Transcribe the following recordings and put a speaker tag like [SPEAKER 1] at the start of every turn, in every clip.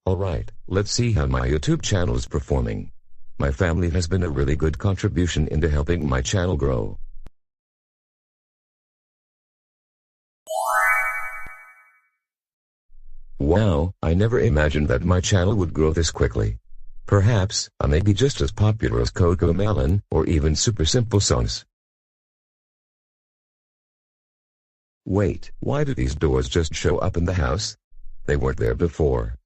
[SPEAKER 1] Alright, let's see how my YouTube channel is performing. My family has been a really good contribution into helping my channel grow. Wow, I never imagined that my channel would grow this quickly. Perhaps, I may be just as popular as CoComelon, or even Super Simple Songs. Wait, why do these doors just show up in the house? They weren't there before.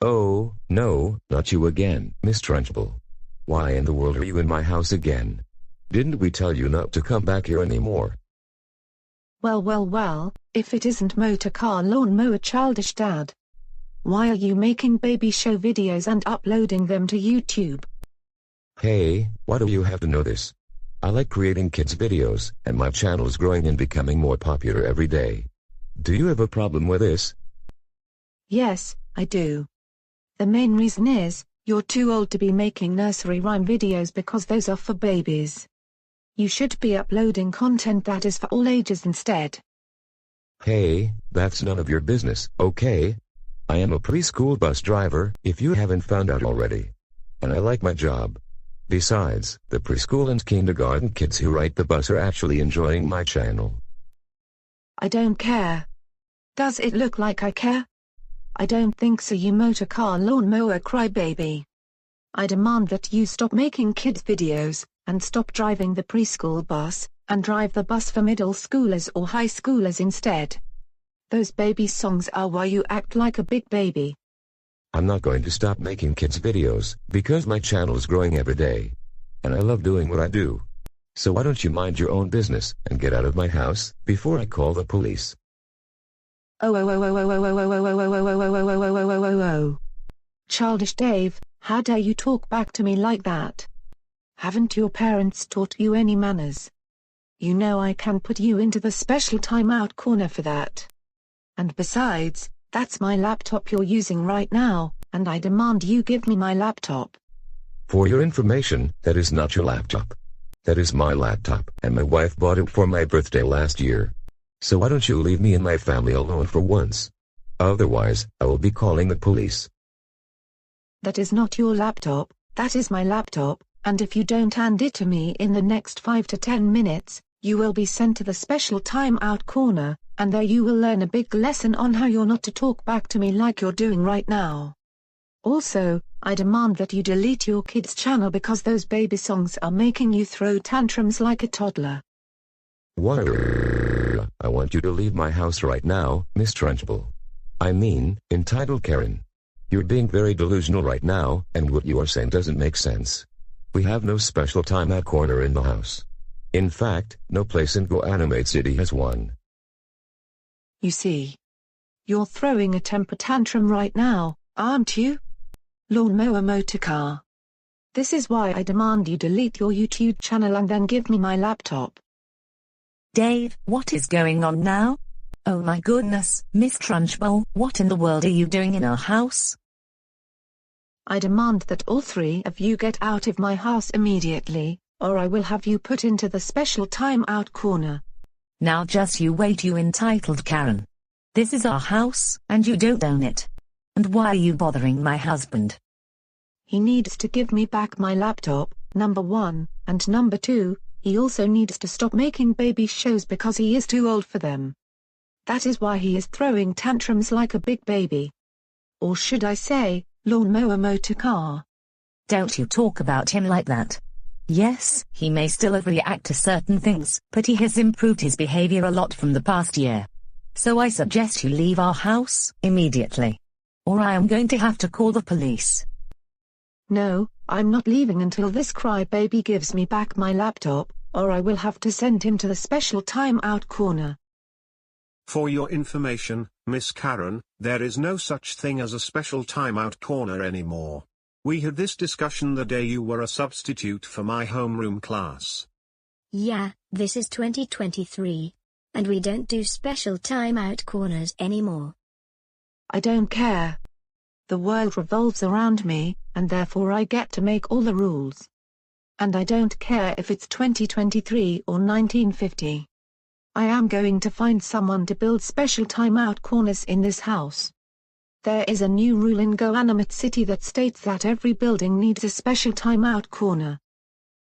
[SPEAKER 1] Oh, no, not you again, Miss Trunchbull. Why in the world are you in my house again? Didn't we tell you not to come back here anymore?
[SPEAKER 2] Well, if it isn't Motor Car Lawnmower Childish Dad. Why are you making baby show videos and uploading them to YouTube?
[SPEAKER 1] Hey, why do you have to know this? I like creating kids videos, and my channel is growing and becoming more popular every day. Do you have a problem with this?
[SPEAKER 2] Yes, I do. The main reason is, you're too old to be making nursery rhyme videos because those are for babies. You should be uploading content that is for all ages instead.
[SPEAKER 1] Hey, that's none of your business, okay? I am a preschool bus driver, if you haven't found out already. And I like my job. Besides, the preschool and kindergarten kids who ride the bus are actually enjoying my channel.
[SPEAKER 2] I don't care. Does it look like I care? I don't think so, you motor car lawnmower crybaby. I demand that you stop making kids videos, and stop driving the preschool bus, and drive the bus for middle schoolers or high schoolers instead. Those baby songs are why you act like a big baby.
[SPEAKER 1] I'm not going to stop making kids videos, because my channel is growing every day. And I love doing what I do. So why don't you mind your own business, and get out of my house, before I call the police?
[SPEAKER 2] Childish Dave, how dare you talk back to me like that? Haven't your parents taught you any manners? You know I can put you into the special timeout corner for that. And besides, that's my laptop you're using right now, and I demand you give me my laptop.
[SPEAKER 1] For your information, that is not your laptop. That is my laptop, and my wife bought it for my birthday last year. So why don't you leave me and my family alone for once? Otherwise, I will be calling the police.
[SPEAKER 2] That is not your laptop, that is my laptop, and if you don't hand it to me in the next 5 to 10 minutes, you will be sent to the special timeout corner, and there you will learn a big lesson on how you're not to talk back to me like you're doing right now. Also, I demand that you delete your kids' channel because those baby songs are making you throw tantrums like a toddler.
[SPEAKER 1] What? I want you to leave my house right now, Miss Trunchbull. I mean, entitled Karen. You're being very delusional right now, and what you are saying doesn't make sense. We have no special timeout corner in the house. In fact, no place in Goanimate City has one.
[SPEAKER 2] You see. You're throwing a temper tantrum right now, aren't you? Lawnmower Motorcar. This is why I demand you delete your YouTube channel and then give me my laptop.
[SPEAKER 3] Dave, what is going on now? Oh my goodness, Miss Trunchbull, what in the world are you doing in our house?
[SPEAKER 2] I demand that all three of you get out of my house immediately, or I will have you put into the special timeout corner.
[SPEAKER 3] Now just you wait, you entitled Karen. This is our house, and you don't own it. And why are you bothering my husband?
[SPEAKER 2] He needs to give me back my laptop, number one, and number two, he also needs to stop making baby shows because he is too old for them. That is why he is throwing tantrums like a big baby. Or should I say, Lawnmower Motorcar.
[SPEAKER 3] Don't you talk about him like that. Yes, he may still overreact to certain things, but he has improved his behavior a lot from the past year. So I suggest you leave our house immediately. Or I am going to have to call the police.
[SPEAKER 2] No, I'm not leaving until this crybaby gives me back my laptop, or I will have to send him to the special timeout corner.
[SPEAKER 4] For your information, Miss Karen, there is no such thing as a special timeout corner anymore. We had this discussion the day you were a substitute for my homeroom class.
[SPEAKER 5] Yeah, this is 2023. And we don't do special timeout corners anymore.
[SPEAKER 2] I don't care. The world revolves around me, and therefore I get to make all the rules. And I don't care if it's 2023 or 1950. I am going to find someone to build special timeout corners in this house. There is a new rule in Goanimator City that states that every building needs a special timeout corner.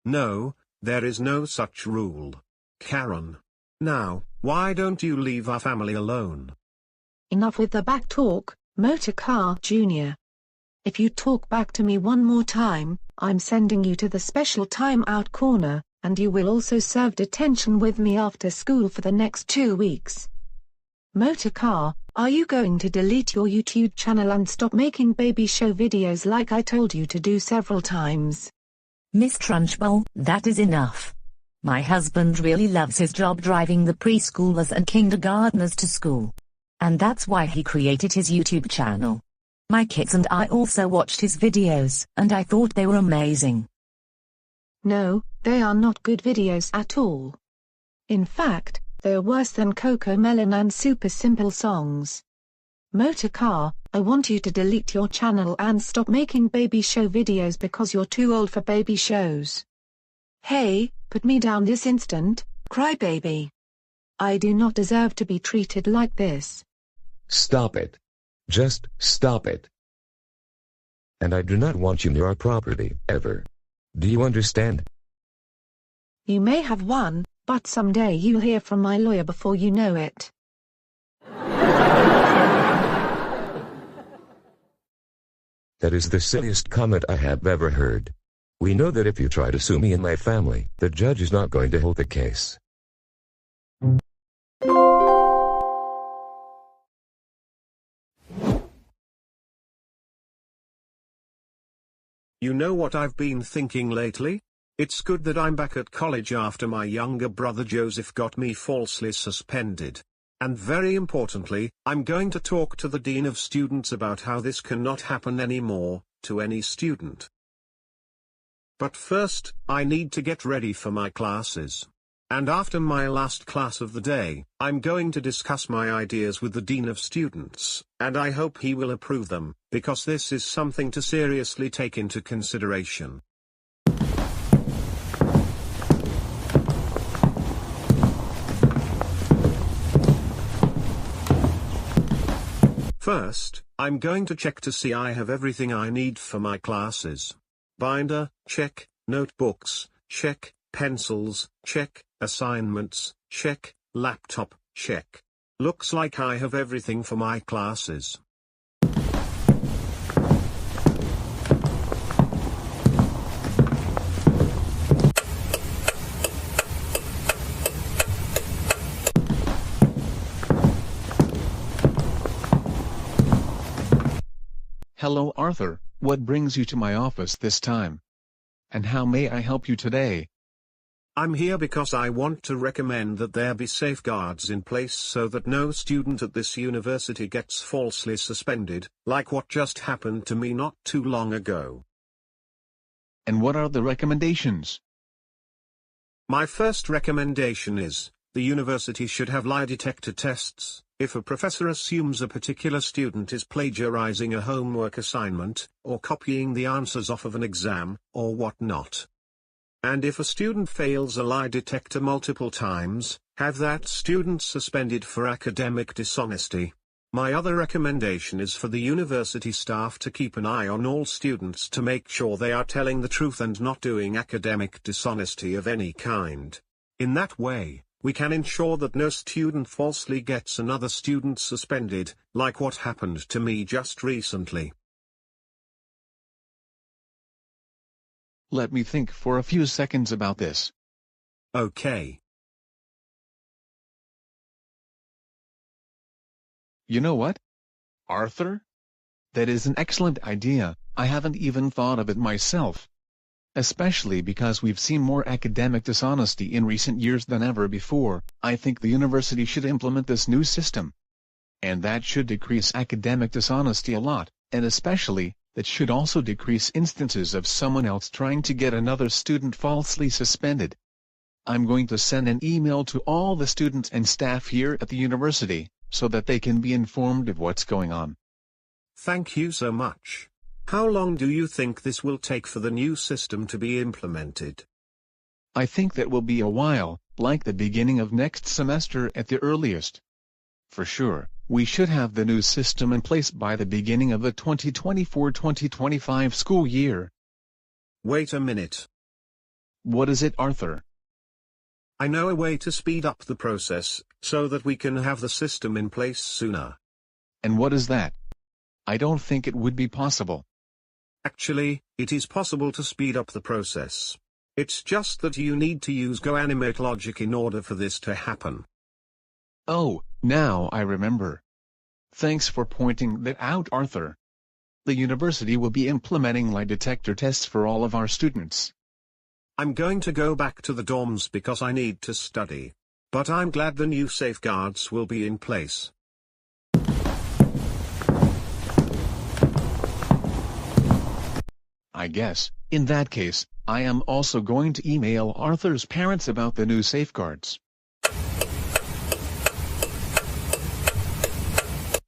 [SPEAKER 4] No, there is no such rule. Karen. Now, why don't you leave our family alone?
[SPEAKER 2] Enough with the back talk, Motor Car Jr. If you talk back to me one more time, I'm sending you to the special timeout corner, and you will also serve detention with me after school for the next 2 weeks. Motor Car, are you going to delete your YouTube channel and stop making baby show videos like I told you to do several times?
[SPEAKER 3] Miss Trunchbull, that is enough. My husband really loves his job driving the preschoolers and kindergartners to school. And that's why he created his YouTube channel. My kids and I also watched his videos, and I thought they were amazing.
[SPEAKER 2] No, they are not good videos at all. In fact, they are worse than Coco Melon and Super Simple Songs. Motor Car, I want you to delete your channel and stop making baby show videos because you're too old for baby shows. Hey, put me down this instant, crybaby. I do not deserve to be treated like this.
[SPEAKER 1] Stop it. Just stop it. And I do not want you near our property, ever. Do you understand?
[SPEAKER 2] You may have won, but someday you'll hear from my lawyer before you know it.
[SPEAKER 1] That is the silliest comment I have ever heard. We know that if you try to sue me and my family, the judge is not going to hold the case.
[SPEAKER 4] You know what I've been thinking lately? It's good that I'm back at college after my younger brother Joseph got me falsely suspended. And very importantly, I'm going to talk to the Dean of Students about how this cannot happen anymore, to any student. But first, I need to get ready for my classes. And after my last class of the day, I'm going to discuss my ideas with the Dean of Students, and I hope he will approve them, because this is something to seriously take into consideration. First, I'm going to check to see I have everything I need for my classes. Binder, check. Notebooks, check. Pencils, check. Assignments, check. Laptop, check. Looks like I have everything for my classes.
[SPEAKER 6] Hello Arthur, what brings you to my office this time? And how may I help you today?
[SPEAKER 4] I'm here because I want to recommend that there be safeguards in place so that no student at this university gets falsely suspended, like what just happened to me not too long ago.
[SPEAKER 6] And what are the recommendations?
[SPEAKER 4] My first recommendation is, the university should have lie detector tests. If a professor assumes a particular student is plagiarizing a homework assignment, or copying the answers off of an exam, or whatnot. And if a student fails a lie detector multiple times, have that student suspended for academic dishonesty. My other recommendation is for the university staff to keep an eye on all students to make sure they are telling the truth and not doing academic dishonesty of any kind. In that way, we can ensure that no student falsely gets another student suspended, like what happened to me just recently.
[SPEAKER 6] Let me think for a few seconds about this.
[SPEAKER 4] Okay.
[SPEAKER 6] You know what, Arthur? That is an excellent idea. I haven't even thought of it myself. Especially because we've seen more academic dishonesty in recent years than ever before. I think the university should implement this new system. And that should decrease academic dishonesty a lot, and especially, that should also decrease instances of someone else trying to get another student falsely suspended. I'm going to send an email to all the students and staff here at the university, so that they can be informed of what's going on.
[SPEAKER 4] Thank you so much. How long do you think this will take for the new system to be implemented?
[SPEAKER 6] I think that will be a while, like the beginning of next semester at the earliest. For sure, we should have the new system in place by the beginning of the 2024-2025 school year.
[SPEAKER 4] Wait a minute.
[SPEAKER 6] What is it, Arthur?
[SPEAKER 4] I know a way to speed up the process, so that we can have the system in place sooner.
[SPEAKER 6] And what is that? I don't think it would be possible.
[SPEAKER 4] Actually, it is possible to speed up the process. It's just that you need to use Goanimate logic in order for this to happen.
[SPEAKER 6] Oh, now I remember. Thanks for pointing that out, Arthur. The university will be implementing lie detector tests for all of our students.
[SPEAKER 4] I'm going to go back to the dorms because I need to study. But I'm glad the new safeguards will be in place.
[SPEAKER 6] I guess, in that case, I am also going to email Arthur's parents about the new safeguards.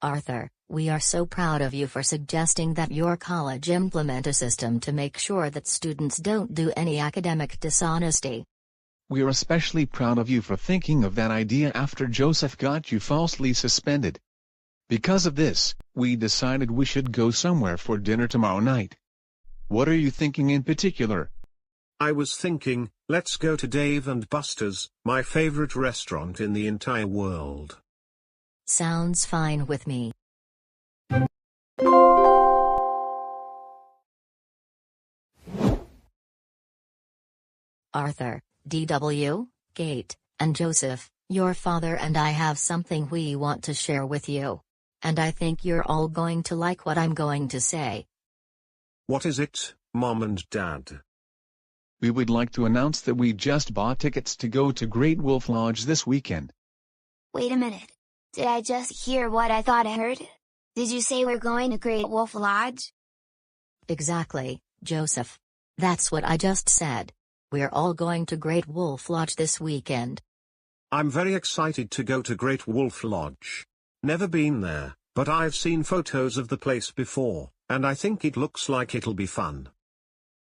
[SPEAKER 3] Arthur, we are so proud of you for suggesting that your college implement a system to make sure that students don't do any academic dishonesty.
[SPEAKER 6] We are especially proud of you for thinking of that idea after Joseph got you falsely suspended. Because of this, we decided we should go somewhere for dinner tomorrow night. What are you thinking in particular?
[SPEAKER 4] I was thinking, let's go to Dave & Buster's, my favorite restaurant in the entire world.
[SPEAKER 3] Sounds fine with me. Arthur, DW, Kate, and Joseph, your father and I have something we want to share with you. And I think you're all going to like what I'm going to say.
[SPEAKER 4] What is it, Mom and Dad?
[SPEAKER 6] We would like to announce that we just bought tickets to go to Great Wolf Lodge this weekend.
[SPEAKER 5] Wait a minute. Did I just hear what I thought I heard? Did you say we're going to Great Wolf Lodge?
[SPEAKER 3] Exactly, Joseph. That's what I just said. We're all going to Great Wolf Lodge this weekend.
[SPEAKER 4] I'm very excited to go to Great Wolf Lodge. Never been there, but I've seen photos of the place before, and I think it looks like it'll be fun.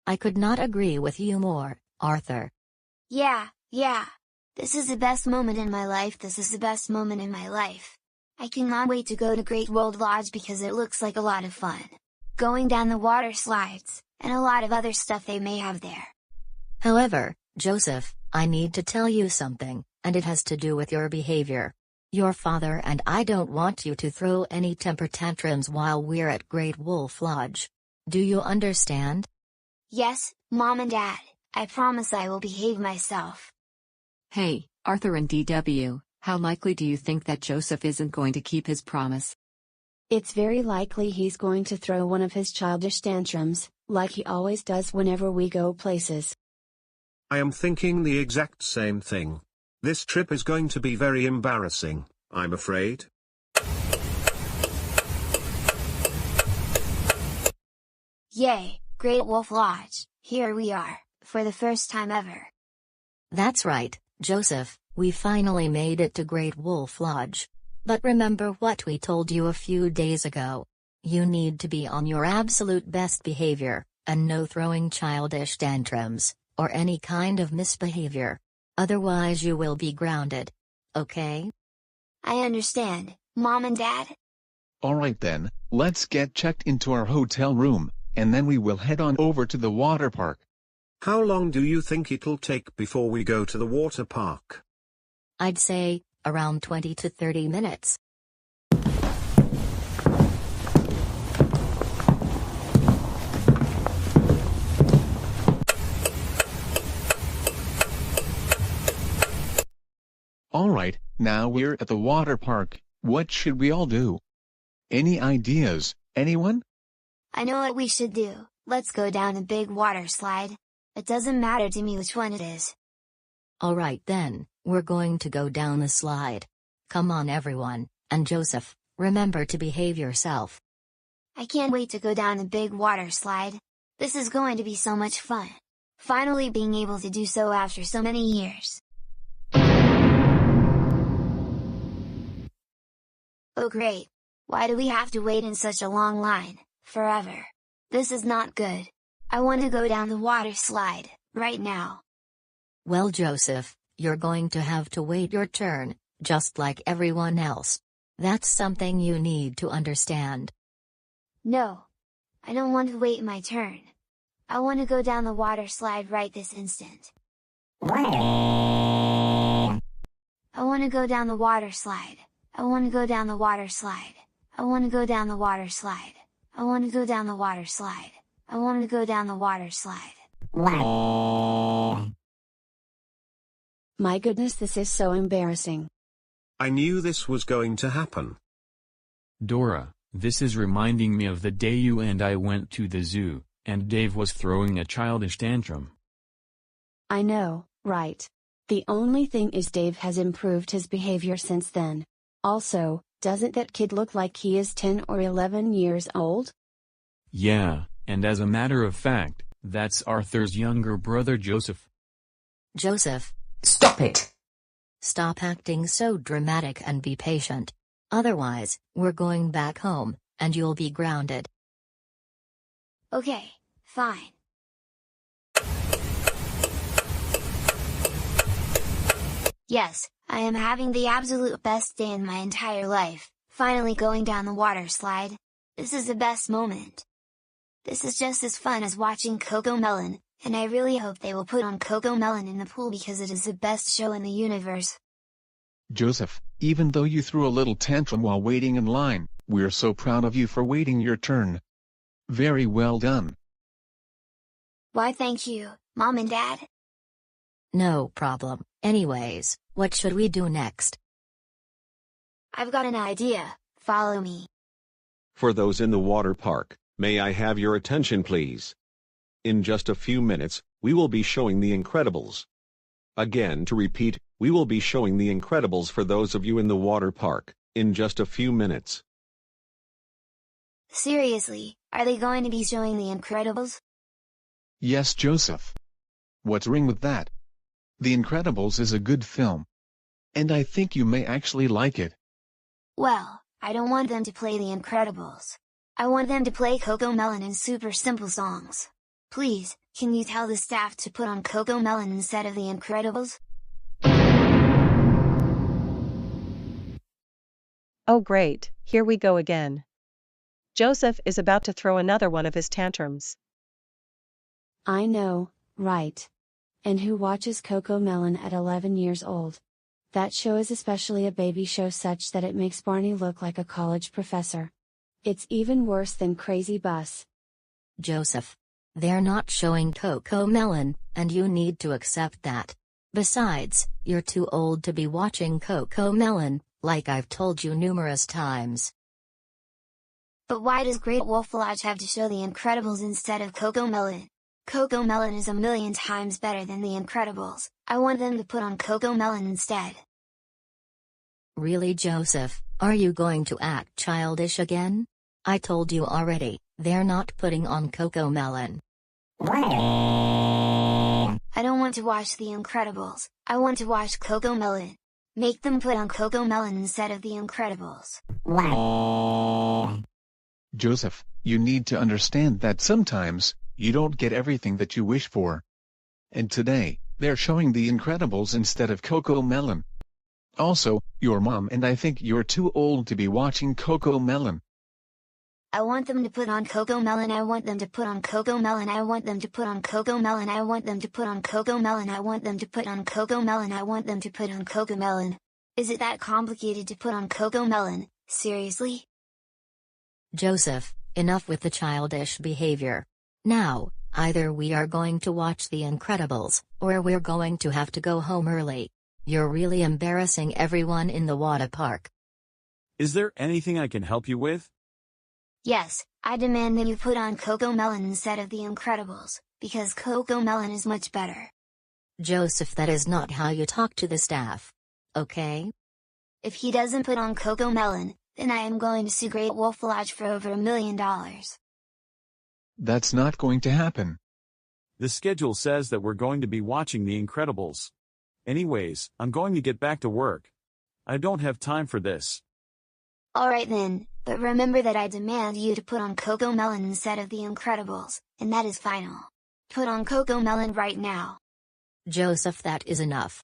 [SPEAKER 3] I could not agree with you more, Arthur.
[SPEAKER 5] Yeah. This is the best moment in my life. I cannot wait to go to Great Wolf Lodge because it looks like a lot of fun. Going down the water slides, and a lot of other stuff they may have there.
[SPEAKER 3] However, Joseph, I need to tell you something, and it has to do with your behavior. Your father and I don't want you to throw any temper tantrums while we're at Great Wolf Lodge. Do you understand?
[SPEAKER 5] Yes, Mom and Dad, I promise I will behave myself.
[SPEAKER 7] Hey, Arthur and DW, how likely do you think that Joseph isn't going to keep his promise?
[SPEAKER 8] It's very likely he's going to throw one of his childish tantrums, like he always does whenever we go places.
[SPEAKER 4] I am thinking the exact same thing. This trip is going to be very embarrassing, I'm afraid.
[SPEAKER 5] Yay, Great Wolf Lodge, here we are, for the first time ever.
[SPEAKER 3] That's right, Joseph, we finally made it to Great Wolf Lodge. But remember what we told you a few days ago. You need to be on your absolute best behavior, and no throwing childish tantrums, or any kind of misbehavior. Otherwise you will be grounded. Okay?
[SPEAKER 5] I understand, Mom and Dad.
[SPEAKER 6] Alright then, let's get checked into our hotel room, and then we will head on over to the water park.
[SPEAKER 4] How long do you think it'll take before we go to the water park?
[SPEAKER 3] I'd say, around 20 to 30 minutes.
[SPEAKER 6] Alright, now we're at the water park, what should we all do? Any ideas, anyone?
[SPEAKER 5] I know what we should do, let's go down a big water slide. It doesn't matter to me which one it is.
[SPEAKER 3] Alright then, we're going to go down the slide. Come on everyone, and Joseph, remember to behave yourself.
[SPEAKER 5] I can't wait to go down a big water slide. This is going to be so much fun. Finally being able to do so after so many years. Oh great! Why do we have to wait in such a long line, forever? This is not good. I want to go down the water slide, right now.
[SPEAKER 3] Well, Joseph, you're going to have to wait your turn, just like everyone else. That's something you need to understand.
[SPEAKER 5] No. I don't want to wait my turn. I want to go down the water slide right this instant. I want to go down the water slide. I want to go down the water slide. I want to go down the water slide. I want to go down the water slide. I want to go down the water slide.
[SPEAKER 8] My goodness, this is so embarrassing.
[SPEAKER 4] I knew this was going to happen.
[SPEAKER 9] Dora, this is reminding me of the day you and I went to the zoo, and Dave was throwing a childish tantrum.
[SPEAKER 8] I know, right? The only thing is Dave has improved his behavior since then. Also, doesn't that kid look like he is 10 or 11 years old?
[SPEAKER 9] Yeah, and as a matter of fact, that's Arthur's younger brother Joseph.
[SPEAKER 3] Joseph, stop it! Stop acting so dramatic and be patient. Otherwise, we're going back home, and you'll be grounded.
[SPEAKER 5] Okay, fine. Yes, I am having the absolute best day in my entire life, finally going down the water slide. This is the best moment. This is just as fun as watching CoComelon, and I really hope they will put on CoComelon in the pool because it is the best show in the universe.
[SPEAKER 6] Joseph, even though you threw a little tantrum while waiting in line, we're so proud of you for waiting your turn. Very well done.
[SPEAKER 5] Why, thank you, Mom and Dad.
[SPEAKER 3] No problem. Anyways, what should we do next?
[SPEAKER 5] I've got an idea, follow me.
[SPEAKER 10] For those in the water park, may I have your attention please? In just a few minutes, we will be showing The Incredibles. Again, to repeat, we will be showing The Incredibles for those of you in the water park, in just a few minutes.
[SPEAKER 5] Seriously, are they going to be showing The Incredibles?
[SPEAKER 6] Yes, Joseph. What's wrong with that? The Incredibles is a good film. And I think you may actually like it.
[SPEAKER 5] Well, I don't want them to play The Incredibles. I want them to play CoComelon and super simple songs. Please, can you tell the staff to put on CoComelon instead of The Incredibles?
[SPEAKER 11] Oh great, here we go again. Joseph is about to throw another one of his tantrums.
[SPEAKER 8] I know, right? And who watches CoComelon at 11 years old? That show is especially a baby show such that it makes Barney look like a college professor. It's even worse than Crazy Bus.
[SPEAKER 3] Joseph, they're not showing CoComelon, and you need to accept that. Besides, you're too old to be watching CoComelon, like I've told you numerous times.
[SPEAKER 5] But why does Great Wolf Lodge have to show The Incredibles instead of CoComelon? CoComelon is a million times better than The Incredibles. I want them to put on CoComelon instead.
[SPEAKER 3] Really, Joseph, are you going to act childish again? I told you already, they're not putting on CoComelon.
[SPEAKER 5] I don't want to watch The Incredibles, I want to watch CoComelon. Make them put on CoComelon instead of The Incredibles.
[SPEAKER 6] Joseph, you need to understand that sometimes, you don't get everything that you wish for. And today, they're showing The Incredibles instead of CoComelon. Also, your mom and I think you're too old to be watching CoComelon.
[SPEAKER 5] I want them to put on CoComelon, I want them to put on CoComelon, I want them to put on CoComelon, I want them to put on CoComelon, I want them to put on CoComelon, I want them to put on CoComelon. Is it that complicated to put on CoComelon, seriously?
[SPEAKER 3] Joseph, enough with the childish behavior. Now, either we are going to watch The Incredibles, or we're going to have to go home early. You're really embarrassing everyone in the water park.
[SPEAKER 12] Is there anything I can help you with?
[SPEAKER 5] Yes, I demand that you put on CoComelon instead of The Incredibles, because CoComelon is much better.
[SPEAKER 3] Joseph, that is not how you talk to the staff. Okay?
[SPEAKER 5] If he doesn't put on CoComelon, then I am going to sue Great Wolf Lodge for over $1 million.
[SPEAKER 6] That's not going to happen.
[SPEAKER 12] The schedule says that we're going to be watching The Incredibles. Anyways, I'm going to get back to work. I don't have time for this.
[SPEAKER 5] Alright then, But remember that I demand you to put on CoComelon instead of The Incredibles, and that is final. Put on CoComelon right now.
[SPEAKER 3] Joseph, that is enough.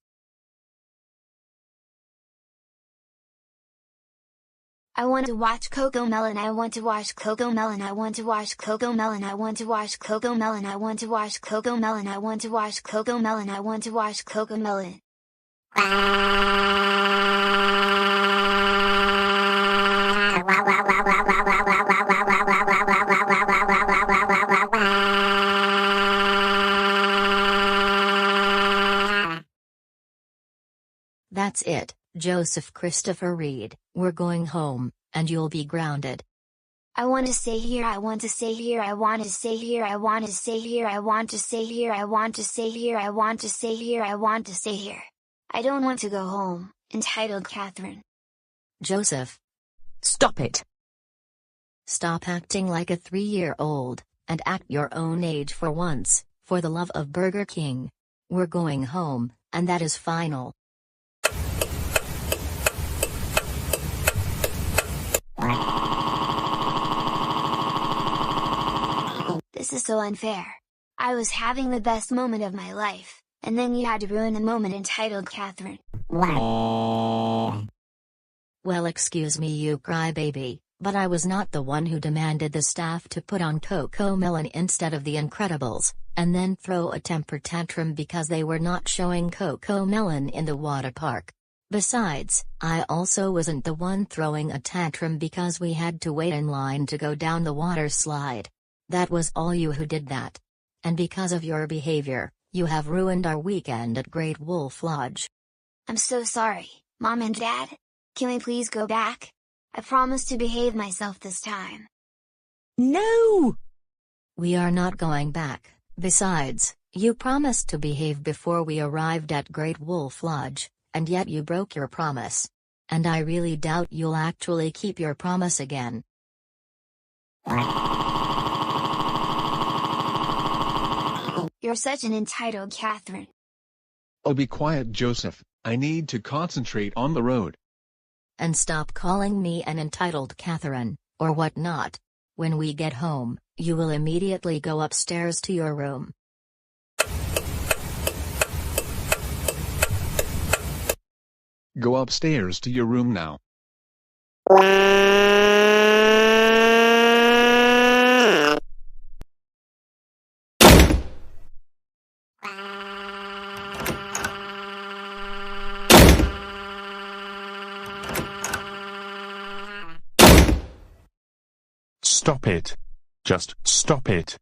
[SPEAKER 5] I want to watch CoComelon. I want to watch CoComelon. I want to watch CoComelon. I want to watch CoComelon. I want to watch CoComelon. I want to watch CoComelon. I want to watch CoComelon.
[SPEAKER 3] That's it, Joseph Christopher Reed, we're going home, and you'll be grounded.
[SPEAKER 5] I want to stay here. I want to stay here. I want to stay here. I want to stay here. I want to stay here. I want to stay here. I want to stay here. I want to stay here. I don't want to go home, entitled Catherine.
[SPEAKER 3] Joseph. Stop it! Stop acting like a 3-year-old, and act your own age for once, for the love of Burger King. We're going home, and that is final.
[SPEAKER 5] This is so unfair. I was having the best moment of my life, and then you had to ruin the moment, entitled Catherine.
[SPEAKER 3] Well, excuse me, you crybaby, but I was not the one who demanded the staff to put on CoComelon instead of The Incredibles, and then throw a temper tantrum because they were not showing CoComelon in the water park. Besides, I also wasn't the one throwing a tantrum because we had to wait in line to go down the water slide. That was all you who did that. And because of your behavior, you have ruined our weekend at Great Wolf Lodge.
[SPEAKER 5] I'm so sorry, Mom and Dad. Can we please go back? I promise to behave myself this time.
[SPEAKER 3] No! We are not going back. Besides, you promised to behave before we arrived at Great Wolf Lodge, and yet you broke your promise. And I really doubt you'll actually keep your promise again.
[SPEAKER 5] You're such an entitled Catherine.
[SPEAKER 6] Oh, be quiet, Joseph. I need to concentrate on the road.
[SPEAKER 3] And stop calling me an entitled Catherine, or whatnot. When we get home, you will immediately go upstairs to your room.
[SPEAKER 6] Go upstairs to your room now.
[SPEAKER 12] Stop it. Just stop it.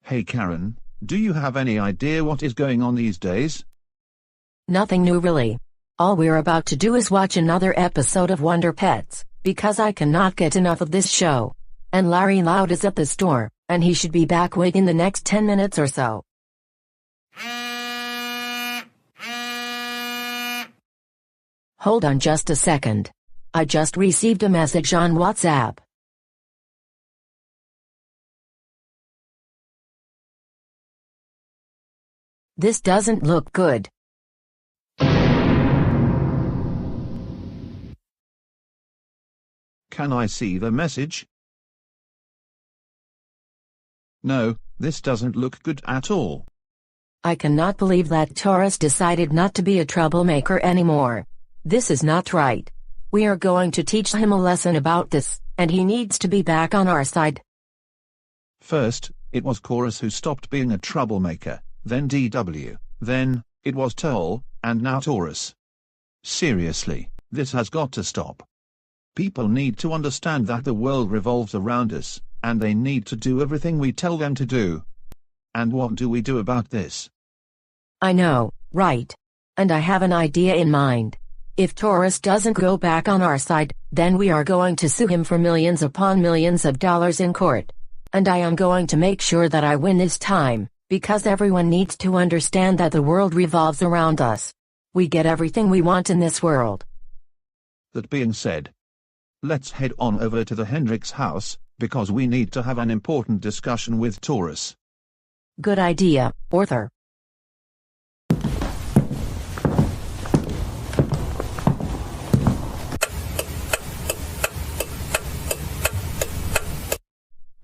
[SPEAKER 13] Hey Karen, do you have any idea what is going on these days?
[SPEAKER 14] Nothing new really. All we're about to do is watch another episode of Wonder Pets, because I cannot get enough of this show. And Larry Loud is at the store, and he should be back within the next 10 minutes or so. Hold on just a second. I just received a message on WhatsApp. This doesn't look good.
[SPEAKER 13] Can I see the message? No, this doesn't look good at all.
[SPEAKER 14] I cannot believe that Taurus decided not to be a troublemaker anymore. This is not right. We are going to teach him a lesson about this, and he needs to be back on our side.
[SPEAKER 13] First, it was Chorus who stopped being a troublemaker, then DW, then, it was Toll, and now Taurus. Seriously, this has got to stop. People need to understand that the world revolves around us, and they need to do everything we tell them to do. And what do we do about this?
[SPEAKER 14] I know, right? And I have an idea in mind. If Taurus doesn't go back on our side, then we are going to sue him for millions upon millions of dollars in court. And I am going to make sure that I win this time, because everyone needs to understand that the world revolves around us. We get everything we want in this world.
[SPEAKER 13] That being said, let's head on over to the Hendricks house, because we need to have an important discussion with Taurus.
[SPEAKER 14] Good idea, Arthur.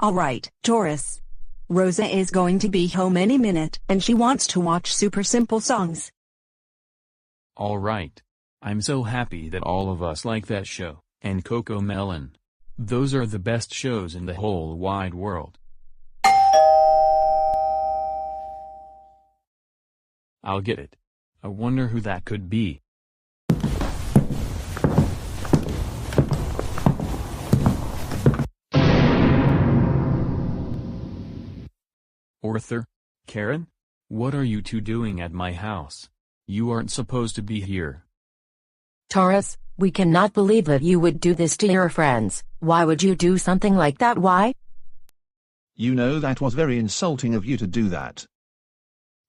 [SPEAKER 15] Alright, Taurus. Rosa is going to be home any minute and she wants to watch Super Simple Songs.
[SPEAKER 9] Alright. I'm so happy that all of us like that show, and CoComelon. Those are the best shows in the whole wide world. I'll get it. I wonder who that could be. Arthur? Karen? What are you two doing at my house? You aren't supposed to be here.
[SPEAKER 14] Taurus, we cannot believe that you would do this to your friends. Why would you do something like that? Why?
[SPEAKER 13] You know that was very insulting of you to do that.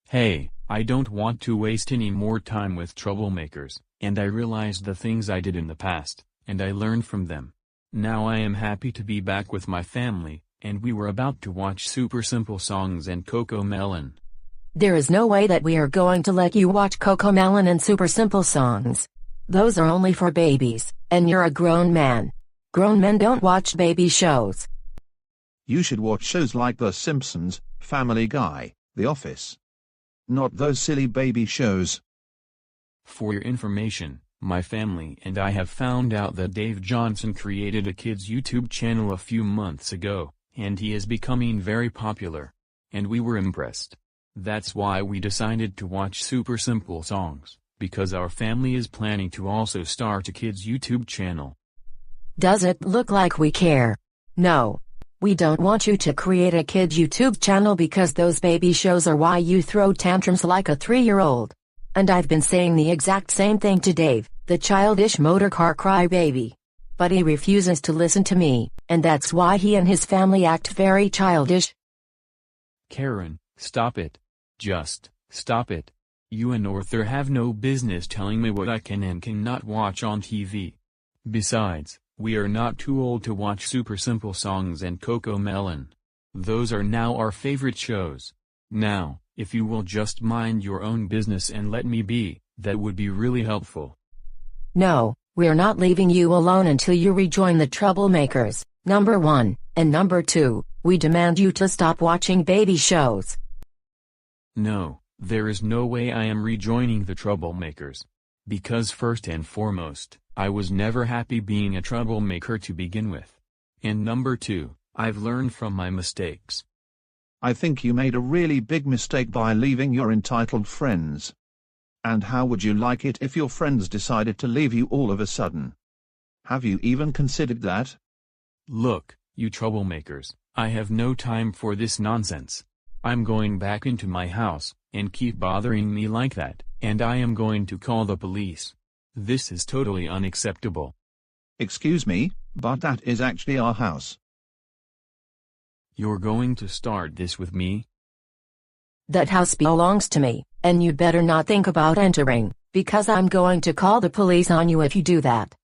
[SPEAKER 9] Hey, I don't want to waste any more time with troublemakers, and I realized the things I did in the past, and I learned from them. Now I am happy to be back with my family, and we were about to watch Super Simple Songs and CoComelon.
[SPEAKER 14] There is no way that we are going to let you watch CoComelon and Super Simple Songs. Those are only for babies, and you're a grown man. Grown men don't watch baby shows.
[SPEAKER 13] You should watch shows like The Simpsons, Family Guy, The Office. Not those silly baby shows.
[SPEAKER 9] For your information, my family and I have found out that Dave Johnson created a kids YouTube channel a few months ago, and he is becoming very popular. And we were impressed. That's why we decided to watch Super Simple Songs, because our family is planning to also start a kids YouTube channel.
[SPEAKER 14] Does it look like we care? No. We don't want you to create a kids YouTube channel because those baby shows are why you throw tantrums like a 3-year-old. And I've been saying the exact same thing to Dave, the childish motorcar crybaby. But he refuses to listen to me, and that's why he and his family act very childish.
[SPEAKER 9] Karen, stop it. Just stop it. You and Arthur have no business telling me what I can and cannot watch on TV. Besides, we are not too old to watch Super Simple Songs and CoComelon. Those are now our favorite shows. Now, if you will just mind your own business and let me be, that would be really helpful.
[SPEAKER 14] No, we're not leaving you alone until you rejoin the troublemakers, number 1, and number 2, we demand you to stop watching baby shows.
[SPEAKER 9] No, there is no way I am rejoining the troublemakers. Because first and foremost, I was never happy being a troublemaker to begin with. And number 2, I've learned from my mistakes.
[SPEAKER 13] I think you made a really big mistake by leaving your entitled friends. And how would you like it if your friends decided to leave you all of a sudden? Have you even considered that?
[SPEAKER 9] Look, you troublemakers, I have no time for this nonsense. I'm going back into my house, and keep bothering me like that, and I am going to call the police. This is totally unacceptable.
[SPEAKER 13] Excuse me, but that is actually our house.
[SPEAKER 9] You're going to start this with me?
[SPEAKER 14] That house belongs to me, and you'd better not think about entering, because I'm going to call the police on you if you do that.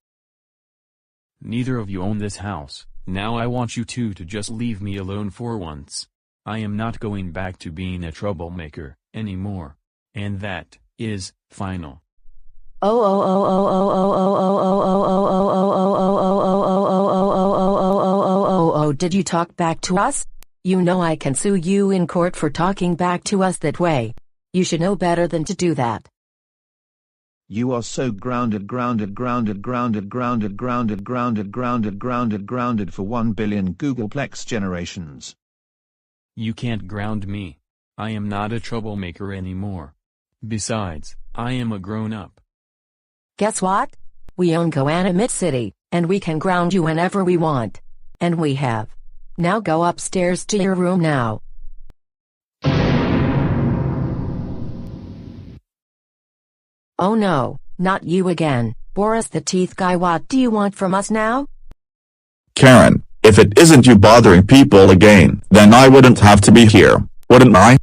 [SPEAKER 9] Neither of you own this house. Now I want you two to just leave me alone for once. I am not going back to being a troublemaker anymore. And that is final.
[SPEAKER 14] Did you talk back to us? You know I can sue you in court for talking back to us that way. You should know better than to do that.
[SPEAKER 13] You are so grounded for 1 billion Googleplex generations.
[SPEAKER 9] You can't ground me. I am not a troublemaker anymore. Besides, I am a grown-up.
[SPEAKER 14] Guess what? We own Goanimate City, and we can ground you whenever we want. And we have. Now go upstairs to your room now. Oh no, not you again, Boris the Teeth Guy. What do you want from us now?
[SPEAKER 16] Karen, if it isn't you bothering people again, then I wouldn't have to be here, wouldn't I?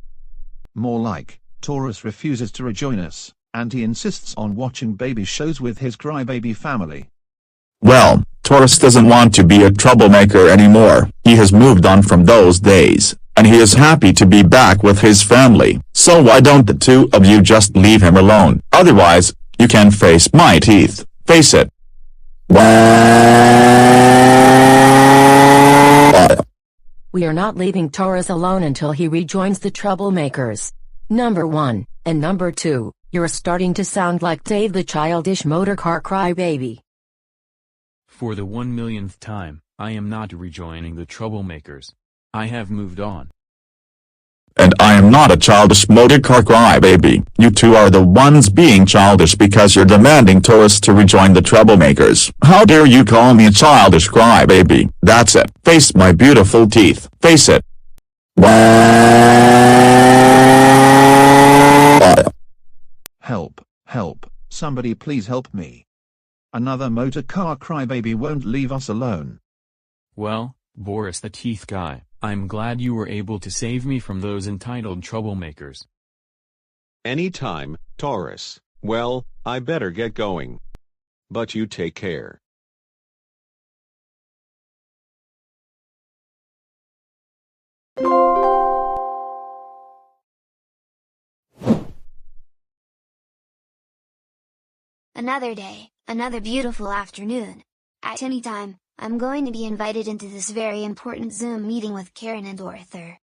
[SPEAKER 13] More like, Taurus refuses to rejoin us, and he insists on watching baby shows with his crybaby family.
[SPEAKER 16] Well, Taurus doesn't want to be a troublemaker anymore. He has moved on from those days, and he is happy to be back with his family. So why don't the two of you just leave him alone? Otherwise, you can face my teeth. Face it.
[SPEAKER 14] we are not leaving Taurus alone until he rejoins the troublemakers. Number 1, and number 2, you're starting to sound like Dave the childish motorcar crybaby.
[SPEAKER 9] For the 1,000,000th time, I am not rejoining the troublemakers. I have moved on.
[SPEAKER 16] And I am not a childish motorcar crybaby. You two are the ones being childish because you're demanding Taurus to rejoin the troublemakers. How dare you call me a childish crybaby? That's it. Face my beautiful teeth. Face it.
[SPEAKER 13] Help, help, somebody please help me. Another motorcar crybaby won't leave us alone.
[SPEAKER 9] Well, Boris the Teeth Guy, I'm glad you were able to save me from those entitled troublemakers.
[SPEAKER 10] Anytime, Taurus. Well, I better get going. But you take care.
[SPEAKER 5] Another day, another beautiful afternoon. At any time, I'm going to be invited into this very important Zoom meeting with Karen and Arthur.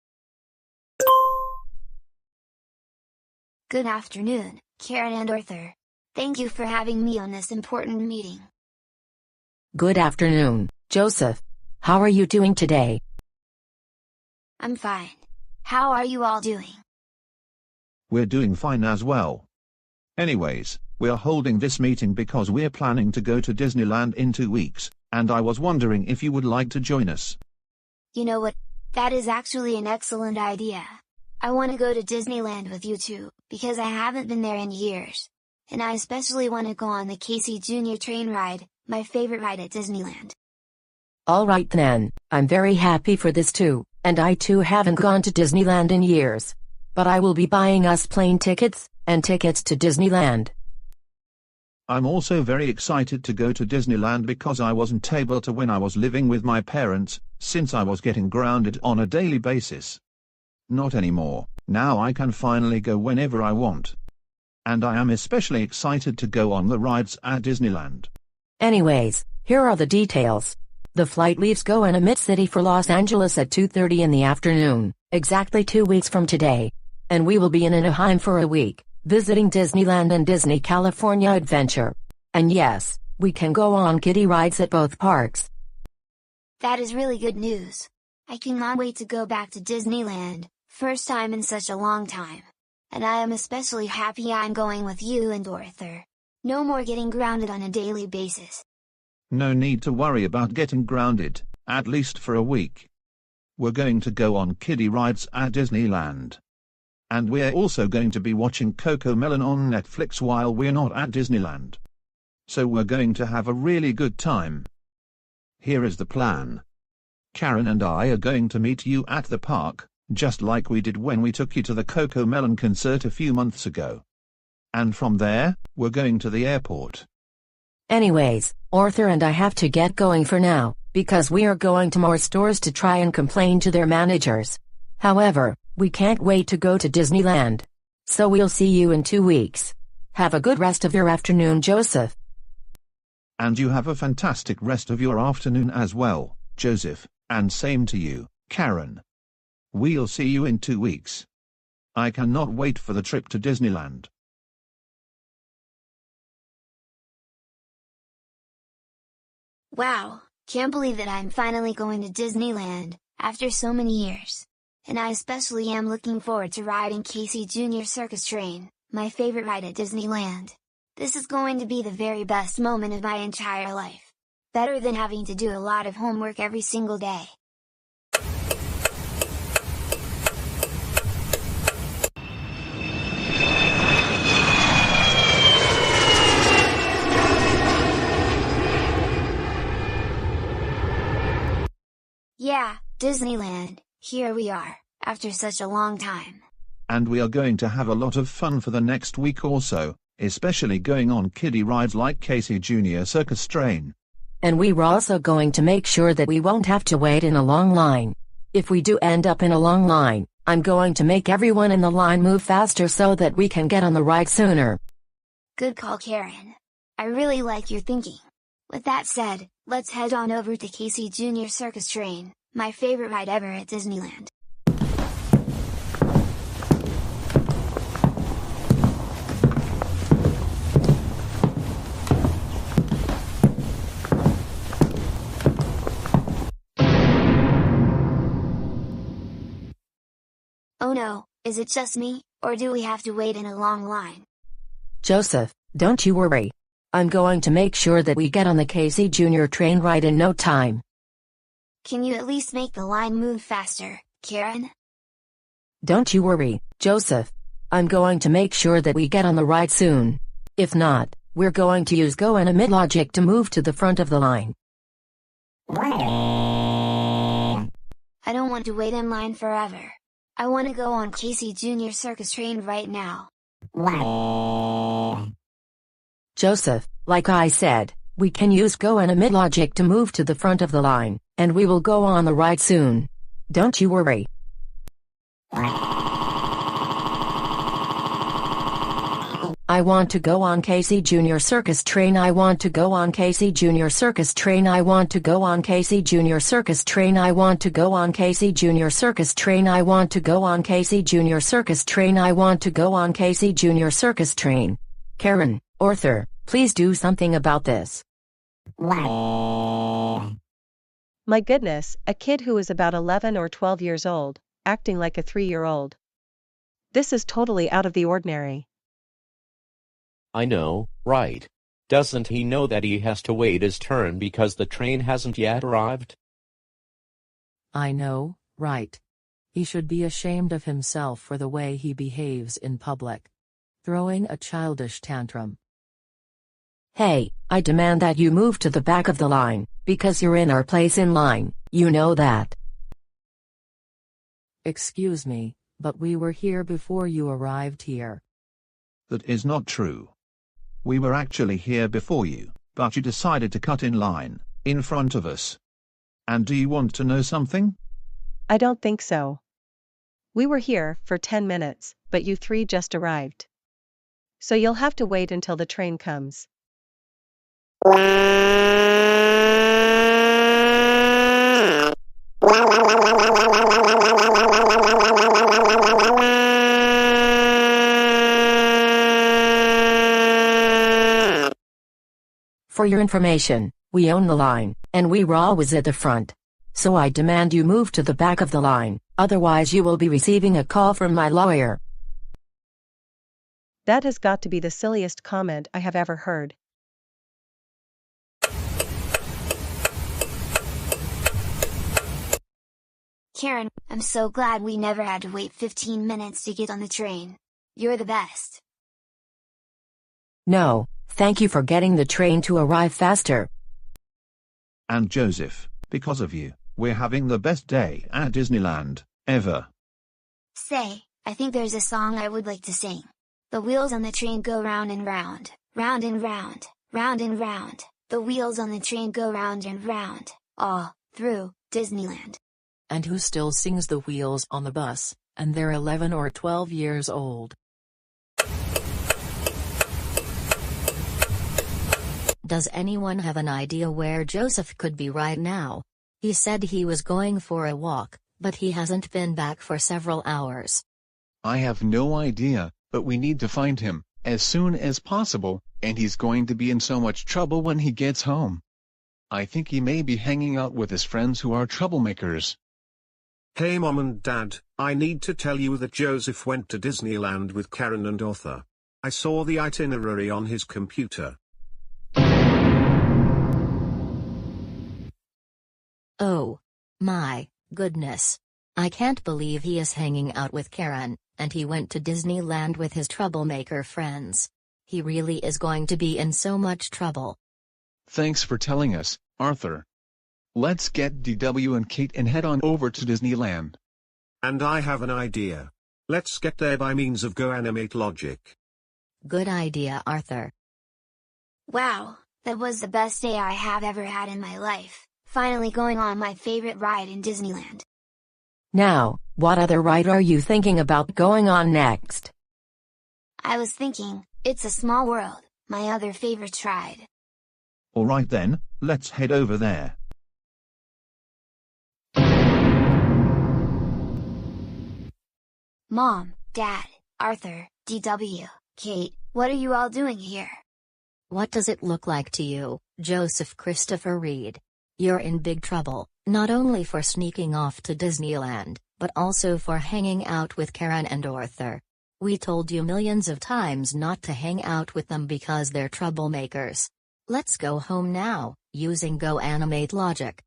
[SPEAKER 5] Good afternoon, Karen and Arthur. Thank you for having me on this important meeting.
[SPEAKER 14] Good afternoon, Joseph. How are you doing today?
[SPEAKER 5] I'm fine. How are you all doing?
[SPEAKER 13] We're doing fine as well. Anyways, we're holding this meeting because we're planning to go to Disneyland in 2 weeks, and I was wondering if you would like to join us.
[SPEAKER 5] You know what? That is actually an excellent idea. I want to go to Disneyland with you too, because I haven't been there in years. And I especially want to go on the Casey Jr. train ride, my favorite ride at Disneyland.
[SPEAKER 14] Alright then, I'm very happy for this too, and I too haven't gone to Disneyland in years. But I will be buying us plane tickets, and tickets to Disneyland.
[SPEAKER 13] I'm also very excited to go to Disneyland because I wasn't able to when I was living with my parents, since I was getting grounded on a daily basis. Not anymore, now I can finally go whenever I want. And I am especially excited to go on the rides at Disneyland.
[SPEAKER 14] Anyways, here are the details. The flight leaves Goanimator City for Los Angeles at 2:30 in the afternoon, exactly 2 weeks from today. And we will be in Anaheim for a week, visiting Disneyland and Disney California Adventure. And yes, we can go on kiddie rides at both parks.
[SPEAKER 5] That is really good news. I cannot wait to go back to Disneyland, first time in such a long time. And I am especially happy I'm going with you and Arthur. No more getting grounded on a daily basis.
[SPEAKER 13] No need to worry about getting grounded, at least for a week. We're going to go on kiddie rides at Disneyland. And we're also going to be watching CoComelon on Netflix while we're not at Disneyland. So we're going to have a really good time. Here is the plan. Karen and I are going to meet you at the park, just like we did when we took you to the CoComelon concert a few months ago. And from there, we're going to the airport.
[SPEAKER 14] Anyways, Arthur and I have to get going for now, because we are going to more stores to try and complain to their managers. However, we can't wait to go to Disneyland. So we'll see you in 2 weeks. Have a good rest of your afternoon, Joseph.
[SPEAKER 13] And you have a fantastic rest of your afternoon as well, Joseph, and same to you, Karen. We'll see you in 2 weeks. I cannot wait for the trip to Disneyland.
[SPEAKER 5] Wow, can't believe that I'm finally going to Disneyland, after so many years. And I especially am looking forward to riding Casey Jr. Circus Train, my favorite ride at Disneyland. This is going to be the very best moment of my entire life. Better than having to do a lot of homework every single day. Yeah, Disneyland, here we are, after such a long time.
[SPEAKER 13] And we are going to have a lot of fun for the next week or so, especially going on kiddie rides like Casey Jr. Circus Train.
[SPEAKER 14] And we were also going to make sure that we won't have to wait in a long line. If we do end up in a long line, I'm going to make everyone in the line move faster so that we can get on the ride sooner.
[SPEAKER 5] Good call, Karen. I really like your thinking. With that said, let's head on over to Casey Jr. Circus Train, My favorite ride ever at Disneyland. Oh no, is it just me, or do we have to wait in a long line?
[SPEAKER 14] Joseph, don't you worry. I'm going to make sure that we get on the Casey Jr. train ride in no time.
[SPEAKER 5] Can you at least make the line move faster, Karen?
[SPEAKER 14] Don't you worry, Joseph. I'm going to make sure that we get on the ride soon. If not, we're going to use Goanimator logic to move to the front of the line.
[SPEAKER 5] I don't want to wait in line forever. I want to go on Casey Jr. circus train right now.
[SPEAKER 14] Joseph, like I said, we can use Goanimator logic to move to the front of the line, and we will go on the ride soon. Don't you worry. I want to go on Casey Jr. circus train. I want to go on Casey Jr. circus train. I want to go on Casey Jr. circus train. I want to go on Casey Jr. circus train. I want to go on Casey Jr. circus train. I want to go on Casey Jr. circus train. Karen, Arthur, please do something about this.
[SPEAKER 11] My goodness, a kid who is about 11 or 12 years old, acting like a 3-year-old. This is totally out of the ordinary.
[SPEAKER 17] I know, right? Doesn't he know that he has to wait his turn because the train hasn't yet arrived?
[SPEAKER 3] I know, right? He should be ashamed of himself for the way he behaves in public. Throwing a childish tantrum.
[SPEAKER 14] Hey, I demand that you move to the back of the line, because you're in our place in line, you know that.
[SPEAKER 3] Excuse me, but we were here before you arrived here.
[SPEAKER 13] That is not true. We were actually here before you, but you decided to cut in line, in front of us. And do you want to know something?
[SPEAKER 11] I don't think so. We were here for 10 minutes, but you 3 just arrived. So you'll have to wait until the train comes.
[SPEAKER 14] For your information, we own the line, and we were always at the front. So I demand you move to the back of the line, otherwise you will be receiving a call from my lawyer.
[SPEAKER 11] That has got to be the silliest comment I have ever heard.
[SPEAKER 5] Karen, I'm so glad we never had to wait 15 minutes to get on the train. You're the best.
[SPEAKER 14] No, thank you for getting the train to arrive faster.
[SPEAKER 13] And Joseph, because of you, we're having the best day at Disneyland, ever.
[SPEAKER 5] Say, I think there's a song I would like to sing. The wheels on the train go round and round, round and round, round and round. The wheels on the train go round and round, all through Disneyland.
[SPEAKER 3] And who still sings the wheels on the bus, and they're 11 or 12 years old?
[SPEAKER 18] Does anyone have an idea where Joseph could be right now? He said he was going for a walk, but he hasn't been back for several hours.
[SPEAKER 6] I have no idea, but we need to find him, as soon as possible, and he's going to be in so much trouble when he gets home. I think he may be hanging out with his friends who are troublemakers.
[SPEAKER 4] Hey Mom and Dad, I need to tell you that Joseph went to Disneyland with Karen and Arthur. I saw the itinerary on his computer.
[SPEAKER 18] Oh. My goodness. I can't believe he is hanging out with Karen, and he went to Disneyland with his troublemaker friends. He really is going to be in so much trouble.
[SPEAKER 6] Thanks for telling us, Arthur. Let's get DW and Kate and head on over to Disneyland.
[SPEAKER 4] And I have an idea. Let's get there by means of Goanimate logic.
[SPEAKER 18] Good idea, Arthur.
[SPEAKER 5] Wow, that was the best day I have ever had in my life, finally going on my favorite ride in Disneyland.
[SPEAKER 14] Now, what other ride are you thinking about going on next?
[SPEAKER 5] I was thinking, It's a Small World, my other favorite ride.
[SPEAKER 13] Alright then, let's head over there.
[SPEAKER 5] Mom, Dad, Arthur, DW, Kate, what are you all doing here?
[SPEAKER 18] What does it look like to you, Joseph Christopher Reed? You're in big trouble, not only for sneaking off to Disneyland, but also for hanging out with Karen and Arthur. We told you millions of times not to hang out with them because they're troublemakers. Let's go home now, using Goanimate logic.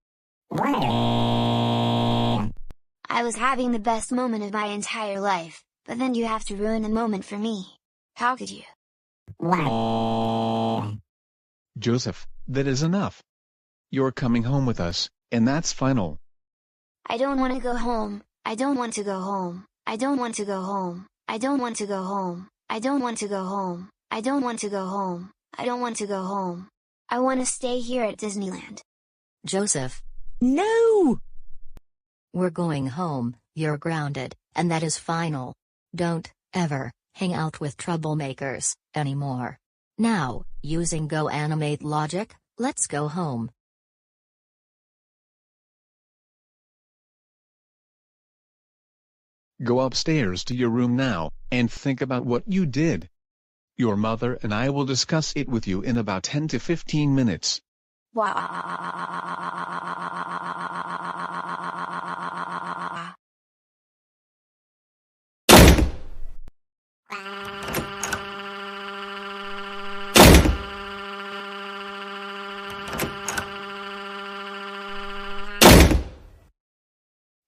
[SPEAKER 5] I was having the best moment of my entire life, but then you have to ruin the moment for me. How could you?
[SPEAKER 6] Joseph, that is enough. You're coming home with us, and that's final.
[SPEAKER 5] I don't want to go home, I don't want to go home, I don't want to go home, I don't want to go home, I don't want to go home, I don't want to go home, I don't want to go home. I want to stay here at Disneyland.
[SPEAKER 18] Joseph.
[SPEAKER 15] No!
[SPEAKER 18] We're going home, you're grounded, and that is final. Don't, ever, hang out with troublemakers, anymore. Now, using Goanimate logic, let's go home.
[SPEAKER 6] Go upstairs to your room now, and think about what you did. Your mother and I will discuss it with you in about 10 to 15 minutes.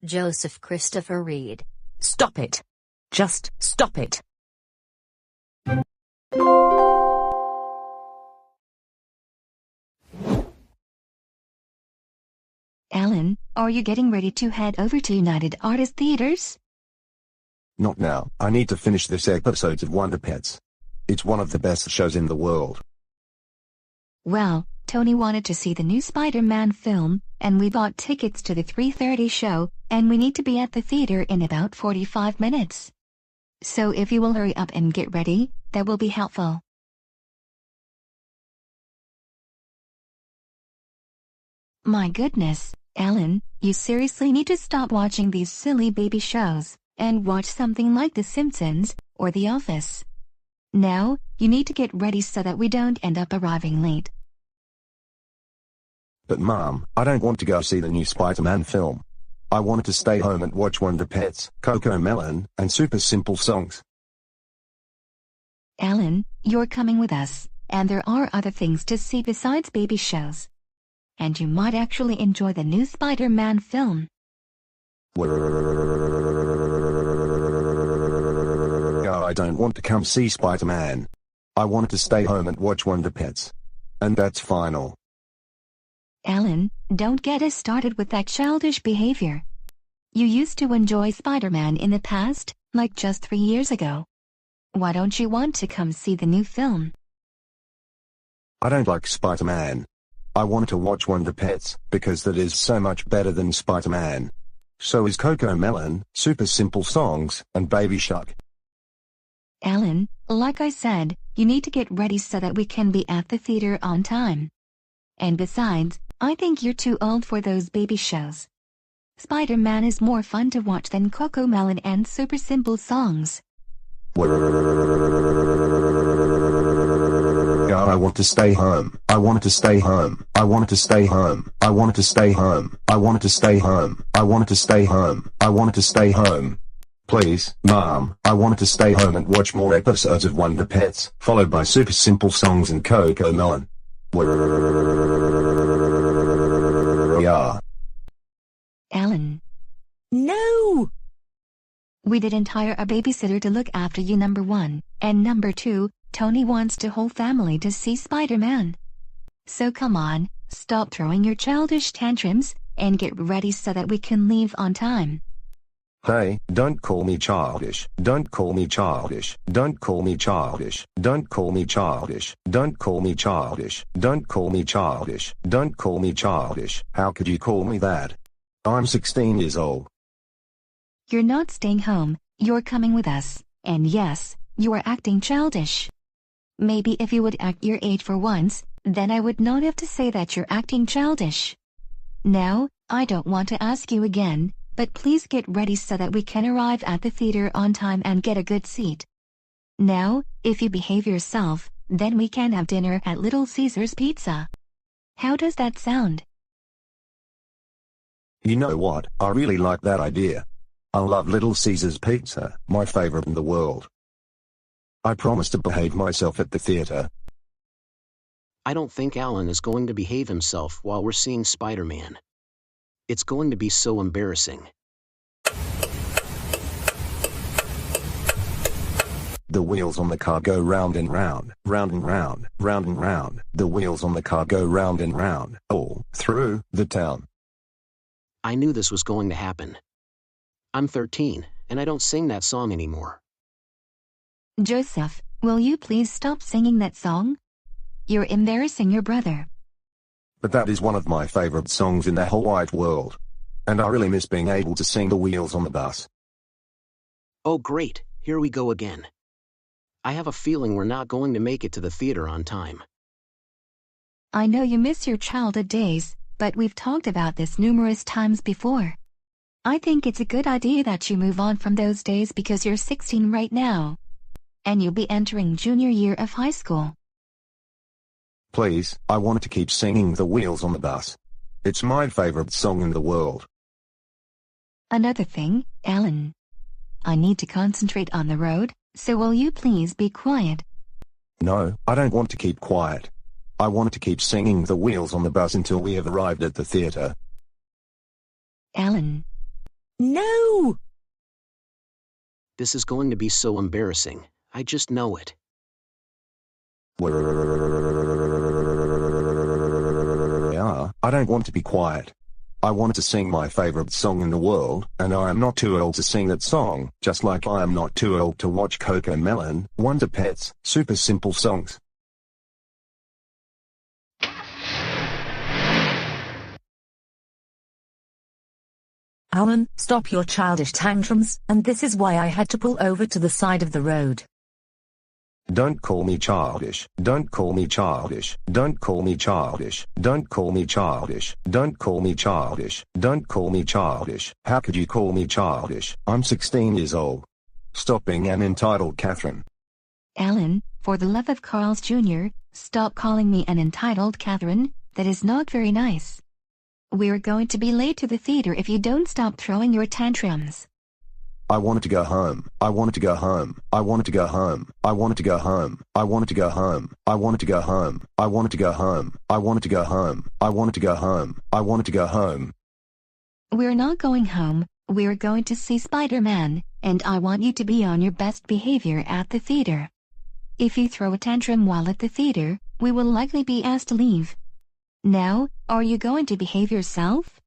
[SPEAKER 18] Joseph Christopher Reed.
[SPEAKER 3] Stop it. Just stop it.
[SPEAKER 19] Alan, are you getting ready to head over to United Artists Theaters?
[SPEAKER 20] Not now. I need to finish this episode of Wonder Pets. It's one of the best shows in the world.
[SPEAKER 19] Well, Tony wanted to see the new Spider-Man film, and we bought tickets to the 3:30 show, and we need to be at the theater in about 45 minutes. So if you will hurry up and get ready, that will be helpful. My goodness, Alan, you seriously need to stop watching these silly baby shows, and watch something like The Simpsons, or The Office. Now, you need to get ready so that we don't end up arriving late.
[SPEAKER 20] But Mom, I don't want to go see the new Spider-Man film. I wanted to stay home and watch Wonder Pets, CoComelon, and Super Simple Songs.
[SPEAKER 19] Alan, you're coming with us, and there are other things to see besides baby shows. And you might actually enjoy the new Spider-Man film.
[SPEAKER 20] I don't want to come see Spider-Man. I wanted to stay home and watch Wonder Pets. And that's final.
[SPEAKER 19] Alan, don't get us started with that childish behavior. You used to enjoy Spider-Man in the past, like just 3 years ago. Why don't you want to come see the new film?
[SPEAKER 20] I don't like Spider-Man. I wanted to watch Wonder Pets, because that is so much better than Spider-Man. So is CoComelon, Super Simple Songs, and Baby Shark.
[SPEAKER 19] Alan, like I said, you need to get ready so that we can be at the theater on time. And besides, I think you're too old for those baby shows. Spider-Man is more fun to watch than CoComelon and Super Simple Songs.
[SPEAKER 20] I want to stay home. I wanted to stay home. I wanted to stay home. I wanted to stay home. I wanted to stay home. I wanted to stay home. I wanted to stay home. Please, Mom, I wanted to stay home and watch more episodes of Wonder Pets, followed by Super Simple Songs and CoComelon. Yeah.
[SPEAKER 19] Alan.
[SPEAKER 15] No!
[SPEAKER 19] We didn't hire a babysitter to look after you, number one, and number two, Tony wants the whole family to see Spider-Man. So come on, stop throwing your childish tantrums, and get ready so that we can leave on time.
[SPEAKER 20] Hey, don't call me childish. Don't call me childish. Don't call me childish. Don't call me childish. Don't call me childish. Don't call me childish. Don't call me childish. How could you call me that? I'm 16 years old.
[SPEAKER 19] You're not staying home, you're coming with us, and yes, you are acting childish. Maybe if you would act your age for once, then I would not have to say that you're acting childish. Now, I don't want to ask you again, but please get ready so that we can arrive at the theater on time and get a good seat. Now, if you behave yourself, then we can have dinner at Little Caesar's Pizza. How does that sound?
[SPEAKER 20] You know what, I really like that idea. I love Little Caesar's Pizza, my favorite in the world. I promise to behave myself at the theater.
[SPEAKER 21] I don't think Alan is going to behave himself while we're seeing Spider-Man. It's going to be so embarrassing.
[SPEAKER 20] The wheels on the car go round and round, round and round, round and round. The wheels on the car go round and round, all through the town.
[SPEAKER 21] I knew this was going to happen. I'm 13, and I don't sing that song anymore.
[SPEAKER 19] Joseph, will you please stop singing that song? You're embarrassing your brother.
[SPEAKER 20] But that is one of my favorite songs in the whole wide world. And I really miss being able to sing The Wheels on the Bus.
[SPEAKER 21] Oh great, here we go again. I have a feeling we're not going to make it to the theater on time.
[SPEAKER 19] I know you miss your childhood days, but we've talked about this numerous times before. I think it's a good idea that you move on from those days because you're 16 right now. And you'll be entering junior year of high school.
[SPEAKER 20] Please, I wanted to keep singing The Wheels on the Bus. It's my favorite song in the world.
[SPEAKER 19] Another thing, Alan. I need to concentrate on the road, so will you please be quiet?
[SPEAKER 20] No, I don't want to keep quiet. I wanted to keep singing The Wheels on the Bus until we have arrived at the theater.
[SPEAKER 19] Alan.
[SPEAKER 15] No!
[SPEAKER 21] This is going to be so embarrassing. I just know it.
[SPEAKER 20] I don't want to be quiet. I wanted to sing my favorite song in the world, and I am not too old to sing that song, just like I am not too old to watch CoComelon, Wonder Pets, super simple songs.
[SPEAKER 3] Alan, stop your childish tantrums, and this is why I had to pull over to the side of the road.
[SPEAKER 20] Don't call me childish, don't call me childish, don't call me childish, don't call me childish, don't call me childish, don't call me childish. How could you call me childish? I'm 16 years old. Stop being an entitled Catherine.
[SPEAKER 19] Alan, for the love of Carl's Jr., stop calling me an entitled Catherine, that is not very nice. We're going to be late to the theater if you don't stop throwing your tantrums.
[SPEAKER 20] I wanted to go home, I wanted to go home, I wanted to go home, I wanted to go home, I wanted to go home, I wanted to go home, I wanted to go home, I wanted to go home, I wanted to go home, I wanted to go home.
[SPEAKER 19] We're not going home, we're going to see Spider-Man, and I want you to be on your best behavior at the theater. If you throw a tantrum while at the theater, we will likely be asked to leave. Now, are you going to behave yourself?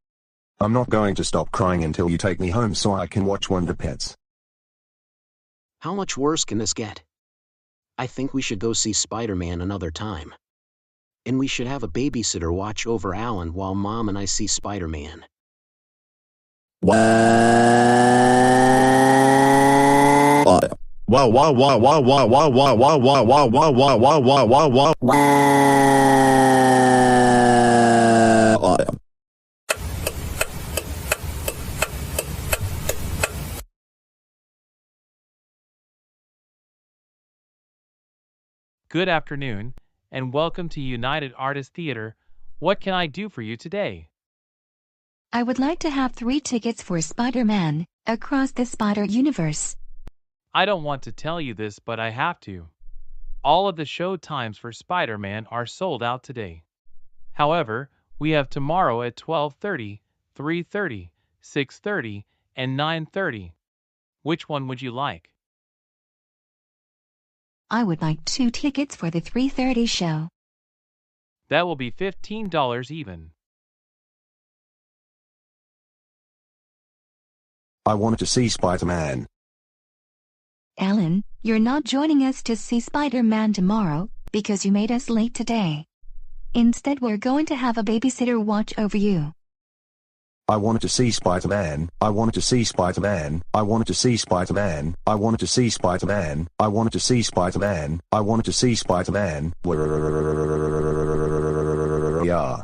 [SPEAKER 20] I'm not going to stop crying until you take me home so I can watch Wonder Pets.
[SPEAKER 21] How much worse can this get? I think we should go see Spider-Man another time. And we should have a babysitter watch over Alan while Mom and I see Spider-Man.
[SPEAKER 22] Good afternoon, and welcome to United Artists Theater. What can I do for you today?
[SPEAKER 19] I would like to have 3 tickets for Spider-Man, Across the Spider-Universe.
[SPEAKER 22] I don't want to tell you this, but I have to. All of the show times for Spider-Man are sold out today. However, we have tomorrow at 12:30, 3:30, 6:30, and 9:30. Which one would you like?
[SPEAKER 19] I would like 2 tickets for the 3:30 show.
[SPEAKER 22] That will be $15 even.
[SPEAKER 20] I wanted to see Spider-Man.
[SPEAKER 19] Alan, you're not joining us to see Spider-Man tomorrow, because you made us late today. Instead, we're going to have a babysitter watch over you.
[SPEAKER 20] I wanted to see Spider-Man, I wanted to see Spider-Man, I wanted to see Spider-Man, I wanted to see Spider-Man, I wanted to see Spider-Man, I wanted to see Spider-Man. Yeah.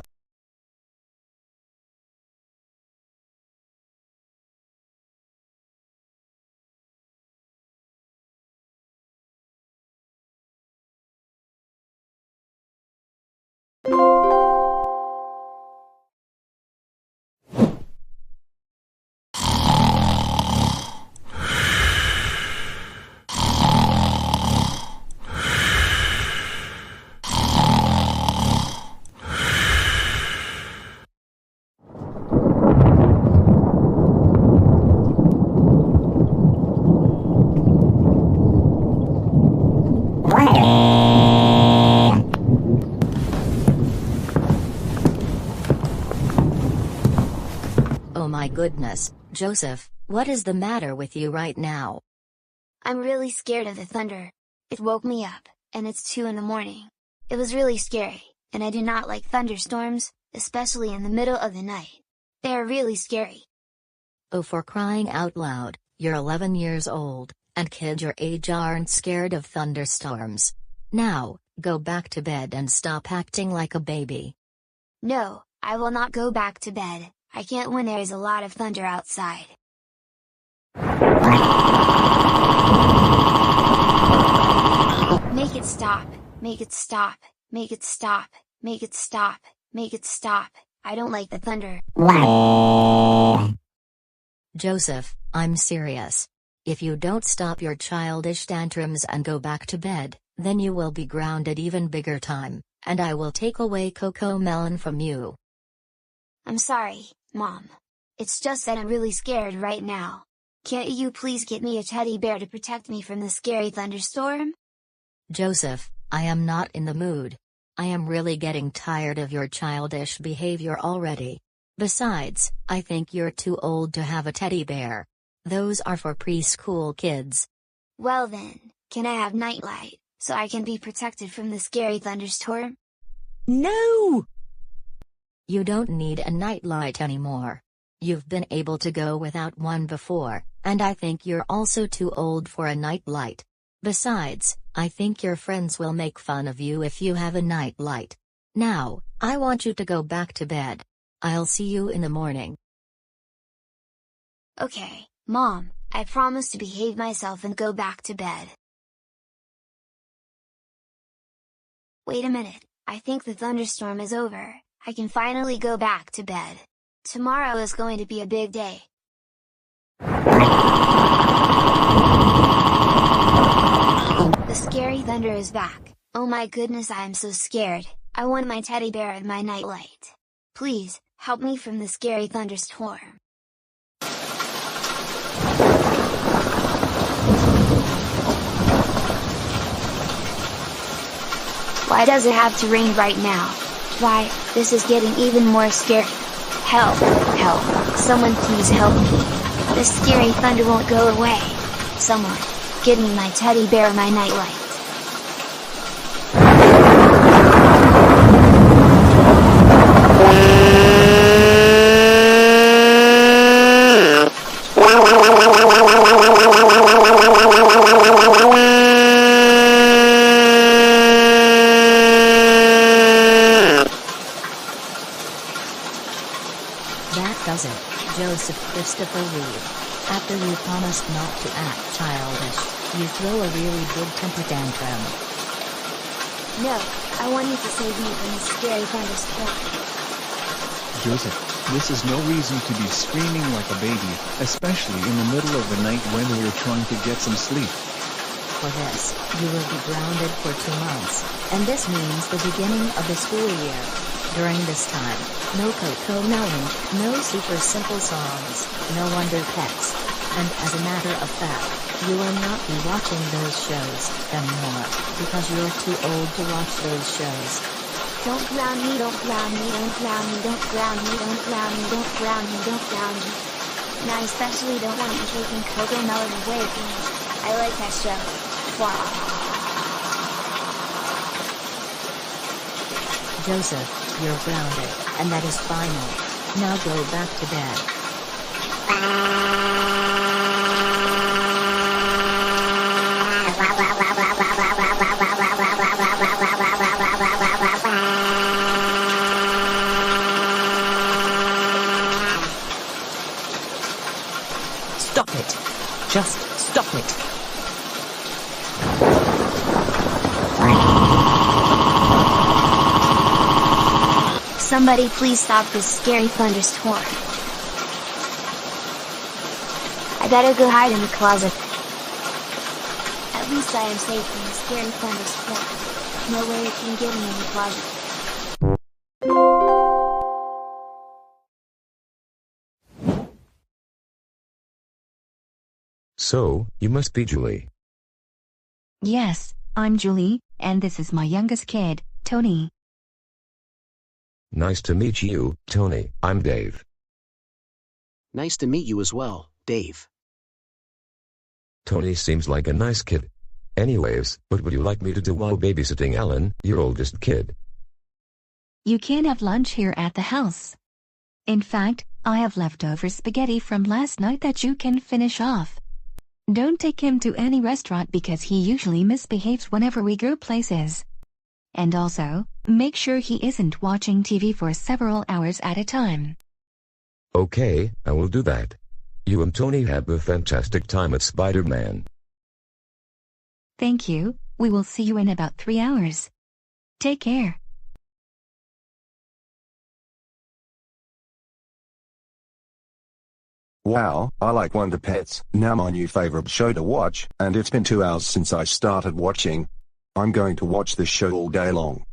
[SPEAKER 18] my goodness, Joseph, what is the matter with you right now?
[SPEAKER 5] I'm really scared of the thunder. It woke me up, and it's 2 in the morning. It was really scary, and I do not like thunderstorms, especially in the middle of the night. They are really scary.
[SPEAKER 18] Oh, for crying out loud, you're 11 years old, and kids your age aren't scared of thunderstorms. Now, go back to bed and stop acting like a baby.
[SPEAKER 5] No, I will not go back to bed. I can't when there is a lot of thunder outside. Make it stop, make it stop, make it stop, make it stop, make it stop. I don't like the thunder.
[SPEAKER 18] Joseph, I'm serious. If you don't stop your childish tantrums and go back to bed, then you will be grounded even bigger time, and I will take away CoComelon from you.
[SPEAKER 5] I'm sorry, Mom. It's just that I'm really scared right now. Can't you please get me a teddy bear to protect me from the scary thunderstorm?
[SPEAKER 18] Joseph, I am not in the mood. I am really getting tired of your childish behavior already. Besides, I think you're too old to have a teddy bear. Those are for preschool kids.
[SPEAKER 5] Well then, can I have nightlight, so I can be protected from the scary thunderstorm?
[SPEAKER 15] No!
[SPEAKER 18] You don't need a nightlight anymore. You've been able to go without one before, and I think you're also too old for a nightlight. Besides, I think your friends will make fun of you if you have a nightlight. Now, I want you to go back to bed. I'll see you in the morning.
[SPEAKER 5] Okay, Mom, I promise to behave myself and go back to bed. Wait a minute, I think the thunderstorm is over. I can finally go back to bed. Tomorrow is going to be a big day. The scary thunder is back. Oh my goodness, I am so scared. I want my teddy bear and my nightlight. Please, help me from the scary thunderstorm. Why does it have to rain right now? Why, this is getting even more scary. Help! Help! Someone please help me! This scary thunder won't go away! Someone, give me my teddy bear and my nightlight!
[SPEAKER 18] Joseph Christopher Reed. After you promised not to act childish, you throw a really big temper tantrum.
[SPEAKER 5] No, I want you to save me from the scary thunderstorm.
[SPEAKER 6] Joseph, this is no reason to be screaming like a baby, especially in the middle of the night when we're trying to get some sleep.
[SPEAKER 18] For this, you will be grounded for 2 months, and this means the beginning of the school year. During this time, no CoComelon, no super simple songs, no Wonder Pets. And as a matter of fact, you will not be watching those shows anymore, because you're too old to watch those shows.
[SPEAKER 5] Don't ground me, don't ground me, don't ground me, don't ground me, don't ground me, don't ground me, don't ground me. And I especially don't want you taking CoComelon away from me. I like that show. Wow.
[SPEAKER 18] Joseph, you're grounded, and that is final. Now go back to bed.
[SPEAKER 15] Stop it! Just stop it!
[SPEAKER 5] Somebody please stop this scary thunderstorm. I better go hide in the closet. At least I am safe from the scary thunderstorm. No way it can get me in the closet.
[SPEAKER 1] So, you must be Julie.
[SPEAKER 19] Yes, I'm Julie, and this is my youngest kid, Tony.
[SPEAKER 1] Nice to meet you, Tony. I'm Dave.
[SPEAKER 21] Nice to meet you as well, Dave.
[SPEAKER 1] Tony seems like a nice kid. Anyways, what would you like me to do while babysitting Alan, your oldest kid?
[SPEAKER 19] You can have lunch here at the house. In fact, I have leftover spaghetti from last night that you can finish off. Don't take him to any restaurant because he usually misbehaves whenever we go places. And also, make sure he isn't watching TV for several hours at a time.
[SPEAKER 1] Okay, I will do that. You and Tony have a fantastic time at Spider-Man.
[SPEAKER 19] Thank you. We will see you in about 3 hours. Take care.
[SPEAKER 20] Wow, I like Wonder Pets, now my new favorite show to watch, and it's been 2 hours since I started watching. I'm going to watch this show all day long.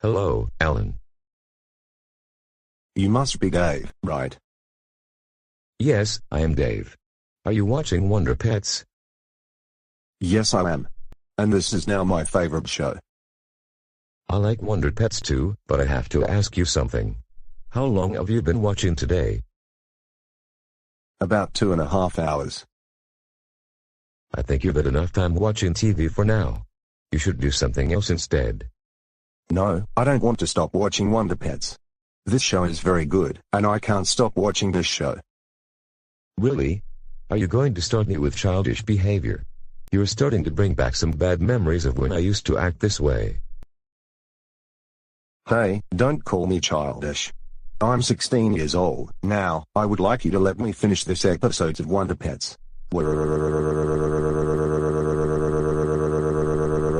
[SPEAKER 1] Hello, Alan.
[SPEAKER 20] You must be Dave, right?
[SPEAKER 1] Yes, I am Dave. Are you watching Wonder Pets?
[SPEAKER 20] Yes, I am. And this is now my favorite show.
[SPEAKER 1] I like Wonder Pets too, but I have to ask you something. How long have you been watching today?
[SPEAKER 20] About 2.5 hours.
[SPEAKER 1] I think you've had enough time watching TV for now. You should do something else instead.
[SPEAKER 20] No, I don't want to stop watching Wonder Pets. This show is very good, and I can't stop watching this show.
[SPEAKER 1] Really? Are you going to start me with childish behavior? You're starting to bring back some bad memories of when I used to act this way.
[SPEAKER 20] Hey, don't call me childish. I'm 16 years old. Now, I would like you to let me finish this episode of Wonder Pets.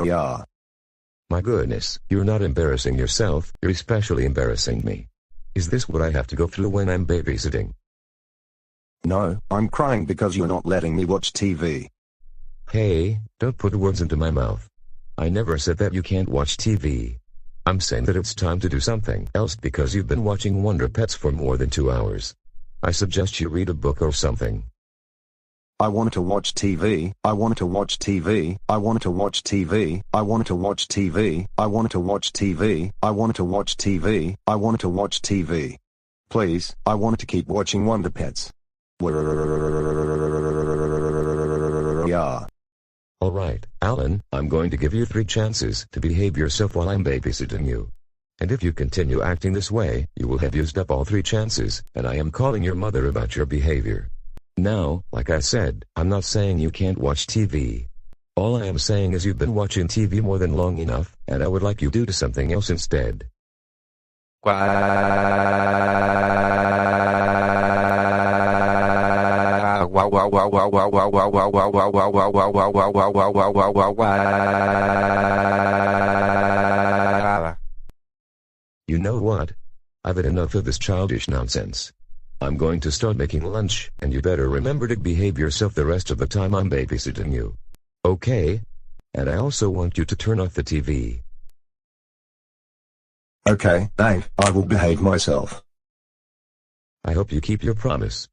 [SPEAKER 20] Yeah.
[SPEAKER 1] My goodness, you're not embarrassing yourself, you're especially embarrassing me. Is this what I have to go through when I'm babysitting?
[SPEAKER 20] No, I'm crying because you're not letting me watch TV.
[SPEAKER 1] Hey, don't put words into my mouth. I never said that you can't watch TV. I'm saying that it's time to do something else because you've been watching Wonder Pets for more than 2 hours. I suggest you read a book or something.
[SPEAKER 20] I wanted to watch TV, I wanted to watch TV, I wanted to watch TV, I wanted to watch TV, I wanted to watch TV, I wanted to watch TV, I wanted to watch TV. Please, I wanted to keep watching Wonder Pets. Yeah.
[SPEAKER 1] Alright, Alan, I'm going to give you 3 chances to behave yourself while I'm babysitting you. And if you continue acting this way, you will have used up all 3 chances, and I am calling your mother about your behavior. Now, like I said, I'm not saying you can't watch TV. All I am saying is you've been watching TV more than long enough, and I would like you to do something else instead. You know what? I've had enough of this childish nonsense. I'm going to start making lunch, and you better remember to behave yourself the rest of the time I'm babysitting you. Okay? And I also want you to turn off the TV.
[SPEAKER 20] Okay, Dave, I will behave myself.
[SPEAKER 1] I hope you keep your promise.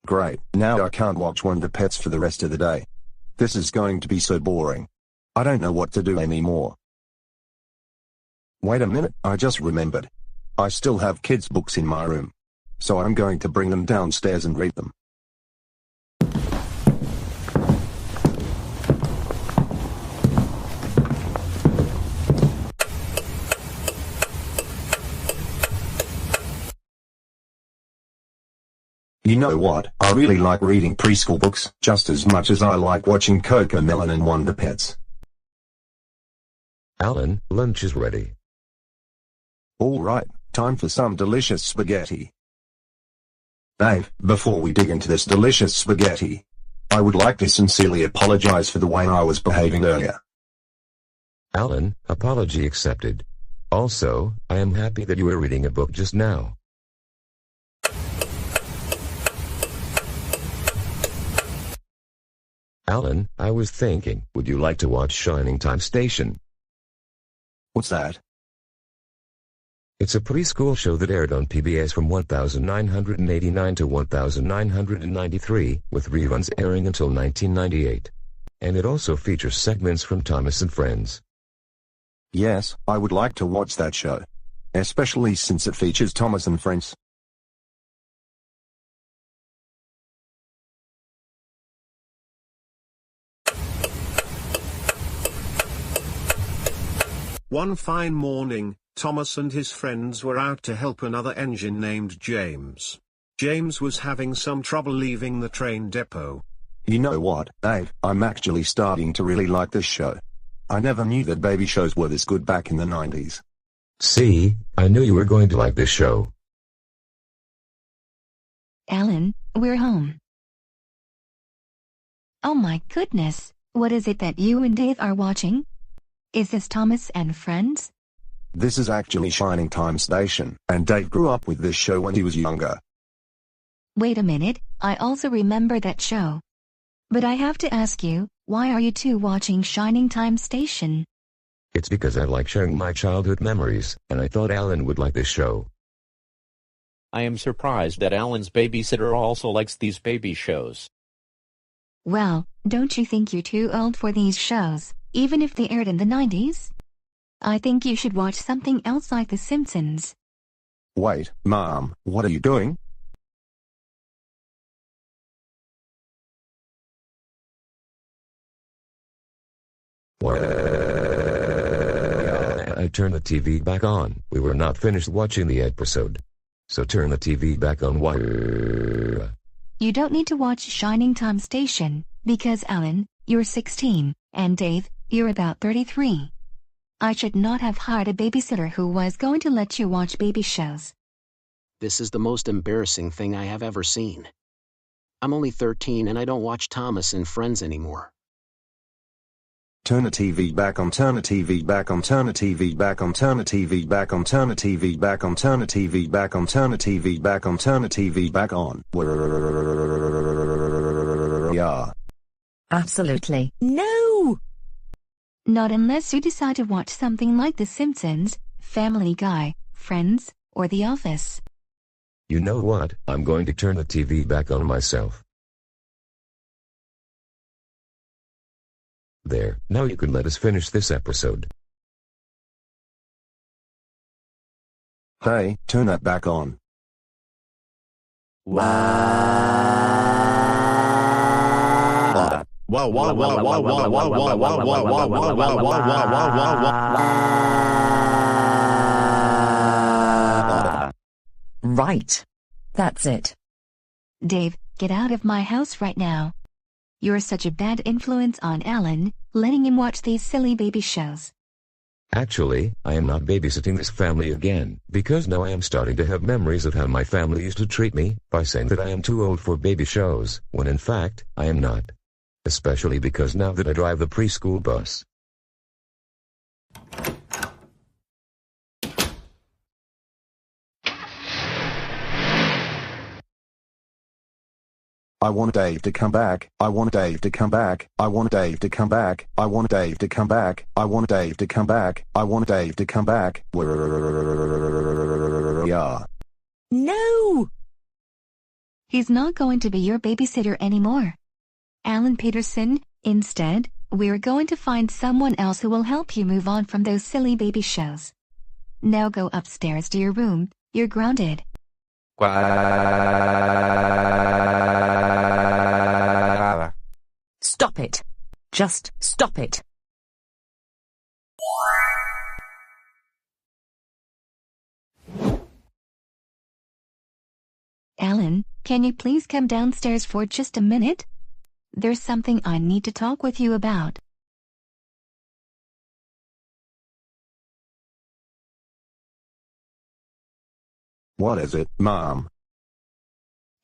[SPEAKER 20] Great, now I can't watch Wonder Pets for the rest of the day. This is going to be so boring. I don't know what to do anymore. Wait a minute, I just remembered. I still have kids' books in my room. So I'm going to bring them downstairs and read them. You know what, I really like reading preschool books, just as much as I like watching CoComelon and Wonder Pets.
[SPEAKER 1] Alan, lunch is ready.
[SPEAKER 20] Alright, time for some delicious spaghetti. Dave, before we dig into this delicious spaghetti, I would like to sincerely apologize for the way I was behaving earlier.
[SPEAKER 1] Alan, apology accepted. Also, I am happy that you were reading a book just now. Alan, I was thinking, would you like to watch Shining Time Station?
[SPEAKER 20] What's that?
[SPEAKER 1] It's a preschool show that aired on PBS from 1989 to 1993, with reruns airing until 1998. And it also features segments from Thomas and Friends.
[SPEAKER 20] Yes, I would like to watch that show. Especially since it features Thomas and Friends.
[SPEAKER 4] One fine morning, Thomas and his friends were out to help another engine named James. James was having some trouble leaving the train depot.
[SPEAKER 20] You know what, Dave? I'm actually starting to really like this show. I never knew that baby shows were this good back in the 90s.
[SPEAKER 1] See, I knew you were going to like this show.
[SPEAKER 19] Alan, we're home. Oh my goodness, what is it that you and Dave are watching? Is this Thomas and Friends?
[SPEAKER 20] This is actually Shining Time Station, and Dave grew up with this show when he was younger.
[SPEAKER 19] Wait a minute, I also remember that show. But I have to ask you, why are you two watching Shining Time Station?
[SPEAKER 1] It's because I like sharing my childhood memories, and I thought Alan would like this show.
[SPEAKER 17] I am surprised that Alan's babysitter also likes these baby shows.
[SPEAKER 19] Well, don't you think you're too old for these shows, even if they aired in the 90s? I think you should watch something else like The Simpsons.
[SPEAKER 20] Wait, Mom, what are you doing?
[SPEAKER 1] I turned the TV back on. We were not finished watching the episode. So turn the TV back on.
[SPEAKER 19] You don't need to watch Shining Time Station, because Alan, you're 16, and Dave, you're about 33. I should not have hired a babysitter who was going to let you watch baby shows.
[SPEAKER 21] This is the most embarrassing thing I have ever seen. I'm only 13 and I don't watch Thomas and Friends anymore.
[SPEAKER 20] Turn the TV back on, turn the TV back on, turn the TV back on, turn the TV back on, turn the TV back on, turn the TV back on, turn the TV back on, turn the TV back on. Yeah.
[SPEAKER 3] Absolutely. No!
[SPEAKER 19] Not unless you decide to watch something like The Simpsons, Family Guy, Friends, or The Office.
[SPEAKER 1] You know what? I'm going to turn the TV back on myself. There, now you can let us finish this episode.
[SPEAKER 20] Hey, turn that back on.
[SPEAKER 3] Right. That's it.
[SPEAKER 19] Dave, get out of my house right now. You're such a bad influence on Alan, letting him watch these silly baby shows.
[SPEAKER 1] Actually, I am not babysitting this family again, because now I am starting to have memories of how my family used to treat me, by saying that I am too old for baby shows, when in fact, I am not. Especially because now that I drive the preschool bus.
[SPEAKER 20] I want Dave to come back. I want Dave to come back. I want Dave to come back. I want Dave to come back. I want Dave to come back. I want Dave to come back. Yeah.
[SPEAKER 3] No!
[SPEAKER 19] He's not going to be your babysitter anymore. Alan Peterson, instead, we're going to find someone else who will help you move on from those silly baby shows. Now go upstairs to your room. You're grounded.
[SPEAKER 3] Stop it. Just stop it.
[SPEAKER 19] Alan, can you please come downstairs for just a minute? There's something I need to talk with you about.
[SPEAKER 20] What is it, Mom?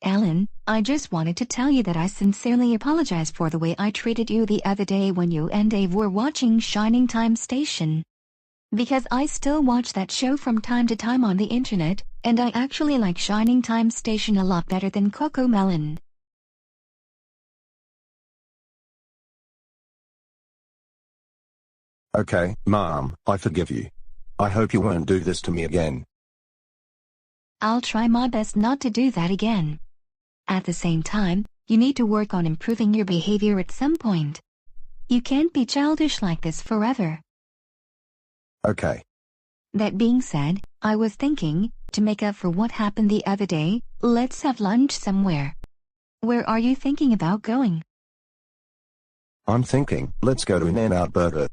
[SPEAKER 19] Alan, I just wanted to tell you that I sincerely apologize for the way I treated you the other day when you and Dave were watching Shining Time Station. Because I still watch that show from time to time on the internet, and I actually like Shining Time Station a lot better than CoComelon.
[SPEAKER 20] Okay, Mom, I forgive you. I hope you won't do this to me again.
[SPEAKER 19] I'll try my best not to do that again. At the same time, you need to work on improving your behavior at some point. You can't be childish like this forever.
[SPEAKER 20] Okay.
[SPEAKER 19] That being said, I was thinking, to make up for what happened the other day, let's have lunch somewhere. Where are you thinking about going?
[SPEAKER 20] I'm thinking, let's go to In-N-Out Burger.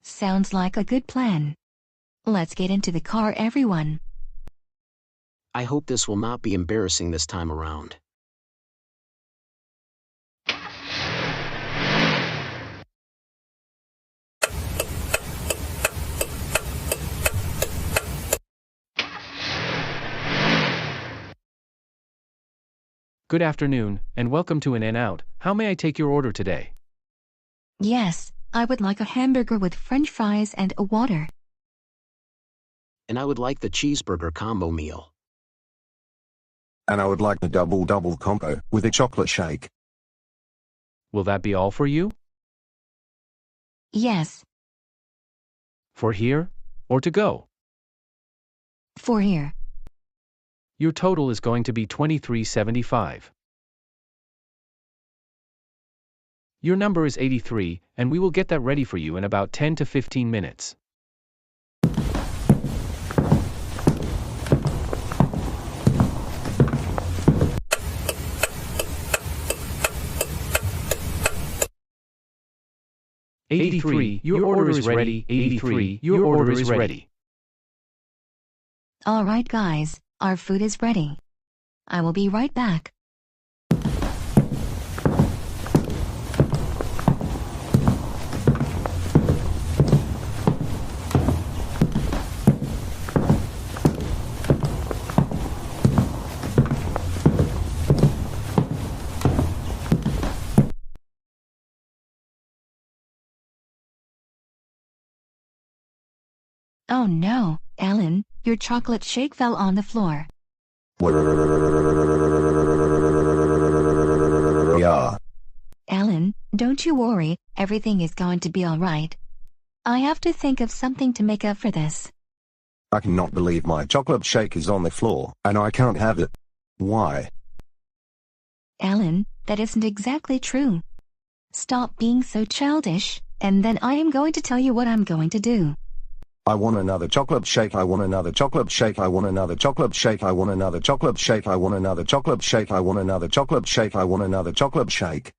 [SPEAKER 19] Sounds like a good plan. Let's get into the car, everyone.
[SPEAKER 21] I hope this will not be embarrassing this time around.
[SPEAKER 2] Good afternoon, and welcome to In-N-Out. How may I take your order today?
[SPEAKER 19] Yes, I would like a hamburger with French fries and a water.
[SPEAKER 21] And I would like the cheeseburger combo meal.
[SPEAKER 20] And I would like the double combo with a chocolate shake.
[SPEAKER 2] Will that be all for you?
[SPEAKER 19] Yes.
[SPEAKER 2] For here, or to go?
[SPEAKER 19] For here.
[SPEAKER 2] Your total is going to be $23.75. Your number is 83, and we will get that ready for you in about 10 to 15 minutes. $83, your order is ready. $83, your order is ready.
[SPEAKER 19] All right, guys, our food is ready. I will be right back. Oh no, Alan, your chocolate shake fell on the floor.
[SPEAKER 20] Yeah.
[SPEAKER 19] Alan, don't you worry, everything is going to be all right. I have to think of something to make up for this.
[SPEAKER 20] I cannot believe my chocolate shake is on the floor, and I can't have it. Why?
[SPEAKER 19] Alan, that isn't exactly true. Stop being so childish, and then I am going to tell you what I'm going to do.
[SPEAKER 20] I want another chocolate shake. I want another chocolate shake. I want another chocolate shake. I want another chocolate shake. I want another chocolate shake. I want another chocolate shake. I want another chocolate shake.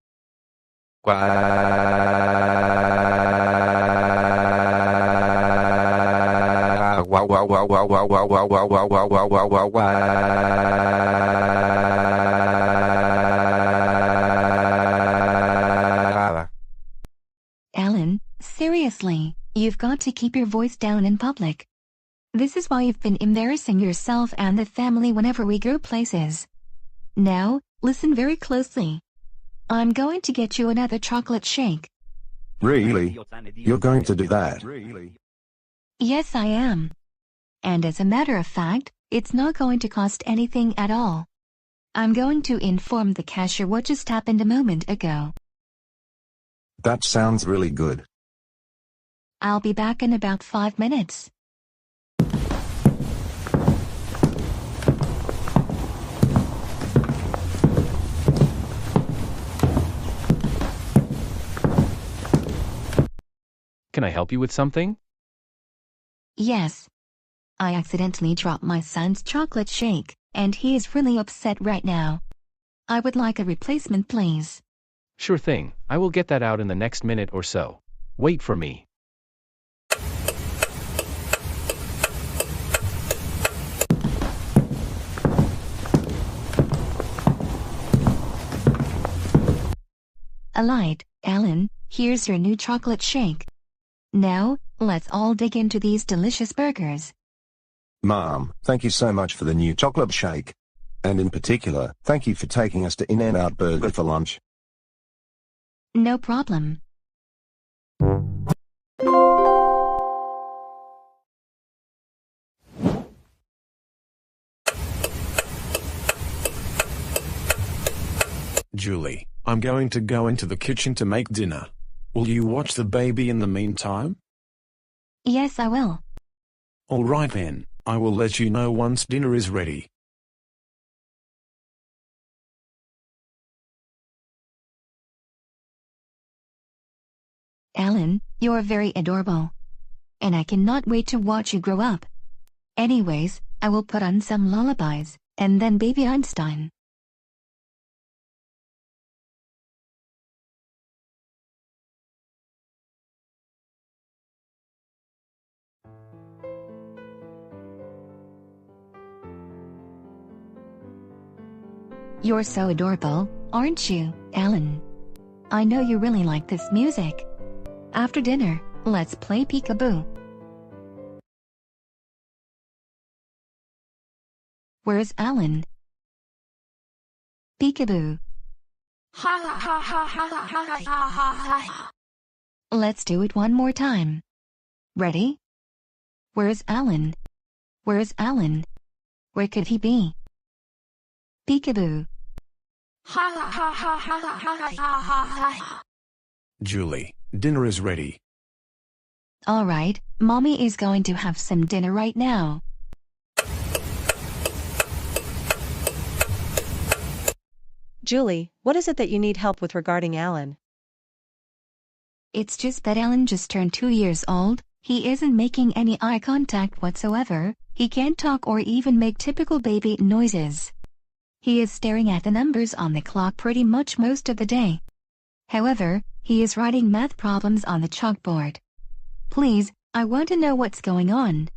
[SPEAKER 19] Alan, seriously. You've got to keep your voice down in public. This is why you've been embarrassing yourself and the family whenever we go places. Now, listen very closely. I'm going to get you another chocolate shake.
[SPEAKER 20] Really? You're going to do that?
[SPEAKER 19] Yes, I am. And as a matter of fact, it's not going to cost anything at all. I'm going to inform the cashier what just happened a moment ago.
[SPEAKER 20] That sounds really good.
[SPEAKER 19] I'll be back in about 5 minutes.
[SPEAKER 2] Can I help you with something?
[SPEAKER 19] Yes. I accidentally dropped my son's chocolate shake, and he is really upset right now. I would like a replacement, please.
[SPEAKER 2] Sure thing, I will get that out in the next minute or so. Wait for me.
[SPEAKER 19] Alright, Alan, here's your new chocolate shake. Now, let's all dig into these delicious burgers.
[SPEAKER 20] Mom, thank you so much for the new chocolate shake. And in particular, thank you for taking us to In-N-Out Burger for lunch.
[SPEAKER 19] No problem.
[SPEAKER 7] Julie, I'm going to go into the kitchen to make dinner. Will you watch the baby in the meantime?
[SPEAKER 19] Yes, I will.
[SPEAKER 7] All right then, I will let you know once dinner is ready.
[SPEAKER 19] Alan, you're very adorable. And I cannot wait to watch you grow up. Anyways, I will put on some lullabies, and then Baby Einstein. You're so adorable, aren't you, Alan? I know you really like this music. After dinner, let's play peekaboo. Where's Alan? Peekaboo. Let's do it one more time. Ready? Where's Alan? Where's Alan? Where could he be? Peekaboo.
[SPEAKER 7] Julie, dinner is ready.
[SPEAKER 19] All right, Mommy is going to have some dinner right now.
[SPEAKER 11] Julie, what is it that you need help with regarding Alan?
[SPEAKER 19] It's just that Alan just turned 2 years old. He isn't making any eye contact whatsoever. He can't talk or even make typical baby noises. He is staring at the numbers on the clock pretty much most of the day. However, he is writing math problems on the chalkboard. Please, I want to know what's going on.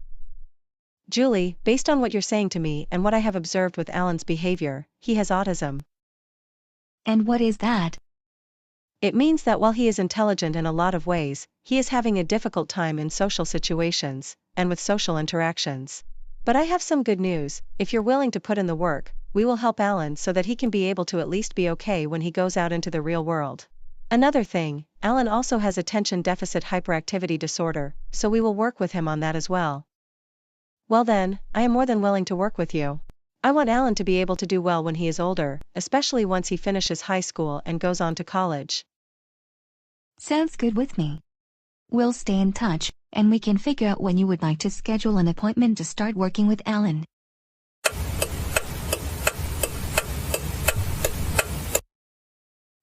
[SPEAKER 11] Julie, based on what you're saying to me and what I have observed with Alan's behavior, he has autism.
[SPEAKER 19] And what is that?
[SPEAKER 11] It means that while he is intelligent in a lot of ways, he is having a difficult time in social situations, and with social interactions. But I have some good news. If you're willing to put in the work, we will help Alan so that he can be able to at least be okay when he goes out into the real world. Another thing, Alan also has attention deficit hyperactivity disorder, so we will work with him on that as well. Well then, I am more than willing to work with you. I want Alan to be able to do well when he is older, especially once he finishes high school and goes on to college.
[SPEAKER 19] Sounds good with me. We'll stay in touch, and we can figure out when you would like to schedule an appointment to start working with Alan.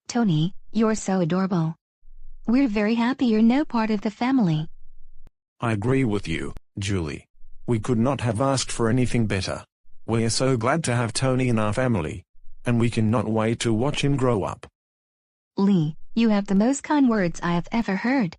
[SPEAKER 19] Tony, you're so adorable. We're very happy you're now part of the family.
[SPEAKER 7] I agree with you, Julie. We could not have asked for anything better. We are so glad to have Tony in our family. And we cannot wait to watch him grow up.
[SPEAKER 19] Lee, you have the most kind words I have ever heard.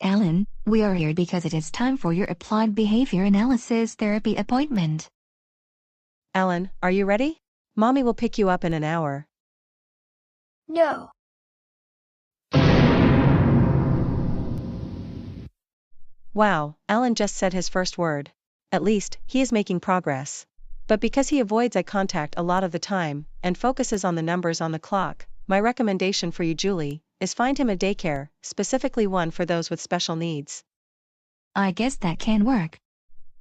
[SPEAKER 19] Alan, we are here because it is time for your applied behavior analysis therapy appointment.
[SPEAKER 11] Alan, are you ready? Mommy will pick you up in an hour.
[SPEAKER 5] No.
[SPEAKER 11] Wow, Alan just said his first word. At least, he is making progress. But because he avoids eye contact a lot of the time, and focuses on the numbers on the clock, my recommendation for you, Julie, is find him a daycare, specifically one for those with special needs.
[SPEAKER 19] I guess that can work.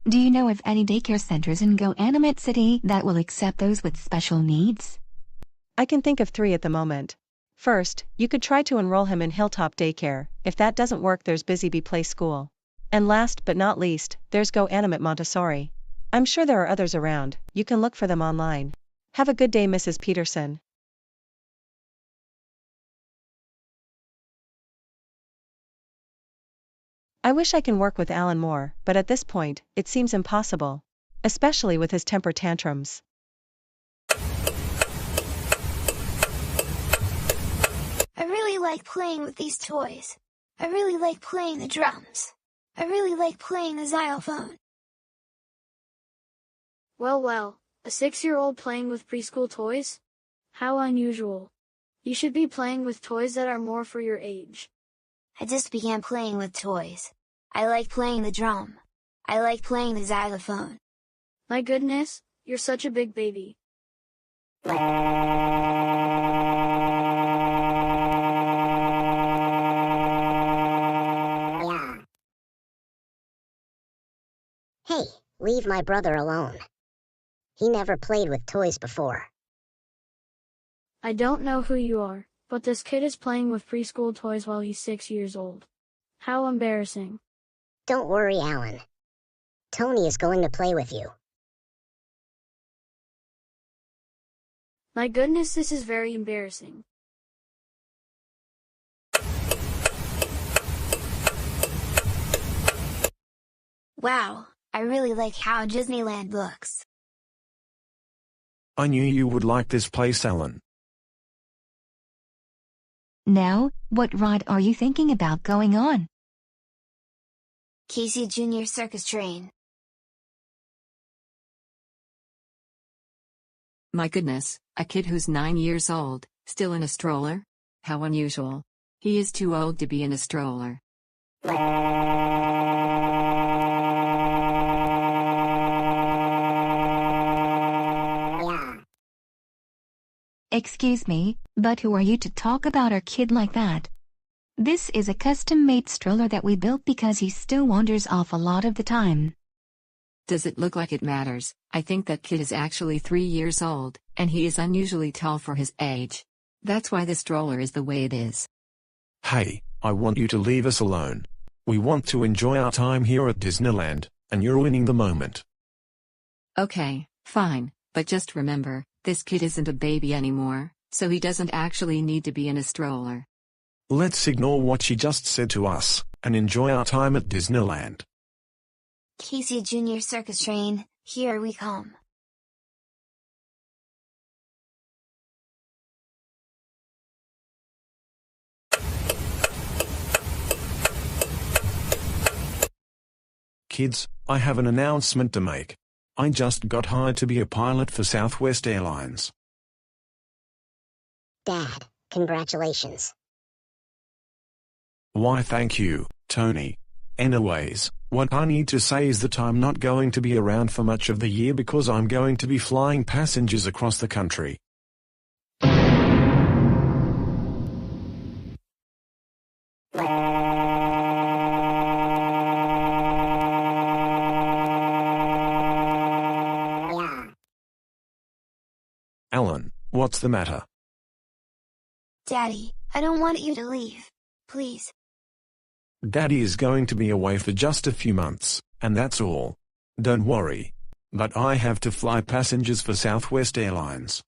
[SPEAKER 19] Do you know of any daycare centers in Goanimate City that will accept those with special needs?
[SPEAKER 11] I can think of 3 at the moment. First, you could try to enroll him in Hilltop Daycare. If that doesn't work, there's Busy Bee Play School. And last but not least, there's Goanimate Montessori. I'm sure there are others around. You can look for them online. Have a good day, Mrs. Peterson. I wish I can work with Alan more, but at this point, it seems impossible. Especially with his temper tantrums.
[SPEAKER 5] I really like playing with these toys. I really like playing the drums. I really like playing the xylophone.
[SPEAKER 8] Well, a 6-year-old playing with preschool toys? How unusual. You should be playing with toys that are more for your age.
[SPEAKER 5] I just began playing with toys. I like playing the drum. I like playing the xylophone.
[SPEAKER 8] My goodness, you're such a big baby.
[SPEAKER 12] Yeah. Hey, leave my brother alone. He never played with toys before.
[SPEAKER 8] I don't know who you are, but this kid is playing with preschool toys while he's 6 years old. How embarrassing.
[SPEAKER 12] Don't worry, Alan. Tony is going to play with you.
[SPEAKER 8] My goodness, this is very embarrassing.
[SPEAKER 5] Wow, I really like how Disneyland looks.
[SPEAKER 7] I knew you would like this place, Alan.
[SPEAKER 19] Now, what ride are you thinking about going on?
[SPEAKER 5] Casey Jr. Circus Train.
[SPEAKER 23] My goodness, a kid who's 9 years old, still in a stroller? How unusual. He is too old to be in a stroller.
[SPEAKER 12] Yeah.
[SPEAKER 19] Excuse me, but who are you to talk about our kid like that? This is a custom-made stroller that we built because he still wanders off a lot of the time.
[SPEAKER 23] Does it look like it matters? I think that kid is actually 3 years old, and he is unusually tall for his age. That's why the stroller is the way it is.
[SPEAKER 7] Hey, I want you to leave us alone. We want to enjoy our time here at Disneyland, and you're ruining the moment.
[SPEAKER 23] Okay, fine, but just remember, this kid isn't a baby anymore, so he doesn't actually need to be in a stroller.
[SPEAKER 7] Let's ignore what she just said to us, and enjoy our time at Disneyland.
[SPEAKER 5] Casey Jr. Circus Train, here we come.
[SPEAKER 7] Kids, I have an announcement to make. I just got hired to be a pilot for Southwest Airlines.
[SPEAKER 12] Dad, congratulations.
[SPEAKER 7] Why, thank you, Tony. Anyways, what I need to say is that I'm not going to be around for much of the year because I'm going to be flying passengers across the country.
[SPEAKER 12] Yeah.
[SPEAKER 7] Alan, what's the matter?
[SPEAKER 5] Daddy, I don't want you to leave. Please.
[SPEAKER 7] Daddy is going to be away for just a few months, and that's all. Don't worry. But I have to fly passengers for Southwest Airlines.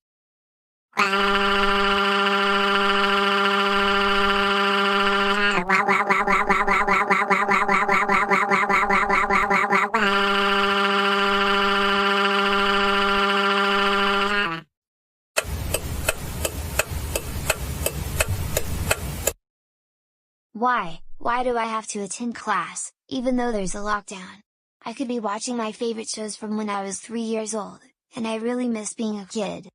[SPEAKER 5] Why? Why do I have to attend class, even though there's a lockdown? I could be watching my favorite shows from when I was 3 years old, and I really miss being a kid.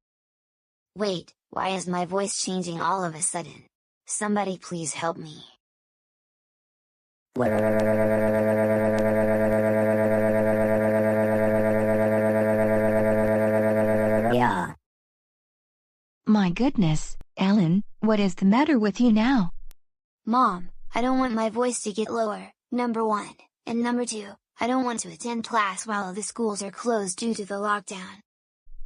[SPEAKER 5] Wait, why is my voice changing all of a sudden? Somebody please help me.
[SPEAKER 12] Yeah.
[SPEAKER 19] My goodness, Alan, what is the matter with you now?
[SPEAKER 5] Mom, I don't want my voice to get lower, number 1, and number 2, I don't want to attend class while the schools are closed due to the lockdown.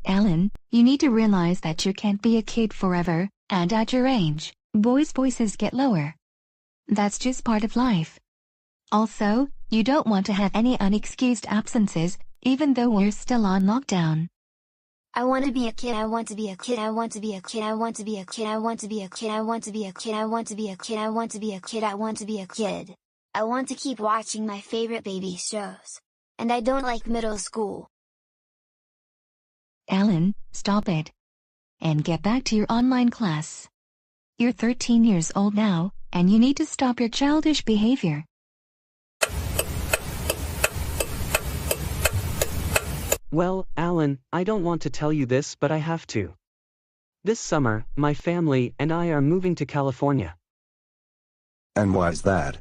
[SPEAKER 19] Alan, you need to realize that you can't be a kid forever, and at your age, boys' voices get lower. That's just part of life. Also, you don't want to have any unexcused absences, even though we're still on lockdown.
[SPEAKER 5] I want to be a kid, I want to be a kid, I want to be a kid, I want to be a kid, I want to be a kid, I want to be a kid, I want to be a kid, I want to be a kid, I want to be a kid. I want to keep watching my favorite baby shows. And I don't like middle school.
[SPEAKER 19] Alan, stop it. And get back to your online class. You're 13 years old now, and you need to stop your childish behavior.
[SPEAKER 24] Well, Alan, I don't want to tell you this, but I have to.
[SPEAKER 9] This summer, my family and I are moving to California.
[SPEAKER 20] And why is that?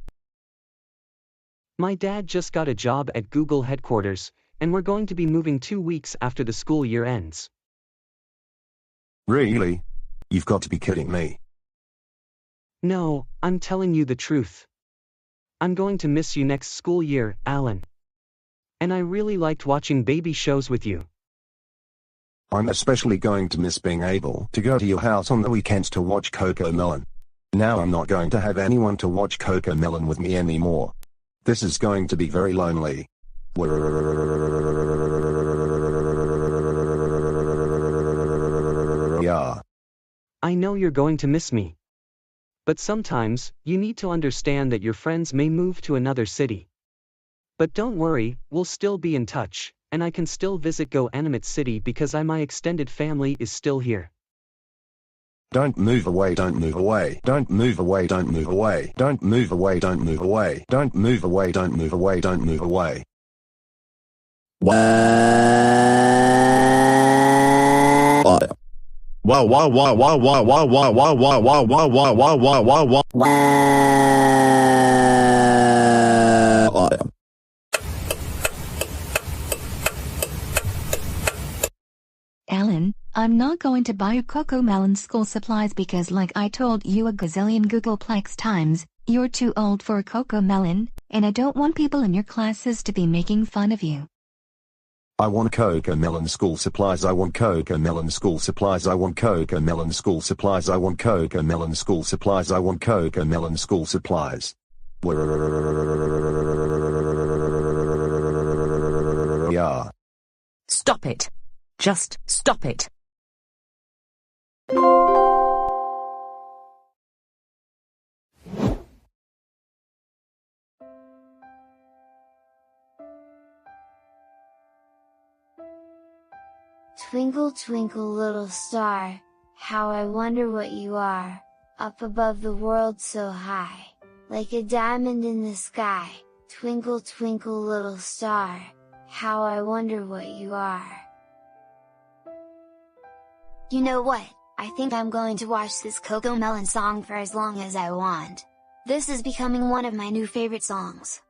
[SPEAKER 9] My dad just got a job at Google headquarters, and we're going to be moving 2 weeks after the school year ends.
[SPEAKER 20] Really? You've got to be kidding me.
[SPEAKER 9] No, I'm telling you the truth. I'm going to miss you next school year, Alan. And I really liked watching baby shows with you.
[SPEAKER 20] I'm especially going to miss being able to go to your house on the weekends to watch CoComelon. Now I'm not going to have anyone to watch CoComelon with me anymore. This is going to be very lonely. Yeah.
[SPEAKER 9] I know you're going to miss me. But sometimes, you need to understand that your friends may move to another city. But don't worry, we'll still be in touch, and I can still visit Goanimate City because my extended family is still here.
[SPEAKER 20] Don't move away, don't move away, don't move away, don't move away, don't move away, don't move away, don't move away, don't move away, don't move away.
[SPEAKER 13] Wow, wow, wow, wow, wow, wow, wow, wow, wow, wow, wow, wow, wow, wow, wow, wow.
[SPEAKER 19] Alan, I'm not going to buy you CoComelon school supplies because like I told you a gazillion Googleplex times, you're too old for a CoComelon, and I don't want people in your classes to be making fun of you.
[SPEAKER 20] I want CoComelon school supplies, I want CoComelon school supplies, I want CoComelon school supplies, I want CoComelon school supplies, I want CoComelon school supplies. Yeah.
[SPEAKER 14] Stop it. Just stop it.
[SPEAKER 5] Twinkle, twinkle, little star, how I wonder what you are, up above the world so high, like a diamond in the sky. Twinkle, twinkle, little star, how I wonder what you are. You know what? I think I'm going to watch this CoComelon song for as long as I want. This is becoming one of my new favorite songs.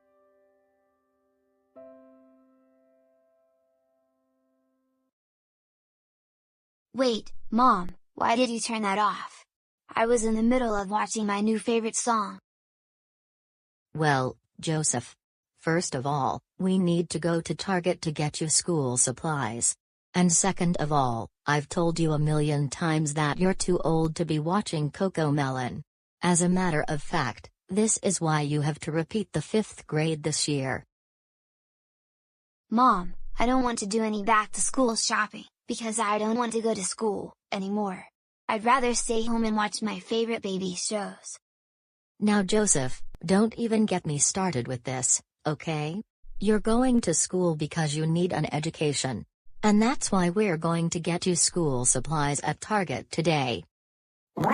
[SPEAKER 5] Wait, Mom, why did you turn that off? I was in the middle of watching my new favorite song.
[SPEAKER 18] Well, Joseph. First of all, we need to go to Target to get you school supplies. And second of all, I've told you a million times that you're too old to be watching CoComelon. As a matter of fact, this is why you have to repeat the 5th grade this year.
[SPEAKER 5] Mom, I don't want to do any back-to-school shopping, because I don't want to go to school anymore. I'd rather stay home and watch my favorite baby shows.
[SPEAKER 18] Now Joseph, don't even get me started with this, okay? You're going to school because you need an education. And that's why we're going to get you school supplies at Target today.
[SPEAKER 5] You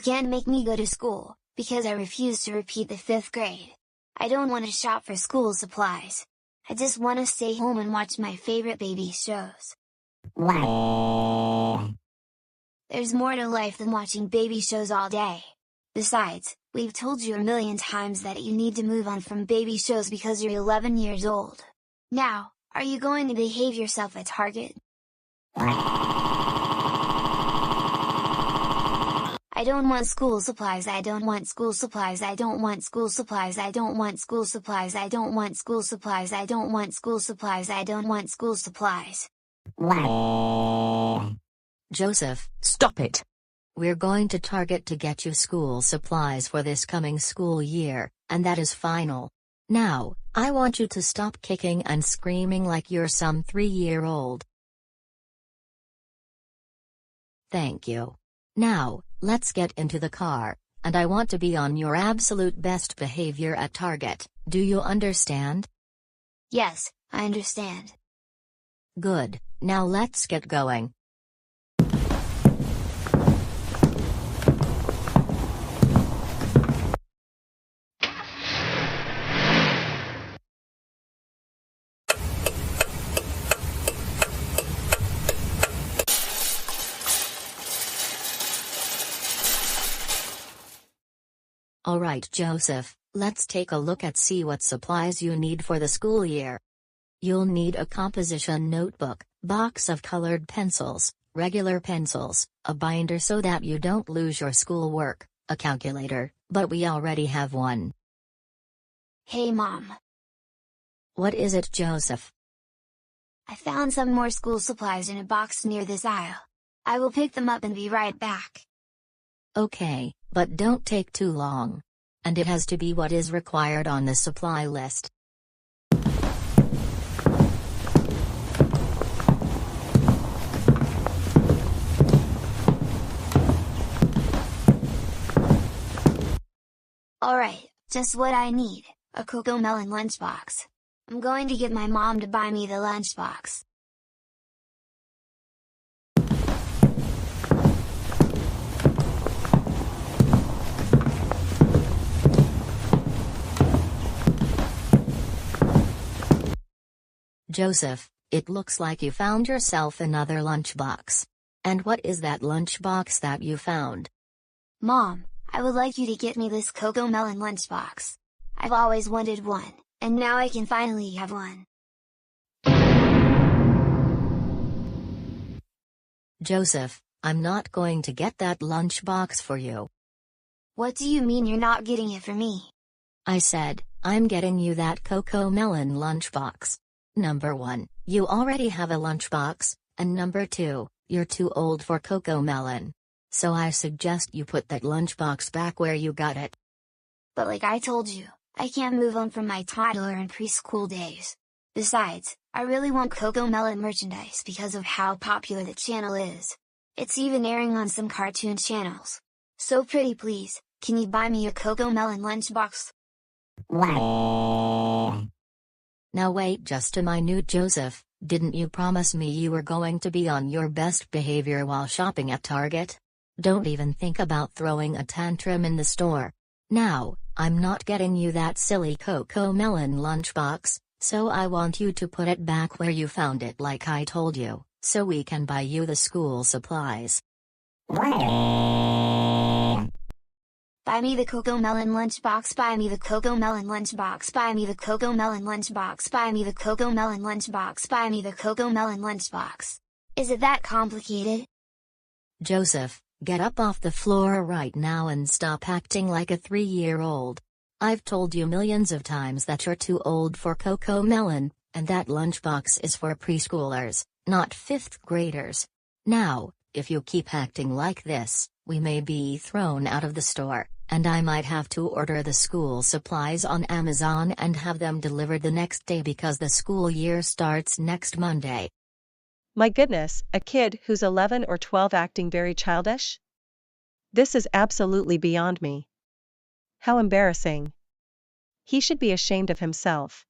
[SPEAKER 5] can't make me go to school, because I refuse to repeat the 5th grade. I don't want to shop for school supplies. I just want to stay home and watch my favorite baby shows. There's more to life than watching baby shows all day. Besides, we've told you a million times that you need to move on from baby shows because you're 11 years old. Now, are you going to behave yourself at Target? I don't want school supplies, I don't want school supplies, I don't want school supplies, I don't want school supplies, I don't want school supplies, I don't want school supplies, I don't want school supplies.
[SPEAKER 18] Joseph,
[SPEAKER 14] stop it.
[SPEAKER 18] We're going to Target to get you school supplies for this coming school year, and that is final. Now, I want you to stop kicking and screaming like you're some 3-year-old. Thank you. Now, let's get into the car, and I want to be on your absolute best behavior at Target. Do you understand?
[SPEAKER 5] Yes, I understand.
[SPEAKER 18] Good, now let's get going. Alright Joseph, let's take a look at see what supplies you need for the school year. You'll need a composition notebook, box of colored pencils, regular pencils, a binder so that you don't lose your schoolwork, a calculator, but we already have one.
[SPEAKER 5] Hey Mom.
[SPEAKER 18] What is it Joseph?
[SPEAKER 5] I found some more school supplies in a box near this aisle. I will pick them up and be right back.
[SPEAKER 18] Okay, but don't take too long. And it has to be what is required on the supply list.
[SPEAKER 5] Alright, just what I need, a Cocomelon lunchbox. I'm going to get my mom to buy me the lunchbox.
[SPEAKER 18] Joseph, it looks like you found yourself another lunchbox. And what is that lunchbox that you found?
[SPEAKER 5] Mom, I would like you to get me this Cocomelon lunchbox. I've always wanted one, and now I can finally have one.
[SPEAKER 18] Joseph, I'm not going to get that lunchbox for you.
[SPEAKER 5] What do you mean you're not getting it for me?
[SPEAKER 18] I said, I'm getting you that Cocomelon lunchbox. Number 1, you already have a lunchbox, and number 2, you're too old for Cocomelon. So I suggest you put that lunchbox back where you got it.
[SPEAKER 5] But like I told you, I can't move on from my toddler and preschool days. Besides, I really want Cocomelon merchandise because of how popular the channel is. It's even airing on some cartoon channels. So pretty please, can you buy me a Cocomelon lunchbox?
[SPEAKER 18] Now wait just a minute Joseph, didn't you promise me you were going to be on your best behavior while shopping at Target? Don't even think about throwing a tantrum in the store. Now, I'm not getting you that silly Cocomelon lunchbox, so I want you to put it back where you found it like I told you, so we can buy you the school supplies.
[SPEAKER 5] Buy me the Cocomelon lunchbox, buy me the Cocomelon lunchbox, buy me the Cocomelon lunchbox, buy me the Cocomelon lunchbox, buy me the Cocomelon lunchbox. Is it that complicated?
[SPEAKER 18] Joseph, get up off the floor right now and stop acting like a 3-year-old. I've told you millions of times that you're too old for Cocomelon, and that lunchbox is for preschoolers, not 5th graders. Now, if you keep acting like this, we may be thrown out of the store, and I might have to order the school supplies on Amazon and have them delivered the next day because the school year starts next Monday.
[SPEAKER 11] My goodness, a kid who's 11 or 12 acting very childish? This is absolutely beyond me. How embarrassing. He should be ashamed of himself.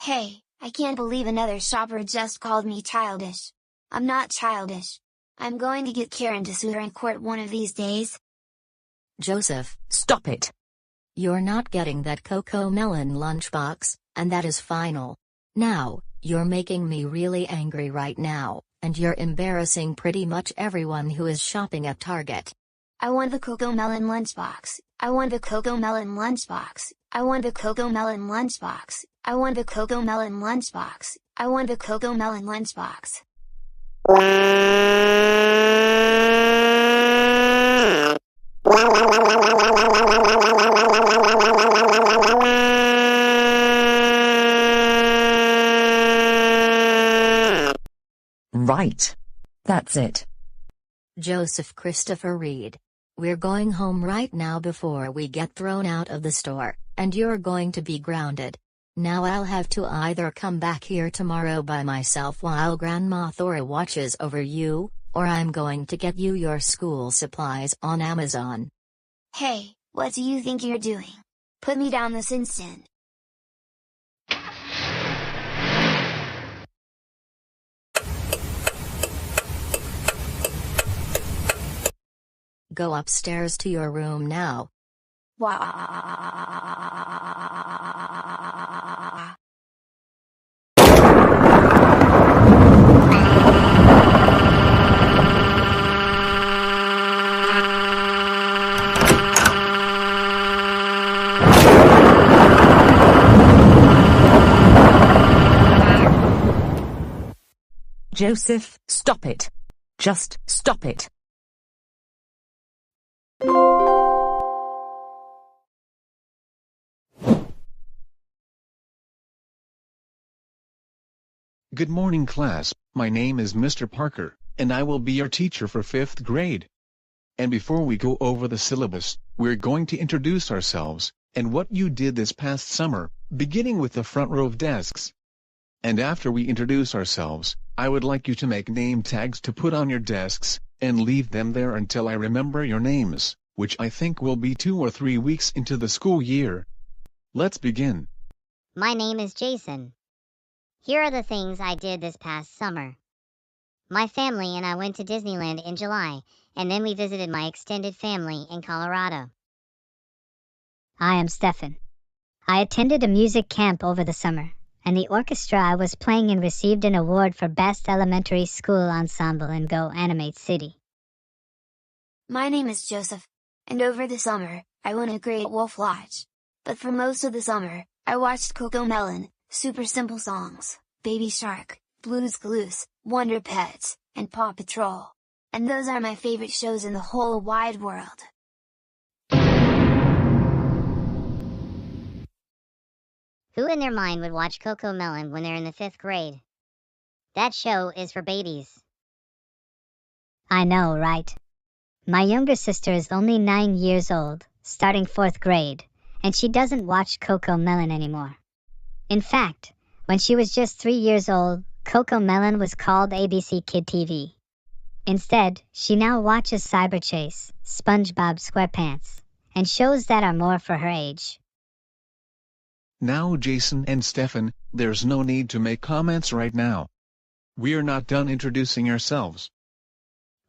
[SPEAKER 5] Hey, I can't believe another shopper just called me childish. I'm not childish. I'm going to get Karen to sue her in court one of these days.
[SPEAKER 18] Joseph, stop it! You're not getting that Cocomelon lunchbox, and that is final. Now, you're making me really angry right now, and you're embarrassing pretty much everyone who is shopping at Target.
[SPEAKER 5] I want the Cocomelon lunchbox. I want the Cocomelon lunchbox. I want the Cocomelon lunchbox. I want the Cocomelon lunchbox. I want the Cocomelon lunchbox.
[SPEAKER 14] Right. That's it.
[SPEAKER 18] Joseph Christopher Reed. We're going home right now before we get thrown out of the store, and you're going to be grounded. Now I'll have to either come back here tomorrow by myself while Grandma Thora watches over you, or I'm going to get you your school supplies on Amazon.
[SPEAKER 5] Hey, what do you think you're doing? Put me down this instant.
[SPEAKER 18] Go upstairs to your room now.
[SPEAKER 3] Joseph, stop it. Just stop it.
[SPEAKER 6] Good morning, class. My name is Mr. Parker, and I will be your teacher for 5th grade. And before we go over the syllabus, we're going to introduce ourselves, and what you did this past summer, beginning with the front row of desks. And after we introduce ourselves, I would like you to make name tags to put on your desks, and leave them there until I remember your names, which I think will be 2 or 3 weeks into the school year. Let's begin.
[SPEAKER 12] My name is Jason. Here are the things I did this past summer. My family and I went to Disneyland in July, and then we visited my extended family in Colorado.
[SPEAKER 10] I am Stefan. I attended a music camp over the summer, and the orchestra I was playing in received an award for Best Elementary School Ensemble in Goanimate City.
[SPEAKER 5] My name is Joseph, and over the summer, I went to Great Wolf Lodge. But for most of the summer, I watched CoComelon, Super Simple Songs, Baby Shark, Blue's Clues, Wonder Pets, and Paw Patrol. And those are my favorite shows in the whole wide world.
[SPEAKER 12] Who in their mind would watch CoComelon when they're in the 5th grade? That show is for babies.
[SPEAKER 10] I know, right? My younger sister is only 9 years old, starting 4th grade, and she doesn't watch CoComelon anymore. In fact, when she was just 3 years old, CoComelon was called ABC Kid TV. Instead, she now watches Cyber Chase, SpongeBob SquarePants, and shows that are more for her age.
[SPEAKER 6] Now Jason and Stefan, there's no need to make comments right now. We're not done introducing ourselves.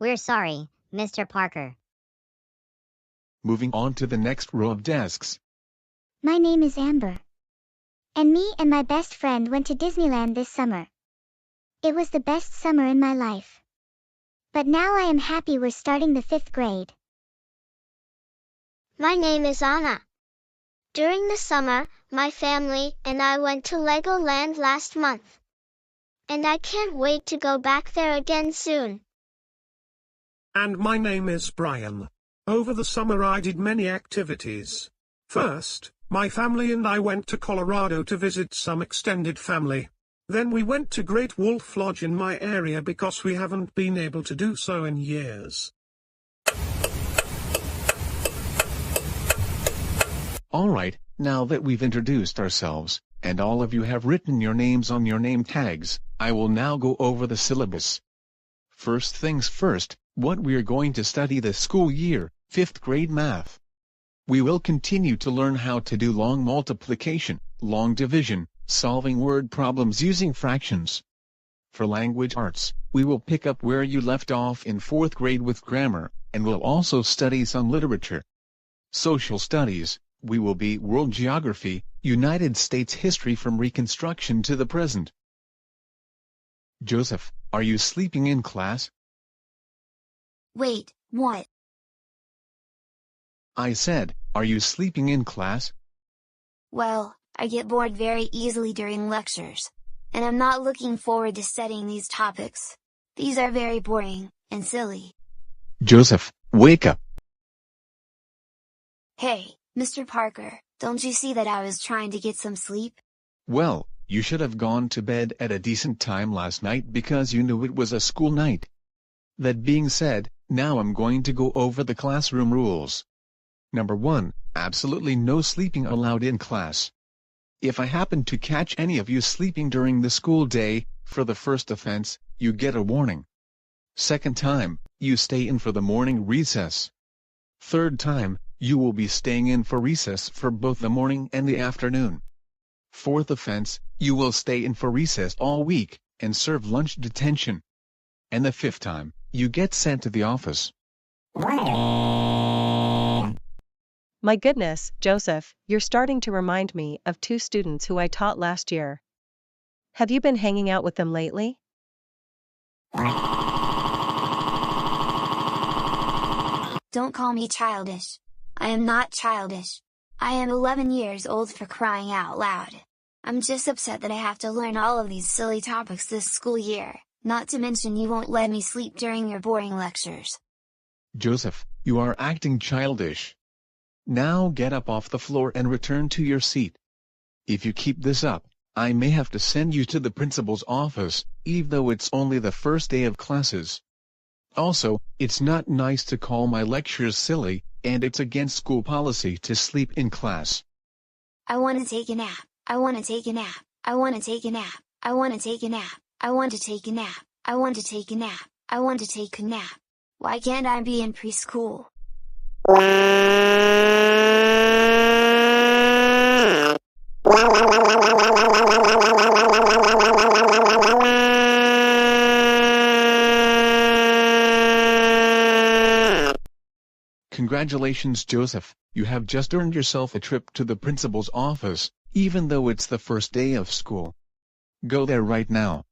[SPEAKER 12] We're sorry, Mr. Parker.
[SPEAKER 6] Moving on to the next row of desks.
[SPEAKER 16] My name is Amber. And me and my best friend went to Disneyland this summer. It was the best summer in my life. But now I am happy we're starting the 5th grade.
[SPEAKER 22] My name is Anna. During the summer, my family and I went to Legoland last month. And I can't wait to go back there again soon.
[SPEAKER 4] And my name is Brian. Over the summer I did many activities. First, my family and I went to Colorado to visit some extended family. Then we went to Great Wolf Lodge in my area because we haven't been able to do so in years.
[SPEAKER 6] Alright, now that we've introduced ourselves, and all of you have written your names on your name tags, I will now go over the syllabus. First things first, what we're going to study this school year, 5th grade math. We will continue to learn how to do long multiplication, long division, solving word problems using fractions. For language arts, we will pick up where you left off in 4th grade with grammar, and we'll also study some literature. Social studies, we will be world geography, United States history from Reconstruction to the present. Joseph, are you sleeping in class?
[SPEAKER 5] Wait, what?
[SPEAKER 6] I said, are you sleeping in class?
[SPEAKER 5] Well, I get bored very easily during lectures. And I'm not looking forward to studying these topics. These are very boring, and silly.
[SPEAKER 6] Joseph, wake up!
[SPEAKER 5] Hey, Mr. Parker, don't you see that I was trying to get some sleep?
[SPEAKER 6] Well, you should have gone to bed at a decent time last night because you knew it was a school night. That being said, now I'm going to go over the classroom rules. Number 1, absolutely no sleeping allowed in class. If I happen to catch any of you sleeping during the school day, for the first offense, you get a warning. Second time, you stay in for the morning recess. Third time, you will be staying in for recess for both the morning and the afternoon. Fourth offense, you will stay in for recess all week, and serve lunch detention. And the fifth time, you get sent to the office.
[SPEAKER 11] My goodness, Joseph, you're starting to remind me of 2 students who I taught last year. Have you been hanging out with them lately?
[SPEAKER 5] Don't call me childish. I am not childish. I am 11 years old, for crying out loud. I'm just upset that I have to learn all of these silly topics this school year, Not to mention you won't let me sleep during your boring lectures.
[SPEAKER 6] Joseph, you are acting childish. Now get up off the floor and return to your seat. If you keep this up, I may have to send you to the principal's office, even though it's only the first day of classes. Also, it's not nice to call my lectures silly, and it's against school policy to sleep in class.
[SPEAKER 5] I want to take a nap. I want to take a nap. I want to take a nap. I want to take a nap. I want to take a nap. I want to take a nap. I want to take a nap. Why can't I be in preschool?
[SPEAKER 6] Congratulations, Joseph, you have just earned yourself a trip to the principal's office, even though it's the first day of school. Go there right now.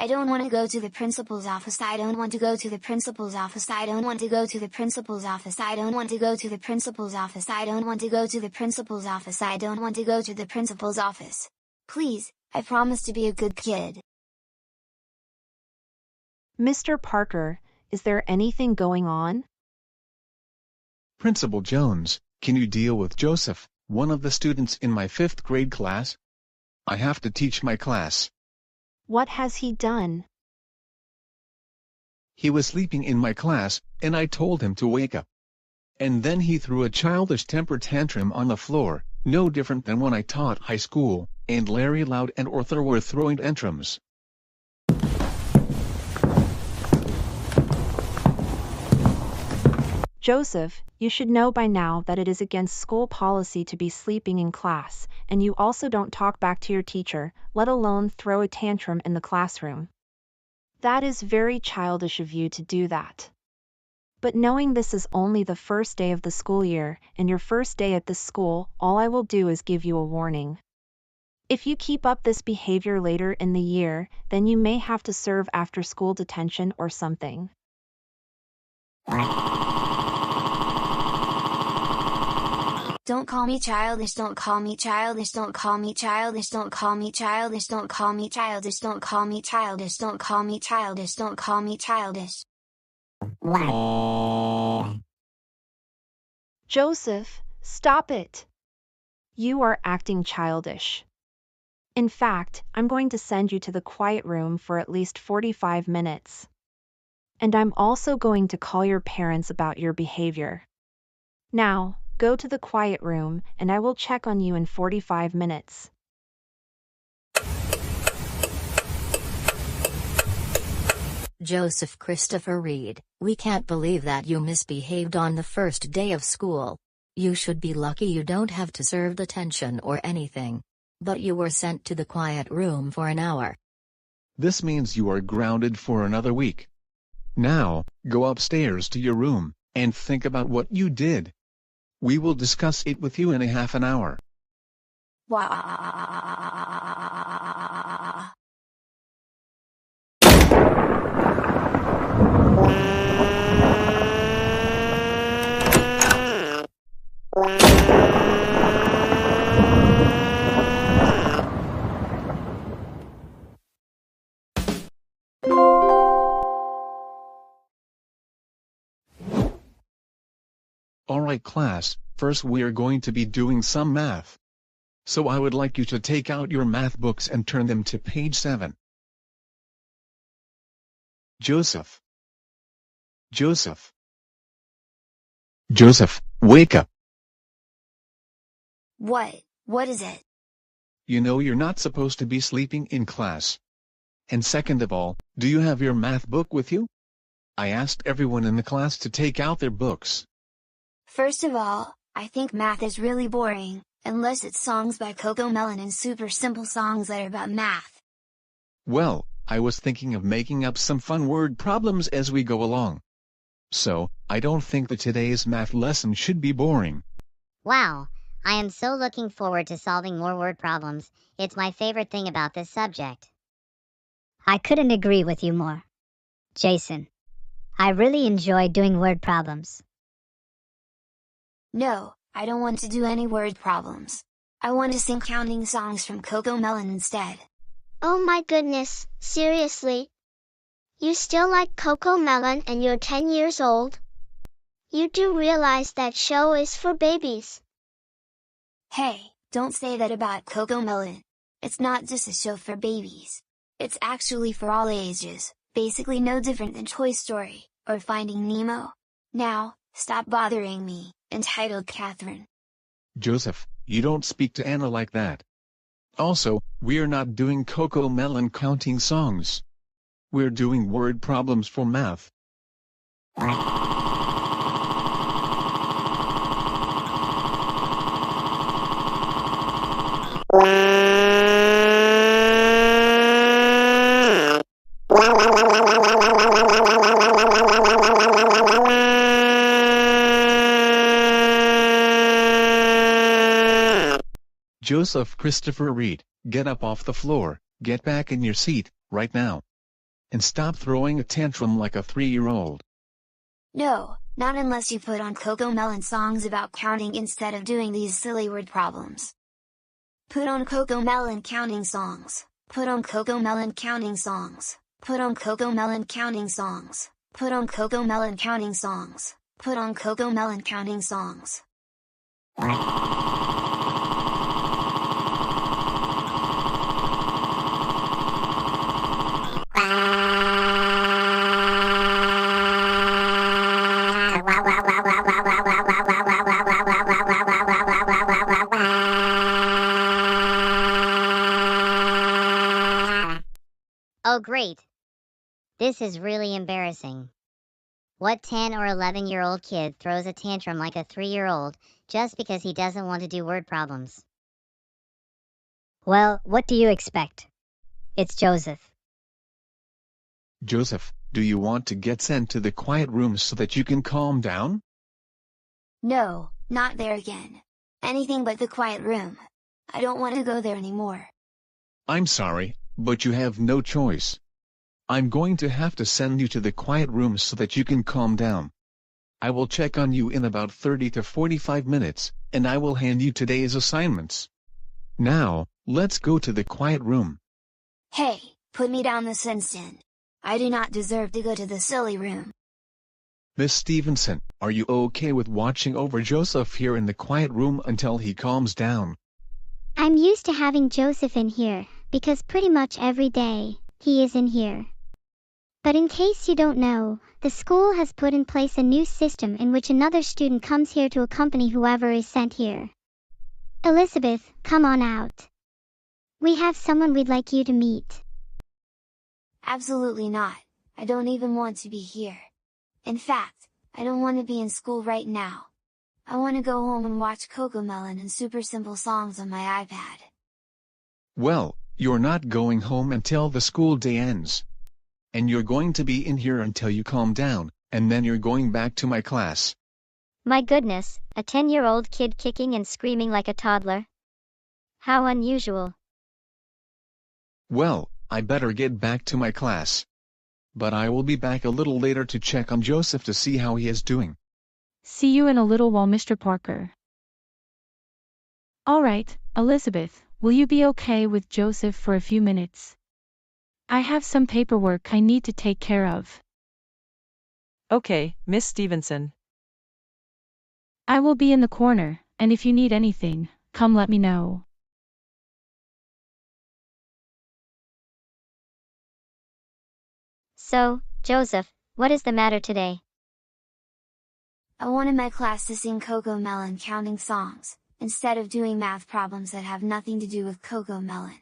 [SPEAKER 5] I don't want to go to the principal's office. I don't want to go to the principal's office. I don't want to go to the principal's office. I don't want to go to the principal's office. I don't want to go to the principal's office. I don't want to go to the principal's office. Please, I promise to be a good kid.
[SPEAKER 1] Mr. Parker, is there anything going on?
[SPEAKER 6] Principal Jones, can you deal with Joseph, one of the students in my 5th grade class? I have to teach my class.
[SPEAKER 1] What has he done?
[SPEAKER 6] He was sleeping in my class, and I told him to wake up. And then he threw a childish temper tantrum on the floor, no different than when I taught high school, and Larry Loud and Arthur were throwing tantrums.
[SPEAKER 1] Joseph, you should know by now that it is against school policy to be sleeping in class, and you also don't talk back to your teacher, let alone throw a tantrum in the classroom. That is very childish of you to do that. But knowing this is only the first day of the school year, and your first day at this school, all I will do is give you a warning. If you keep up this behavior later in the year, then you may have to serve after-school detention or something.
[SPEAKER 5] Don't call me childish, don't call me childish, don't call me childish, don't call me childish, don't call me childish, don't call me childish, don't call me childish, don't call me childish.
[SPEAKER 1] Joseph, stop it! You are acting childish. In fact, I'm going to send you to the quiet room for at least 45 minutes. And I'm also going to call your parents about your behavior. Now, go to the quiet room, and I will check on you in 45 minutes.
[SPEAKER 18] Joseph Christopher Reed, we can't believe that you misbehaved on the first day of school. You should be lucky you don't have to serve detention or anything. But you were sent to the quiet room for an hour.
[SPEAKER 6] This means you are grounded for another week. Now, go upstairs to your room, and think about what you did. We will discuss it with you in a half an hour. Alright class, first we are going to be doing some math. So I would like you to take out your math books and turn them to page 7. Joseph. Joseph. Joseph, wake up.
[SPEAKER 5] What? What is it?
[SPEAKER 6] You know you're not supposed to be sleeping in class. And second of all, do you have your math book with you? I asked everyone in the class to take out their books.
[SPEAKER 5] First of all, I think math is really boring, unless it's songs by CoComelon and super simple songs that are about math.
[SPEAKER 6] Well, I was thinking of making up some fun word problems as we go along. So, I don't think that today's math lesson should be boring.
[SPEAKER 12] Wow, I am so looking forward to solving more word problems. It's my favorite thing about this subject.
[SPEAKER 10] I couldn't agree with you more, Jason. I really enjoy doing word problems.
[SPEAKER 5] No, I don't want to do any word problems. I want to sing counting songs from CoComelon instead.
[SPEAKER 22] Oh my goodness, seriously? You still like CoComelon and you're 10 years old? You do realize that show is for babies.
[SPEAKER 5] Hey, don't say that about CoComelon. It's not just a show for babies. It's actually for all ages, basically no different than Toy Story, or Finding Nemo. Now, stop bothering me, entitled Catherine.
[SPEAKER 6] Joseph, you don't speak to Anna like that. Also, we're not doing CoComelon counting songs. We're doing word problems for math. Joseph Christopher Reed, get up off the floor, get back in your seat, right now. And stop throwing a tantrum like a 3-year-old.
[SPEAKER 5] No, not unless you put on CoComelon songs about counting instead of doing these silly word problems. Put on CoComelon counting songs. Put on CoComelon counting songs. Put on CoComelon counting songs. Put on CoComelon counting songs. Put on CoComelon counting songs.
[SPEAKER 12] Oh great! This is really embarrassing. What 10 or 11-year-old kid throws a tantrum like a 3-year-old just because he doesn't want to do word problems?
[SPEAKER 10] Well, what do you expect? It's Joseph.
[SPEAKER 6] Joseph, do you want to get sent to the quiet room so that you can calm down?
[SPEAKER 5] No, not there again. Anything but the quiet room. I don't want to go there anymore.
[SPEAKER 6] I'm sorry, but you have no choice. I'm going to have to send you to the quiet room so that you can calm down. I will check on you in about 30 to 45 minutes, and I will hand you today's assignments. Now, let's go to the quiet room.
[SPEAKER 5] Hey, put me down this instant. I do not deserve to go to the silly room.
[SPEAKER 6] Miss Stevenson, are you okay with watching over Joseph here in the quiet room until he calms down?
[SPEAKER 16] I'm used to having Joseph in here, because pretty much every day, he is in here. But in case you don't know, the school has put in place a new system in which another student comes here to accompany whoever is sent here. Elizabeth, come on out. We have someone we'd like you to meet.
[SPEAKER 5] Absolutely not. I don't even want to be here. In fact, I don't want to be in school right now. I want to go home and watch CoComelon and super simple songs on my iPad.
[SPEAKER 6] Well, you're not going home until the school day ends. And you're going to be in here until you calm down, and then you're going back to my class.
[SPEAKER 10] My goodness, a 10-year-old kid kicking and screaming like a toddler? How unusual.
[SPEAKER 6] Well, I better get back to my class. But I will be back a little later to check on Joseph to see how he is doing.
[SPEAKER 15] See you in a little while, Mr. Parker. All right, Elizabeth, will you be okay with Joseph for a few minutes? I have some paperwork I need to take care of.
[SPEAKER 11] Okay, Miss Stevenson.
[SPEAKER 15] I will be in the corner, and if you need anything, come let me know.
[SPEAKER 10] So, Joseph, what is the matter today?
[SPEAKER 5] I wanted my class to sing CoComelon counting songs, instead of doing math problems that have nothing to do with CoComelon.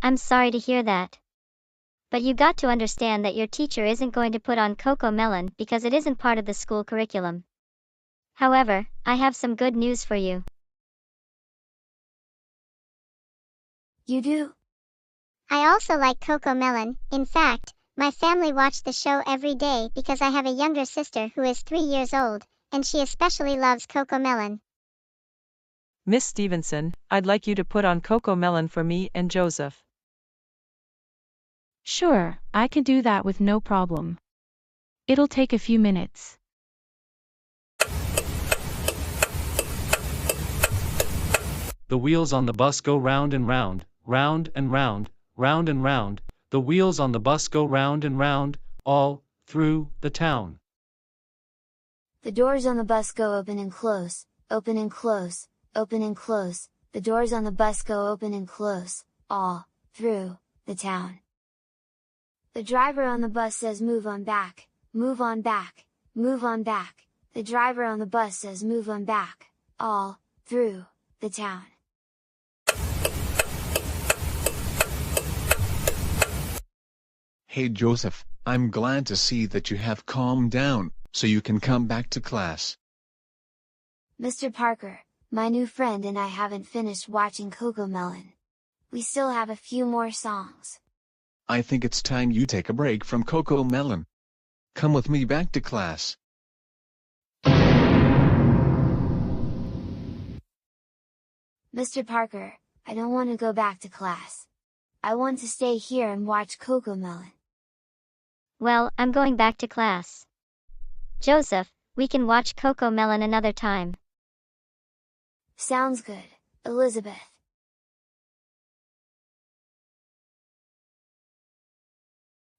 [SPEAKER 10] I'm sorry to hear that. But you got to understand that your teacher isn't going to put on CoComelon because it isn't part of the school curriculum. However, I have some good news for you.
[SPEAKER 5] You do?
[SPEAKER 22] I also like CoComelon. In fact, my family watch the show every day because I have a younger sister who is 3 years old, and she especially loves CoComelon.
[SPEAKER 11] Miss Stevenson, I'd like you to put on CoComelon for me and Joseph.
[SPEAKER 15] Sure, I can do that with no problem. It'll take a few minutes.
[SPEAKER 2] The wheels on the bus go round and round, round and round, round and round, the wheels on the bus go round and round, all through the town.
[SPEAKER 5] The doors on the bus go open and close, open and close, open and close, the doors on the bus go open and close, all through the town. The driver on the bus says move on back, move on back, move on back, the driver on the bus says move on back, all through the town.
[SPEAKER 6] Hey Joseph, I'm glad to see that you have calmed down, so you can come back to class.
[SPEAKER 5] Mr. Parker, my new friend and I haven't finished watching CoComelon. We still have a few more songs.
[SPEAKER 6] I think it's time you take a break from CoComelon. Come with me back to class.
[SPEAKER 5] Mr. Parker, I don't want to go back to class. I want to stay here and watch CoComelon.
[SPEAKER 16] Well, I'm going back to class. Joseph, we can watch CoComelon another time.
[SPEAKER 5] Sounds good, Elizabeth.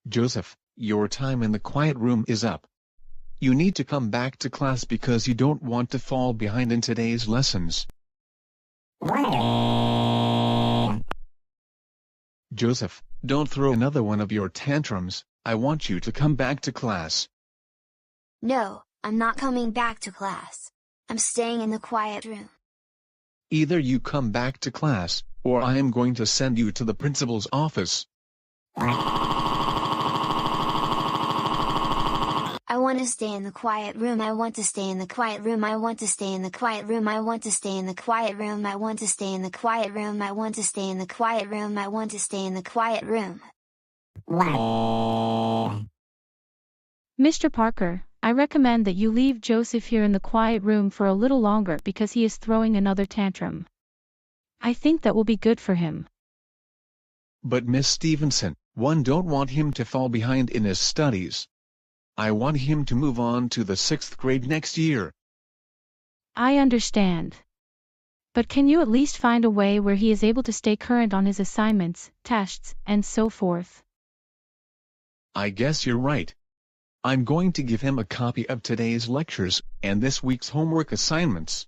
[SPEAKER 6] Joseph, your time in the quiet room is up. You need to come back to class because you don't want to fall behind in today's lessons. Joseph, don't throw another one of your tantrums. I want you to come back to class.
[SPEAKER 5] No, I'm not coming back to class. I'm staying in the quiet room.
[SPEAKER 6] Either you come back to class, or I am going to send you to the principal's office.
[SPEAKER 5] I want to stay in the quiet room. I want to stay in the quiet room. I want to stay in the quiet room. I want to stay in the quiet room. I want to stay in the quiet room. I want to stay in the quiet room. I want to stay in the quiet room.
[SPEAKER 15] Mr. Parker, I recommend that you leave Joseph here in the quiet room for a little longer because he is throwing another tantrum. I think that will be good for him.
[SPEAKER 6] But Miss Stevenson, one don't want him to fall behind in his studies. I want him to move on to the 6th grade next year.
[SPEAKER 15] I understand. But can you at least find a way where he is able to stay current on his assignments, tests, and so forth?
[SPEAKER 6] I guess you're right. I'm going to give him a copy of today's lectures, and this week's homework assignments.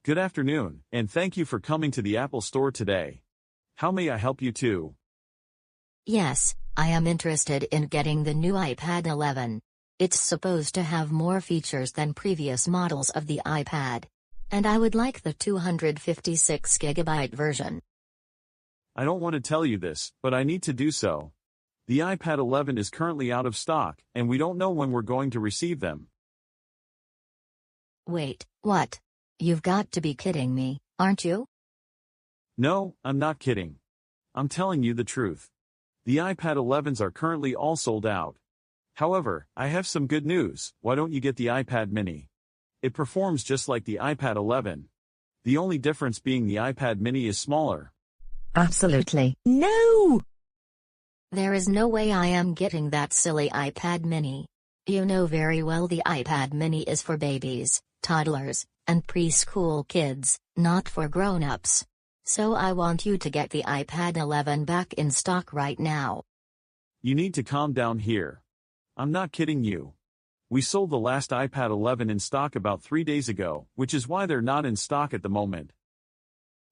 [SPEAKER 8] Good afternoon, and thank you for coming to the Apple Store today. How may I help you too?
[SPEAKER 18] Yes, I am interested in getting the new iPad 11. It's supposed to have more features than previous models of the iPad. And I would like the 256GB version.
[SPEAKER 8] I don't want to tell you this, but I need to do so. The iPad 11 is currently out of stock, and we don't know when we're going to receive them.
[SPEAKER 18] Wait, what? You've got to be kidding me, aren't you?
[SPEAKER 8] No, I'm not kidding. I'm telling you the truth. The iPad 11s are currently all sold out. However, I have some good news. Why don't you get the iPad mini? It performs just like the iPad 11. The only difference being the iPad mini is smaller.
[SPEAKER 14] Absolutely. No! There is no way I am getting that silly iPad mini. You know very well the iPad mini is for babies, toddlers, and preschool kids, not for grown-ups. So I want you to get the iPad 11 back in stock right now.
[SPEAKER 8] You need to calm down here. I'm not kidding you. We sold the last iPad 11 in stock about 3 days ago, which is why they're not in stock at the moment.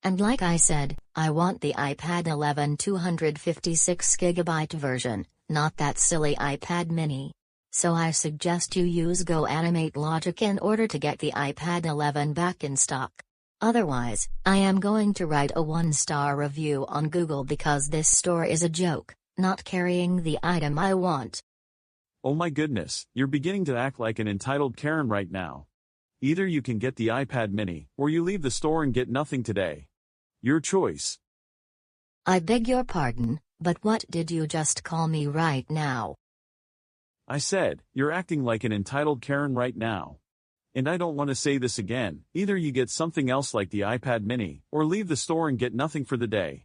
[SPEAKER 18] And like I said, I want the iPad 11 256GB version, not that silly iPad mini. So I suggest you use Goanimate logic in order to get the iPad 11 back in stock. Otherwise, I am going to write a 1-star review on Google because this store is a joke, not carrying the item I want.
[SPEAKER 8] Oh my goodness, you're beginning to act like an entitled Karen right now. Either you can get the iPad mini, or you leave the store and get nothing today. Your choice.
[SPEAKER 18] I beg your pardon, but what did you just call me right now?
[SPEAKER 8] I said, you're acting like an entitled Karen right now. And I don't want to say this again, either you get something else like the iPad mini, or leave the store and get nothing for the day.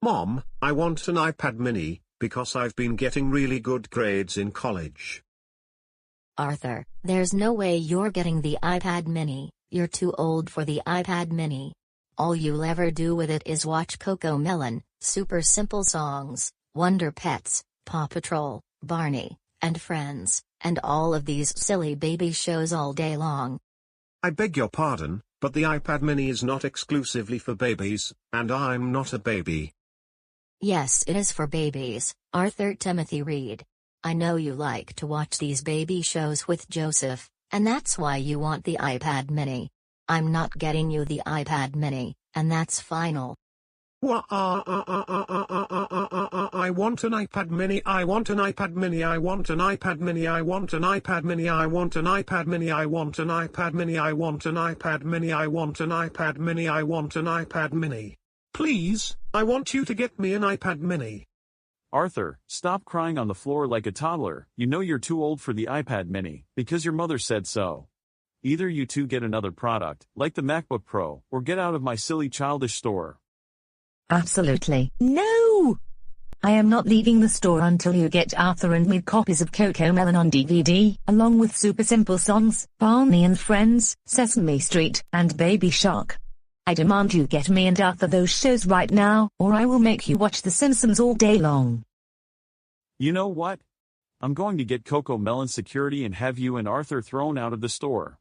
[SPEAKER 4] Mom, I want an iPad mini, because I've been getting really good grades in college.
[SPEAKER 18] Arthur, there's no way you're getting the iPad mini, you're too old for the iPad mini. All you'll ever do with it is watch CoComelon, Super Simple Songs, Wonder Pets, Paw Patrol, Barney, and Friends, and all of these silly baby shows all day long.
[SPEAKER 4] I beg your pardon, but the iPad mini is not exclusively for babies, and I'm not a baby.
[SPEAKER 18] Yes, it is for babies, Arthur Timothy Reed. I know you like to watch these baby shows with Joseph, and that's why you want the iPad mini. I'm not getting you the iPad mini, and that's final.
[SPEAKER 4] I want an iPad mini, I want an iPad mini, I want an iPad mini, I want an iPad mini, I want an iPad mini, I want an iPad mini, I want an iPad mini, I want an iPad mini, I want an iPad mini. Please, I want you to get me an iPad mini.
[SPEAKER 8] Arthur, stop crying on the floor like a toddler. You know you're too old for the iPad mini, because your mother said so. Either you two get another product, like the MacBook Pro, or get out of my silly childish store.
[SPEAKER 3] Absolutely. No! I am not leaving the store until you get Arthur and me copies of CoComelon on DVD, along with Super Simple Songs, Barney and Friends, Sesame Street, and Baby Shark. I demand you get me and Arthur those shows right now, or I will make you watch The Simpsons all day long.
[SPEAKER 8] You know what? I'm going to get CoComelon security and have you and Arthur thrown out of the store.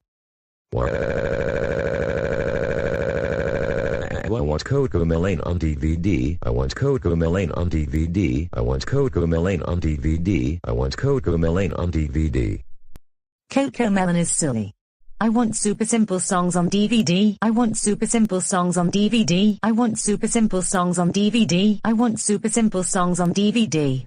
[SPEAKER 17] I want CoComelon on DVD. I want CoComelon on DVD. I want CoComelon on DVD. I want CoComelon on DVD.
[SPEAKER 3] CoComelon is silly. I want Super Simple Songs on DVD. I want Super Simple Songs on DVD. I want Super Simple Songs on DVD. I want Super Simple Songs on DVD.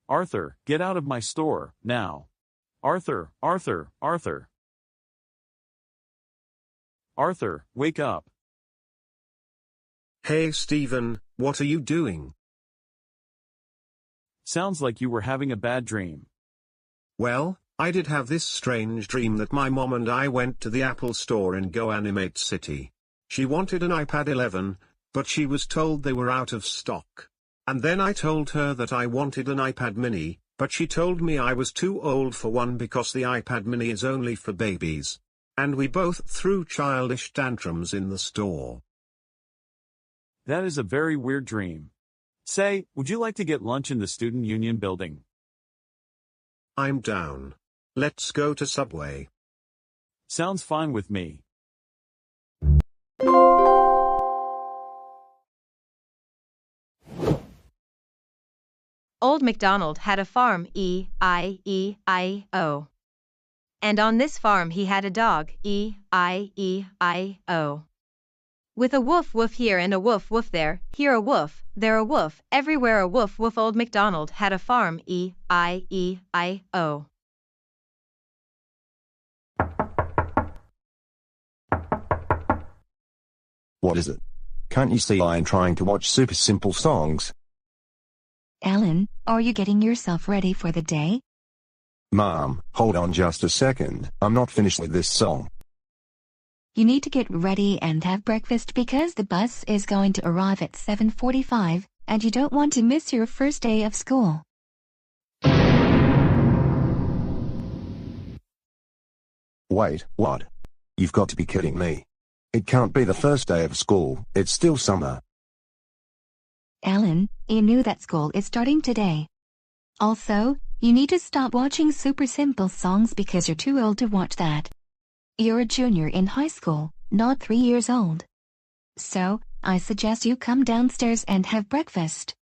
[SPEAKER 8] Arthur, get out of my store, now. Arthur, Arthur, Arthur. Arthur, wake up.
[SPEAKER 4] Hey Stephen, what are you doing?
[SPEAKER 8] Sounds like you were having a bad dream.
[SPEAKER 4] Well, I did have this strange dream that my mom and I went to the Apple store in Goanimate City. She wanted an iPad 11, but she was told they were out of stock. And then I told her that I wanted an iPad mini, but she told me I was too old for one because the iPad mini is only for babies. And we both threw childish tantrums in the store.
[SPEAKER 8] That is a very weird dream. Say, would you like to get lunch in the Student Union building?
[SPEAKER 4] I'm down. Let's go to Subway.
[SPEAKER 8] Sounds fine with me.
[SPEAKER 11] Old MacDonald had a farm, E-I-E-I-O. And on this farm he had a dog, E-I-E-I-O. With a woof woof here and a woof woof there, here a woof, there a woof, everywhere a woof woof. Old MacDonald had a farm, E-I-E-I-O.
[SPEAKER 20] What is it? Can't you see I'm trying to watch Super Simple Songs?
[SPEAKER 19] Alan, are you getting yourself ready for the day?
[SPEAKER 20] Mom, hold on just a second, I'm not finished with this song.
[SPEAKER 19] You need to get ready and have breakfast because the bus is going to arrive at 7:45, and you don't want to miss your first day of school.
[SPEAKER 20] Wait, what? You've got to be kidding me. It can't be the first day of school, it's still summer.
[SPEAKER 19] Alan, you knew that school is starting today. Also, you need to stop watching Super Simple Songs because you're too old to watch that. You're a junior in high school, not 3 years old. So, I suggest you come downstairs and have breakfast.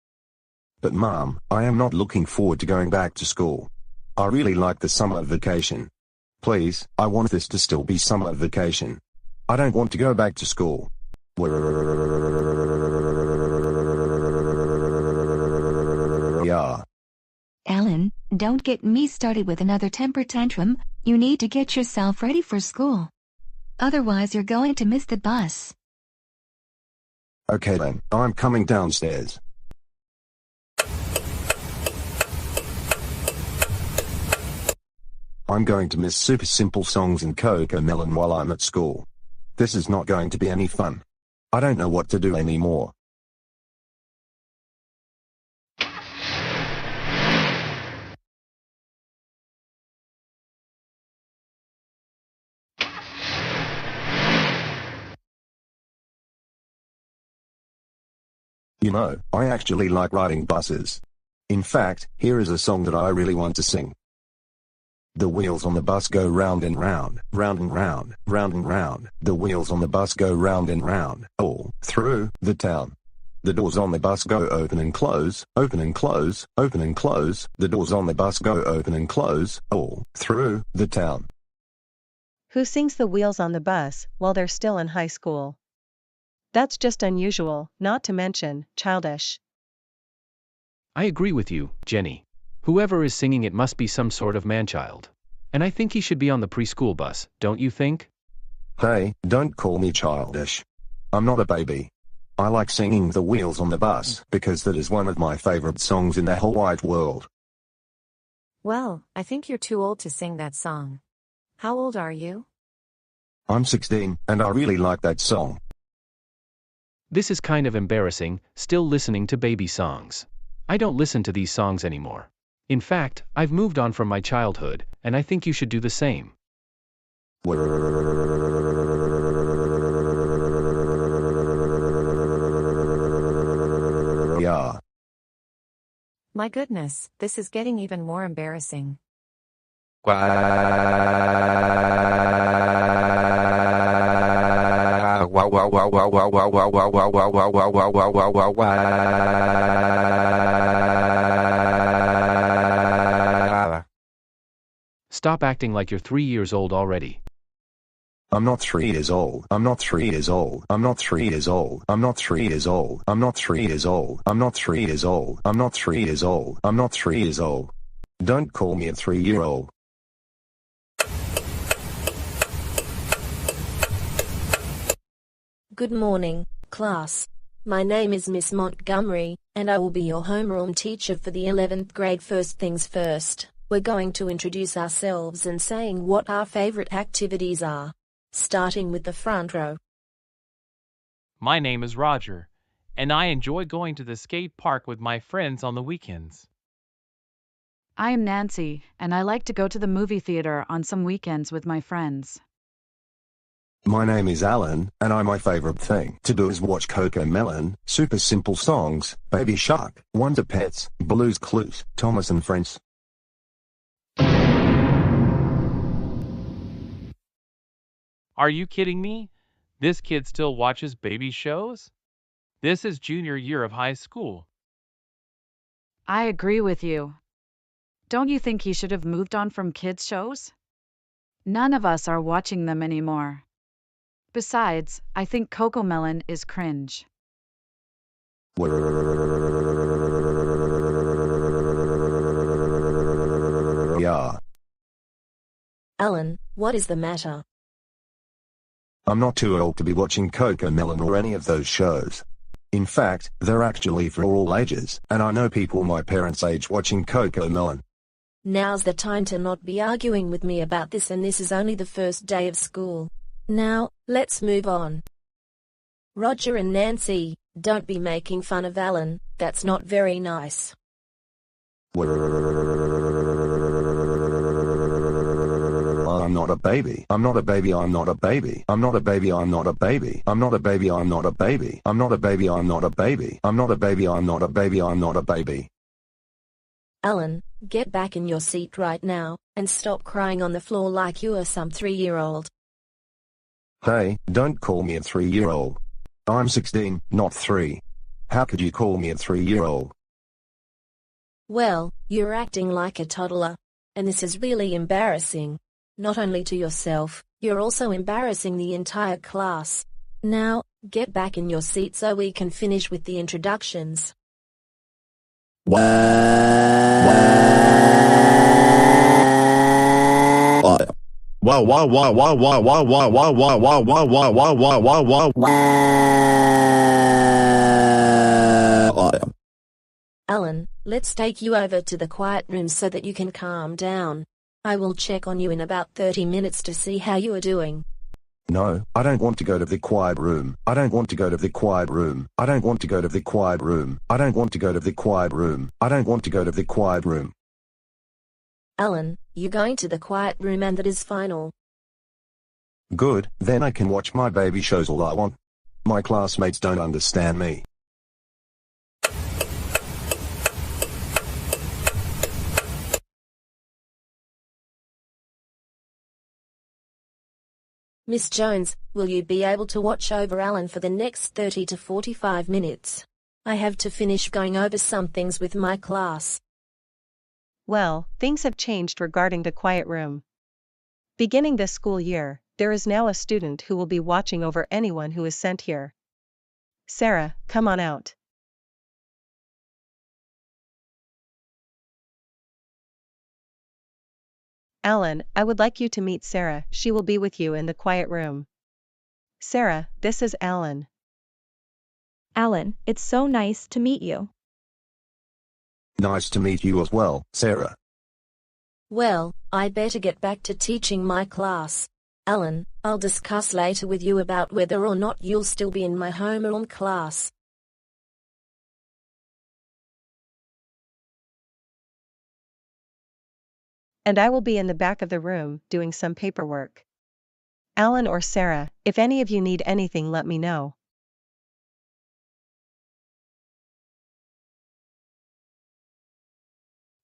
[SPEAKER 20] But Mom, I am not looking forward to going back to school. I really like the summer vacation. Please, I want this to still be summer vacation. I don't want to go back to school. Yeah.
[SPEAKER 19] Alan, don't get me started with another temper tantrum. You need to get yourself ready for school. Otherwise you're going to miss the bus.
[SPEAKER 20] Okay then, I'm coming downstairs. I'm going to miss super simple songs and Cocomelon while I'm at school. This is not going to be any fun. I don't know what to do anymore. You know, I actually like riding buses. In fact, here is a song that I really want to sing. The wheels on the bus go round and round, round and round, round and round. The wheels on the bus go round and round, all through the town. The doors on the bus go open and close, open and close, open and close. The doors on the bus go open and close, all through the town.
[SPEAKER 11] Who sings the wheels on the bus while they're still in high school? That's just unusual, not to mention childish.
[SPEAKER 2] I agree with you, Jenny. Whoever is singing it must be some sort of man-child. And I think he should be on the preschool bus, don't you think?
[SPEAKER 20] Hey, don't call me childish. I'm not a baby. I like singing The Wheels on the Bus because that is one of my favorite songs in the whole wide world.
[SPEAKER 7] Well, I think you're too old to sing that song. How old are you?
[SPEAKER 20] I'm 16, and I really like that song.
[SPEAKER 2] This is kind of embarrassing, still listening to baby songs. I don't listen to these songs anymore. In fact, I've moved on from my childhood, and I think you should do the same.
[SPEAKER 20] Yeah.
[SPEAKER 7] My goodness, this is getting even more embarrassing.
[SPEAKER 2] Stop acting like you're 3 years old already.
[SPEAKER 20] I'm not 3 years old. I'm not 3 years old. I'm not 3 years old. I'm not 3 years old. I'm not 3 years old. I'm not 3 years old. I'm not 3 years old. I'm not 3 years old. Don't call me a 3-year-old.
[SPEAKER 21] Good morning, class. My name is Miss Montgomery, and I will be your homeroom teacher for the 11th grade. First things first, we're going to introduce ourselves and saying what our favorite activities are. Starting with the front row.
[SPEAKER 23] My name is Roger, and I enjoy going to the skate park with my friends on the weekends.
[SPEAKER 24] I am Nancy, and I like to go to the movie theater on some weekends with my friends.
[SPEAKER 20] My name is Alan, and my favorite thing to do is watch Cocomelon, super simple songs, Baby Shark, Wonder Pets, Blue's Clues, Thomas and Friends.
[SPEAKER 23] Are you kidding me? This kid still watches baby shows? This is junior year of high school.
[SPEAKER 24] I agree with you. Don't you think he should have moved on from kids' shows? None of us are watching them anymore. Besides, I think Cocomelon is cringe.
[SPEAKER 20] Yeah.
[SPEAKER 21] Alan, what is the matter?
[SPEAKER 20] I'm not too old to be watching Cocomelon or any of those shows. In fact, they're actually for all ages, and I know people my parents' age watching Cocomelon.
[SPEAKER 21] Now's the time to not be arguing with me about this, and this is only the first day of school. Now, let's move on. Roger and Nancy, don't be making fun of Alan, that's not very nice.
[SPEAKER 20] I'm not a baby. I'm not a baby. I'm not a baby. I'm not a baby. I'm not a baby. I'm not a baby. I'm not a baby. I'm not a baby. I'm not a baby. I'm not a baby. I'm not a baby. I'm not a baby.
[SPEAKER 21] Alan, get back in your seat right now, and stop crying on the floor like you are some 3-year-old.
[SPEAKER 20] Hey, don't call me a 3-year-old. I'm 16, not 3. How could you call me a 3-year-old?
[SPEAKER 21] Well, you're acting like a toddler. And this is really embarrassing. Not only to yourself, you're also embarrassing the entire class. Now, get back in your seat so we can finish with the introductions. Alan, let's take you over to the quiet room so that you can calm down. I will check on you in about 30 minutes to see how you are doing.
[SPEAKER 20] No, I don't want to go to the quiet room. I don't want to go to the quiet room. I don't want to go to the quiet room. I don't want to go to the quiet room. I don't want to go to the quiet room.
[SPEAKER 21] Alan, you're going to the quiet room and that is final.
[SPEAKER 20] Good, then I can watch my baby shows all I want. My classmates don't understand me.
[SPEAKER 21] Miss Jones, will you be able to watch over Alan for the next 30 to 45 minutes? I have to finish going over some things with my class.
[SPEAKER 11] Well, things have changed regarding the quiet room. Beginning this school year, there is now a student who will be watching over anyone who is sent here. Sarah, come on out. Alan, I would like you to meet Sarah. She will be with you in the quiet room. Sarah, this is Alan.
[SPEAKER 1] Alan, it's so nice to meet you.
[SPEAKER 20] Nice to meet you as well, Sarah.
[SPEAKER 21] Well, I better get back to teaching my class. Alan, I'll discuss later with you about whether or not you'll still be in my homeroom class.
[SPEAKER 11] And I will be in the back of the room doing some paperwork. Alan or Sarah, if any of you need anything, let me know.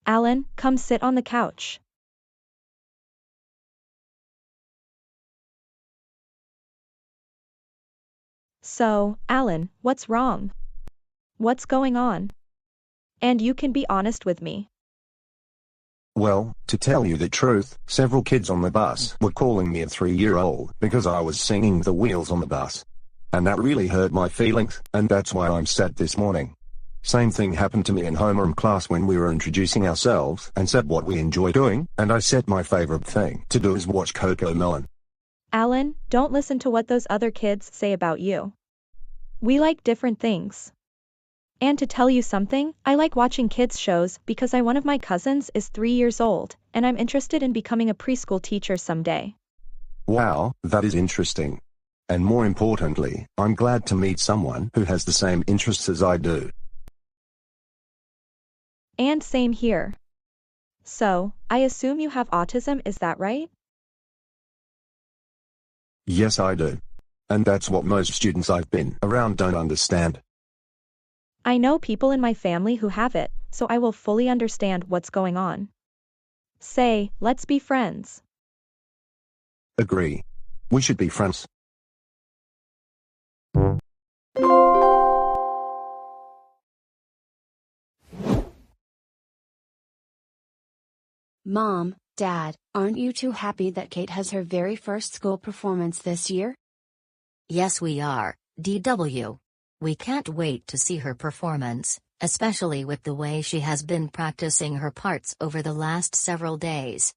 [SPEAKER 1] Alan, come sit on the couch. So, Alan, what's wrong? What's going on? And you can be honest with me.
[SPEAKER 20] Well, to tell you the truth, several kids on the bus were calling me a 3-year-old because I was singing The Wheels on the bus. And that really hurt my feelings, and that's why I'm sad this morning. Same thing happened to me in homeroom class when we were introducing ourselves and said what we enjoy doing, and I said my favorite thing to do is watch CoComelon.
[SPEAKER 1] Alan, don't listen to what those other kids say about you. We like different things. And to tell you something, I like watching kids shows because one of my cousins is 3 years old, and I'm interested in becoming a preschool teacher someday.
[SPEAKER 20] Wow, that is interesting. And more importantly, I'm glad to meet someone who has the same interests as I do.
[SPEAKER 1] And same here. So, I assume you have autism, is that right?
[SPEAKER 20] Yes, I do. And that's what most students I've been around don't understand.
[SPEAKER 1] I know people in my family who have it, so I will fully understand what's going on. Say, let's be friends.
[SPEAKER 20] Agree. We should be friends.
[SPEAKER 9] Mom, Dad, aren't you too happy that Kate has her very first school performance this year?
[SPEAKER 18] Yes, we are, DW. We can't wait to see her performance, especially with the way she has been practicing her parts over the last several days.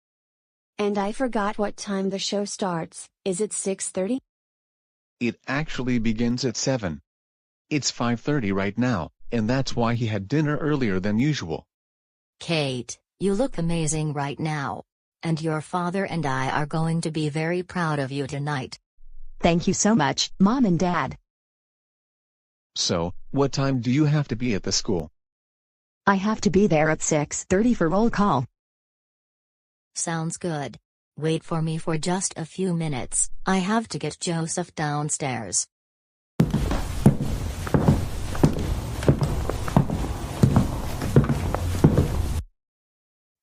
[SPEAKER 9] And I forgot what time the show starts. Is it 6:30?
[SPEAKER 6] It actually begins at 7. It's 5:30 right now, and that's why he had dinner earlier than usual.
[SPEAKER 18] Kate, you look amazing right now. And your father and I are going to be very proud of you tonight.
[SPEAKER 12] Thank you so much, Mom and Dad.
[SPEAKER 6] So, what time do you have to be at the school?
[SPEAKER 12] I have to be there at 6:30 for roll call.
[SPEAKER 18] Sounds good. Wait for me for just a few minutes. I have to get Joseph downstairs.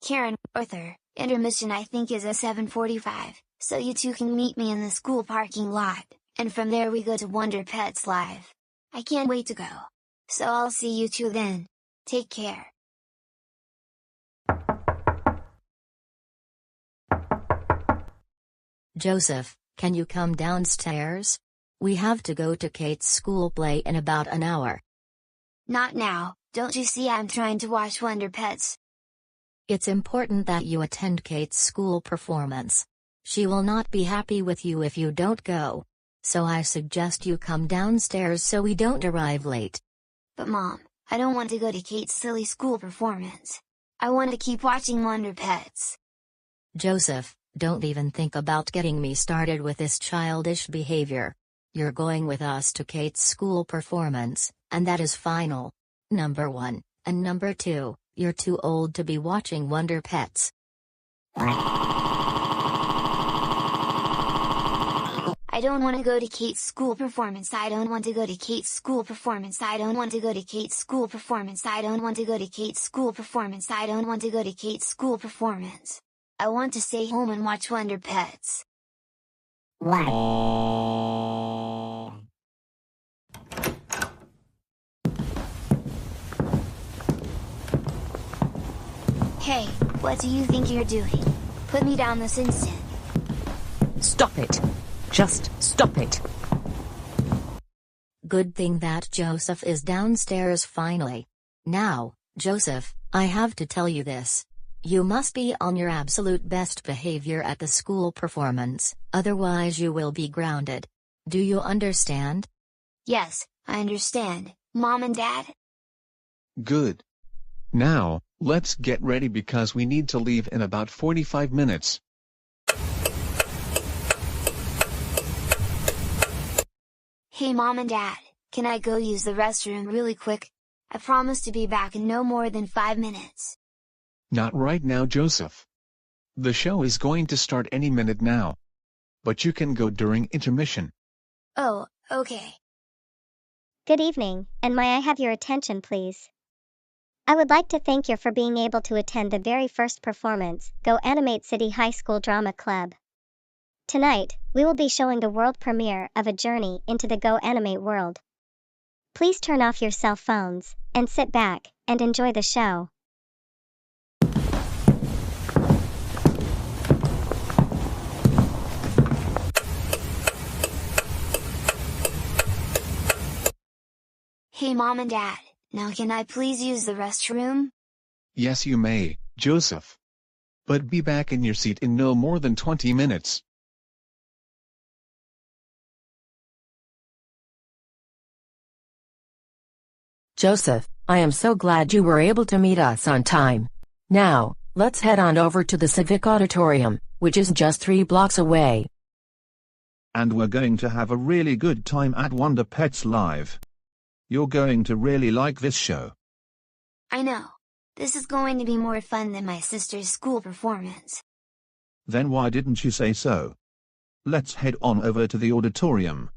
[SPEAKER 5] Karen, Arthur, intermission I think is at 7:45, so you two can meet me in the school parking lot, and from there we go to Wonder Pets Live. I can't wait to go. So I'll see you two then. Take care.
[SPEAKER 18] Joseph, can you come downstairs? We have to go to Kate's school play in about an hour.
[SPEAKER 5] Not now, don't you see I'm trying to watch Wonder Pets?
[SPEAKER 18] It's important that you attend Kate's school performance. She will not be happy with you if you don't go. So I suggest you come downstairs so we don't arrive late.
[SPEAKER 5] But Mom, I don't want to go to Kate's silly school performance. I want to keep watching Wonder Pets.
[SPEAKER 18] Joseph, don't even think about getting me started with this childish behavior. You're going with us to Kate's school performance, and that is final. Number 1, and number 2, you're too old to be watching Wonder Pets.
[SPEAKER 5] I don't want to go to Kate's school performance. I don't want to go to Kate's school performance. I don't want to go to Kate's school performance. I don't want to go to Kate's school performance. I don't want to go to Kate's school performance. I want to stay home and watch Wonder Pets. Hey, what do you think you're doing? Put me down this instant.
[SPEAKER 14] Stop it. Just stop it.
[SPEAKER 18] Good thing that Joseph is downstairs finally. Now, Joseph, I have to tell you this. You must be on your absolute best behavior at the school performance, otherwise you will be grounded. Do you understand?
[SPEAKER 5] Yes, I understand, Mom and Dad.
[SPEAKER 6] Good. Now, let's get ready because we need to leave in about 45 minutes.
[SPEAKER 5] Hey Mom and Dad, can I go use the restroom really quick? I promise to be back in no more than 5 minutes.
[SPEAKER 6] Not right now, Joseph. The show is going to start any minute now. But you can go during intermission.
[SPEAKER 5] Oh, okay.
[SPEAKER 10] Good evening, and may I have your attention please? I would like to thank you for being able to attend the very first performance, Goanimate City High School Drama Club. Tonight, we will be showing the world premiere of A Journey into the Goanimate world. Please turn off your cell phones, and sit back, and enjoy the show.
[SPEAKER 5] Hey Mom and Dad, now can I please use the restroom?
[SPEAKER 6] Yes, you may, Joseph. But be back in your seat in no more than 20 minutes.
[SPEAKER 14] Joseph, I am so glad you were able to meet us on time. Now, let's head on over to the Civic Auditorium, which is just 3 blocks away.
[SPEAKER 13] And we're going to have a really good time at Wonder Pets Live. You're going to really like this show.
[SPEAKER 5] I know. This is going to be more fun than my sister's school performance.
[SPEAKER 13] Then why didn't you say so? Let's head on over to the auditorium.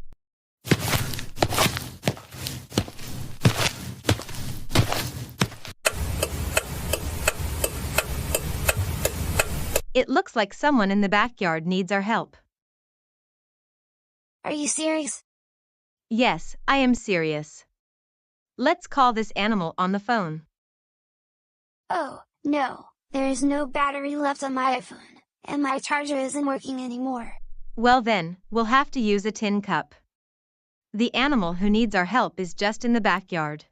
[SPEAKER 11] It looks like someone in the backyard needs our help.
[SPEAKER 5] Are you serious?
[SPEAKER 11] Yes, I am serious. Let's call this animal on the phone.
[SPEAKER 5] Oh, no, there is no battery left on my iPhone, and my charger isn't working anymore.
[SPEAKER 11] Well then, we'll have to use a tin cup. The animal who needs our help is just in the backyard.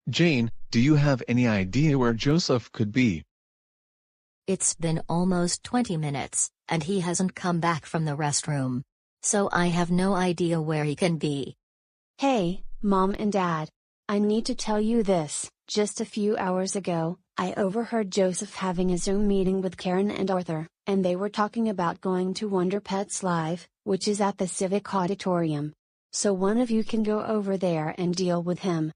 [SPEAKER 6] Jane, do you have any idea where Joseph could be?
[SPEAKER 18] It's been almost 20 minutes, and he hasn't come back from the restroom. So I have no idea where he can be.
[SPEAKER 9] Hey, Mom and Dad. I need to tell you this. Just a few hours ago, I overheard Joseph having a Zoom meeting with Karen and Arthur, and they were talking about going to Wonder Pets Live, which is at the Civic Auditorium. So one of you can go over there and deal with him.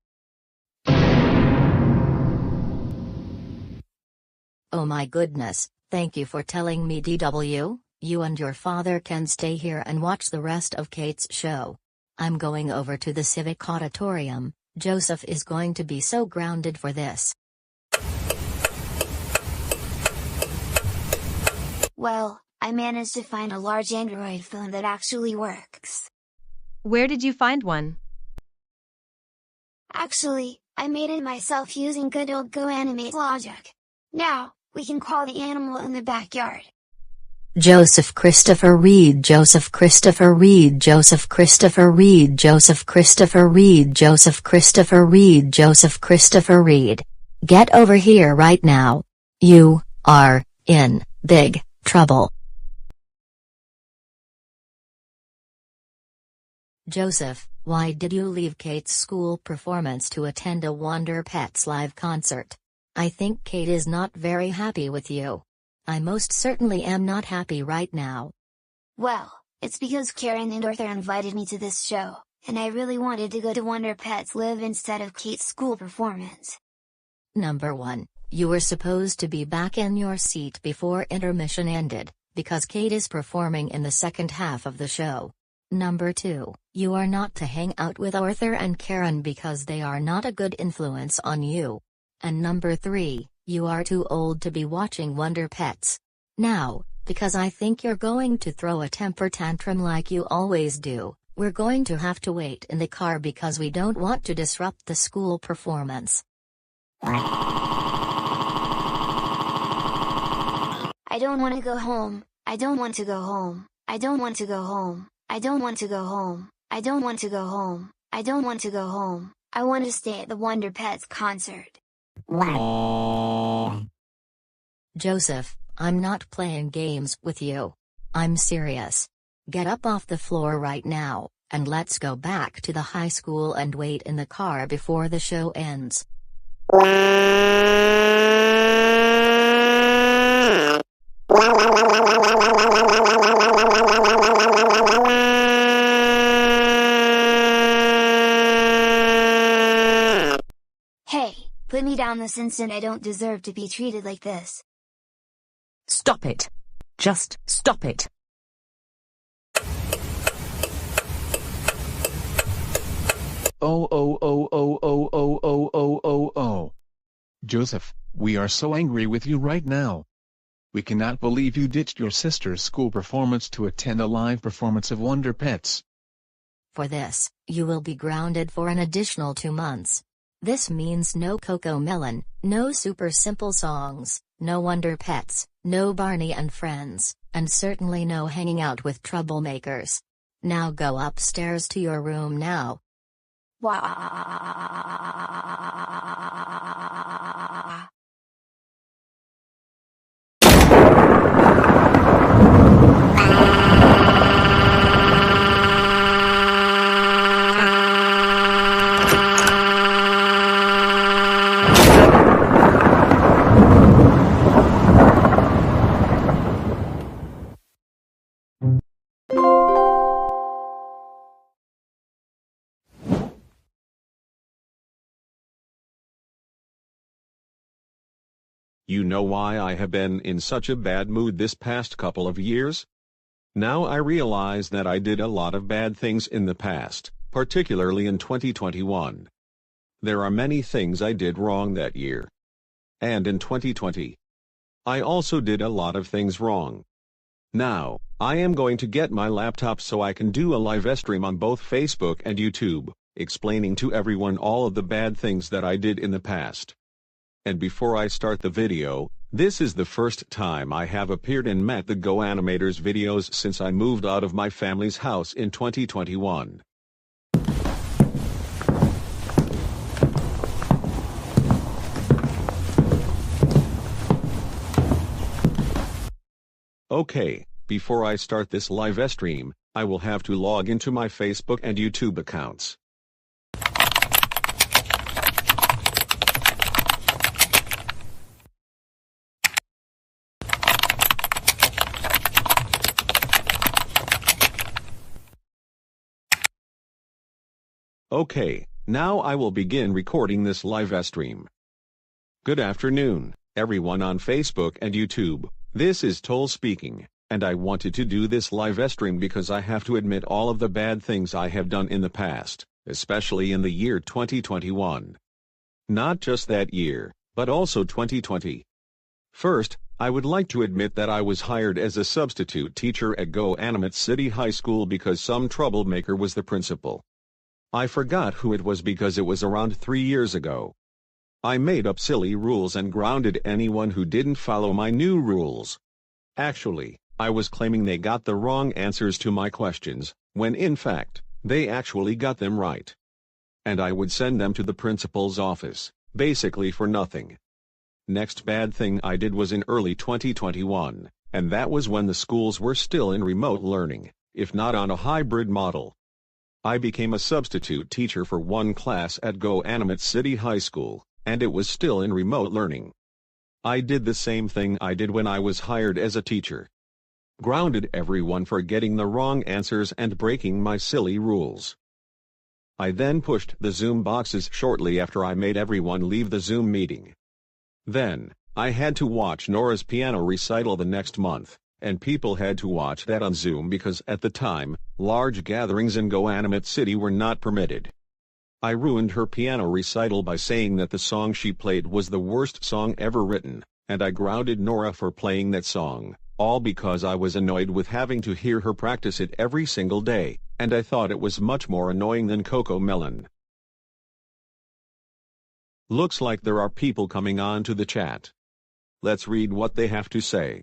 [SPEAKER 18] Oh my goodness, thank you for telling me, DW. You and your father can stay here and watch the rest of Kate's show. I'm going over to the Civic Auditorium. Joseph is going to be so grounded for this.
[SPEAKER 5] Well, I managed to find a large Android phone that actually works.
[SPEAKER 11] Where did you find one?
[SPEAKER 5] Actually, I made it myself using good old Goanimate logic. Now, we can call the animal in the backyard.
[SPEAKER 18] Joseph Christopher Reed, Joseph Christopher Reed, Joseph Christopher Reed, Joseph Christopher Reed, Joseph Christopher Reed, Joseph Christopher Reed. Get over here right now. You are in big trouble. Joseph, why did you leave Kate's school performance to attend a Wonder Pets live concert? I think Kate is not very happy with you. I most certainly am not happy right now.
[SPEAKER 5] Well, it's because Karen and Arthur invited me to this show, and I really wanted to go to Wonder Pets Live instead of Kate's school performance.
[SPEAKER 18] Number 1, you were supposed to be back in your seat before intermission ended, because Kate is performing in the second half of the show. Number 2, you are not to hang out with Arthur and Karen because they are not a good influence on you. And number 3, you are too old to be watching Wonder Pets. Now, because I think you're going to throw a temper tantrum like you always do, we're going to have to wait in the car because we don't want to disrupt the school performance.
[SPEAKER 5] I don't want to go home. I don't want to go home. I don't want to go home. I don't want to go home. I don't want to go home. I don't want to go home. I want to stay at the Wonder Pets concert.
[SPEAKER 18] Joseph, I'm not playing games with you. I'm serious. Get up off the floor right now, and let's go back to the high school and wait in the car before the show ends.
[SPEAKER 5] Hey, put me down this instant. I don't deserve to be treated like this.
[SPEAKER 3] Stop it. Just stop it.
[SPEAKER 6] Oh. Joseph, we are so angry with you right now. We cannot believe you ditched your sister's school performance to attend a live performance of Wonder Pets.
[SPEAKER 18] For this, you will be grounded for an additional 2 months. This means no Coco Melon, no Super Simple Songs, no Wonder Pets, no Barney and Friends, and certainly no hanging out with troublemakers. Now go upstairs to your room now.
[SPEAKER 15] You know why I have been in such a bad mood this past couple of years? Now I realize that I did a lot of bad things in the past, particularly in 2021. There are many things I did wrong that year. And in 2020. I also did a lot of things wrong. Now, I am going to get my laptop so I can do a live stream on both Facebook and YouTube, explaining to everyone all of the bad things that I did in the past. And before I start the video, this is the first time I have appeared and met the Goanimator's videos since I moved out of my family's house in 2021. Okay, before I start this live stream, I will have to log into my Facebook and YouTube accounts. Okay, now I will begin recording this live stream. Good afternoon, everyone on Facebook and YouTube. This is Toll speaking, and I wanted to do this live stream because I have to admit all of the bad things I have done in the past, especially in the year 2021. Not just that year, but also 2020. First, I would like to admit that I was hired as a substitute teacher at Goanimator City High School because some troublemaker was the principal. I forgot who it was because it was around 3 years ago. I made up silly rules and grounded anyone who didn't follow my new rules. Actually, I was claiming they got the wrong answers to my questions, when in fact, they actually got them right. And I would send them to the principal's office, basically for nothing. Next bad thing I did was in early 2021, and that was when the schools were still in remote learning, if not on a hybrid model. I became a substitute teacher for one class at Goanimate City High School, and it was still in remote learning. I did the same thing I did when I was hired as a teacher. Grounded everyone for getting the wrong answers and breaking my silly rules. I then pushed the Zoom boxes shortly after I made everyone leave the Zoom meeting. Then, I had to watch Nora's piano recital the next month, and people had to watch that on Zoom because at the time, large gatherings in Goanimate City were not permitted. I ruined her piano recital by saying that the song she played was the worst song ever written, and I grounded Nora for playing that song, all because I was annoyed with having to hear her practice it every single day, and I thought it was much more annoying than Coco Melon. Looks like there are people coming on to the chat. Let's read what they have to say.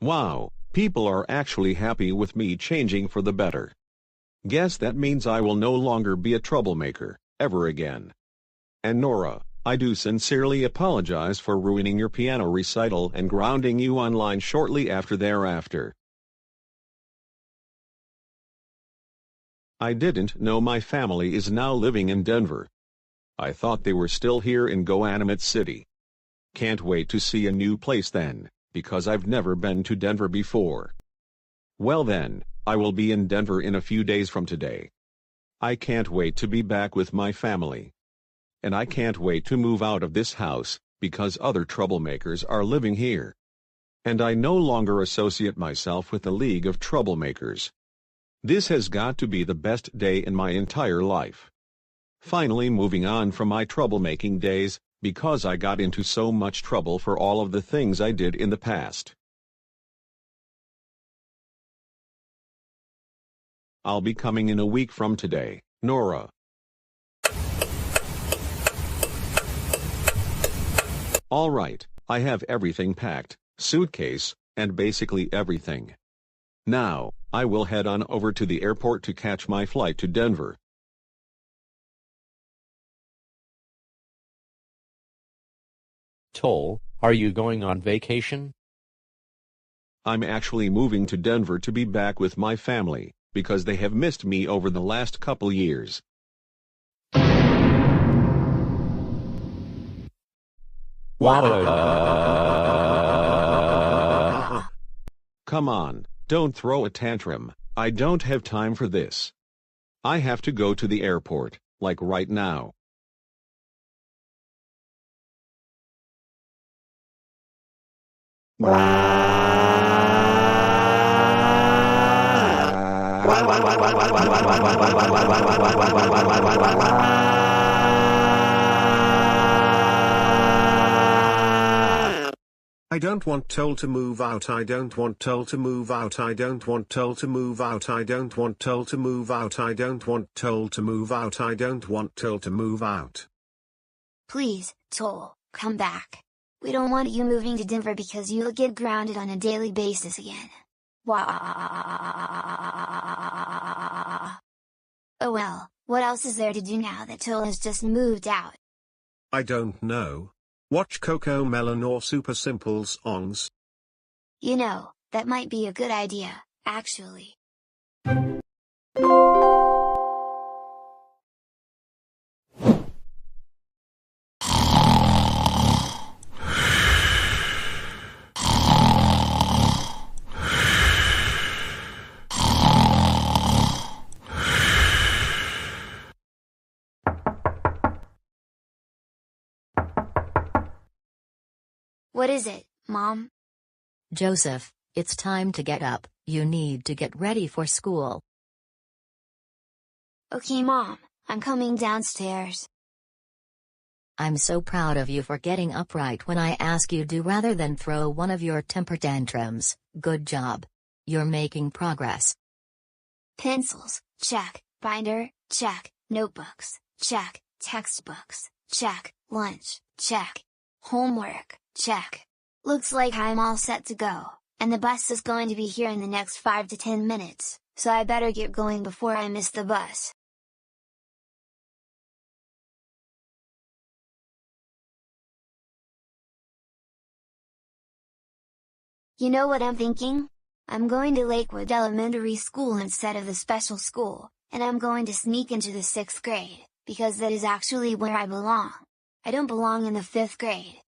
[SPEAKER 15] Wow, people are actually happy with me changing for the better. Guess that means I will no longer be a troublemaker, ever again. And Nora, I do sincerely apologize for ruining your piano recital and grounding you online shortly thereafter. I didn't know my family is now living in Denver. I thought they were still here in Goanimate City. Can't wait to see a new place then, because I've never been to Denver before. Well then, I will be in Denver in a few days from today. I can't wait to be back with my family. And I can't wait to move out of this house, because other troublemakers are living here. And I no longer associate myself with the League of Troublemakers. This has got to be the best day in my entire life. Finally moving on from my troublemaking days, because I got into so much trouble for all of the things I did in the past. I'll be coming in a week from today, Nora. Alright, I have everything packed, suitcase, and basically everything. Now, I will head on over to the airport to catch my flight to Denver.
[SPEAKER 4] Toll, are you going on vacation?
[SPEAKER 15] I'm actually moving to Denver to be back with my family, because they have missed me over the last couple years. Come on, don't throw a tantrum, I don't have time for this. I have to go to the airport, like right now.
[SPEAKER 16] I don't want Toll to move out. I don't want Toll to move out. I don't want Toll to move out. I don't want Toll to move out. I don't want Toll to move out. I don't want Toll to move out.
[SPEAKER 5] Please, Toll, come back. We don't want you moving to Denver because you'll get grounded on a daily basis again. Wah. Oh well, what else is there to do now that Toll has just moved out?
[SPEAKER 16] I don't know. Watch Coco Melon or Super Simple songs.
[SPEAKER 5] You know, that might be a good idea, actually. What is it, Mom?
[SPEAKER 18] Joseph, it's time to get up, you need to get ready for school.
[SPEAKER 5] Okay, Mom, I'm coming downstairs.
[SPEAKER 18] I'm so proud of you for getting up right when I ask you to rather than throw one of your temper tantrums. Good job. You're making progress.
[SPEAKER 5] Pencils, check. Binder, check. Notebooks, check. Textbooks, check. Lunch, check. Homework, check. Looks like I'm all set to go, and the bus is going to be here in the next 5 to 10 minutes. so I better get going before I miss the bus. You know what I'm thinking? I'm going to Lakewood Elementary School instead of the special school, and I'm going to sneak into the 6th grade, because that is actually where I belong. I don't belong in the 5th grade.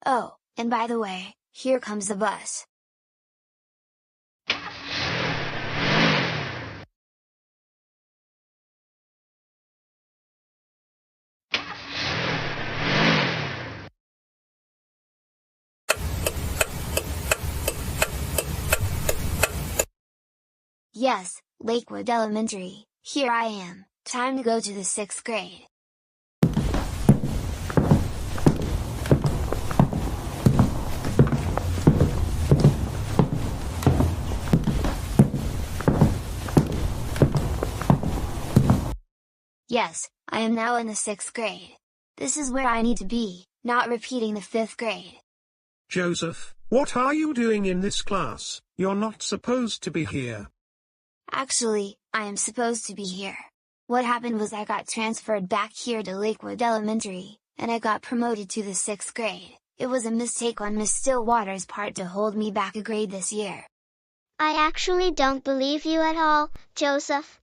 [SPEAKER 5] Oh, and by the way, here comes the bus. Yes, Lakewood Elementary, here I am, time to go to the 6th grade. Yes, I am now in the 6th grade. This is where I need to be, not repeating the 5th grade.
[SPEAKER 16] Joseph, what are you doing in this class? You're not supposed to be here.
[SPEAKER 5] Actually, I am supposed to be here. What happened was I got transferred back here to Lakewood Elementary, and I got promoted to the 6th grade. It was a mistake on Miss Stillwater's part to hold me back a grade this year.
[SPEAKER 10] I actually don't believe you at all, Joseph.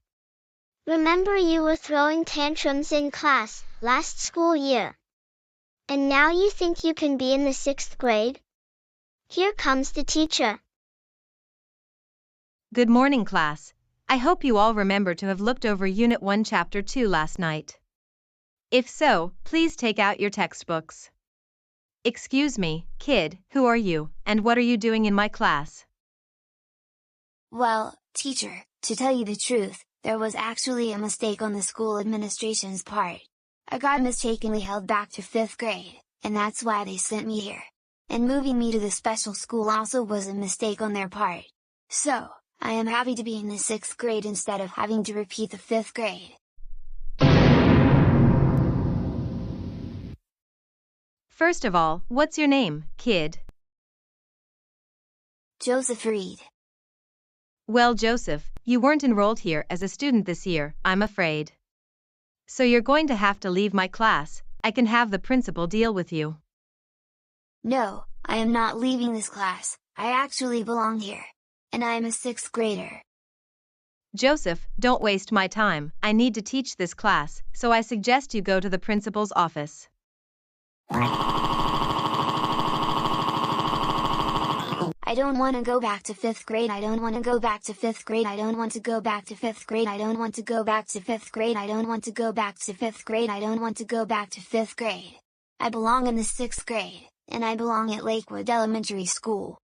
[SPEAKER 10] Remember you were throwing tantrums in class last school year. And now you think you can be in the 6th grade? Here comes the teacher.
[SPEAKER 1] Good morning, class. I hope you all remember to have looked over Unit 1 Chapter 2 last night. If so, please take out your textbooks. Excuse me, kid, who are you, and what are you doing in my class?
[SPEAKER 5] Well, teacher, to tell you the truth, there was actually a mistake on the school administration's part. I got mistakenly held back to 5th grade, and that's why they sent me here. And moving me to the special school also was a mistake on their part. So, I am happy to be in the 6th grade instead of having to repeat the 5th grade.
[SPEAKER 1] First of all, what's your name, kid?
[SPEAKER 5] Joseph Reed.
[SPEAKER 1] Well, Joseph, you weren't enrolled here as a student this year, I'm afraid. So you're going to have to leave my class. I can have the principal deal with you.
[SPEAKER 5] No, I am not leaving this class. I actually belong here. And I am a 6th grader.
[SPEAKER 1] Joseph, don't waste my time. I need to teach this class, so I suggest you go to the principal's office.
[SPEAKER 5] I don't want to go back to 5th grade. I don't want to go back to 5th grade. I don't want to go back to 5th grade. I don't want to go back to 5th grade. I don't want to go back to 5th grade. I don't want to go back to 5th grade. I belong in the 6th grade, and I belong at Lakewood Elementary School.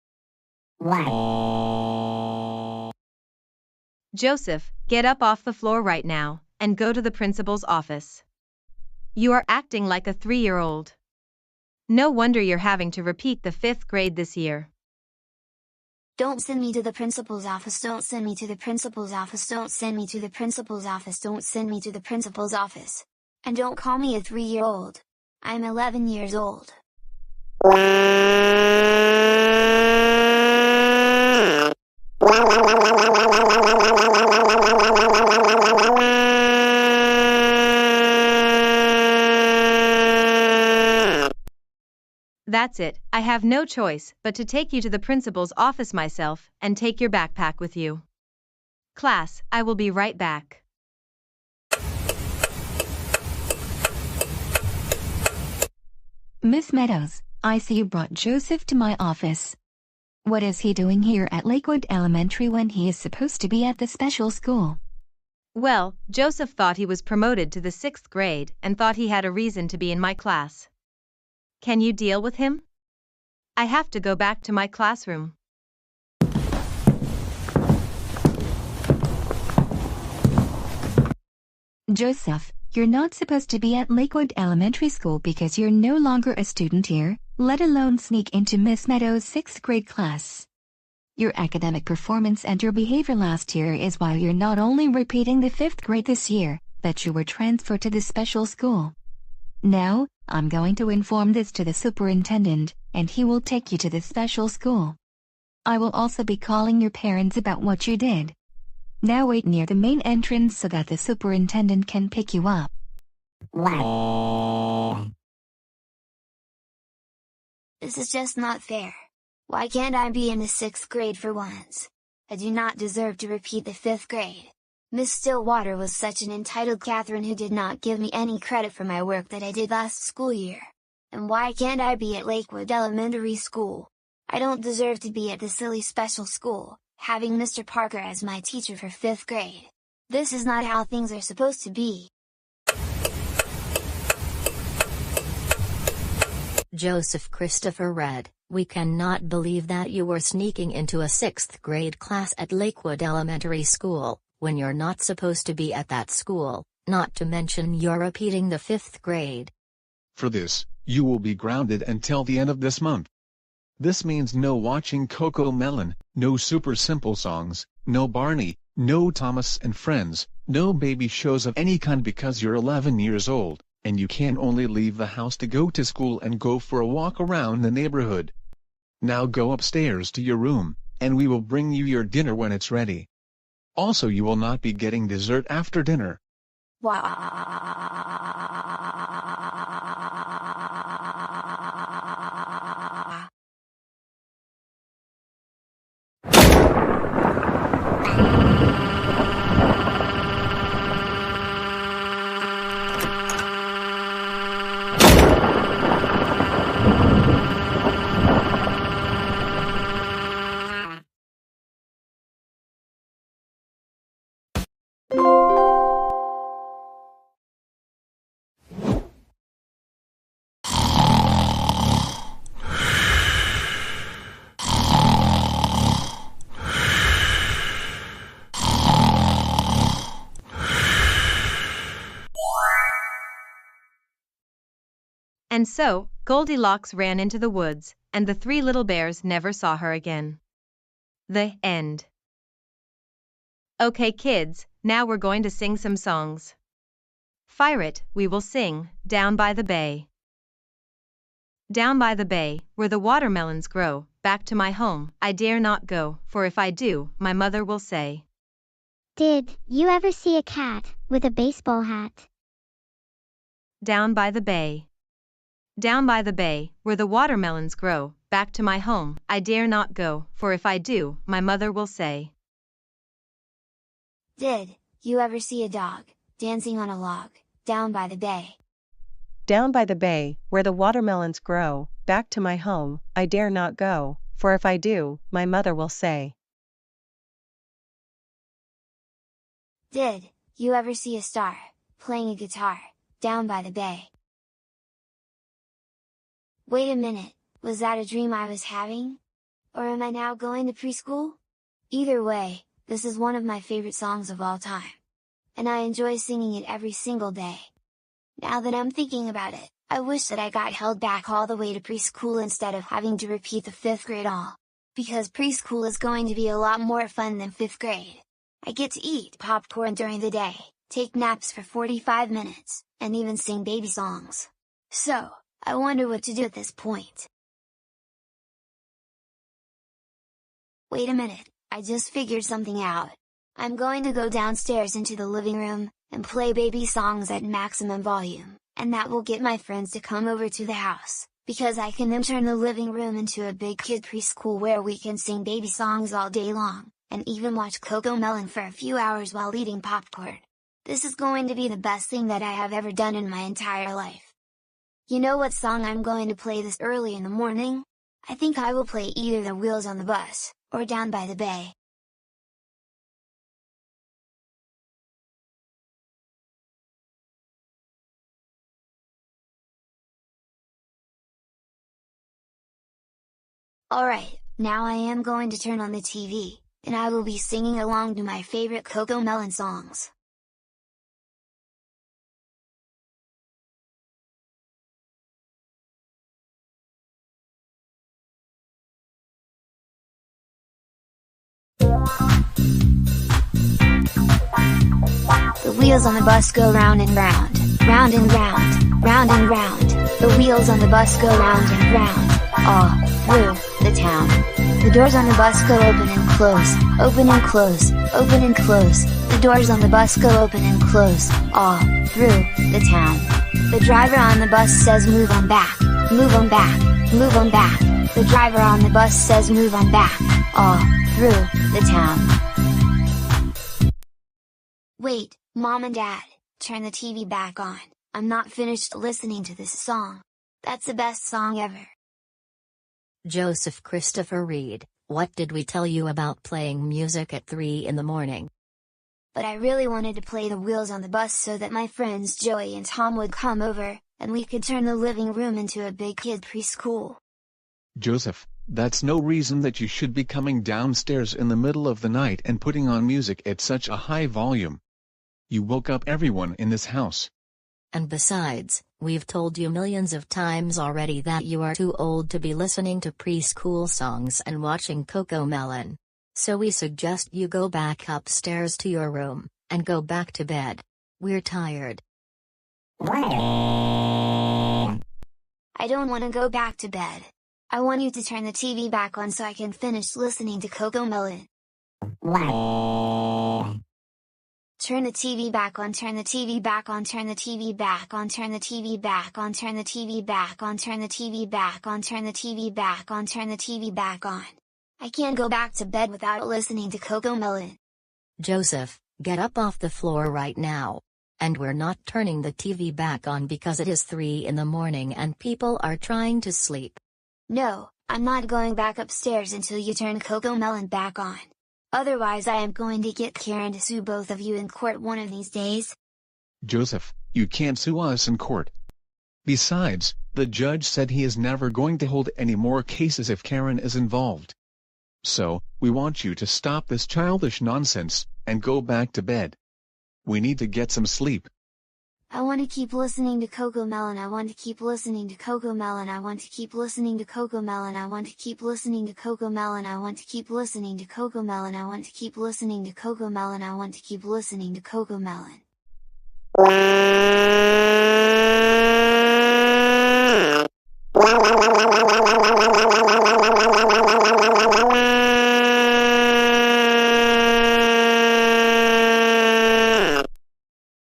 [SPEAKER 1] Joseph, get up off the floor right now, and go to the principal's office. You are acting like a 3-year-old. No wonder you're having to repeat the 5th grade this year.
[SPEAKER 5] Don't send me to the principal's office. Don't send me to the principal's office. Don't send me to the principal's office. Don't send me to the principal's office. And don't call me a 3-year-old. I'm 11 years old.
[SPEAKER 1] That's it, I have no choice but to take you to the principal's office myself and take your backpack with you. Class, I will be right back.
[SPEAKER 12] Miss Meadows, I see you brought Joseph to my office. What is he doing here at Lakewood Elementary when he is supposed to be at the special school?
[SPEAKER 1] Well, Joseph thought he was promoted to the 6th grade and thought he had a reason to be in my class. Can you deal with him? I have to go back to my classroom.
[SPEAKER 12] Joseph, you're not supposed to be at Lakewood Elementary School because you're no longer a student here, let alone sneak into Miss Meadows' 6th grade class. Your academic performance and your behavior last year is why you're not only repeating the 5th grade this year, but you were transferred to the special school. Now, I'm going to inform this to the superintendent, and he will take you to the special school. I will also be calling your parents about what you did. Now wait near the main entrance so that the superintendent can pick you up.
[SPEAKER 5] This is just not fair. Why can't I be in the 6th grade for once? I do not deserve to repeat the 5th grade. Miss Stillwater was such an entitled Catherine who did not give me any credit for my work that I did last school year. And why can't I be at Lakewood Elementary School? I don't deserve to be at the silly special school, having Mr. Parker as my teacher for 5th grade. This is not how things are supposed to be.
[SPEAKER 18] Joseph Christopher read, "We cannot believe that you were sneaking into a 6th grade class at Lakewood Elementary School, when you're not supposed to be at that school, not to mention you're repeating the 5th grade.
[SPEAKER 6] For this, you will be grounded until the end of this month. This means no watching Coco Melon, no Super Simple songs, no Barney, no Thomas and Friends, no baby shows of any kind because you're 11 years old. And you can only leave the house to go to school and go for a walk around the neighborhood. Now go upstairs to your room, and we will bring you your dinner when it's ready. Also, you will not be getting dessert after dinner."
[SPEAKER 1] And so, Goldilocks ran into the woods, and the 3 little bears never saw her again. The end. Okay kids, now we're going to sing some songs. Fire it, we will sing, Down by the Bay. Down by the bay, where the watermelons grow, back to my home, I dare not go, for if I do, my mother will say.
[SPEAKER 10] Did you ever see a cat with a baseball hat?
[SPEAKER 1] Down by the bay. Down by the bay, where the watermelons grow, back to my home, I dare not go, for if I do, my mother will say.
[SPEAKER 5] Did you ever see a dog dancing on a log, down by the bay?
[SPEAKER 11] Down by the bay, where the watermelons grow, back to my home, I dare not go, for if I do, my mother will say.
[SPEAKER 5] Did you ever see a star playing a guitar, down by the bay? Wait a minute, was that a dream I was having? Or am I now going to preschool? Either way, this is one of my favorite songs of all time. And I enjoy singing it every single day. Now that I'm thinking about it, I wish that I got held back all the way to preschool instead of having to repeat the 5th grade all. Because preschool is going to be a lot more fun than 5th grade. I get to eat popcorn during the day, take naps for 45 minutes, and even sing baby songs. So, I wonder what to do at this point. Wait a minute, I just figured something out. I'm going to go downstairs into the living room, and play baby songs at maximum volume, and that will get my friends to come over to the house, because I can then turn the living room into a big kid preschool where we can sing baby songs all day long, and even watch Coco Melon for a few hours while eating popcorn. This is going to be the best thing that I have ever done in my entire life. You know what song I'm going to play this early in the morning? I think I will play either The Wheels on the Bus, or Down by the Bay. Alright, now I am going to turn on the TV, and I will be singing along to my favorite Coco Melon songs. The wheels on the bus go round and round, round and round, round and round. The wheels on the bus go round and round, all through the town. The doors on the bus go open and close, open and close, open and close. The doors on the bus go open and close, all through the town. The driver on the bus says move on back, move on back, move on back. The driver on the bus says move on back, all through the town. Wait, Mom and Dad, turn the TV back on. I'm not finished listening to this song. That's the best song ever.
[SPEAKER 18] Joseph Christopher Reed, what did we tell you about playing music at 3 in the morning?
[SPEAKER 5] But I really wanted to play The Wheels on the Bus so that my friends Joey and Tom would come over, and we could turn the living room into a big kid preschool.
[SPEAKER 6] Joseph, that's no reason that you should be coming downstairs in the middle of the night and putting on music at such a high volume. You woke up everyone in this house.
[SPEAKER 18] And besides, we've told you millions of times already that you are too old to be listening to preschool songs and watching CoComelon. So we suggest you go back upstairs to your room, and go back to bed. We're tired.
[SPEAKER 5] I don't want to go back to bed. I want you to turn the TV back on so I can finish listening to CoComelon. Turn the TV back on, turn the TV back on, turn the TV back on, turn the TV back on, turn the TV back on, turn the TV back on, turn the TV back on, turn the TV back on. I can't go back to bed without listening to CoComelon.
[SPEAKER 18] Joseph, get up off the floor right now. And we're not turning the TV back on because it is 3 in the morning and people are trying to sleep.
[SPEAKER 5] No, I'm not going back upstairs until you turn CoComelon back on. Otherwise I am going to get Karen to sue both of you in court one of these days.
[SPEAKER 6] Joseph, you can't sue us in court. Besides, the judge said he is never going to hold any more cases if Karen is involved. So, we want you to stop this childish nonsense, and go back to bed. We need to get some sleep.
[SPEAKER 5] I want to keep listening to CoComelon, I want to keep listening to CoComelon, I want to keep listening to CoComelon, I want to keep listening to CoComelon, I want to keep listening to CoComelon, I want to keep listening to CoComelon, I want to keep listening to CoComelon.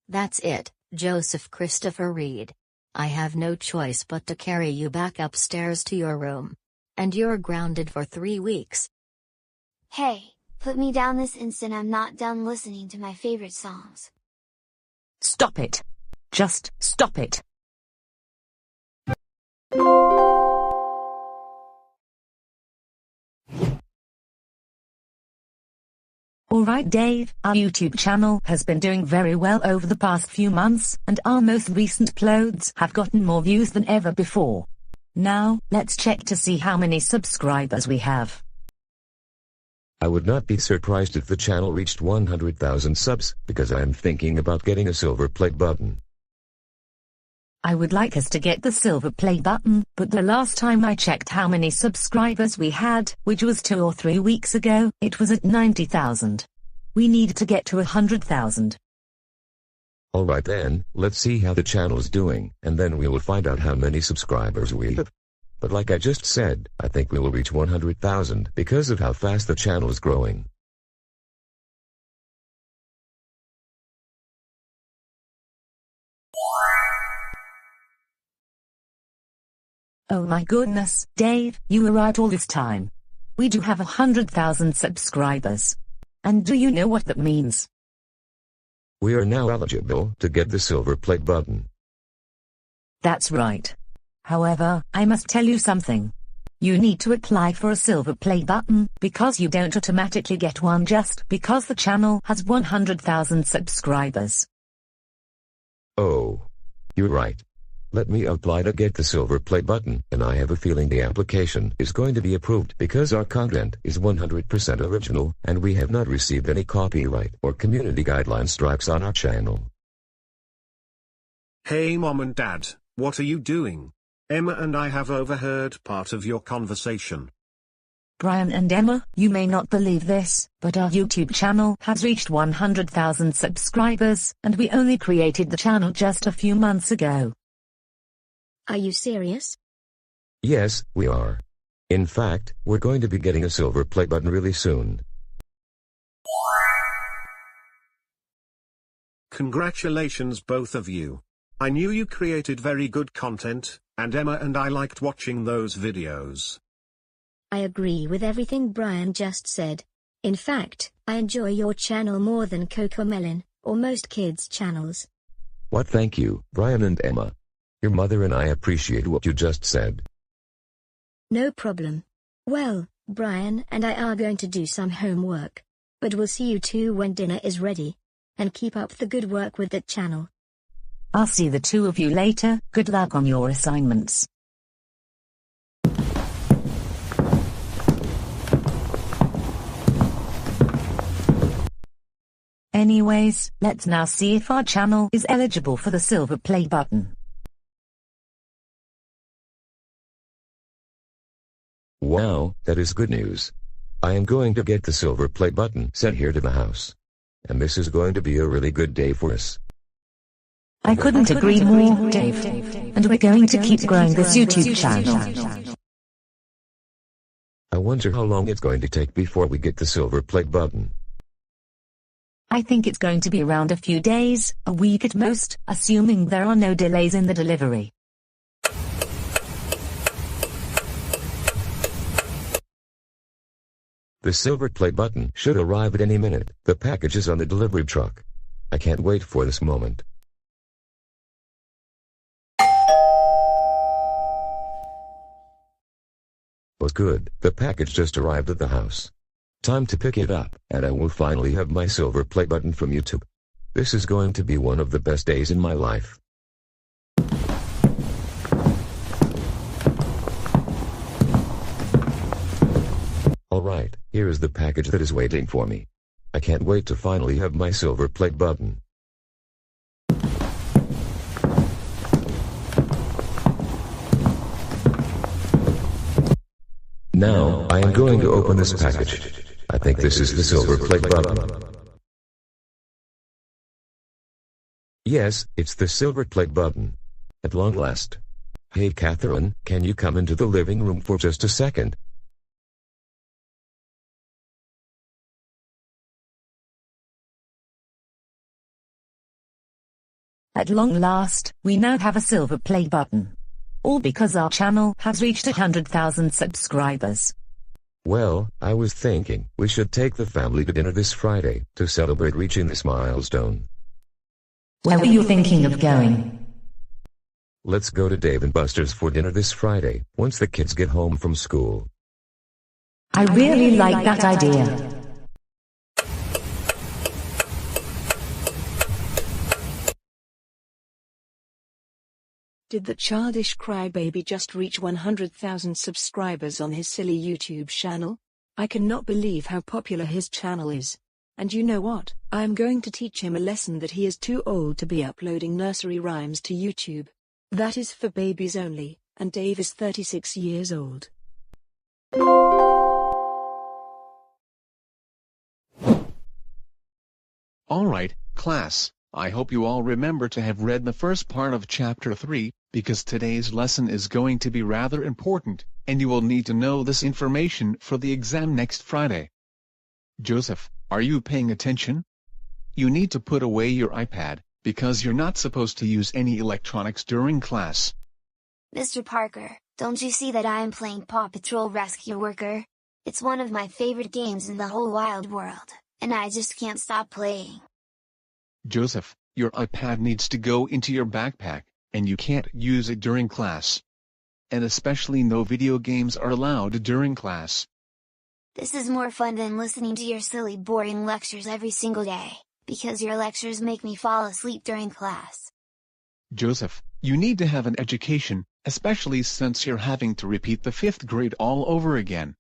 [SPEAKER 18] That's it, Joseph Christopher Reed. I have no choice but to carry you back upstairs to your room. And you're grounded for 3 weeks.
[SPEAKER 5] Hey, put me down this instant, I'm not done listening to my favorite songs.
[SPEAKER 14] Stop it! Just stop it! Alright Dave, our YouTube channel has been doing very well over the past few months, and our most recent uploads have gotten more views than ever before. Now, let's check to see how many subscribers we have.
[SPEAKER 8] I would not be surprised if the channel reached 100,000 subs, because I am thinking about getting a silver play button.
[SPEAKER 3] I would like us to get the silver play button, but the last time I checked how many subscribers we had, which was 2 or 3 weeks ago, it was at 90,000. We need to get to 100,000.
[SPEAKER 8] Alright then, let's see how the channel's doing, and then we will find out how many subscribers we have. But like I just said, I think we will reach 100,000 because of how fast the channel is growing.
[SPEAKER 3] Oh my goodness, Dave, you were right all this time. We do have 100,000 subscribers. And do you know what that means?
[SPEAKER 8] We are now eligible to get the silver play button.
[SPEAKER 3] That's right. However, I must tell you something. You need to apply for a silver play button, because you don't automatically get one just because the channel has 100,000 subscribers.
[SPEAKER 8] Oh. You're right. Let me apply to get the silver play button, and I have a feeling the application is going to be approved because our content is 100% original, and we have not received any copyright or community guideline strikes on our channel.
[SPEAKER 16] Hey Mom and Dad, what are you doing? Emma and I have overheard part of your conversation.
[SPEAKER 3] Brian and Emma, you may not believe this, but our YouTube channel has reached 100,000 subscribers, and we only created the channel just a few months ago.
[SPEAKER 17] Are you serious?
[SPEAKER 8] Yes, we are. In fact, we're going to be getting a silver play button really soon.
[SPEAKER 16] Congratulations both of you. I knew you created very good content, and Emma and I liked watching those videos.
[SPEAKER 18] I agree with everything Brian just said. In fact, I enjoy your channel more than Cocomelon, or most kids' channels.
[SPEAKER 8] What? Thank you, Brian and Emma. Your mother and I appreciate what you just said.
[SPEAKER 18] No problem. Well, Brian and I are going to do some homework. But we'll see you two when dinner is ready. And keep up the good work with that channel.
[SPEAKER 3] I'll see the two of you later. Good luck on your assignments. Anyways, let's now see if our channel is eligible for the silver play button.
[SPEAKER 8] Wow, that is good news. I am going to get the silver play button sent here to the house. And this is going to be a really good day for us.
[SPEAKER 3] I couldn't agree more, Dave. And we're going to keep growing this YouTube channel.
[SPEAKER 8] I wonder how long it's going to take before we get the silver play button.
[SPEAKER 3] I think it's going to be around a few days, a week at most, assuming there are no delays in the delivery.
[SPEAKER 8] The silver play button should arrive at any minute. The package is on the delivery truck. I can't wait for this moment. Oh good, the package just arrived at the house. Time to pick it up, and I will finally have my silver play button from YouTube. This is going to be one of the best days in my life. Alright, here is the package that is waiting for me. I can't wait to finally have my silver play button. Now, I am going to open this package. I think this is the silver play button. Yes, it's the silver play button. At long last. Hey Catherine, can you come into the living room for just a second?
[SPEAKER 3] At long last, we now have a silver play button. All because our channel has reached 100,000 subscribers.
[SPEAKER 8] Well, I was thinking we should take the family to dinner this Friday to celebrate reaching this milestone.
[SPEAKER 3] Where were you thinking of going?
[SPEAKER 8] Let's go to Dave & Buster's for dinner this Friday, once the kids get home from school.
[SPEAKER 3] I really like that idea.
[SPEAKER 7] Did the childish crybaby just reach 100,000 subscribers on his silly YouTube channel? I cannot believe how popular his channel is. And you know what? I am going to teach him a lesson that he is too old to be uploading nursery rhymes to YouTube. That is for babies only, and Dave is 36 years old.
[SPEAKER 6] Alright, class, I hope you all remember to have read the first part of Chapter 3, because today's lesson is going to be rather important, and you will need to know this information for the exam next Friday. Joseph, are you paying attention? You need to put away your iPad, because you're not supposed to use any electronics during class.
[SPEAKER 5] Mr. Parker, don't you see that I am playing Paw Patrol Rescue Worker? It's one of my favorite games in the whole wide world, and I just can't stop playing.
[SPEAKER 6] Joseph, your iPad needs to go into your backpack, and you can't use it during class. And especially no video games are allowed during class.
[SPEAKER 5] This is more fun than listening to your silly boring lectures every single day, because your lectures make me fall asleep during class.
[SPEAKER 6] Joseph, you need to have an education, especially since you're having to repeat the 5th grade all over again.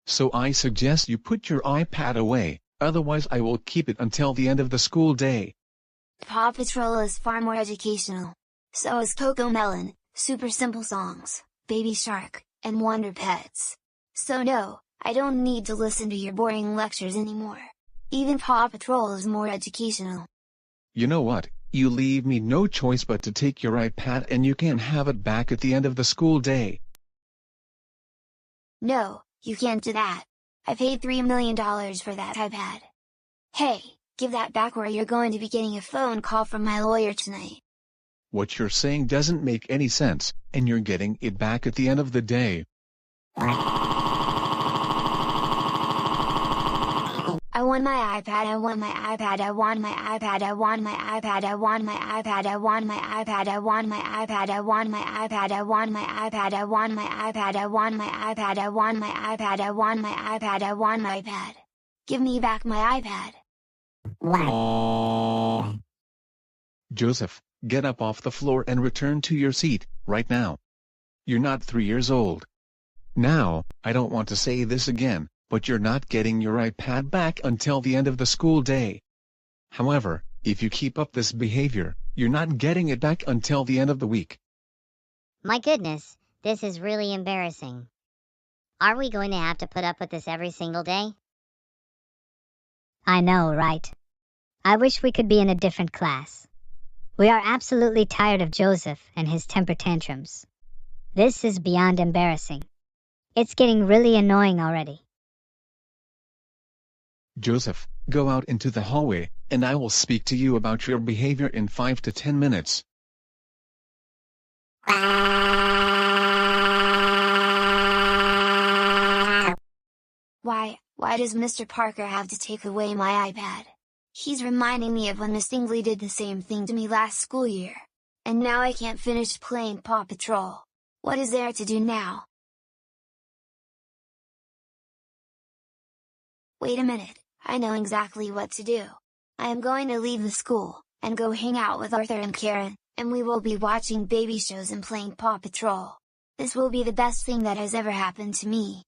[SPEAKER 6] So I suggest you put your iPad away, otherwise I will keep it until the end of the school day.
[SPEAKER 5] Paw Patrol is far more educational. So is Cocomelon, Super Simple Songs, Baby Shark, and Wonder Pets. So no, I don't need to listen to your boring lectures anymore. Even Paw Patrol is more educational.
[SPEAKER 6] You know what, you leave me no choice but to take your iPad and you can have it back at the end of the school day.
[SPEAKER 5] No, you can't do that. I paid $3 million for that iPad. Hey, give that back or you're going to be getting a phone call from my lawyer tonight.
[SPEAKER 6] What you're saying doesn't make any sense, and you're getting it back at the end of the day.
[SPEAKER 5] I want my iPad, I want my iPad, I want my iPad, I want my iPad, I want my iPad, I want my iPad, I want my iPad, I want my iPad, I want my iPad, I want my iPad, I want my iPad, I want my iPad, I want my iPad, I want my iPad. Give me back my iPad.
[SPEAKER 6] Joseph, get up off the floor and return to your seat, right now. You're not 3 years old. Now, I don't want to say this again, but you're not getting your iPad back until the end of the school day. However, if you keep up this behavior, you're not getting it back until the end of the week.
[SPEAKER 2] My goodness, this is really embarrassing. Are we going to have to put up with this every single day?
[SPEAKER 17] I know, right? I wish we could be in a different class. We are absolutely tired of Joseph and his temper tantrums. This is beyond embarrassing. It's getting really annoying already.
[SPEAKER 6] Joseph, go out into the hallway, and I will speak to you about your behavior in 5 to 10 minutes.
[SPEAKER 5] Why does Mr. Parker have to take away my iPad? He's reminding me of when Miss Dingley did the same thing to me last school year. And now I can't finish playing Paw Patrol. What is there to do now? Wait a minute, I know exactly what to do. I am going to leave the school, and go hang out with Arthur and Karen, and we will be watching baby shows and playing Paw Patrol. This will be the best thing that has ever happened to me.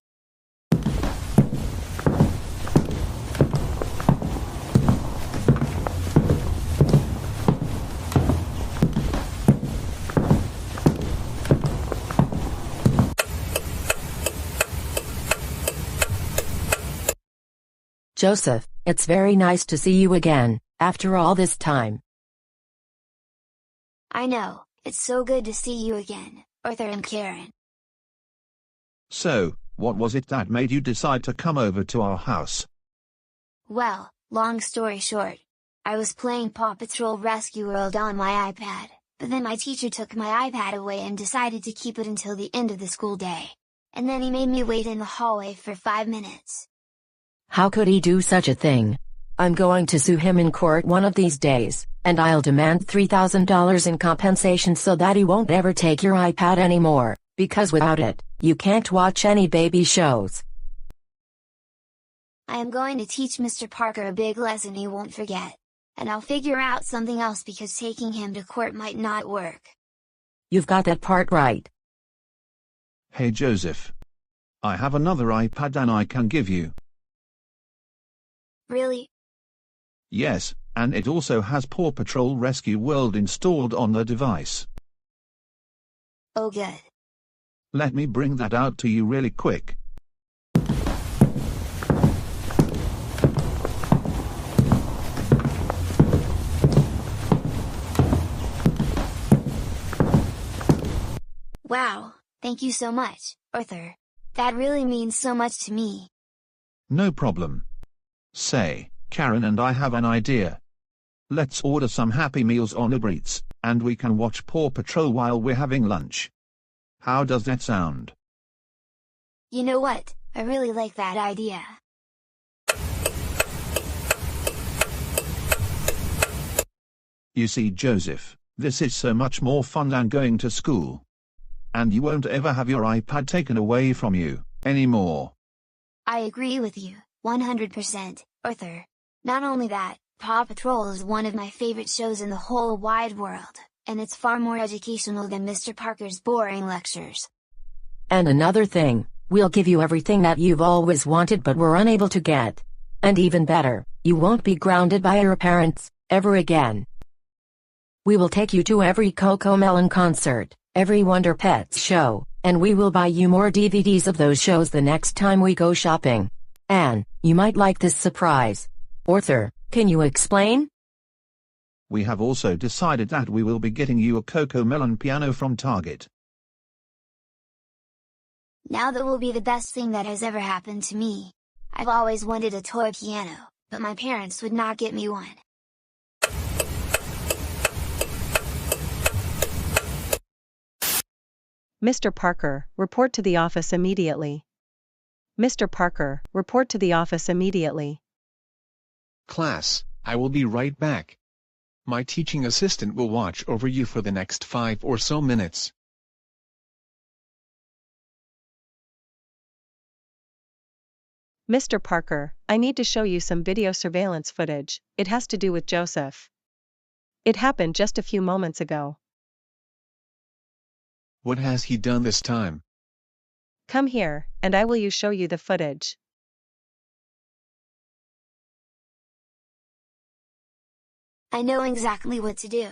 [SPEAKER 14] Joseph, it's very nice to see you again, after all this time.
[SPEAKER 5] I know, it's so good to see you again, Arthur and Karen.
[SPEAKER 13] So, what was it that made you decide to come over to our house?
[SPEAKER 5] Well, long story short, I was playing Paw Patrol Rescue World on my iPad, but then my teacher took my iPad away and decided to keep it until the end of the school day. And then he made me wait in the hallway for 5 minutes.
[SPEAKER 14] How could he do such a thing? I'm going to sue him in court one of these days, and I'll demand $3,000 in compensation so that he won't ever take your iPad anymore, because without it, you can't watch any baby shows.
[SPEAKER 5] I am going to teach Mr. Parker a big lesson he won't forget. And I'll figure out something else because taking him to court might not work.
[SPEAKER 14] You've got that part right.
[SPEAKER 13] Hey Joseph. I have another iPad and I can give you.
[SPEAKER 5] Really?
[SPEAKER 13] Yes, and it also has Paw Patrol Rescue World installed on the device.
[SPEAKER 5] Oh good.
[SPEAKER 13] Let me bring that out to you really quick.
[SPEAKER 5] Wow, thank you so much, Arthur. That really means so much to me.
[SPEAKER 13] No problem. Say, Karen and I have an idea. Let's order some Happy Meals on Uber Eats, and we can watch Paw Patrol while we're having lunch. How does that sound?
[SPEAKER 5] You know what, I really like that idea.
[SPEAKER 13] You see Joseph, this is so much more fun than going to school. And you won't ever have your iPad taken away from you, anymore.
[SPEAKER 5] I agree with you, 100%, Arthur. Not only that, Paw Patrol is one of my favorite shows in the whole wide world, and it's far more educational than Mr. Parker's boring lectures.
[SPEAKER 14] And another thing, we'll give you everything that you've always wanted but were unable to get. And even better, you won't be grounded by your parents, ever again. We will take you to every CoComelon concert, every Wonder Pets show, and we will buy you more DVDs of those shows the next time we go shopping. Anne, you might like this surprise. Arthur, can you explain?
[SPEAKER 13] We have also decided that we will be getting you a CoComelon piano from Target.
[SPEAKER 5] Now that will be the best thing that has ever happened to me. I've always wanted a toy piano, but my parents would not get me one.
[SPEAKER 11] Mr. Parker, report to the office immediately. Mr. Parker, report to the office immediately.
[SPEAKER 6] Class, I will be right back. My teaching assistant will watch over you for the next 5 or so minutes.
[SPEAKER 11] Mr. Parker, I need to show you some video surveillance footage. It has to do with Joseph. It happened just a few moments ago.
[SPEAKER 6] What has he done this time?
[SPEAKER 11] Come here, and I will show you the footage.
[SPEAKER 5] I know exactly what to do.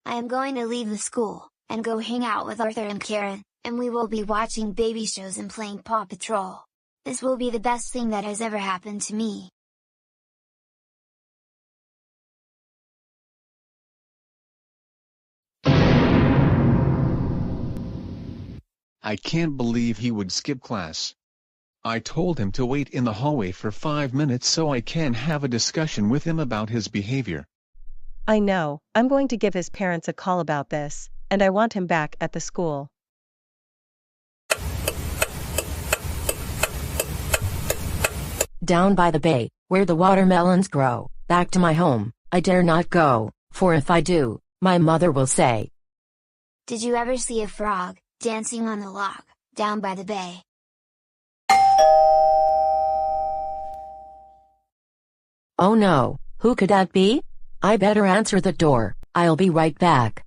[SPEAKER 5] I am going to leave the school, and go hang out with Arthur and Karen, and we will be watching baby shows and playing Paw Patrol. This will be the best thing that has ever happened to me.
[SPEAKER 6] I can't believe he would skip class. I told him to wait in the hallway for 5 minutes so I can have a discussion with him about his behavior.
[SPEAKER 11] I know, I'm going to give his parents a call about this, and I want him back at the school.
[SPEAKER 14] Down by the bay, where the watermelons grow, back to my home, I dare not go, for if I do, my mother will say.
[SPEAKER 5] Did you ever see a frog dancing on the log, down by the bay?
[SPEAKER 14] Oh no, who could that be? I better answer the door, I'll be right back.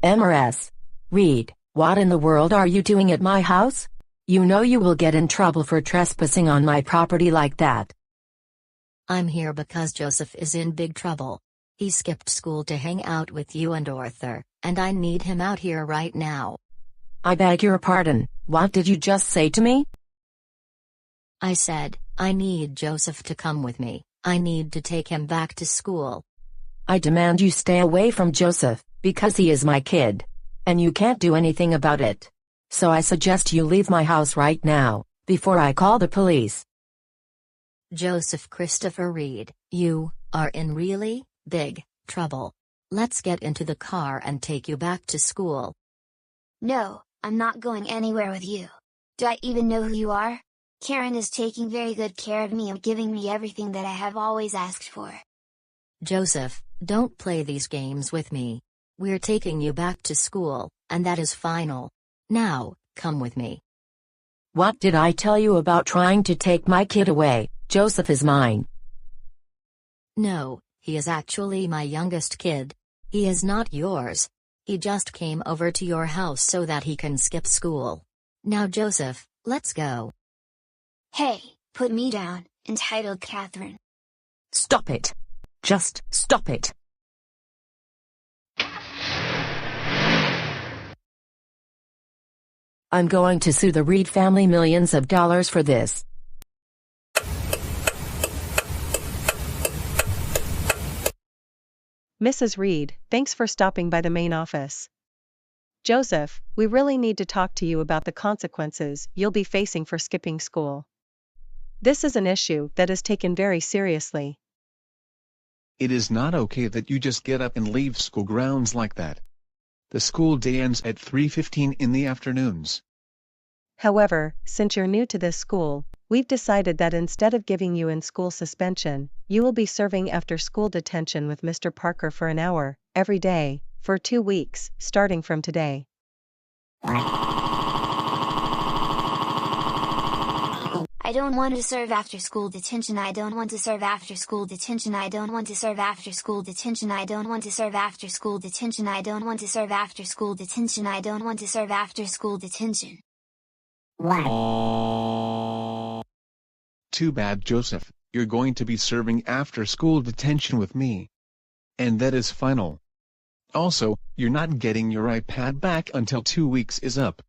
[SPEAKER 14] MRS. Reed, what in the world are you doing at my house? You know you will get in trouble for trespassing on my property like that.
[SPEAKER 18] I'm here because Joseph is in big trouble. He skipped school to hang out with you and Arthur, and I need him out here right now.
[SPEAKER 14] I beg your pardon, what did you just say to me?
[SPEAKER 18] I said, I need Joseph to come with me. I need to take him back to school.
[SPEAKER 14] I demand you stay away from Joseph, because he is my kid. And you can't do anything about it. So I suggest you leave my house right now, before I call the police.
[SPEAKER 18] Joseph Christopher Reed, you are in really big trouble. Let's get into the car and take you back to school.
[SPEAKER 5] No, I'm not going anywhere with you. Do I even know who you are? Karen is taking very good care of me and giving me everything that I have always asked for.
[SPEAKER 18] Joseph, don't play these games with me. We're taking you back to school, and that is final. Now, come with me.
[SPEAKER 14] What did I tell you about trying to take my kid away? Joseph is mine.
[SPEAKER 18] No, he is actually my youngest kid. He is not yours. He just came over to your house so that he can skip school. Now Joseph, let's go.
[SPEAKER 5] Hey, put me down, entitled Catherine.
[SPEAKER 14] Stop it. Just stop it. I'm going to sue the Reed family millions of dollars for this.
[SPEAKER 11] Mrs. Reed, thanks for stopping by the main office. Joseph, we really need to talk to you about the consequences you'll be facing for skipping school. This is an issue that is taken very seriously.
[SPEAKER 6] It is not okay that you just get up and leave school grounds like that. The school day ends at 3:15 in the afternoons.
[SPEAKER 11] However, since you're new to this school, we've decided that instead of giving you in-school suspension, you will be serving after-school detention with Mr. Parker for an hour, every day, for 2 weeks, starting from today.
[SPEAKER 5] I don't want to serve after-school detention. I don't want to serve after-school detention. I don't want to serve after-school detention. I don't want to serve after-school detention. I don't want to serve after-school detention. I don't want to serve after-school detention.
[SPEAKER 6] Too bad, Joseph, you're going to be serving after-school detention with me. And that is final. Also, you're not getting your iPad back until 2 weeks is up.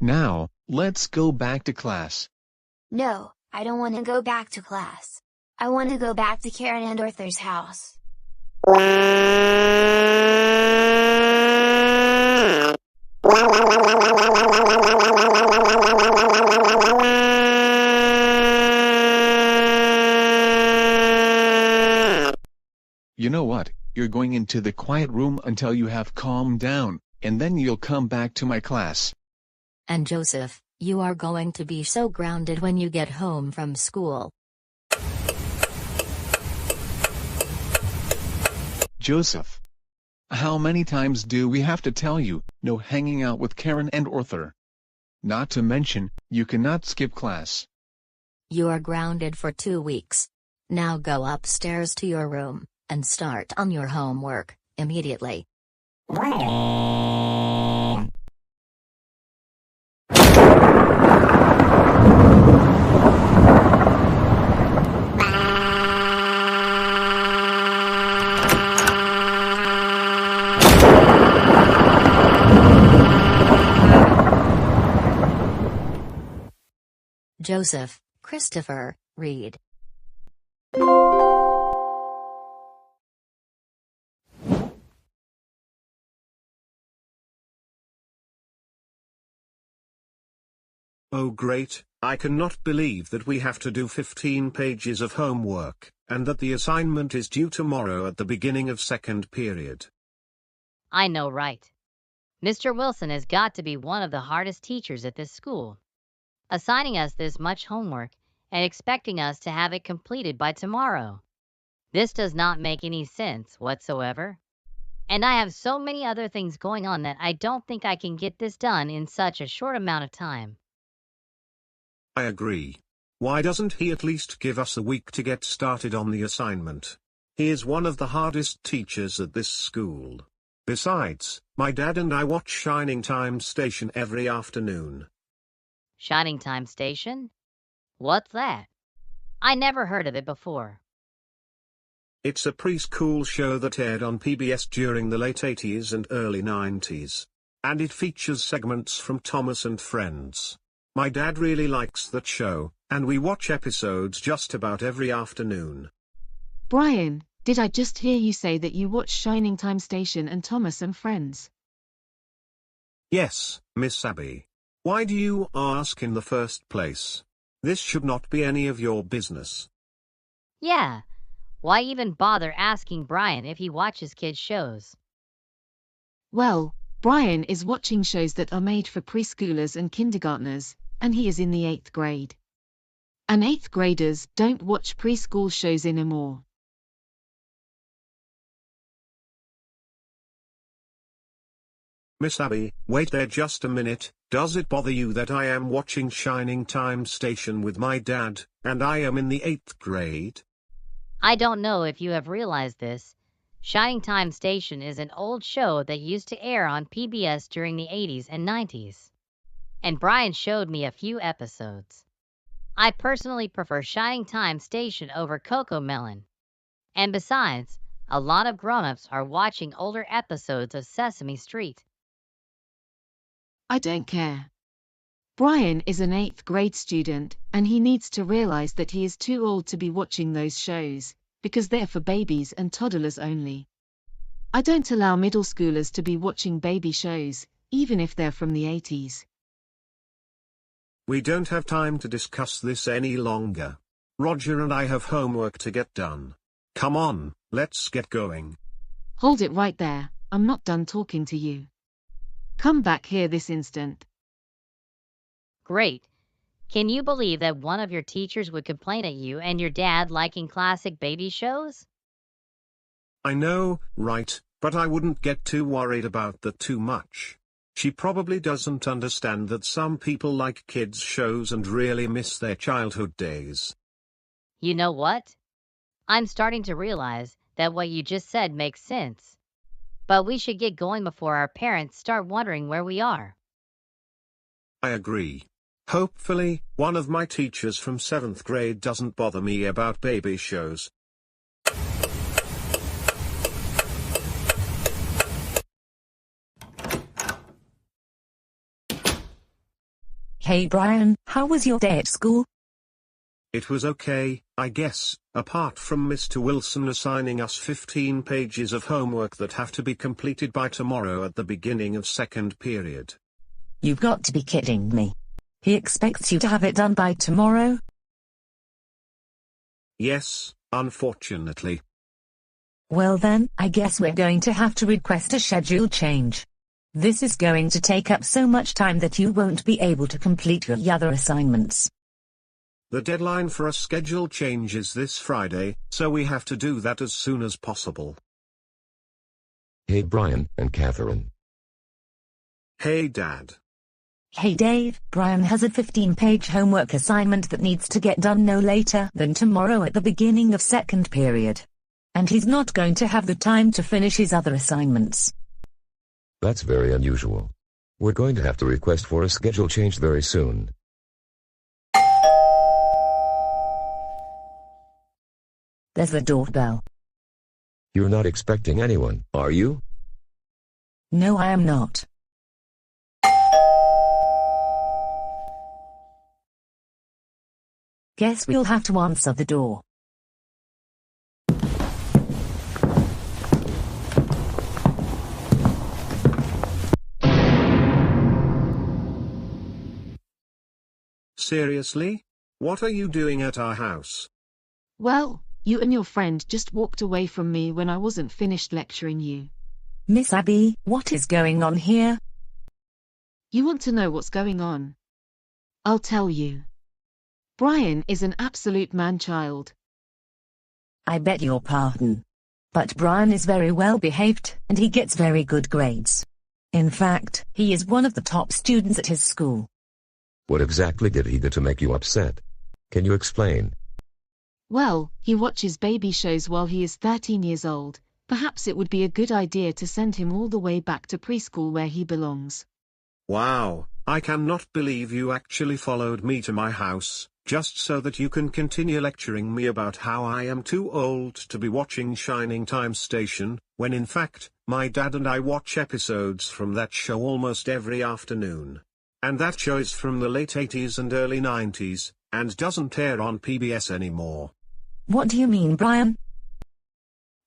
[SPEAKER 6] Now, let's go back to class.
[SPEAKER 5] No, I don't want to go back to class. I want to go back to Karen and Arthur's house.
[SPEAKER 6] You know what? You're going into the quiet room until you have calmed down, and then you'll come back to my class.
[SPEAKER 18] And Joseph, you are going to be so grounded when you get home from school.
[SPEAKER 6] Joseph. How many times do we have to tell you, no hanging out with Karen and Arthur? Not to mention, you cannot skip class.
[SPEAKER 18] You are grounded for 2 weeks. Now go upstairs to your room, and start on your homework, immediately. Joseph, Christopher, read.
[SPEAKER 16] Oh great, I cannot believe that we have to do 15 pages of homework, and that the assignment is due tomorrow at the beginning of second period.
[SPEAKER 2] I know, right? Mr. Wilson has got to be one of the hardest teachers at this school. Assigning us this much homework and expecting us to have it completed by tomorrow. This does not make any sense whatsoever. And I have so many other things going on that I don't think I can get this done in such a short amount of time.
[SPEAKER 16] I agree. Why doesn't he at least give us a week to get started on the assignment? He is one of the hardest teachers at this school. Besides, my dad and I watch Shining Time Station every afternoon.
[SPEAKER 2] Shining Time Station? What's that? I never heard of it before.
[SPEAKER 16] It's a preschool show that aired on PBS during the late 80s and early 90s. And it features segments from Thomas and Friends. My dad really likes that show, and we watch episodes just about every afternoon.
[SPEAKER 19] Brian, did I just hear you say that you watch Shining Time Station and Thomas and Friends?
[SPEAKER 16] Yes, Miss Abby. Why do you ask in the first place? This should not be any of your business.
[SPEAKER 2] Yeah. Why even bother asking Brian if he watches kids' shows?
[SPEAKER 19] Well, Brian is watching shows that are made for preschoolers and kindergartners, and he is in the 8th grade. And 8th graders don't watch preschool shows anymore.
[SPEAKER 16] Miss Abby, wait there just a minute. Does it bother you that I am watching Shining Time Station with my dad, and I am in the 8th grade?
[SPEAKER 2] I don't know if you have realized this. Shining Time Station is an old show that used to air on PBS during the 80s and 90s. And Brian showed me a few episodes. I personally prefer Shining Time Station over CoComelon. And besides, a lot of grown-ups are watching older episodes of Sesame Street.
[SPEAKER 19] I don't care. Brian is an 8th grade student, and he needs to realize that he is too old to be watching those shows, because they're for babies and toddlers only. I don't allow middle schoolers to be watching baby shows, even if they're from the 80s.
[SPEAKER 16] We don't have time to discuss this any longer. Roger and I have homework to get done. Come on, let's get going.
[SPEAKER 19] Hold it right there, I'm not done talking to you. Come back here this instant.
[SPEAKER 2] Great. Can you believe that one of your teachers would complain at you and your dad liking classic baby shows?
[SPEAKER 16] I know, right, but I wouldn't get too worried about that too much. She probably doesn't understand that some people like kids' shows and really miss their childhood days.
[SPEAKER 2] You know what? I'm starting to realize that what you just said makes sense. But we should get going before our parents start wondering where we are.
[SPEAKER 16] I agree. Hopefully, one of my teachers from 7th grade doesn't bother me about baby shows.
[SPEAKER 3] Hey Brian, how was your day at school?
[SPEAKER 16] it was okay, I guess, apart from Mr. Wilson assigning us 15 pages of homework that have to be completed by tomorrow at the beginning of second period.
[SPEAKER 14] You've got to be kidding me. He expects you to have it done by tomorrow?
[SPEAKER 16] Yes, unfortunately.
[SPEAKER 14] Well then, I guess we're going to have to request a schedule change. This is going to take up so much time that you won't be able to complete your other assignments.
[SPEAKER 16] The deadline for a schedule change is this Friday, so we have to do that as soon as possible.
[SPEAKER 8] Hey Brian and Catherine.
[SPEAKER 16] Hey Dad.
[SPEAKER 14] Hey Dave, Brian has a 15-page homework assignment that needs to get done no later than tomorrow at the beginning of second period. And he's not going to have the time to finish his other assignments.
[SPEAKER 8] That's very unusual. We're going to have to request for a schedule change very soon.
[SPEAKER 14] There's the doorbell.
[SPEAKER 8] You're not expecting anyone, are you?
[SPEAKER 14] No, I am not. Guess we'll have to answer the door.
[SPEAKER 16] Seriously? What are you doing at our house?
[SPEAKER 19] Well, you and your friend just walked away from me when I wasn't finished lecturing you.
[SPEAKER 14] Miss Abby, what is going on here?
[SPEAKER 19] You want to know what's going on? I'll tell you. Brian is an absolute man-child.
[SPEAKER 14] I beg your pardon. But Brian is very well behaved, and he gets very good grades. In fact, he is one of the top students at his school.
[SPEAKER 8] What exactly did he do to make you upset? Can you explain?
[SPEAKER 19] Well, he watches baby shows while he is 13 years old. Perhaps it would be a good idea to send him all the way back to preschool where he belongs.
[SPEAKER 16] Wow, I cannot believe you actually followed me to my house, just so that you can continue lecturing me about how I am too old to be watching Shining Time Station, when in fact, my dad and I watch episodes from that show almost every afternoon. And that show is from the late 80s and early 90s, and doesn't air on PBS anymore.
[SPEAKER 14] What do you mean, Brian?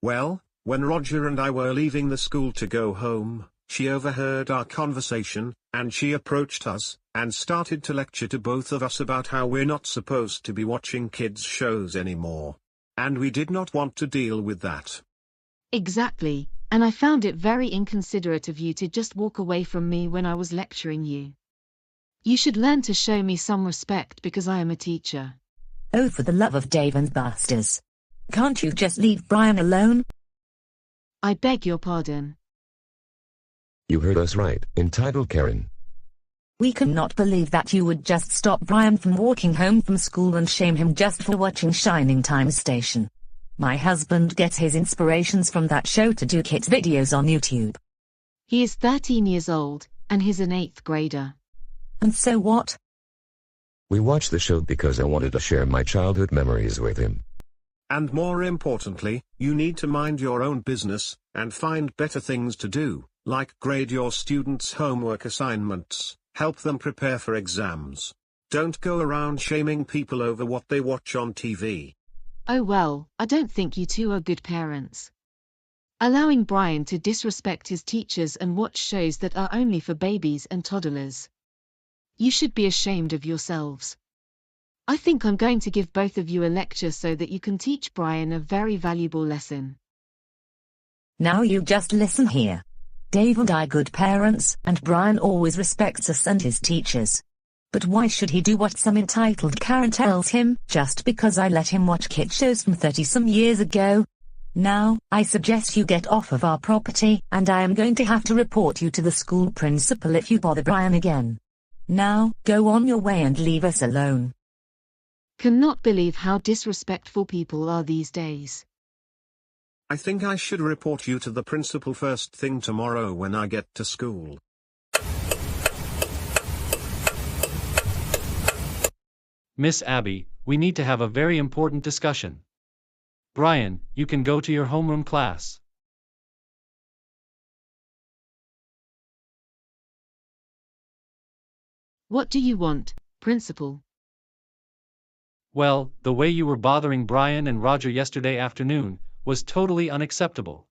[SPEAKER 16] Well, when Roger and I were leaving the school to go home, she overheard our conversation, and she approached us, and started to lecture to both of us about how we're not supposed to be watching kids' shows anymore. And we did not want to deal with that.
[SPEAKER 19] Exactly, and I found it very inconsiderate of you to just walk away from me when I was lecturing you. You should learn to show me some respect because I am a teacher.
[SPEAKER 14] Oh, for the love of Dave and Busters. Can't you just leave Brian alone?
[SPEAKER 19] I beg your pardon.
[SPEAKER 8] You heard us right, entitled Karen.
[SPEAKER 14] We cannot believe that you would just stop Brian from walking home from school and shame him just for watching Shining Time Station. My husband gets his inspirations from that show to do kids videos on YouTube.
[SPEAKER 19] He is 13 years old, and he's an 8th grader.
[SPEAKER 14] And so what?
[SPEAKER 8] We watched the show because I wanted to share my childhood memories with him.
[SPEAKER 16] And more importantly, you need to mind your own business, and find better things to do, like grade your students' homework assignments, help them prepare for exams. Don't go around shaming people over what they watch on TV.
[SPEAKER 19] Oh well, I don't think you two are good parents. Allowing Brian to disrespect his teachers and watch shows that are only for babies and toddlers. You should be ashamed of yourselves. I think I'm going to give both of you a lecture so that you can teach Brian a very valuable lesson.
[SPEAKER 14] Now you just listen here. Dave and I good parents, and Brian always respects us and his teachers. But why should he do what some entitled Karen tells him, just because I let him watch kid shows from 30-some years ago? Now, I suggest you get off of our property, and I am going to have to report you to the school principal if you bother Brian again. Now, go on your way and leave us alone.
[SPEAKER 19] Cannot believe how disrespectful people are these days.
[SPEAKER 16] I think I should report you to the principal first thing tomorrow when I get to school.
[SPEAKER 21] Miss Abby, we need to have a very important discussion. Brian, you can go to your homeroom class.
[SPEAKER 19] What do you want, Principal?
[SPEAKER 21] Well, the way you were bothering Brian and Roger yesterday afternoon was totally unacceptable.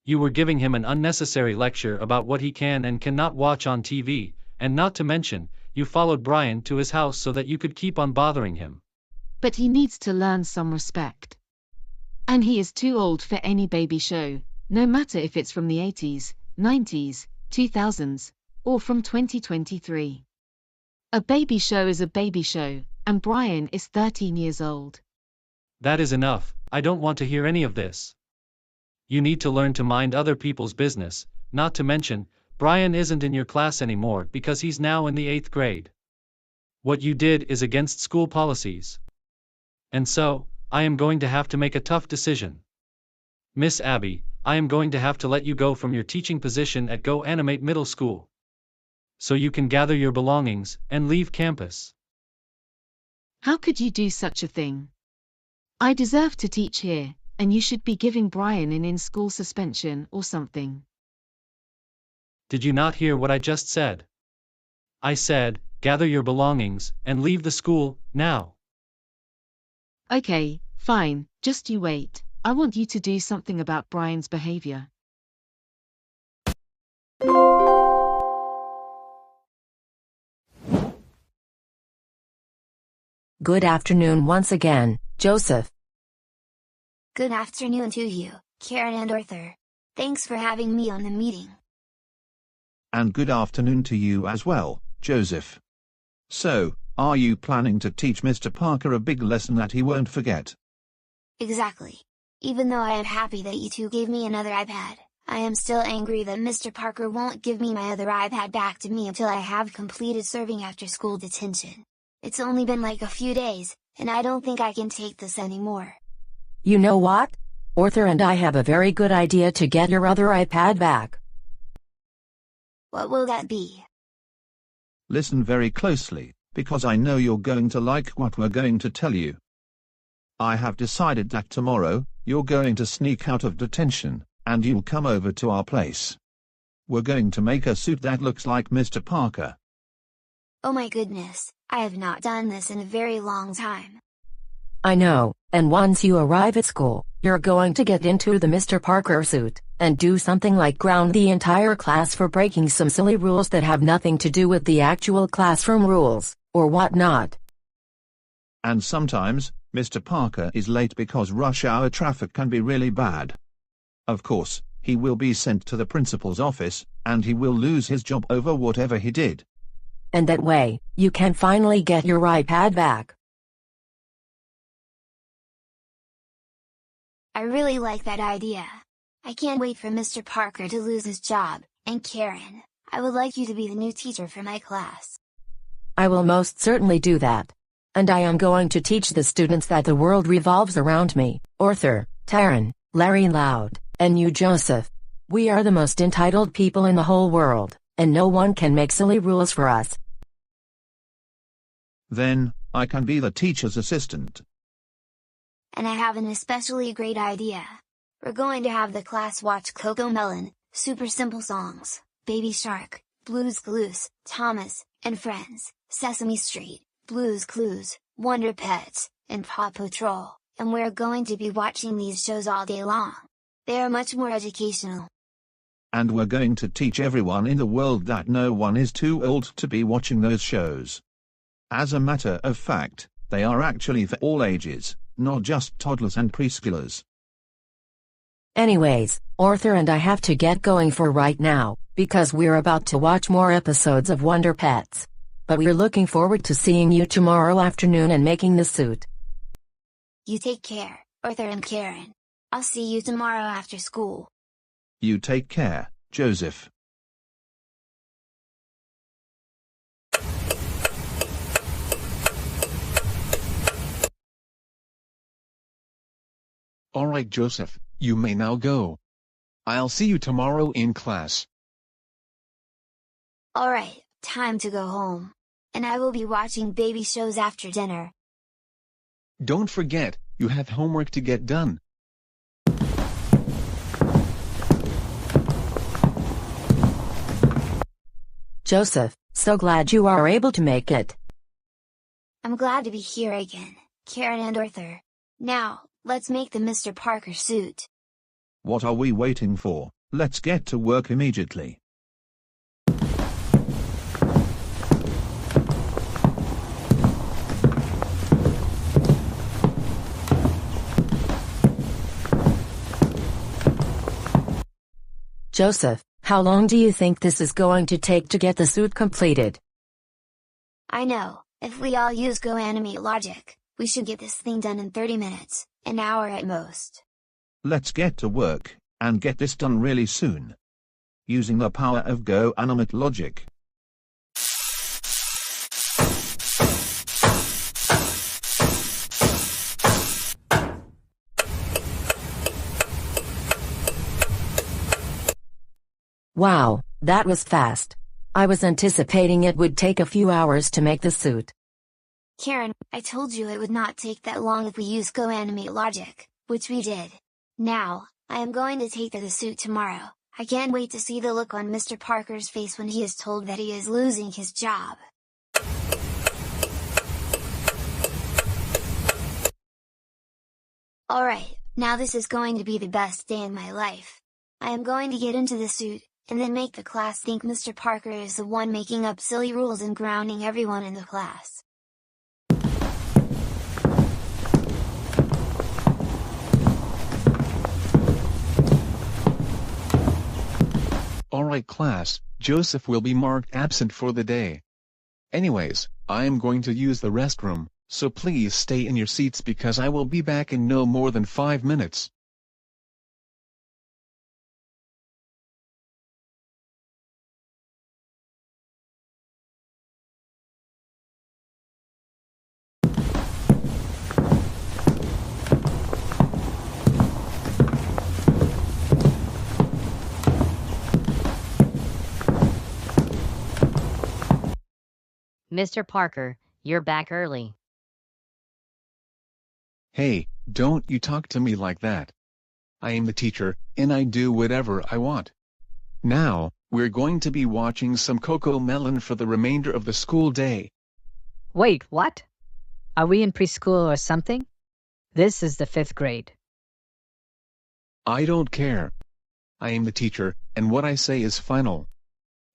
[SPEAKER 21] You were giving him an unnecessary lecture about what he can and cannot watch on TV, and not to mention, you followed Brian to his house so that you could keep on bothering him.
[SPEAKER 19] But he needs to learn some respect. And he is too old for any baby show, no matter if it's from the 80s, 90s, 2000s, or from 2023. A baby show is a baby show, and Brian is 13 years old.
[SPEAKER 21] That is enough, I don't want to hear any of this. You need to learn to mind other people's business, not to mention, Brian isn't in your class anymore because he's now in the 8th grade. What you did is against school policies. And so, I am going to have to make a tough decision. Miss Abby, I am going to have to let you go from your teaching position at Goanimate Middle School. So you can gather your belongings and leave campus.
[SPEAKER 19] How could you do such a thing? I deserve to teach here, and you should be giving Brian an in-school suspension or something.
[SPEAKER 21] Did you not hear what I just said? I said, gather your belongings and leave the school, now.
[SPEAKER 19] Okay, fine, just you wait. I want you to do something about Brian's behavior.
[SPEAKER 14] Good afternoon once again, Joseph.
[SPEAKER 5] Good afternoon to you, Karen and Arthur. Thanks for having me on the meeting.
[SPEAKER 13] And good afternoon to you as well, Joseph. So, are you planning to teach Mr. Parker a big lesson that he won't forget?
[SPEAKER 5] Exactly. Even though I am happy that you two gave me another iPad, I am still angry that Mr. Parker won't give me my other iPad back to me until I have completed serving after school detention. It's only been like a few days, and I don't think I can take this anymore.
[SPEAKER 14] You know what? Arthur and I have a very good idea to get your other iPad back.
[SPEAKER 5] What will that be?
[SPEAKER 13] Listen very closely, because I know you're going to like what we're going to tell you. I have decided that tomorrow, you're going to sneak out of detention, and you'll come over to our place. We're going to make a suit that looks like Mr. Parker.
[SPEAKER 5] Oh my goodness, I have not done this in a very long time.
[SPEAKER 14] I know, and once you arrive at school, you're going to get into the Mr. Parker suit, and do something like ground the entire class for breaking some silly rules that have nothing to do with the actual classroom rules, or whatnot.
[SPEAKER 13] And sometimes, Mr. Parker is late because rush hour traffic can be really bad. Of course, he will be sent to the principal's office, and he will lose his job over whatever he did.
[SPEAKER 14] And that way, you can finally get your iPad back.
[SPEAKER 5] I really like that idea. I can't wait for Mr. Parker to lose his job, and Karen, I would like you to be the new teacher for my class.
[SPEAKER 14] I will most certainly do that. And I am going to teach the students that the world revolves around me, Arthur, Taryn, Larry Loud, and you Joseph. We are the most entitled people in the whole world, and no one can make silly rules for us.
[SPEAKER 13] Then, I can be the teacher's assistant.
[SPEAKER 5] And I have an especially great idea. We're going to have the class watch CoComelon, Super Simple Songs, Baby Shark, Blue's Clues, Thomas and Friends, Sesame Street, Blue's Clues, Wonder Pets, and Paw Patrol, and we're going to be watching these shows all day long. They are much more educational.
[SPEAKER 13] And we're going to teach everyone in the world that no one is too old to be watching those shows. As a matter of fact, they are actually for all ages, not just toddlers and preschoolers.
[SPEAKER 14] Anyways, Arthur and I have to get going for right now, because we're about to watch more episodes of Wonder Pets. But we're looking forward to seeing you tomorrow afternoon and making the suit.
[SPEAKER 5] You take care, Arthur and Karen. I'll see you tomorrow after school.
[SPEAKER 13] You take care, Joseph.
[SPEAKER 6] All right, Joseph, you may now go. I'll see you tomorrow in class.
[SPEAKER 5] Alright, time to go home. And I will be watching baby shows after dinner.
[SPEAKER 6] Don't forget, you have homework to get done.
[SPEAKER 14] Joseph, so glad you are able to make it.
[SPEAKER 5] I'm glad to be here again, Karen and Arthur. Now, let's make the Mr. Parker suit.
[SPEAKER 13] What are we waiting for? Let's get to work immediately.
[SPEAKER 14] Joseph, how long do you think this is going to take to get the suit completed?
[SPEAKER 5] I know, if we all use Goanimate logic, we should get this thing done in 30 minutes, an hour at most.
[SPEAKER 13] Let's get to work, and get this done really soon. Using the power of Goanimate logic.
[SPEAKER 14] Wow, that was fast. I was anticipating it would take a few hours to make the suit.
[SPEAKER 5] Karen, I told you it would not take that long if we use Goanimate logic, which we did. Now, I am going to take the suit tomorrow. I can't wait to see the look on Mr. Parker's face when he is told that he is losing his job. Alright, now this is going to be the best day in my life. I am going to get into the suit, and then make the class think Mr. Parker is the one making up silly rules and grounding everyone in the class.
[SPEAKER 6] Alright class, Joseph will be marked absent for the day. Anyways, I am going to use the restroom, so please stay in your seats because I will be back in no more than 5 minutes.
[SPEAKER 2] Mr. Parker, you're back early.
[SPEAKER 6] Hey, don't you talk to me like that. I am the teacher, and I do whatever I want. Now, we're going to be watching some Coco Melon for the remainder of the school day.
[SPEAKER 20] Wait, what? Are we in preschool or something? This is the 5th grade.
[SPEAKER 6] I don't care. I am the teacher, and what I say is final.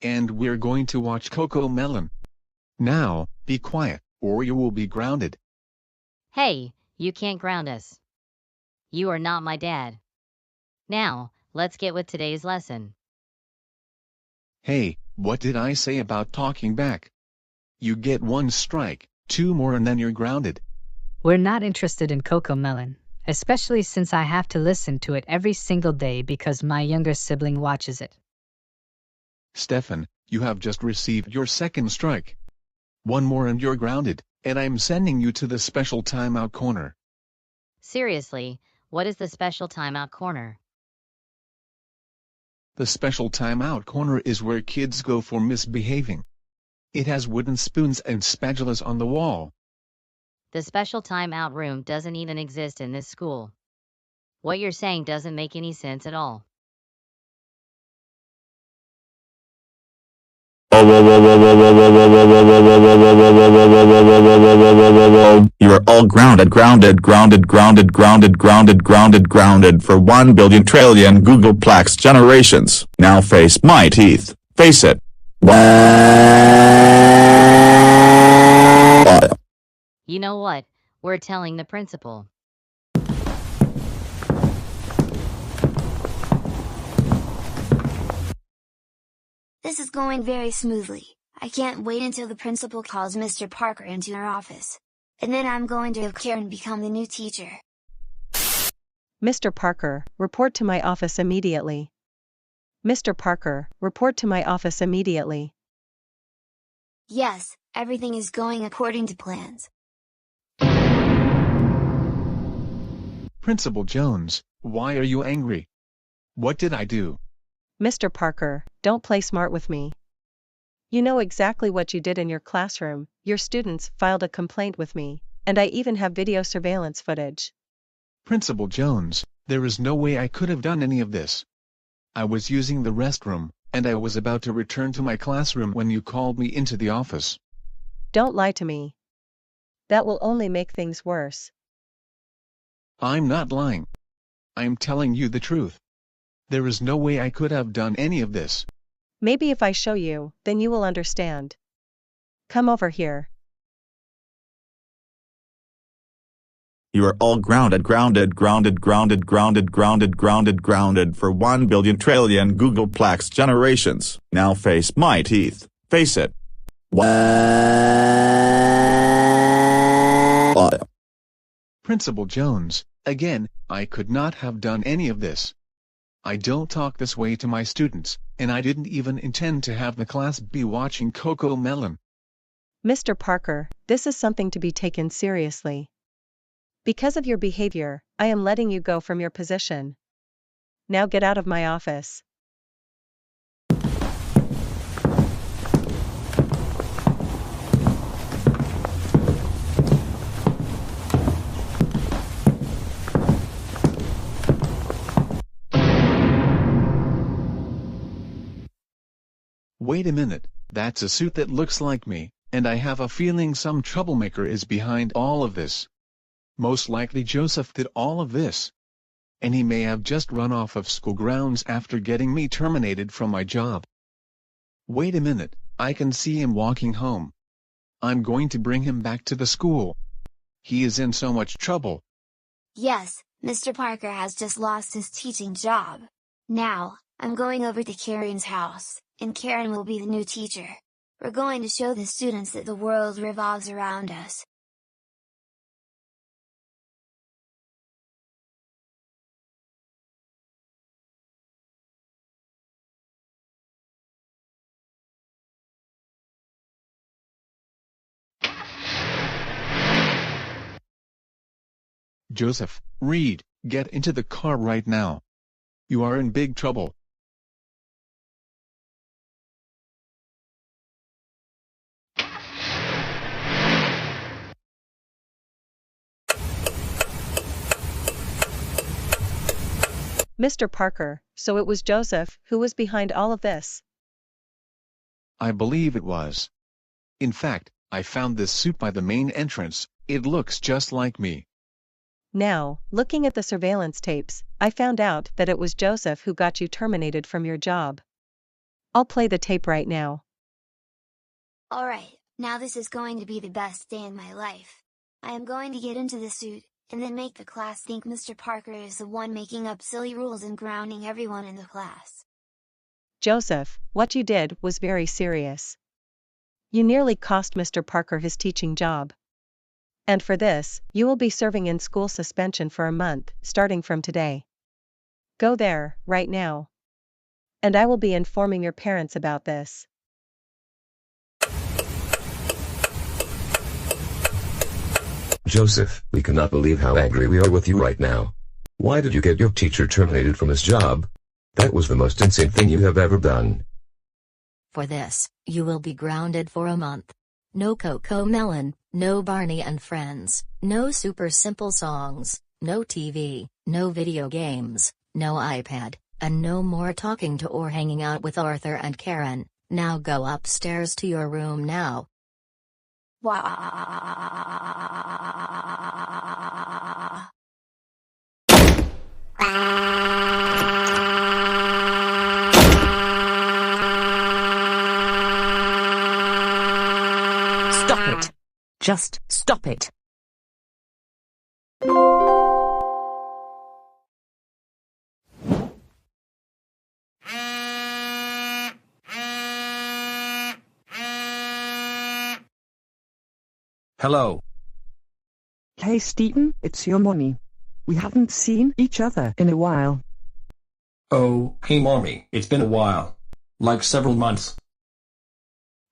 [SPEAKER 6] And we're going to watch Coco Melon. Now, be quiet, or you will be grounded.
[SPEAKER 2] Hey, you can't ground us. You are not my dad. Now, let's get with today's lesson.
[SPEAKER 6] Hey, what did I say about talking back? You get 1 strike, 2 more and then you're grounded.
[SPEAKER 20] We're not interested in Coco Melon, especially since I have to listen to it every single day because my younger sibling watches it.
[SPEAKER 6] Stefan, you have just received your 2nd strike. 1 more and you're grounded, and I'm sending you to the special timeout corner.
[SPEAKER 2] Seriously, what is the special timeout corner?
[SPEAKER 6] The special timeout corner is where kids go for misbehaving. It has wooden spoons and spatulas on the wall.
[SPEAKER 2] The special timeout room doesn't even exist in this school. What you're saying doesn't make any sense at all.
[SPEAKER 22] You're all grounded for 1 billion trillion Googleplex generations. Now face my teeth. Face it.
[SPEAKER 2] You know what? We're telling the principal.
[SPEAKER 5] This is going very smoothly. I can't wait until the principal calls Mr. Parker into her office. And then I'm going to have Karen become the new teacher.
[SPEAKER 11] Mr. Parker, report to my office immediately. Mr. Parker, report to my office immediately.
[SPEAKER 5] Yes, everything is going according to plans.
[SPEAKER 6] Principal Jones, why are you angry? What did I do?
[SPEAKER 11] Mr. Parker, don't play smart with me. You know exactly what you did in your classroom. Your students filed a complaint with me, and I even have video surveillance footage.
[SPEAKER 6] Principal Jones, there is no way I could have done any of this. I was using the restroom, and I was about to return to my classroom when you called me into the office.
[SPEAKER 11] Don't lie to me. That will only make things worse.
[SPEAKER 6] I'm not lying. I'm telling you the truth. There is no way I could have done any of this.
[SPEAKER 11] Maybe if I show you, then you will understand. Come over here.
[SPEAKER 22] You are all grounded for 1 billion trillion Googleplex generations. Now face my teeth. Face it.
[SPEAKER 6] Principal Jones, again, I could not have done any of this. I don't talk this way to my students, and I didn't even intend to have the class be watching CoComelon.
[SPEAKER 11] Mr. Parker, this is something to be taken seriously. Because of your behavior, I am letting you go from your position. Now get out of my office.
[SPEAKER 6] Wait a minute, that's a suit that looks like me, and I have a feeling some troublemaker is behind all of this. Most likely Joseph did all of this. And he may have just run off of school grounds after getting me terminated from my job. Wait a minute, I can see him walking home. I'm going to bring him back to the school. He is in so much trouble.
[SPEAKER 5] Yes, Mr. Parker has just lost his teaching job. Now, I'm going over to Karen's house, and Karen will be the new teacher. We're going to show the students that the world revolves around us.
[SPEAKER 6] Joseph, Reed, get into the car right now. You are in big trouble.
[SPEAKER 11] Mr. Parker, so it was Joseph who was behind all of this?
[SPEAKER 6] I believe it was. In fact, I found this suit by the main entrance. It looks just like me.
[SPEAKER 11] Now, looking at the surveillance tapes, I found out that it was Joseph who got you terminated from your job. I'll play the tape right now.
[SPEAKER 5] Alright, now this is going to be the best day in my life. I am going to get into the suit, and then make the class think Mr. Parker is the one making up silly rules and grounding everyone in the class.
[SPEAKER 11] Joseph, what you did was very serious. You nearly cost Mr. Parker his teaching job. And for this, you will be serving in school suspension for a month, starting from today. Go there, right now. And I will be informing your parents about this.
[SPEAKER 8] Joseph, we cannot believe how angry we are with you right now. Why did you get your teacher terminated from his job? That was the most insane thing you have ever done.
[SPEAKER 18] For this, you will be grounded for a month. No CoComelon, no Barney and Friends, no super simple songs, no TV, no video games, no iPad, and no more talking to or hanging out with Arthur and Karen. Now go upstairs to your room now.
[SPEAKER 14] Stop it. Just stop it.
[SPEAKER 4] Hello.
[SPEAKER 9] Hey Stephen, it's your mommy. We haven't seen each other in a while.
[SPEAKER 4] Oh, hey mommy, it's been a while. Like several months.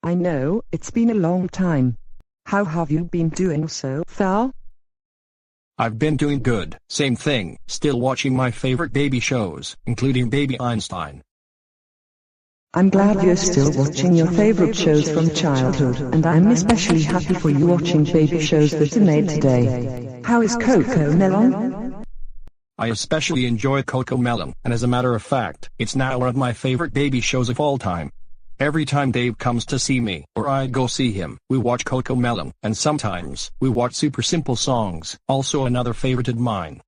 [SPEAKER 9] I know, it's been a long time. How have you been doing so far?
[SPEAKER 4] I've been doing good, same thing, still watching my favorite baby shows, including Baby Einstein.
[SPEAKER 9] I'm glad you're still watching your favorite shows from childhood, and I'm especially happy for you watching baby shows that are made today. How is CoComelon?
[SPEAKER 4] I especially enjoy CoComelon, and as a matter of fact, it's now one of my favorite baby shows of all time. Every time Dave comes to see me, or I go see him, we watch CoComelon, and sometimes, we watch Super Simple Songs, also another favorite of mine.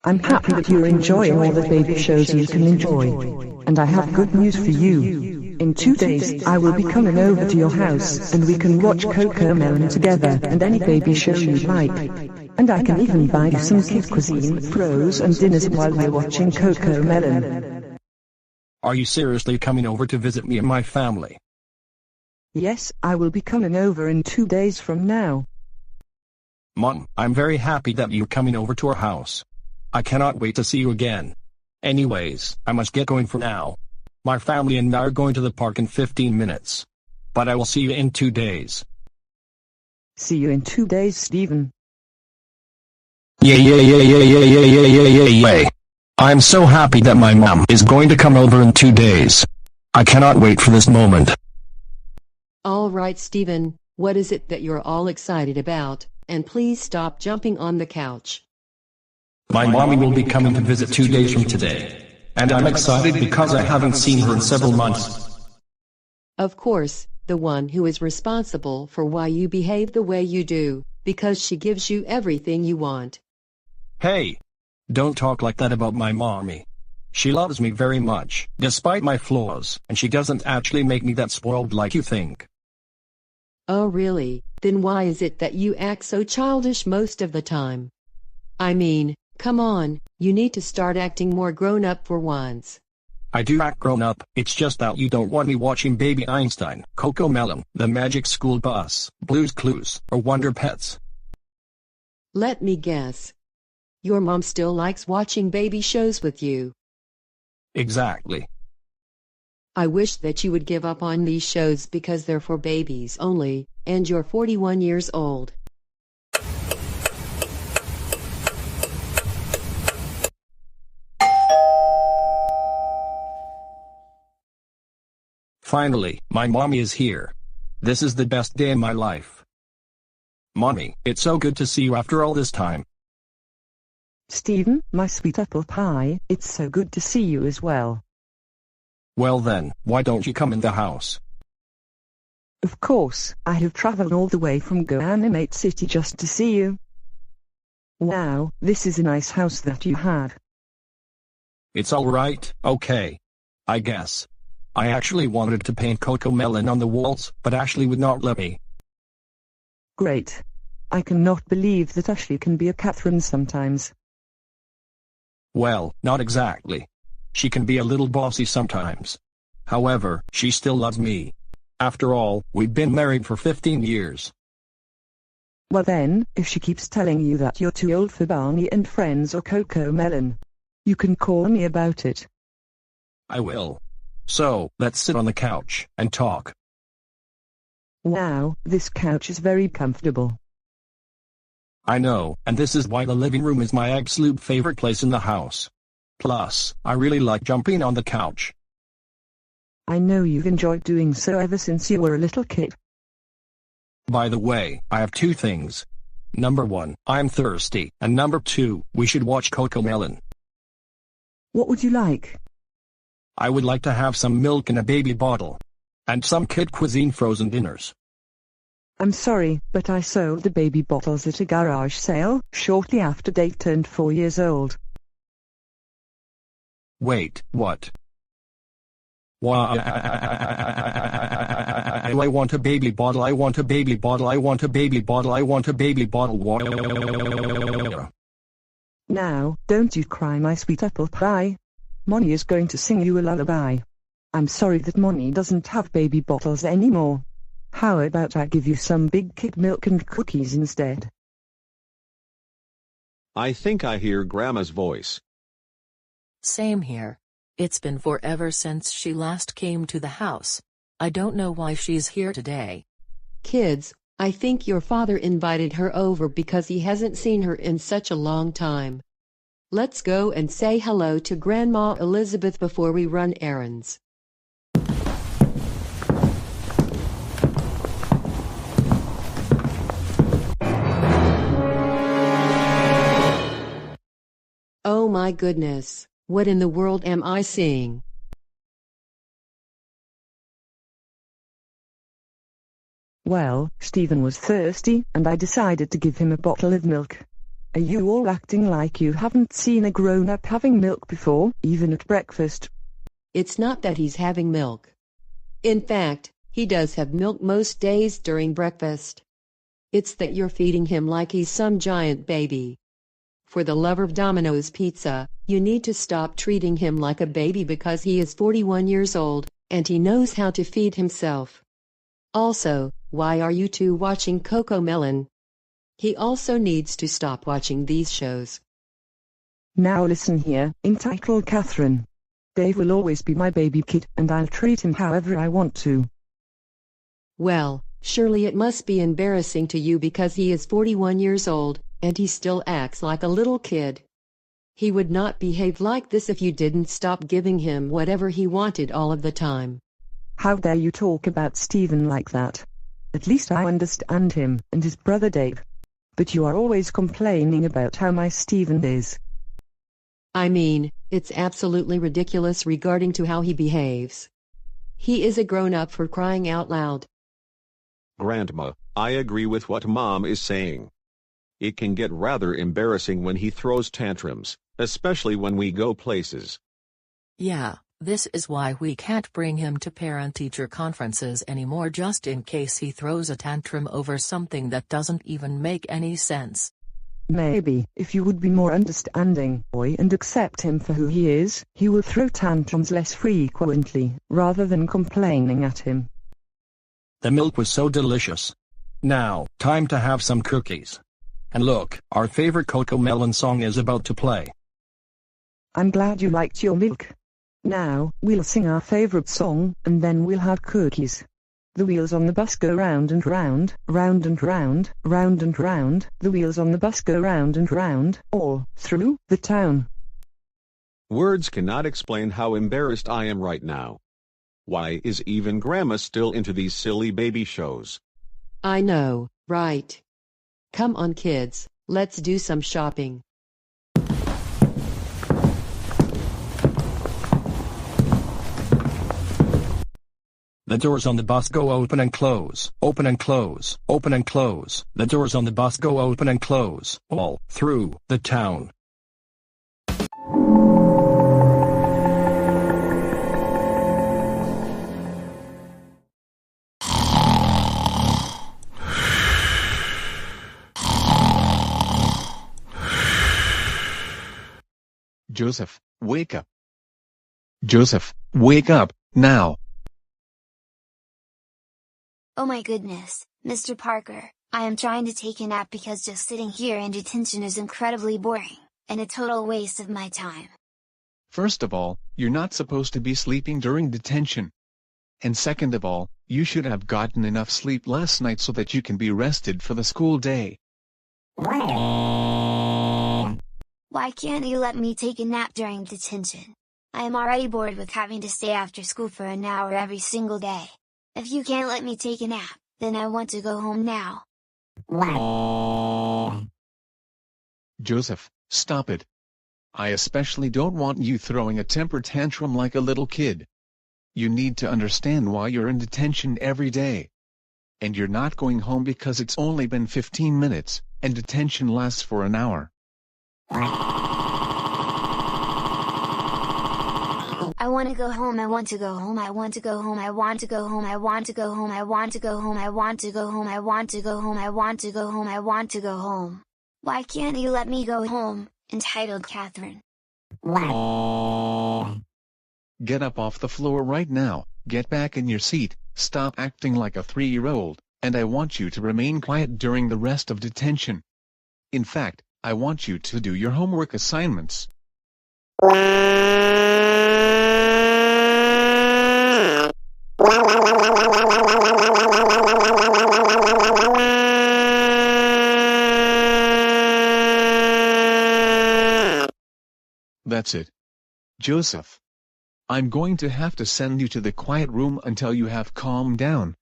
[SPEAKER 9] I'm happy that you're enjoying all the baby shows you can enjoy. And I have good news for you. In 2 days, I will be coming over to your house, and we can watch CoComelon together, and any baby show you like. And I can even buy you some kid cuisine, froze and dinners while we're watching CoComelon.
[SPEAKER 4] Are you seriously coming over to visit me and my family?
[SPEAKER 9] Yes, I will be coming over in 2 days from now.
[SPEAKER 4] Mom, I'm very happy that you're coming over to our house. I cannot wait to see you again. Anyways, I must get going for now. My family and I are going to the park in 15 minutes. But I will see you in 2 days.
[SPEAKER 9] See you in 2 days, Stephen.
[SPEAKER 4] Yay. I'm so happy that my mom is going to come over in 2 days. I cannot wait for this moment.
[SPEAKER 12] All right, Stephen, what is it that you're all excited about? And please stop jumping on the couch.
[SPEAKER 4] My mommy will be coming to visit 2 days from today. And I'm excited because I haven't seen her in several months.
[SPEAKER 12] Of course, the one who is responsible for why you behave the way you do, because she gives you everything you want.
[SPEAKER 4] Hey! Don't talk like that about my mommy. She loves me very much, despite my flaws, and she doesn't actually make me that spoiled like you think.
[SPEAKER 12] Oh really? Then why is it that you act so childish most of the time? I mean, come on, you need to start acting more grown-up for once.
[SPEAKER 4] I do act grown up, it's just that you don't want me watching Baby Einstein, CoComelon, The Magic School Bus, Blue's Clues, or Wonder Pets.
[SPEAKER 12] Let me guess. Your mom still likes watching baby shows with you.
[SPEAKER 4] Exactly.
[SPEAKER 12] I wish that you would give up on these shows because they're for babies only, and you're 41 years old.
[SPEAKER 4] Finally, my mommy is here. This is the best day in my life. Mommy, it's so good to see you after all this time.
[SPEAKER 9] Stephen, my sweet apple pie, it's so good to see you as well.
[SPEAKER 4] Well then, why don't you come in the house?
[SPEAKER 9] Of course, I have traveled all the way from Goanimate City just to see you. Wow, this is a nice house that you have.
[SPEAKER 4] It's alright, okay. I guess. I actually wanted to paint CoComelon on the walls, but Ashley would not let me.
[SPEAKER 9] Great. I cannot believe that Ashley can be a Catherine sometimes.
[SPEAKER 4] Well, not exactly. She can be a little bossy sometimes. However, she still loves me. After all, we've been married for 15 years.
[SPEAKER 9] Well then, if she keeps telling you that you're too old for Barney and Friends or CoComelon, you can call me about it.
[SPEAKER 4] I will. So, let's sit on the couch and talk.
[SPEAKER 9] Wow, this couch is very comfortable.
[SPEAKER 4] I know, and this is why the living room is my absolute favorite place in the house. Plus, I really like jumping on the couch.
[SPEAKER 9] I know you've enjoyed doing so ever since you were a little kid.
[SPEAKER 4] By the way, I have 2 things. Number 1, I'm thirsty, and number 2, we should watch CoComelon.
[SPEAKER 9] What would you like?
[SPEAKER 4] I would like to have some milk in a baby bottle. And some kid cuisine frozen dinners.
[SPEAKER 9] I'm sorry, but I sold the baby bottles at a garage sale, shortly after Dave turned 4 years old.
[SPEAKER 4] Wait, what? Why? I want a baby bottle, I want a baby bottle, I want a baby bottle, I want a baby bottle.
[SPEAKER 9] Now, don't you cry, my sweet apple pie. Monnie is going to sing you a lullaby. I'm sorry that Monnie doesn't have baby bottles anymore. How about I give you some big kid milk and cookies instead?
[SPEAKER 15] I think I hear Grandma's voice.
[SPEAKER 18] Same here. It's been forever since she last came to the house. I don't know why she's here today.
[SPEAKER 12] Kids, I think your father invited her over because he hasn't seen her in such a long time. Let's go and say hello to Grandma Elizabeth before we run errands. Oh my goodness, what in the world am I seeing?
[SPEAKER 9] Well, Stephen was thirsty, and I decided to give him a bottle of milk. Are you all acting like you haven't seen a grown-up having milk before, even at breakfast?
[SPEAKER 12] It's not that he's having milk. In fact, he does have milk most days during breakfast. It's that you're feeding him like he's some giant baby. For the love of Domino's Pizza, you need to stop treating him like a baby because he is 41 years old, and he knows how to feed himself. Also, why are you two watching CoComelon? He also needs to stop watching these shows.
[SPEAKER 9] Now listen here, entitled Catherine. Dave will always be my baby kid, and I'll treat him however I want to.
[SPEAKER 12] Well, surely it must be embarrassing to you because he is 41 years old, and he still acts like a little kid. He would not behave like this if you didn't stop giving him whatever he wanted all of the time.
[SPEAKER 9] How dare you talk about Stephen like that? At least I understand him and his brother Dave. But you are always complaining about how my Stephen is.
[SPEAKER 12] I mean, it's absolutely ridiculous regarding to how he behaves. He is a grown-up for crying out loud.
[SPEAKER 15] Grandma, I agree with what Mom is saying. It can get rather embarrassing when he throws tantrums, especially when we go places.
[SPEAKER 18] Yeah, this is why we can't bring him to parent-teacher conferences anymore just in case he throws a tantrum over something that doesn't even make any sense.
[SPEAKER 9] Maybe, if you would be more understanding, boy, and accept him for who he is, he will throw tantrums less frequently, rather than complaining at him.
[SPEAKER 4] The milk was so delicious. Now, time to have some cookies. And look, our favorite CoComelon song is about to play.
[SPEAKER 9] I'm glad you liked your milk. Now, we'll sing our favorite song, and then we'll have cookies. The wheels on the bus go round and round, round and round, round and round. The wheels on the bus go round and round, all through the town.
[SPEAKER 15] Words cannot explain how embarrassed I am right now. Why is even Grandma still into these silly baby shows?
[SPEAKER 12] I know, right? Come on kids, let's do some shopping.
[SPEAKER 4] The doors on the bus go open and close, open and close, open and close. The doors on the bus go open and close, all through the town.
[SPEAKER 6] Joseph, wake up. Joseph, wake up, now.
[SPEAKER 5] Oh my goodness, Mr. Parker, I am trying to take a nap because just sitting here in detention is incredibly boring, and a total waste of my time.
[SPEAKER 6] First of all, you're not supposed to be sleeping during detention. And second of all, you should have gotten enough sleep last night so that you can be rested for the school day.
[SPEAKER 5] Why can't you let me take a nap during detention? I am already bored with having to stay after school for an hour every single day. If you can't let me take a nap, then I want to go home now.
[SPEAKER 6] Joseph, stop it. I especially don't want you throwing a temper tantrum like a little kid. You need to understand why you're in detention every day. And you're not going home because it's only been 15 minutes, and detention lasts for an hour.
[SPEAKER 5] I want to go home, I want to go home, I want to go home, I want to go home, I want to go home, I want to go home, I want to go home, I want to go home, I want to go home, I want to go home. Why can't you let me go home? Entitled Catherine.
[SPEAKER 6] Get up off the floor right now, get back in your seat, stop acting like a 3-year-old, and I want you to remain quiet during the rest of detention. In fact, I want you to do your homework assignments. That's it. Joseph. I'm going to have to send you to the quiet room until you have calmed down.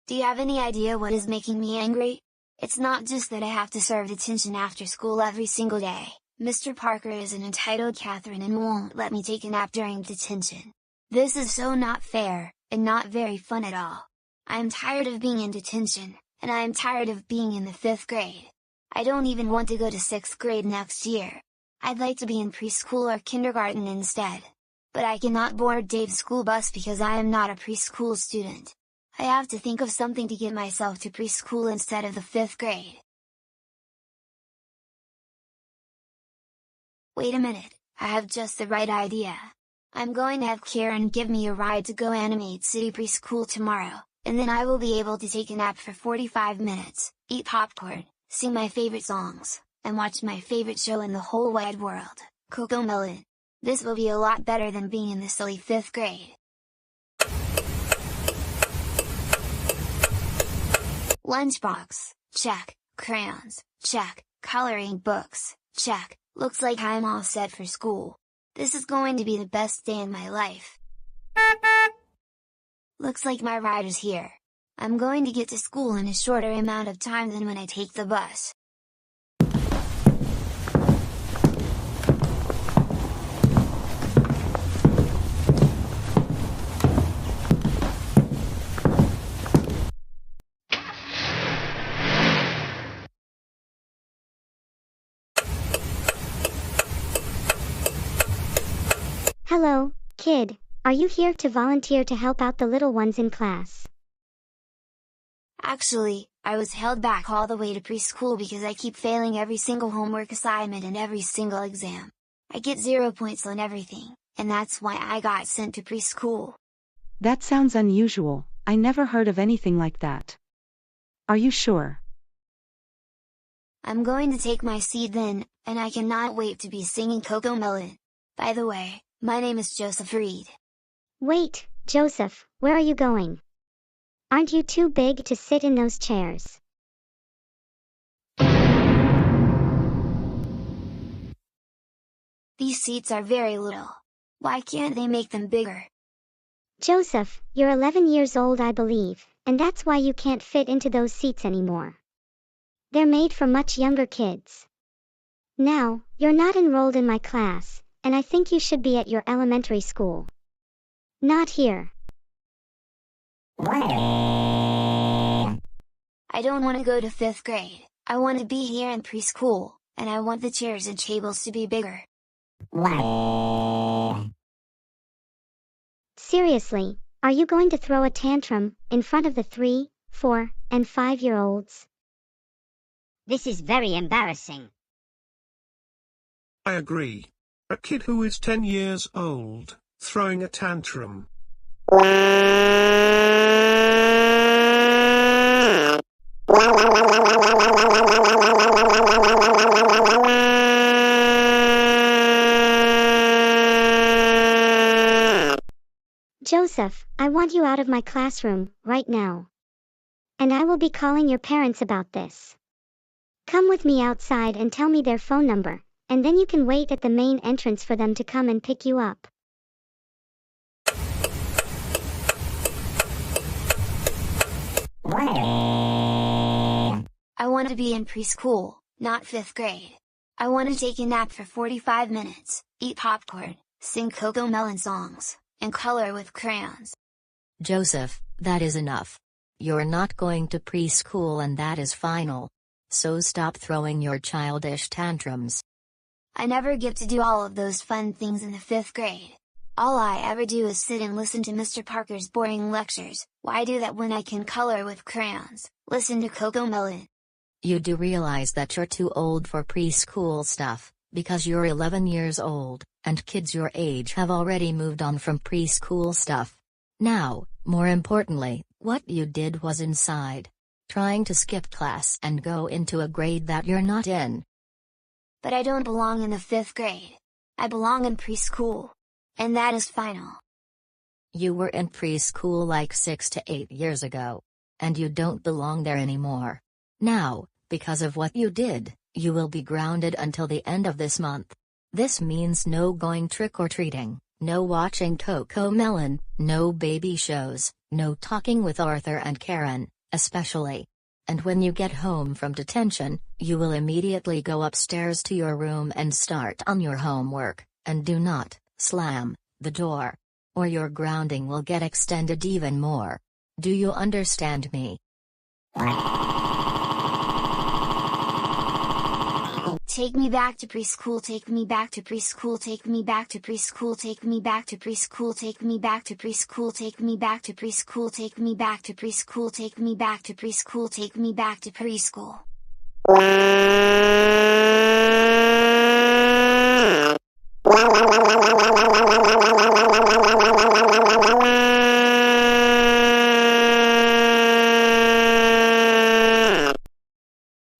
[SPEAKER 5] Do you have any idea what is making me angry? It's not just that I have to serve detention after school every single day, Mr. Parker is an entitled Catherine and won't let me take a nap during detention. This is so not fair, and not very fun at all. I am tired of being in detention, and I am tired of being in the 5th grade. I don't even want to go to 6th grade next year. I'd like to be in preschool or kindergarten instead. But I cannot board Dave's school bus because I am not a preschool student. I have to think of something to get myself to preschool instead of the 5th grade. Wait a minute, I have just the right idea. I'm going to have Karen give me a ride to Goanimate City Preschool tomorrow, and then I will be able to take a nap for 45 minutes, eat popcorn, sing my favorite songs, and watch my favorite show in the whole wide world, CoComelon. This will be a lot better than being in the silly 5th grade. Lunchbox, check. Crayons, check. Coloring books, check. Looks like I'm all set for school. This is going to be the best day in my life. Looks like my ride is here. I'm going to get to school in a shorter amount of time than when I take the bus.
[SPEAKER 17] Hello, kid. Are you here to volunteer to help out the little ones in class?
[SPEAKER 5] Actually, I was held back all the way to preschool because I keep failing every single homework assignment and every single exam. I get 0 points on everything, and that's why I got sent to preschool.
[SPEAKER 11] That sounds unusual. I never heard of anything like that. Are you sure?
[SPEAKER 5] I'm going to take my seat then, and I cannot wait to be singing CoComelon. By the way, my name is Joseph Reed.
[SPEAKER 17] Wait, Joseph, where are you going? Aren't you too big to sit in those chairs?
[SPEAKER 5] These seats are very little. Why can't they make them bigger?
[SPEAKER 17] Joseph, you're 11 years old, I believe, and that's why you can't fit into those seats anymore. They're made for much younger kids. Now, you're not enrolled in my class, and I think you should be at your elementary school. Not here.
[SPEAKER 5] I don't want to go to 5th grade. I want to be here in preschool, and I want the chairs and tables to be bigger.
[SPEAKER 17] Seriously, are you going to throw a tantrum in front of the 3, 4, and 5-year-olds?
[SPEAKER 1] This is very embarrassing.
[SPEAKER 16] I agree. A kid who is 10 years old, throwing a tantrum.
[SPEAKER 17] Joseph, I want you out of my classroom, right now. And I will be calling your parents about this. Come with me outside and tell me their phone number, and then you can wait at the main entrance for them to come and pick you up.
[SPEAKER 5] I want to be in preschool, not 5th grade. I want to take a nap for 45 minutes, eat popcorn, sing CoComelon songs, and color with crayons.
[SPEAKER 18] Joseph, that is enough. You're not going to preschool and that is final. So stop throwing your childish tantrums.
[SPEAKER 5] I never get to do all of those fun things in the 5th grade. All I ever do is sit and listen to Mr. Parker's boring lectures. Why do that when I can color with crayons, listen to CoComelon?
[SPEAKER 18] You do realize that you're too old for preschool stuff, because you're 11 years old, and kids your age have already moved on from preschool stuff. Now, more importantly, what you did was inside. Trying to skip class and go into a grade that you're not in.
[SPEAKER 5] But I don't belong in the 5th grade. I belong in preschool. And that is final.
[SPEAKER 18] You were in preschool like 6 to 8 years ago. And you don't belong there anymore. Now, because of what you did, you will be grounded until the end of this month. This means no going trick-or-treating, no watching CoComelon, no baby shows, no talking with Arthur and Karen, especially. And when you get home from detention, you will immediately go upstairs to your room and start on your homework, and do not slam the door, or your grounding will get extended even more. Do you understand me?
[SPEAKER 5] Take me back to preschool, take me back to preschool, take me back to preschool, take me back to preschool, take me back to preschool, take me back to preschool, take me back to preschool, take me back to preschool, take me back to preschool.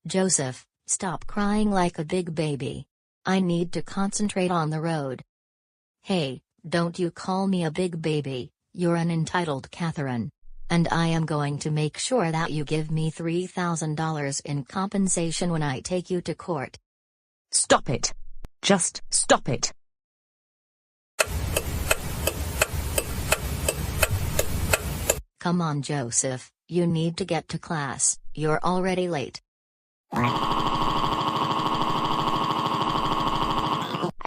[SPEAKER 18] Joseph, stop crying like a big baby. I need to concentrate on the road. Hey, don't you call me a big baby, you're an entitled Catherine. And I am going to make sure that you give me $3,000 in compensation when I take you to court.
[SPEAKER 3] Stop it. Just stop it.
[SPEAKER 18] Come on, Joseph, you need to get to class, you're already late.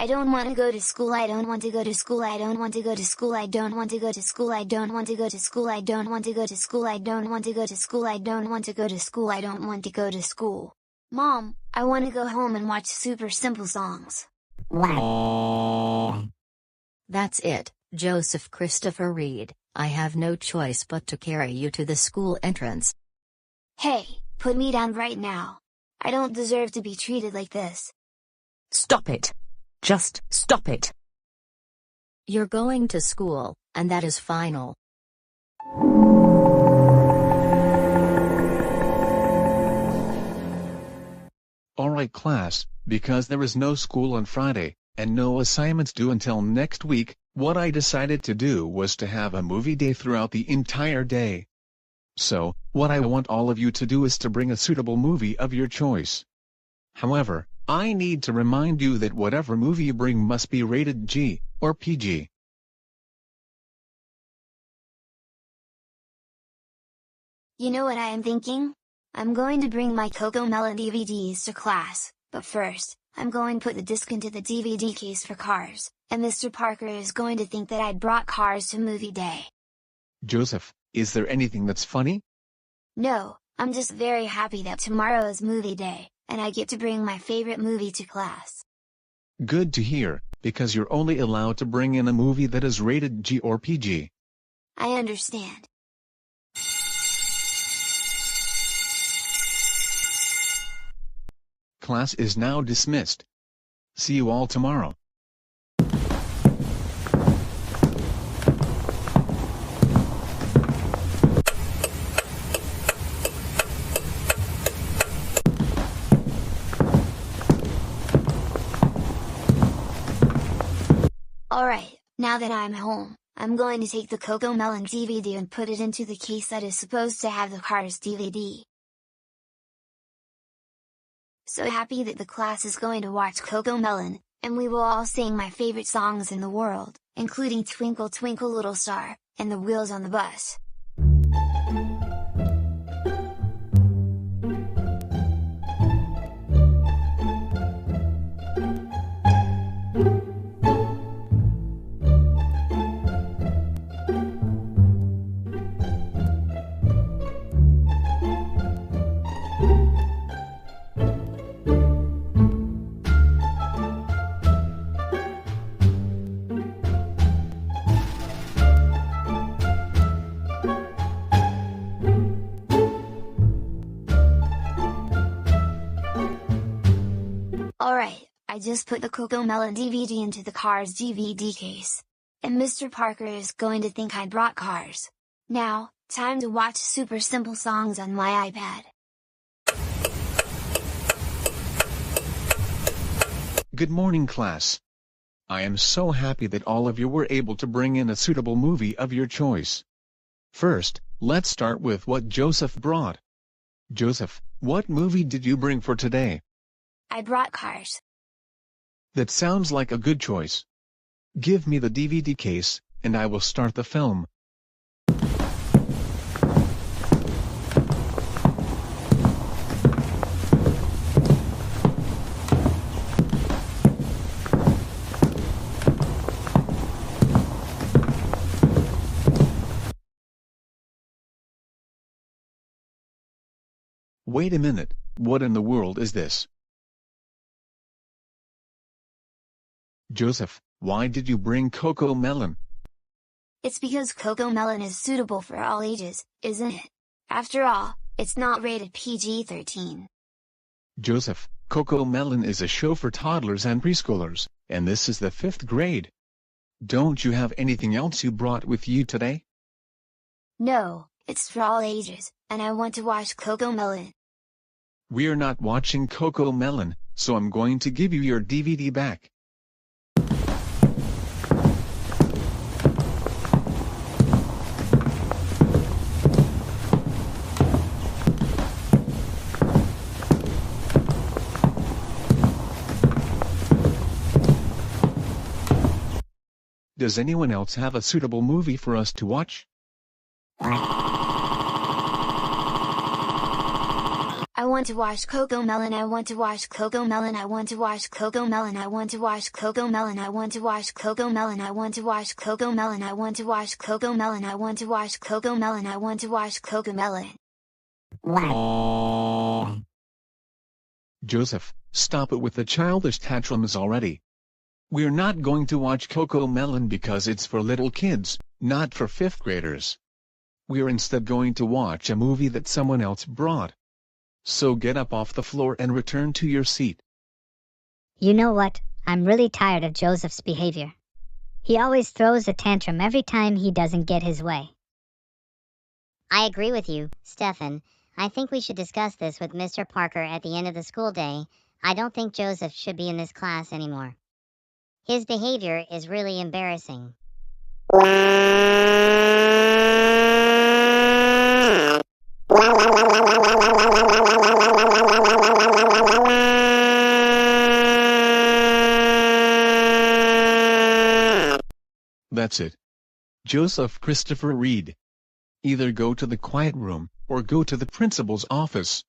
[SPEAKER 5] I don't want to go to school, I don't want to go to school, I don't want to go to school, I don't want to go to school, I don't want to go to school, I don't want to go to school, I don't want to go to school, I don't want to go to school, I don't want to go to school. Mom, I want to go home and watch Super Simple Songs.
[SPEAKER 18] That's it, Joseph Christopher Reed, I have no choice but to carry you to the school entrance.
[SPEAKER 5] Hey, put me down right now. I don't deserve to be treated like this.
[SPEAKER 3] Stop it. Just stop it.
[SPEAKER 18] You're going to school, and that is final.
[SPEAKER 6] Alright class, because there is no school on Friday, and no assignments due until next week, what I decided to do was to have a movie day throughout the entire day. So, what I want all of you to do is to bring a suitable movie of your choice. However, I need to remind you that whatever movie you bring must be rated G, or PG.
[SPEAKER 5] You know what I am thinking? I'm going to bring my CoComelon DVDs to class, but first, I'm going to put the disc into the DVD case for Cars, and Mr. Parker is going to think that I brought Cars to movie day.
[SPEAKER 6] Joseph, is there anything that's funny?
[SPEAKER 5] No, I'm just very happy that tomorrow is movie day, and I get to bring my favorite movie to class.
[SPEAKER 6] Good to hear, because you're only allowed to bring in a movie that is rated G or PG.
[SPEAKER 5] I understand.
[SPEAKER 6] Class is now dismissed. See you all tomorrow.
[SPEAKER 5] Alright, now that I'm home, I'm going to take the CoComelon DVD and put it into the case that is supposed to have the Cars DVD. So happy that the class is going to watch CoComelon, and we will all sing my favorite songs in the world, including Twinkle Twinkle Little Star, and The Wheels on the Bus. Alright, I just put the CoComelon DVD into the Cars DVD case. And Mr. Parker is going to think I brought Cars. Now, time to watch Super Simple Songs on my iPad.
[SPEAKER 6] Good morning, class. I am so happy that all of you were able to bring in a suitable movie of your choice. First, let's start with what Joseph brought. Joseph, what movie did you bring for today?
[SPEAKER 5] I brought Cars.
[SPEAKER 6] That sounds like a good choice. Give me the DVD case, and I will start the film. Wait a minute, what in the world is this? Joseph, why did you bring Coco Melon?
[SPEAKER 5] It's because Coco Melon is suitable for all ages, isn't it? After all, it's not rated PG-13.
[SPEAKER 6] Joseph, Coco Melon is a show for toddlers and preschoolers, and this is the 5th grade. Don't you have anything else you brought with you today?
[SPEAKER 5] No, it's for all ages, and I want to watch Coco Melon.
[SPEAKER 6] We're not watching Coco Melon, so I'm going to give you your DVD back. Does anyone else have a suitable movie for us to watch?
[SPEAKER 5] I want to watch Coco Melon. I want to watch Coco Melon. I want to watch Coco Melon. I want to watch Coco Melon. I want to watch Coco Melon. I want to watch Coco Melon. I want to watch Coco Melon. I want to watch Coco Melon. I want to watch Coco Melon.
[SPEAKER 6] Joseph, stop it with the childish tantrums already. We're not going to watch Coco Melon because it's for little kids, not for 5th graders. We're instead going to watch a movie that someone else brought. So get up off the floor and return to your seat.
[SPEAKER 17] You know what? I'm really tired of Joseph's behavior. He always throws a tantrum every time he doesn't get his way.
[SPEAKER 1] I agree with you, Stefan. I think we should discuss this with Mr. Parker at the end of the school day. I don't think Joseph should be in this class anymore. His behavior is really embarrassing.
[SPEAKER 6] That's it. Joseph Christopher Reed. Either go to the quiet room, or go to the principal's office.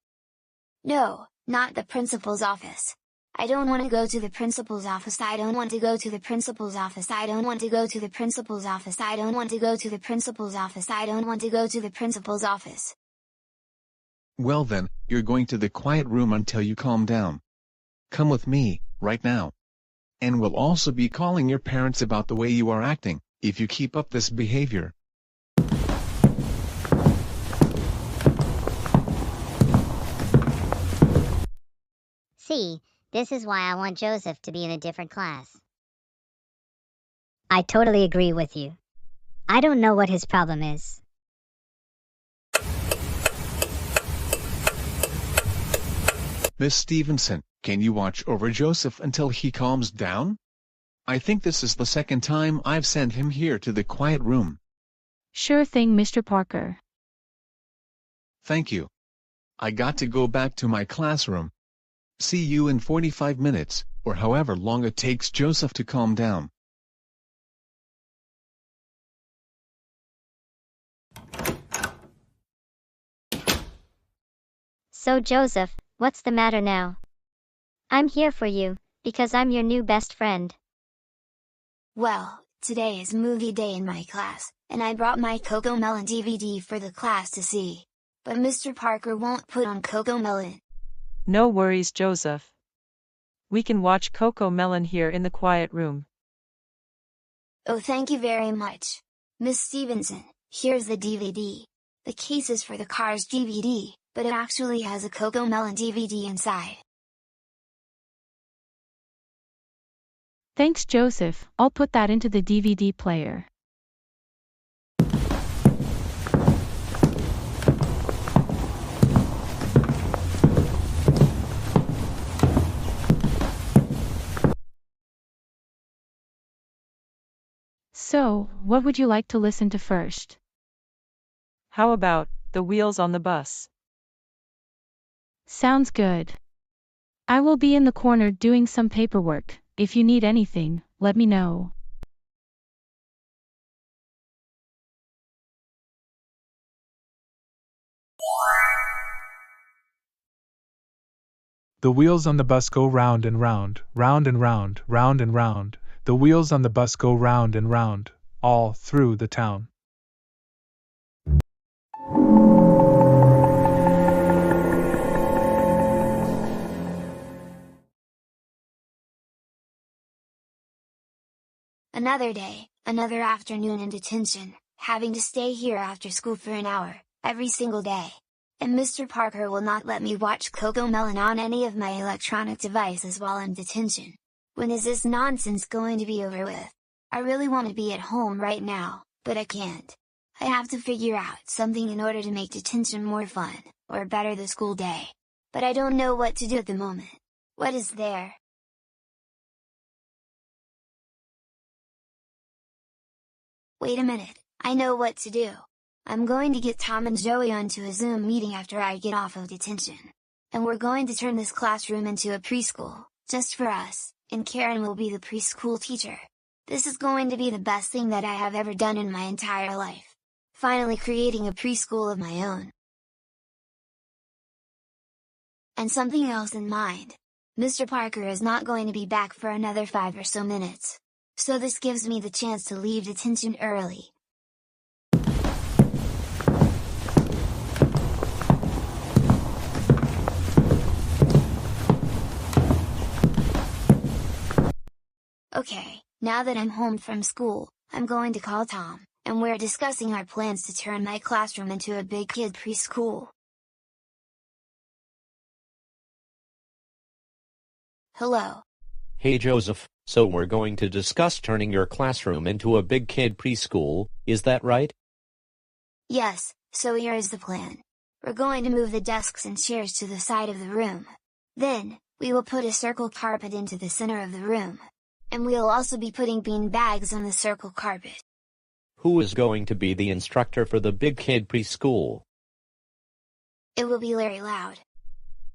[SPEAKER 5] No, not the principal's office. I don't want to go to the principal's office. I don't want to go to the principal's office. I don't want to go to the principal's office. I don't want to go to the principal's office. I don't want to go to the principal's office.
[SPEAKER 6] Well then, you're going to the quiet room until you calm down. Come with me, right now. And we'll also be calling your parents about the way you are acting, if you keep up this behavior.
[SPEAKER 1] See, this is why I want Joseph to be in a different class.
[SPEAKER 17] I totally agree with you. I don't know what his problem is.
[SPEAKER 6] Miss Stevenson, can you watch over Joseph until he calms down? I think this is the 2nd time I've sent him here to the quiet room.
[SPEAKER 7] Sure thing, Mr. Parker.
[SPEAKER 6] Thank you. I got to go back to my classroom. See you in 45 minutes, or however long it takes Joseph to calm down.
[SPEAKER 17] So Joseph, what's the matter now? I'm here for you, because I'm your new best friend.
[SPEAKER 5] Well, today is movie day in my class, and I brought my Coco Melon DVD for the class to see. But Mr. Parker won't put on Coco Melon.
[SPEAKER 11] No worries, Joseph. We can watch Coco Melon here in the quiet room.
[SPEAKER 5] Oh, thank you very much. Miss Stevenson, here's the DVD. The case is for the Cars DVD, but it actually has a Coco Melon DVD inside.
[SPEAKER 7] Thanks, Joseph. I'll put that into the DVD player. So, what would you like to listen to first?
[SPEAKER 11] How about The Wheels on the Bus?
[SPEAKER 7] Sounds good. I will be in the corner doing some paperwork. If you need anything, let me know.
[SPEAKER 10] The wheels on the bus go round and round, round and round, round and round. The wheels on the bus go round and round, all through the town.
[SPEAKER 5] Another day, another afternoon in detention, having to stay here after school for an hour, every single day. And Mr. Parker will not let me watch CoComelon on any of my electronic devices while in detention. When is this nonsense going to be over with? I really want to be at home right now, but I can't. I have to figure out something in order to make detention more fun, or better the school day. But I don't know what to do at the moment. What is there? Wait a minute, I know what to do. I'm going to get Tom and Joey onto a Zoom meeting after I get off of detention. And we're going to turn this classroom into a preschool, just for us, and Karen will be the preschool teacher. This is going to be the best thing that I have ever done in my entire life. Finally creating a preschool of my own. And something else in mind. Mr. Parker is not going to be back for another 5 or so minutes. So this gives me the chance to leave detention early. Okay, now that I'm home from school, I'm going to call Tom, and we're discussing our plans to turn my classroom into a big kid preschool. Hello.
[SPEAKER 19] Hey Joseph, so we're going to discuss turning your classroom into a big kid preschool, is that right?
[SPEAKER 5] Yes, so here is the plan. We're going to move the desks and chairs to the side of the room. Then, we will put a circle carpet into the center of the room. And we'll also be putting bean bags on the circle carpet.
[SPEAKER 19] Who is going to be the instructor for the big kid preschool?
[SPEAKER 5] It will be Larry Loud.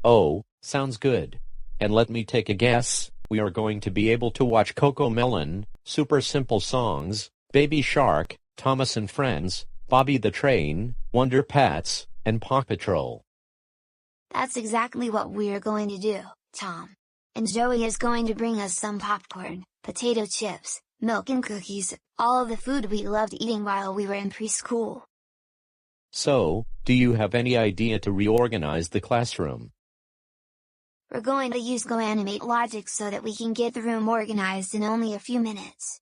[SPEAKER 19] Oh, sounds good. And let me take a guess, we are going to be able to watch CoComelon, Super Simple Songs, Baby Shark, Thomas and Friends, Bobby the Train, Wonder Pets, and Paw Patrol.
[SPEAKER 5] That's exactly what we're going to do, Tom. And Joey is going to bring us some popcorn, potato chips, milk and cookies, all of the food we loved eating while we were in preschool.
[SPEAKER 19] So, do you have any idea to reorganize the classroom?
[SPEAKER 5] We're going to use Goanimate logic so that we can get the room organized in only a few minutes.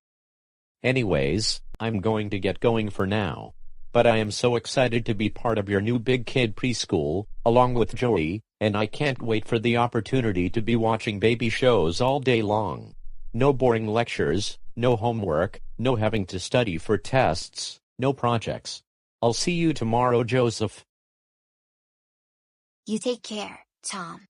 [SPEAKER 19] Anyways, I'm going to get going for now. But I am so excited to be part of your new big kid preschool, along with Joey, and I can't wait for the opportunity to be watching baby shows all day long. No boring lectures, no homework, no having to study for tests, no projects. I'll see you tomorrow, Joseph.
[SPEAKER 5] You take care, Tom.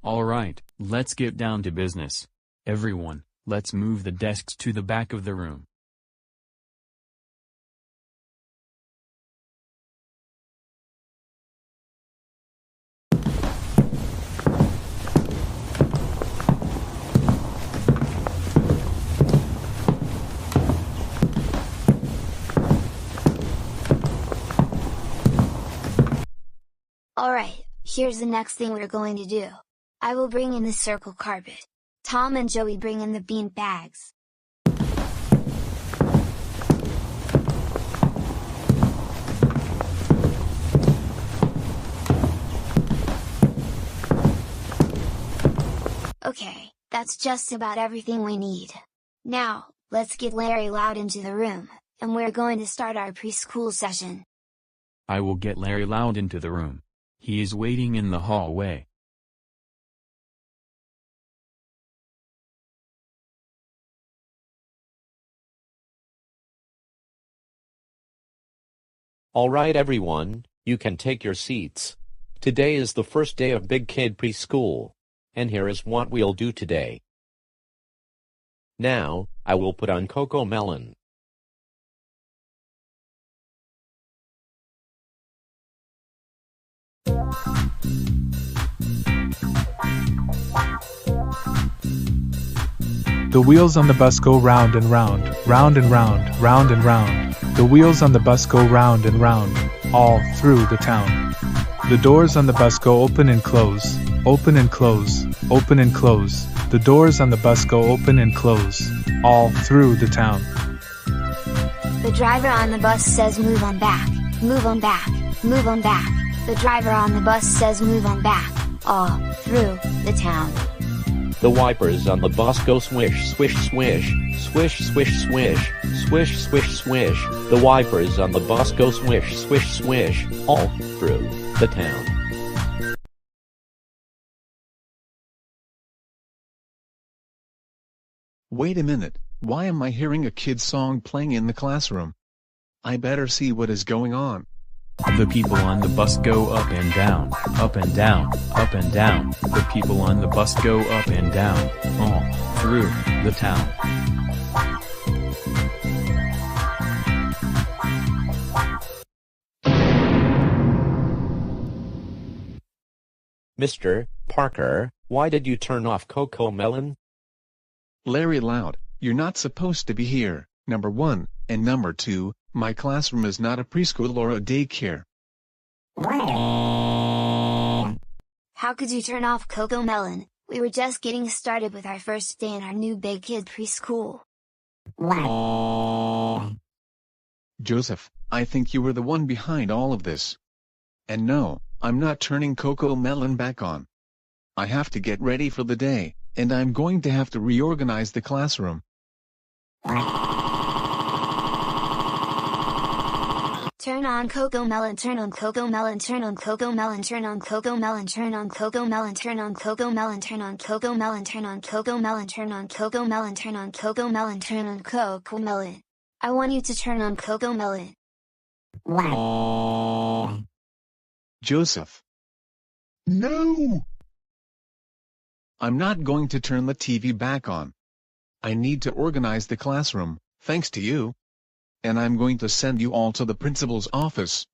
[SPEAKER 21] All right, let's get down to business. Everyone, let's move the desks to the back of the room.
[SPEAKER 5] Alright, here's the next thing we're going to do. I will bring in the circle carpet. Tom and Joey bring in the bean bags. Okay, that's just about everything we need. Now, let's get Larry Loud into the room, and we're going to start our preschool session.
[SPEAKER 21] I will get Larry Loud into the room. He is waiting in the hallway.
[SPEAKER 19] All right everyone, you can take your seats. Today is the first day of Big Kid Preschool. And here is what we'll do today. Now, I will put on CoComelon.
[SPEAKER 10] The wheels on the bus go round and round, round and round, round and round. The wheels on the bus go round and round, all through the town. The doors on the bus go open and close, open and close, open and close. The doors on the bus go open and close, all through the town.
[SPEAKER 5] The driver on the bus says move on back, move on back, move on back. The driver on the bus says move on back, all through the town.
[SPEAKER 19] The wipers on the bus go swish, swish, swish, swish, swish, swish, swish, swish, swish. The wipers on the bus go swish, swish, swish, all through the town.
[SPEAKER 6] Wait a minute, why am I hearing a kid's song playing in the classroom? I better see what is going on.
[SPEAKER 21] The people on the bus go up and down, up and down, up and down. The people on the bus go up and down, all through the town.
[SPEAKER 19] Mr. Parker, why did you turn off CoComelon?
[SPEAKER 6] Larry Loud, you're not supposed to be here, number 1, and number 2, my classroom is not a preschool or a daycare.
[SPEAKER 5] How could you turn off CoComelon? We were just getting started with our first day in our new big kid preschool.
[SPEAKER 6] Joseph, I think you were the one behind all of this. And no, I'm not turning CoComelon back on. I have to get ready for the day, and I'm going to have to reorganize the classroom.
[SPEAKER 5] Turn on CoComelon, turn on CoComelon, turn on CoComelon, turn on CoComelon, turn on CoComelon, turn on CoComelon, turn on CoComelon, turn on CoComelon, turn on CoComelon, turn on CoComelon, turn on CoComelon. I want you to turn on CoComelon.
[SPEAKER 6] Joseph. No! I'm not going to turn the TV back on. I need to organize the classroom, thanks to you. And I'm going to send you all to the principal's office.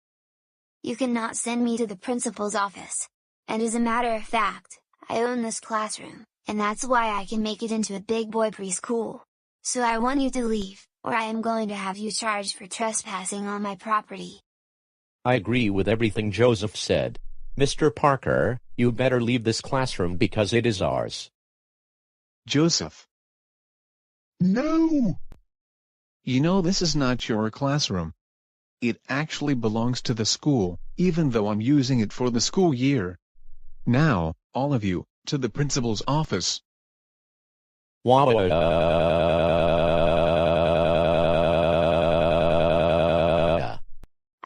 [SPEAKER 5] You cannot send me to the principal's office. And as a matter of fact, I own this classroom, and that's why I can make it into a big boy preschool. So I want you to leave, or I am going to have you charged for trespassing on my property.
[SPEAKER 19] I agree with everything Joseph said. Mr. Parker, you better leave this classroom because it is ours.
[SPEAKER 6] Joseph. No! You know this is not your classroom. It actually belongs to the school, even though I'm using it for the school year. Now, all of you, to the principal's office.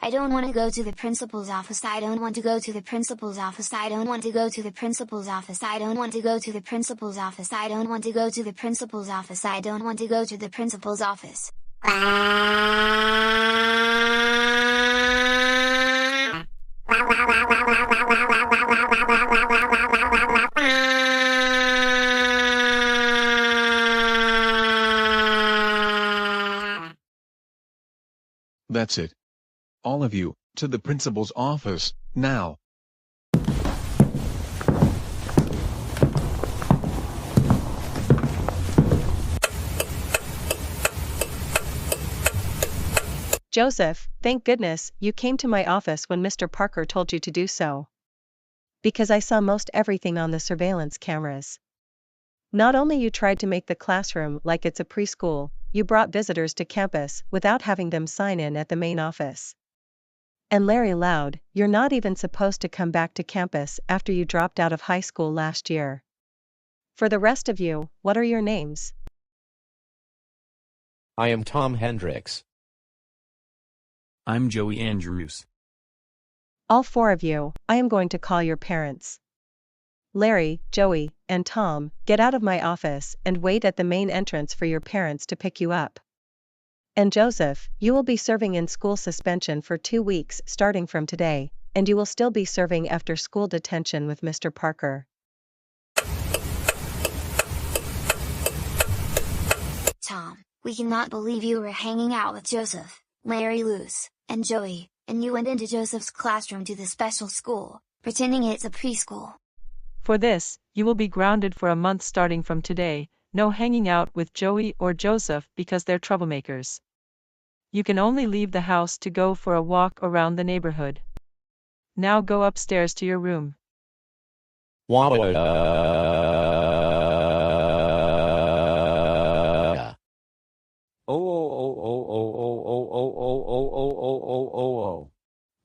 [SPEAKER 5] I don't want to go to the principal's office. I don't want to go to the principal's office. I don't want to go to the principal's office. I don't want to go to the principal's office. I don't want to go to the principal's office. I don't want to go to the principal's office.
[SPEAKER 6] That's it. All of you, to the principal's office, now.
[SPEAKER 11] Joseph, thank goodness you came to my office when Mr. Parker told you to do so. Because I saw most everything on the surveillance cameras. Not only you tried to make the classroom like it's a preschool, you brought visitors to campus without having them sign in at the main office. And Larry Loud, you're not even supposed to come back to campus after you dropped out of high school last year. For the rest of you, what are your names?
[SPEAKER 19] I am Tom Hendricks.
[SPEAKER 21] I'm Joey Andrews.
[SPEAKER 11] All four of you, I am going to call your parents. Larry, Joey, and Tom, get out of my office and wait at the main entrance for your parents to pick you up. And Joseph, you will be serving in school suspension for 2 weeks starting from today, and you will still be serving after school detention with Mr. Parker.
[SPEAKER 5] Tom, we cannot believe you were hanging out with Joseph, Larry Luce, and Joey, and you went into Joseph's classroom to the special school, pretending it's a preschool.
[SPEAKER 13] For this, you will be grounded for a month starting from today. No hanging out with Joey or Joseph because they're troublemakers. You can only leave the house to go for a walk around the neighborhood. Now go upstairs to your room.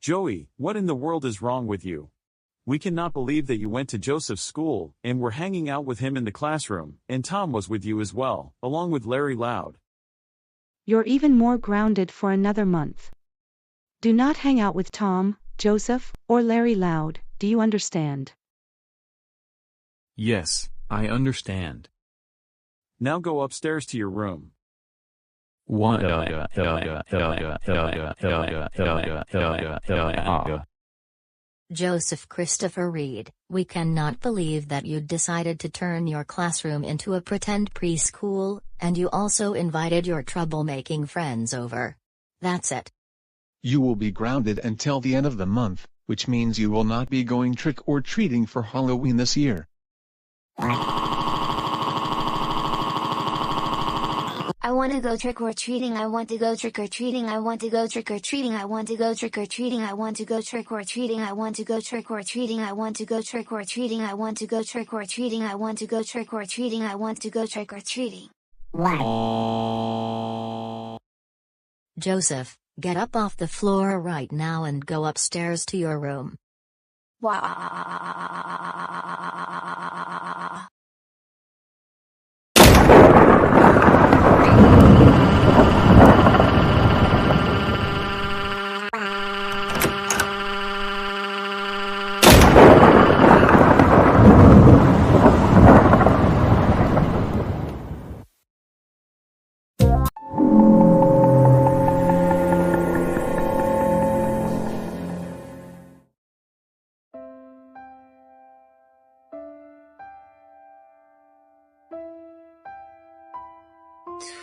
[SPEAKER 20] Joey, what in the world is wrong with you?
[SPEAKER 2] We cannot believe that you went to Joseph's school and were hanging out with him in the classroom, and Tom was with you as well, along with Larry Loud.
[SPEAKER 7] You're even more grounded for another month. Do not hang out with Tom, Joseph, or Larry Loud, do you understand?
[SPEAKER 21] Yes, I understand.
[SPEAKER 2] Now go upstairs to your room.
[SPEAKER 18] Joseph Christopher Reed, we cannot believe that you decided to turn your classroom into a pretend preschool, and you also invited your troublemaking friends over. That's it.
[SPEAKER 6] You will be grounded until the end of the month, which means you will not be going trick-or-treating for Halloween this year.
[SPEAKER 5] I want to go trick-or-treating, I want to go trick-or-treating, I want to go trick-or-treating, I want to go trick-or-treating, I want to go trick-or-treating, I want to go trick-or-treating, I want to go trick-or-treating, I want to go trick-or-treating, I want to go trick-or-treating, I want to go trick-or-treating.
[SPEAKER 18] Joseph, get up off the floor right now and go upstairs to your room.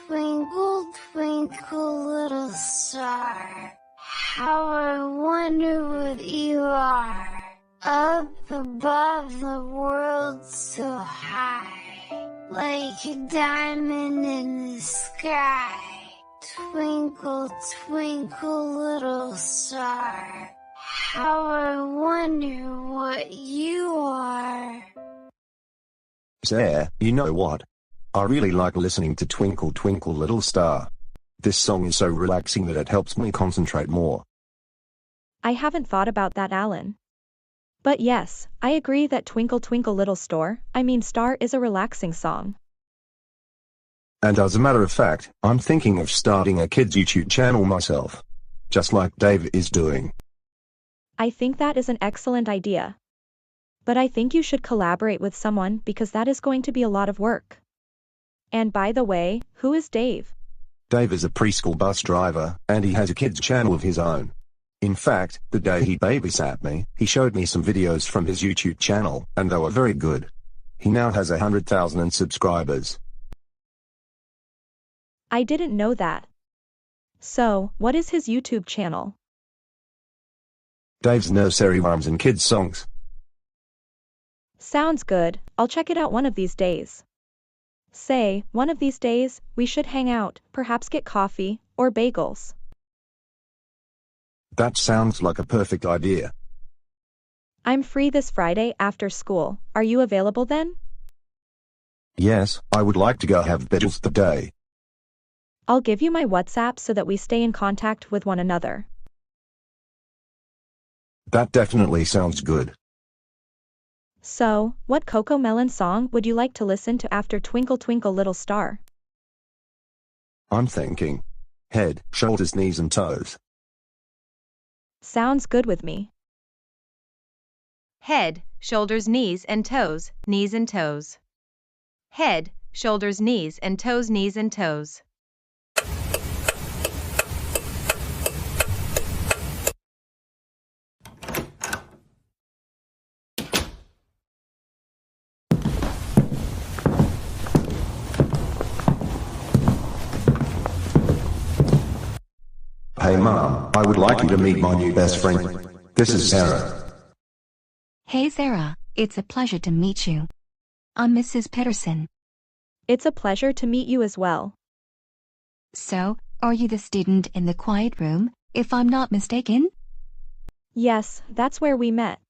[SPEAKER 5] Twinkle, twinkle, little star, how I wonder what you are. Up above the world so high, like a diamond in the sky. Twinkle, twinkle, little star, how I wonder what you are.
[SPEAKER 20] Sir, you know what? I really like listening to Twinkle Twinkle Little Star. This song is so relaxing that it helps me concentrate more.
[SPEAKER 23] I haven't thought about that, Alan. But yes, I agree that Twinkle Twinkle Little Star is a relaxing song.
[SPEAKER 20] And as a matter of fact, I'm thinking of starting a kids YouTube channel myself. Just like Dave is doing.
[SPEAKER 23] I think that is an excellent idea. But I think you should collaborate with someone because that is going to be a lot of work. And by the way, who is Dave?
[SPEAKER 20] Dave is a preschool bus driver, and he has a kids channel of his own. In fact, the day he babysat me, he showed me some videos from his YouTube channel, and they were very good. He now has 100,000 subscribers.
[SPEAKER 23] I didn't know that. So, what is his YouTube channel?
[SPEAKER 20] Dave's Nursery Rhymes and Kids Songs.
[SPEAKER 23] Sounds good, I'll check it out one of these days. Say, one of these days, we should hang out, perhaps get coffee, or bagels.
[SPEAKER 20] That sounds like a perfect idea.
[SPEAKER 23] I'm free this Friday after school, are you available then?
[SPEAKER 20] Yes, I would like to go have bagels today.
[SPEAKER 23] I'll give you my WhatsApp so that we stay in contact with one another.
[SPEAKER 20] That definitely sounds good.
[SPEAKER 23] So, what CoComelon song would you like to listen to after Twinkle Twinkle Little Star?
[SPEAKER 20] I'm thinking head, shoulders, knees and toes.
[SPEAKER 23] Sounds good with me.
[SPEAKER 24] Head, shoulders, knees and toes, knees and toes. Head, shoulders, knees and toes, knees and toes.
[SPEAKER 20] Hey Mom, I would like you to meet my new best friend. This is Sarah.
[SPEAKER 25] Hey Sarah, it's a pleasure to meet you. I'm Mrs. Peterson.
[SPEAKER 23] It's a pleasure to meet you as well.
[SPEAKER 25] So, are you the student in the quiet room, if I'm not mistaken?
[SPEAKER 23] Yes, that's where we met.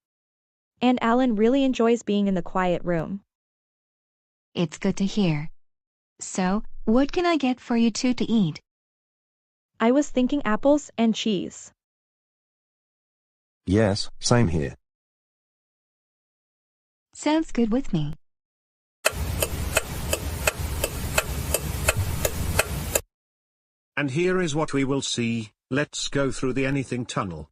[SPEAKER 23] And Alan really enjoys being in the quiet room.
[SPEAKER 25] It's good to hear. So, what can I get for you two to eat?
[SPEAKER 23] I was thinking apples and cheese.
[SPEAKER 20] Yes, same here.
[SPEAKER 25] Sounds good with me.
[SPEAKER 16] And here is what we will see. Let's go through the anything tunnel.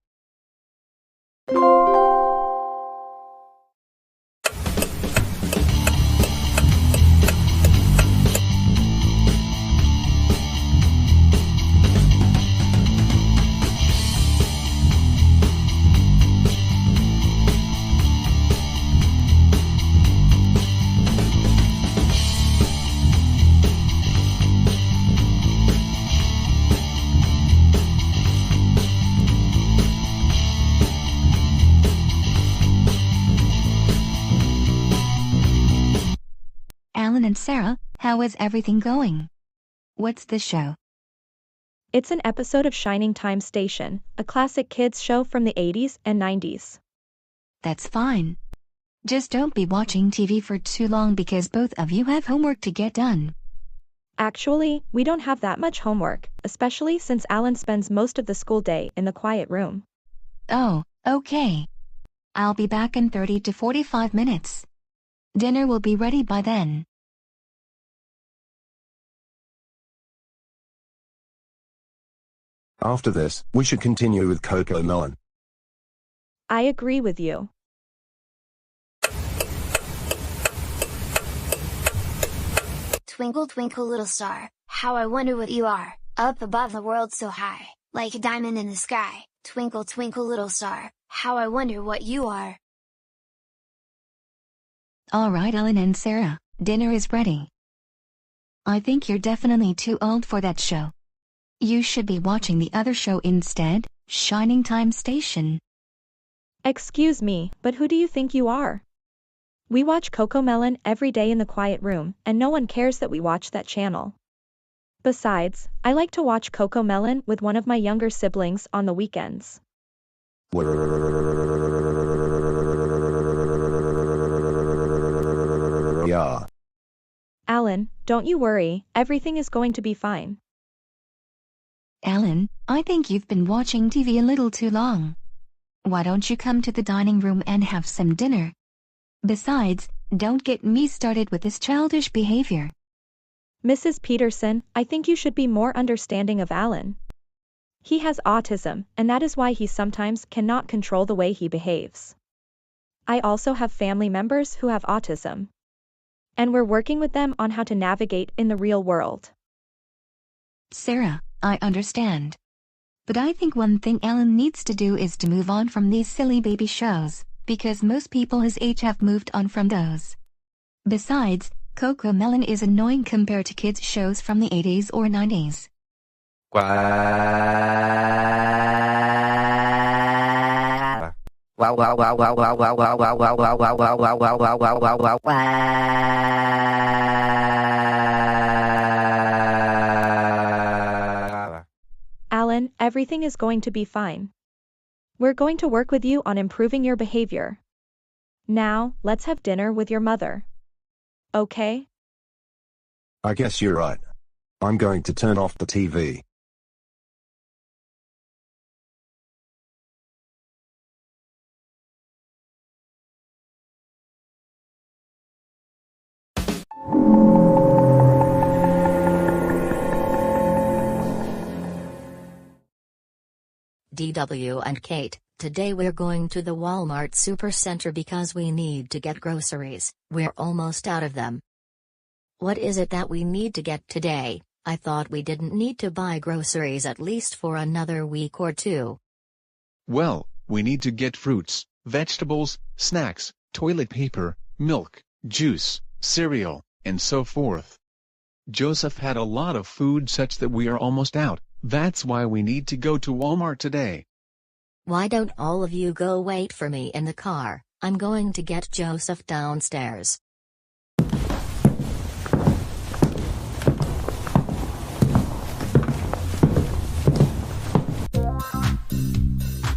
[SPEAKER 25] Alan and Sarah, how is everything going? What's the show?
[SPEAKER 23] It's an episode of Shining Time Station, a classic kids show from the 80s and 90s.
[SPEAKER 25] That's fine. Just don't be watching TV for too long because both of you have homework to get done.
[SPEAKER 23] Actually, we don't have that much homework, especially since Alan spends most of the school day in the quiet room.
[SPEAKER 25] Oh, okay. I'll be back in 30 to 45 minutes. Dinner will be ready by then.
[SPEAKER 20] After this, we should continue with Coco Melon.
[SPEAKER 23] I agree with you.
[SPEAKER 5] Twinkle, twinkle, little star, how I wonder what you are, up above the world so high, like a diamond in the sky. Twinkle, twinkle, little star, how I wonder what you are.
[SPEAKER 25] Alright, Alan and Sarah, dinner is ready. I think you're definitely too old for that show. You should be watching the other show instead, Shining Time Station.
[SPEAKER 23] Excuse me, but who do you think you are? We watch CoComelon every day in the quiet room, and no one cares that we watch that channel. Besides, I like to watch CoComelon with one of my younger siblings on the weekends.
[SPEAKER 20] Yeah.
[SPEAKER 23] Alan, don't you worry, everything is going to be fine.
[SPEAKER 25] Alan, I think you've been watching TV a little too long. Why don't you come to the dining room and have some dinner? Besides, don't get me started with this childish behavior.
[SPEAKER 23] Mrs. Peterson, I think you should be more understanding of Alan. He has autism, and that is why he sometimes cannot control the way he behaves. I also have family members who have autism. And we're working with them on how to navigate in the real world.
[SPEAKER 25] Sarah, I understand. But I think one thing Alan needs to do is to move on from these silly baby shows, because most people his age have moved on from those. Besides, CoComelon is annoying compared to kids' shows from the 80s or 90s.
[SPEAKER 23] Alan, everything is going to be fine. We're going to work with you on improving your behavior. Now, let's have dinner with your mother. Okay?
[SPEAKER 20] I guess you're right. I'm going to turn off the TV.
[SPEAKER 18] DW and Kate, today we're going to the Walmart Supercenter because we need to get groceries. We're almost out of them. What is it that we need to get today? I thought we didn't need to buy groceries at least for another week or two.
[SPEAKER 6] Well, we need to get fruits, vegetables, snacks, toilet paper, milk, juice, cereal, and so forth. Joseph had a lot of food such that we are almost out. That's why we need to go to Walmart today.
[SPEAKER 18] Why don't all of you go wait for me in the car? I'm going to get Joseph downstairs.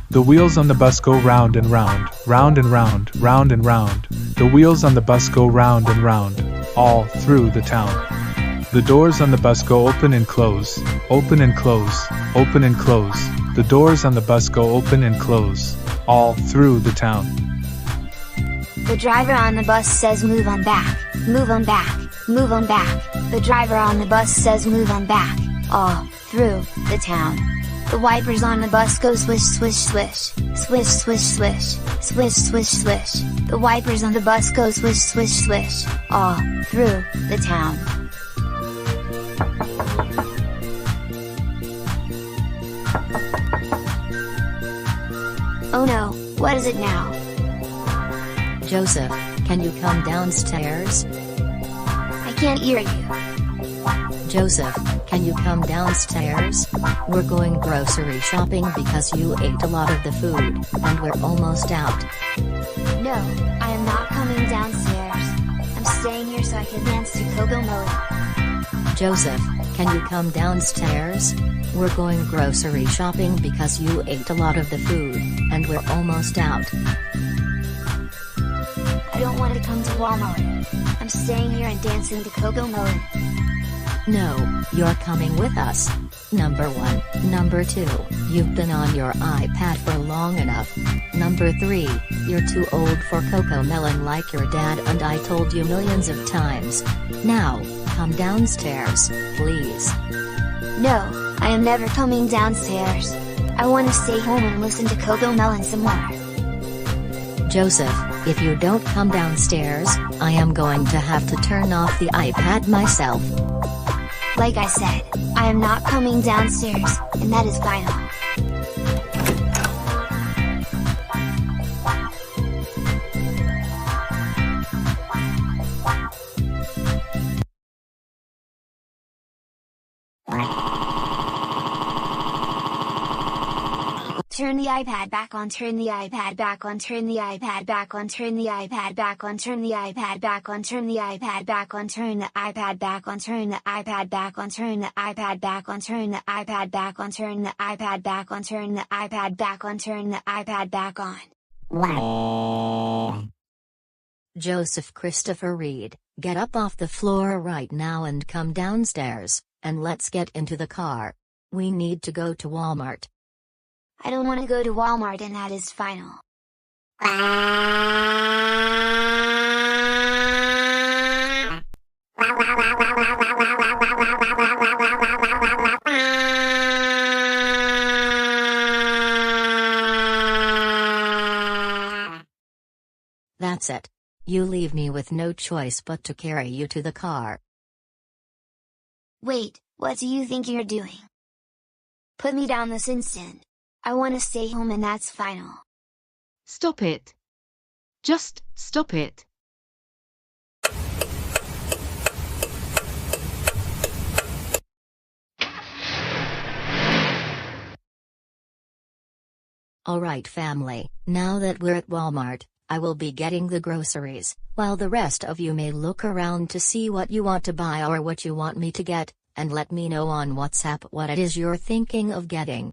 [SPEAKER 10] The wheels on the bus go round and round, round and round, round and round. The wheels on the bus go round and round, all through the town. The doors on the bus go open and close, open and close, open and close. The doors on the bus go open and close, all through the town.
[SPEAKER 5] The driver on the bus says move on back, move on back, move on back. The driver on the bus says move on back, all through the town. The wipers on the bus go swish swish swish, swish swish swish, swish swish swish. The wipers on the bus go swish swish swish, all through the town. Oh no, what is it now?
[SPEAKER 18] Joseph, can you come downstairs?
[SPEAKER 5] I can't hear you.
[SPEAKER 18] Joseph, can you come downstairs? We're going grocery shopping because you ate a lot of the food, and we're almost out.
[SPEAKER 5] No, I am not coming downstairs. I'm staying here so I can dance to Cocomelon.
[SPEAKER 18] Joseph, can you come downstairs? We're going grocery shopping because you ate a lot of the food, and we're almost out.
[SPEAKER 5] I don't want to come to Walmart. I'm staying here and dancing to Cocomelon.
[SPEAKER 18] No, you're coming with us. Number 1. Number 2, you've been on your iPad for long enough. Number 3, you're too old for Cocomelon like your dad and I told you millions of times. Now, come downstairs, please.
[SPEAKER 5] No, I am never coming downstairs. I want to stay home and listen to Cocomelon some more.
[SPEAKER 18] Joseph, if you don't come downstairs, I am going to have to turn off the iPad myself.
[SPEAKER 5] Like I said, I am not coming downstairs, and that is final. Turn the iPad back on, turn the iPad back on, turn the iPad back on, turn the iPad back on, turn the iPad back on, turn the iPad back on, turn the iPad back on, turn the iPad back on, turn the iPad back on, turn the iPad back on, turn the iPad back on, turn the iPad back on, turn the iPad back on.
[SPEAKER 18] Joseph Christopher Reed, get up off the floor right now and come downstairs, and let's get into the car. We need to go to Walmart.
[SPEAKER 5] I don't want to go to Walmart, and that is final.
[SPEAKER 18] That's it. You leave me with no choice but to carry you to the car.
[SPEAKER 5] Wait, what do you think you're doing? Put me down this instant. I want to stay home, and that's final.
[SPEAKER 7] Stop it. Just stop it.
[SPEAKER 18] Alright family, now that we're at Walmart, I will be getting the groceries, while the rest of you may look around to see what you want to buy or what you want me to get, and let me know on WhatsApp what it is you're thinking of getting.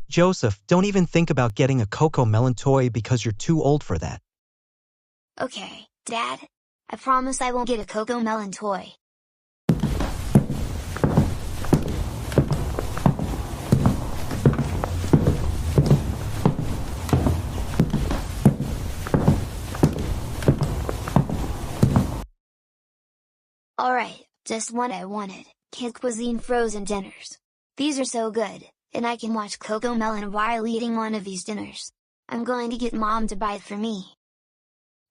[SPEAKER 8] Joseph, don't even think about getting a Cocomelon toy because you're too old for that.
[SPEAKER 5] Okay, Dad. I promise I won't get a Cocomelon toy. Alright, just what I wanted, Kid Cuisine frozen dinners. These are so good, and I can watch Cocomelon while eating one of these dinners. I'm going to get Mom to buy it for me.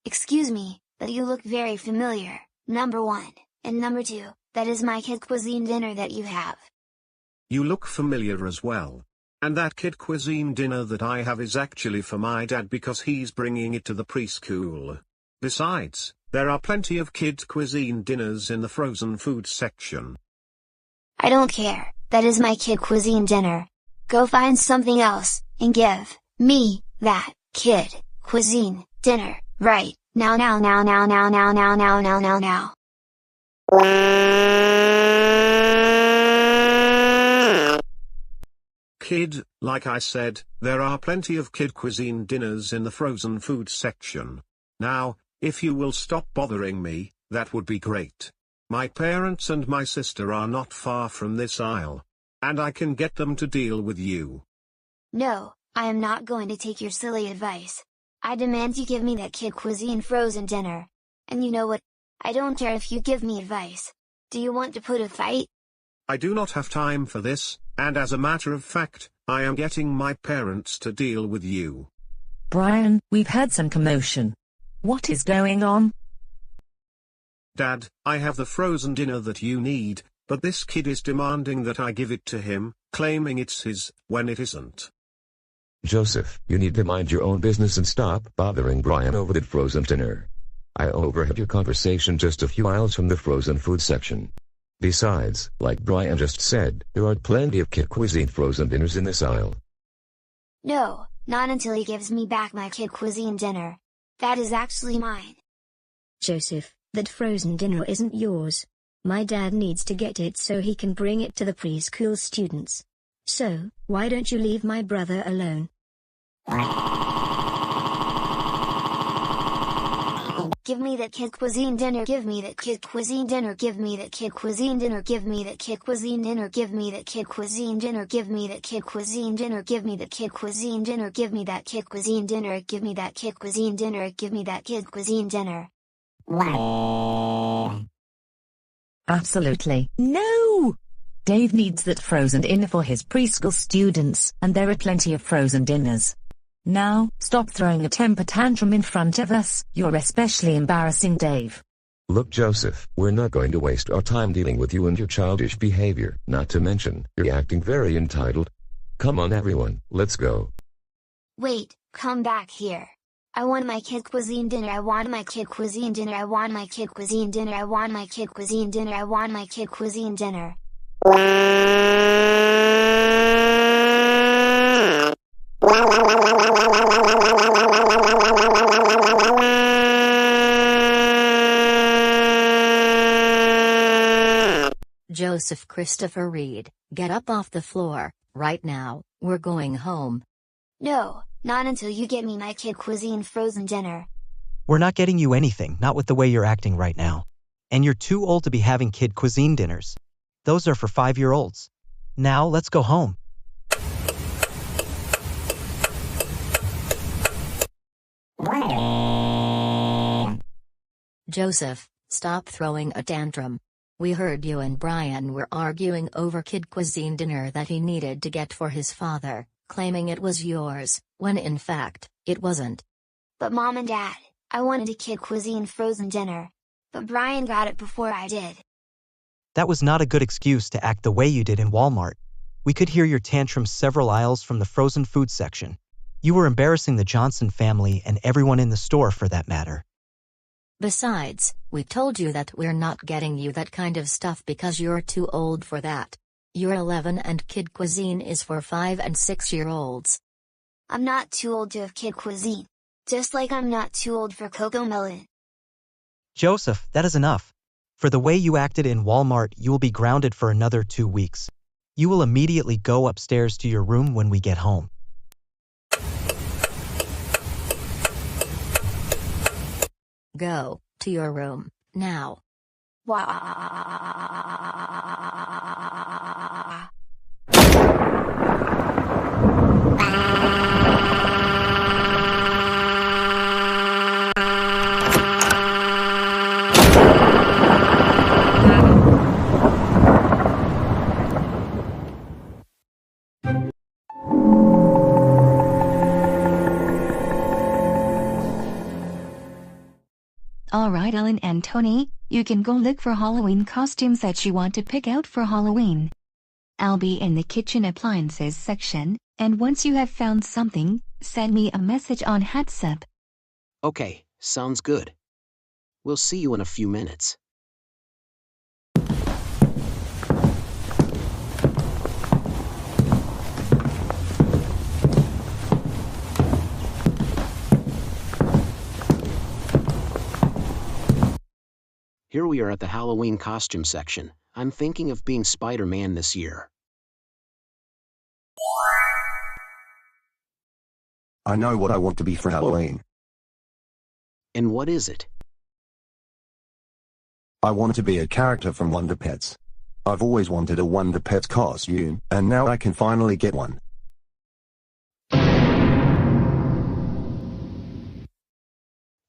[SPEAKER 5] Excuse me, but you look very familiar, number 1, and number 2, that is my Kid Cuisine dinner that you have.
[SPEAKER 16] You look familiar as well. And that Kid Cuisine dinner that I have is actually for my dad because he's bringing it to the preschool. Besides, there are plenty of Kid Cuisine dinners in the frozen food section.
[SPEAKER 5] I don't care, that is my Kid Cuisine dinner. Go find something else, and give me that Kid Cuisine dinner, right now.
[SPEAKER 16] Kid, like I said, there are plenty of Kid Cuisine dinners in the frozen food section. Now, if you will stop bothering me, that would be great. My parents and my sister are not far from this aisle. And I can get them to deal with you.
[SPEAKER 5] No, I am not going to take your silly advice. I demand you give me that kid cuisine frozen dinner. And you know what? I don't care if you give me advice. Do you want to put a fight?
[SPEAKER 16] I do not have time for this, and as a matter of fact, I am getting my parents to deal with you.
[SPEAKER 3] Brian, we've had some commotion. What is going on?
[SPEAKER 16] Dad, I have the frozen dinner that you need, but this kid is demanding that I give it to him, claiming it's his, when it isn't.
[SPEAKER 9] Joseph, you need to mind your own business and stop bothering Brian over that frozen dinner. I overheard your conversation just a few aisles from the frozen food section. Besides, like Brian just said, there are plenty of kid cuisine frozen dinners in this aisle.
[SPEAKER 5] No, not until he gives me back my kid cuisine dinner. That is actually mine.
[SPEAKER 12] Joseph, that frozen dinner isn't yours. My dad needs to get it so he can bring it to the preschool students. So, why don't you leave my brother alone?
[SPEAKER 5] Give me that kid cuisine dinner, give me that kid cuisine dinner, give me that kid cuisine dinner, give me that kid cuisine dinner, give me that kid cuisine dinner, give me that kid cuisine dinner, give me that kid cuisine dinner, give me that kid cuisine dinner, give me that kid cuisine dinner, give me that kid cuisine dinner.
[SPEAKER 3] Absolutely no! Dave needs that frozen dinner for his preschool students, and there are plenty of frozen dinners. Now, stop throwing a temper tantrum in front of us. You're especially embarrassing, Dave.
[SPEAKER 9] Look, Joseph, we're not going to waste our time dealing with you and your childish behavior, not to mention, you're acting very entitled. Come on everyone, let's go.
[SPEAKER 5] Wait, come back here. I want my kid cuisine dinner, I want my kid cuisine dinner, I want my kid cuisine dinner, I want my kid cuisine dinner, I want my kid cuisine dinner.
[SPEAKER 18] Joseph Christopher Reed, get up off the floor, right now, we're going home.
[SPEAKER 5] No, not until you get me my kid cuisine frozen dinner.
[SPEAKER 8] We're not getting you anything, not with the way you're acting right now. And you're too old to be having kid cuisine dinners. Those are for 5-year-olds. Now let's go home.
[SPEAKER 18] Joseph, stop throwing a tantrum. We heard you and Brian were arguing over kid cuisine dinner that he needed to get for his father, claiming it was yours, when in fact, it wasn't.
[SPEAKER 5] But Mom and Dad, I wanted a kid cuisine frozen dinner. But Brian got it before I did.
[SPEAKER 8] That was not a good excuse to act the way you did in Walmart. We could hear your tantrums several aisles from the frozen food section. You were embarrassing the Johnson family and everyone in the store for that matter.
[SPEAKER 18] Besides, we told you that we're not getting you that kind of stuff because you're too old for that. You're 11 and kid cuisine is for 5 and 6-year-olds.
[SPEAKER 5] I'm not too old to have kid cuisine. Just like I'm not too old for Cocomelon.
[SPEAKER 8] Joseph, that is enough. For the way you acted in Walmart, you will be grounded for another 2 weeks. You will immediately go upstairs to your room when we get home.
[SPEAKER 18] Go to your room, now.
[SPEAKER 25] Alright, Ellen and Tony, you can go look for Halloween costumes that you want to pick out for Halloween. I'll be in the kitchen appliances section, and once you have found something, send me a message on WhatsApp.
[SPEAKER 14] Okay, sounds good. We'll see you in a few minutes. Here we are at the Halloween costume section. I'm thinking of being Spider-Man this year.
[SPEAKER 20] I know what I want to be for Halloween.
[SPEAKER 14] And what is it?
[SPEAKER 20] I want to be a character from Wonder Pets. I've always wanted a Wonder Pets costume, and now I can finally get one.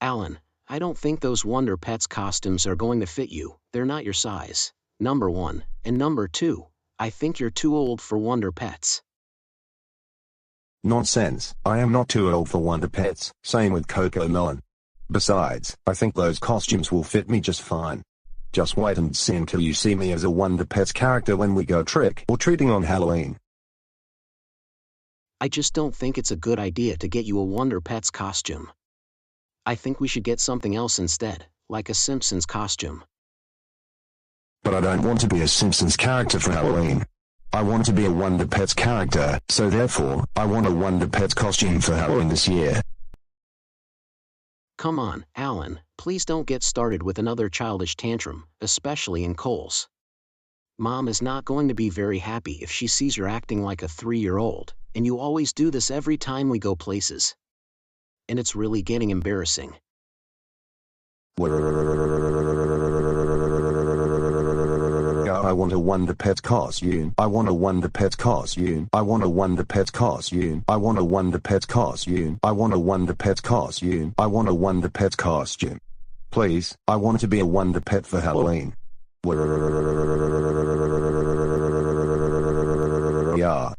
[SPEAKER 14] Alan, I don't think those Wonder Pets costumes are going to fit you, they're not your size. Number 1, and number 2, I think you're too old for Wonder Pets.
[SPEAKER 20] Nonsense, I am not too old for Wonder Pets, same with Coco Melon. Besides, I think those costumes will fit me just fine. Just wait and see until you see me as a Wonder Pets character when we go trick or treating on Halloween.
[SPEAKER 14] I just don't think it's a good idea to get you a Wonder Pets costume. I think we should get something else instead, like a Simpsons costume.
[SPEAKER 20] But I don't want to be a Simpsons character for Halloween. I want to be a Wonder Pets character, so therefore, I want a Wonder Pets costume for Halloween this year.
[SPEAKER 14] Come on, Alan, please don't get started with another childish tantrum, especially in Kohl's. Mom is not going to be very happy if she sees you're acting like a 3-year-old, and you always do this every time we go places. And it's really getting embarrassing.
[SPEAKER 20] I want a Wonder Pets costume. I want a Wonder Pets costume. I want a Wonder Pets costume. I want a Wonder Pets costume. I want a Wonder Pets costume. I want a Wonder Pets costume. Please, I want to be a Wonder Pet for Halloween. Yeah.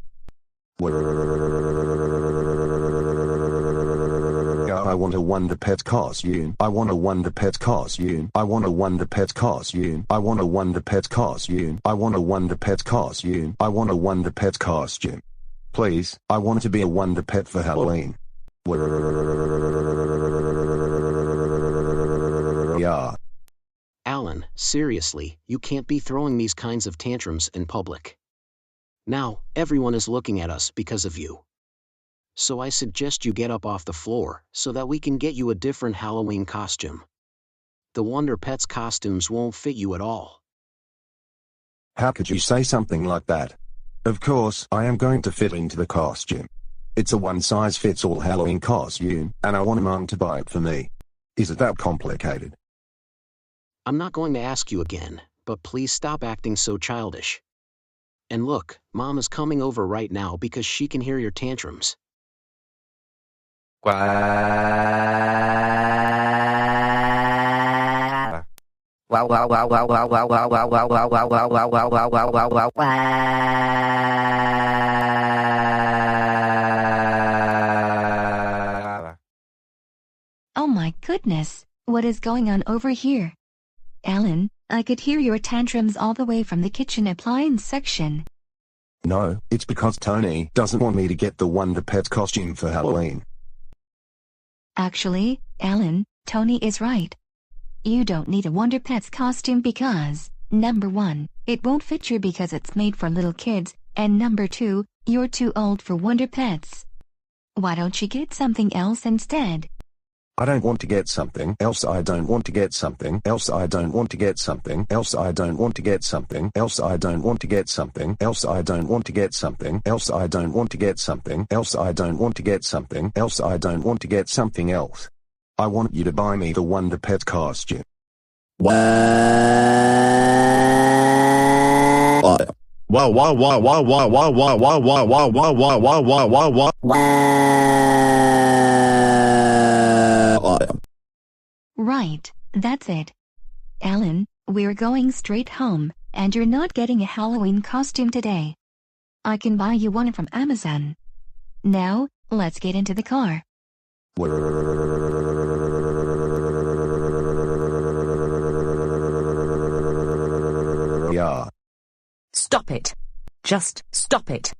[SPEAKER 20] I want a Wonder Pets costume. I want a Wonder Pets costume. I want a Wonder Pets costume. I want a Wonder Pets costume. I want a Wonder Pets costume. I want a Wonder Pets costume. Please, I want to be a Wonder Pet for Halloween. Yeah.
[SPEAKER 14] Alan, seriously, you can't be throwing these kinds of tantrums in public. Now, everyone is looking at us because of you. So I suggest you get up off the floor, so that we can get you a different Halloween costume. The Wonder Pets costumes won't fit you at all.
[SPEAKER 20] How could you say something like that? Of course, I am going to fit into the costume. It's a one-size-fits-all Halloween costume, and I want Mom to buy it for me. Is it that complicated?
[SPEAKER 14] I'm not going to ask you again, but please stop acting so childish. And look, Mom is coming over right now because she can hear your tantrums.
[SPEAKER 25] Oh my goodness, what is going on over here? Alan, I could hear your tantrums all the way from the kitchen appliance section.
[SPEAKER 20] No, it's because Tony doesn't want me to get the Wonder Pets costume for Halloween.
[SPEAKER 25] Actually, Alan, Tony is right. You don't need a Wonder Pets costume because, number 1, it won't fit you because it's made for little kids, and number 2, you're too old for Wonder Pets. Why don't you get something else instead?
[SPEAKER 20] I don't want to get something else. I don't want to get something else. I don't want to get something else. I don't want to get something else. I don't want to get something else. I don't want to get something else. I don't want to get something else. I don't want to get something else. I don't want to get something else. I want you to buy me the Wonder Pets costume.
[SPEAKER 25] Right, that's it. Alan, we're going straight home, and you're not getting a Halloween costume today. I can buy you one from Amazon. Now, let's get into the car.
[SPEAKER 20] Yeah.
[SPEAKER 3] Stop it. Just stop it.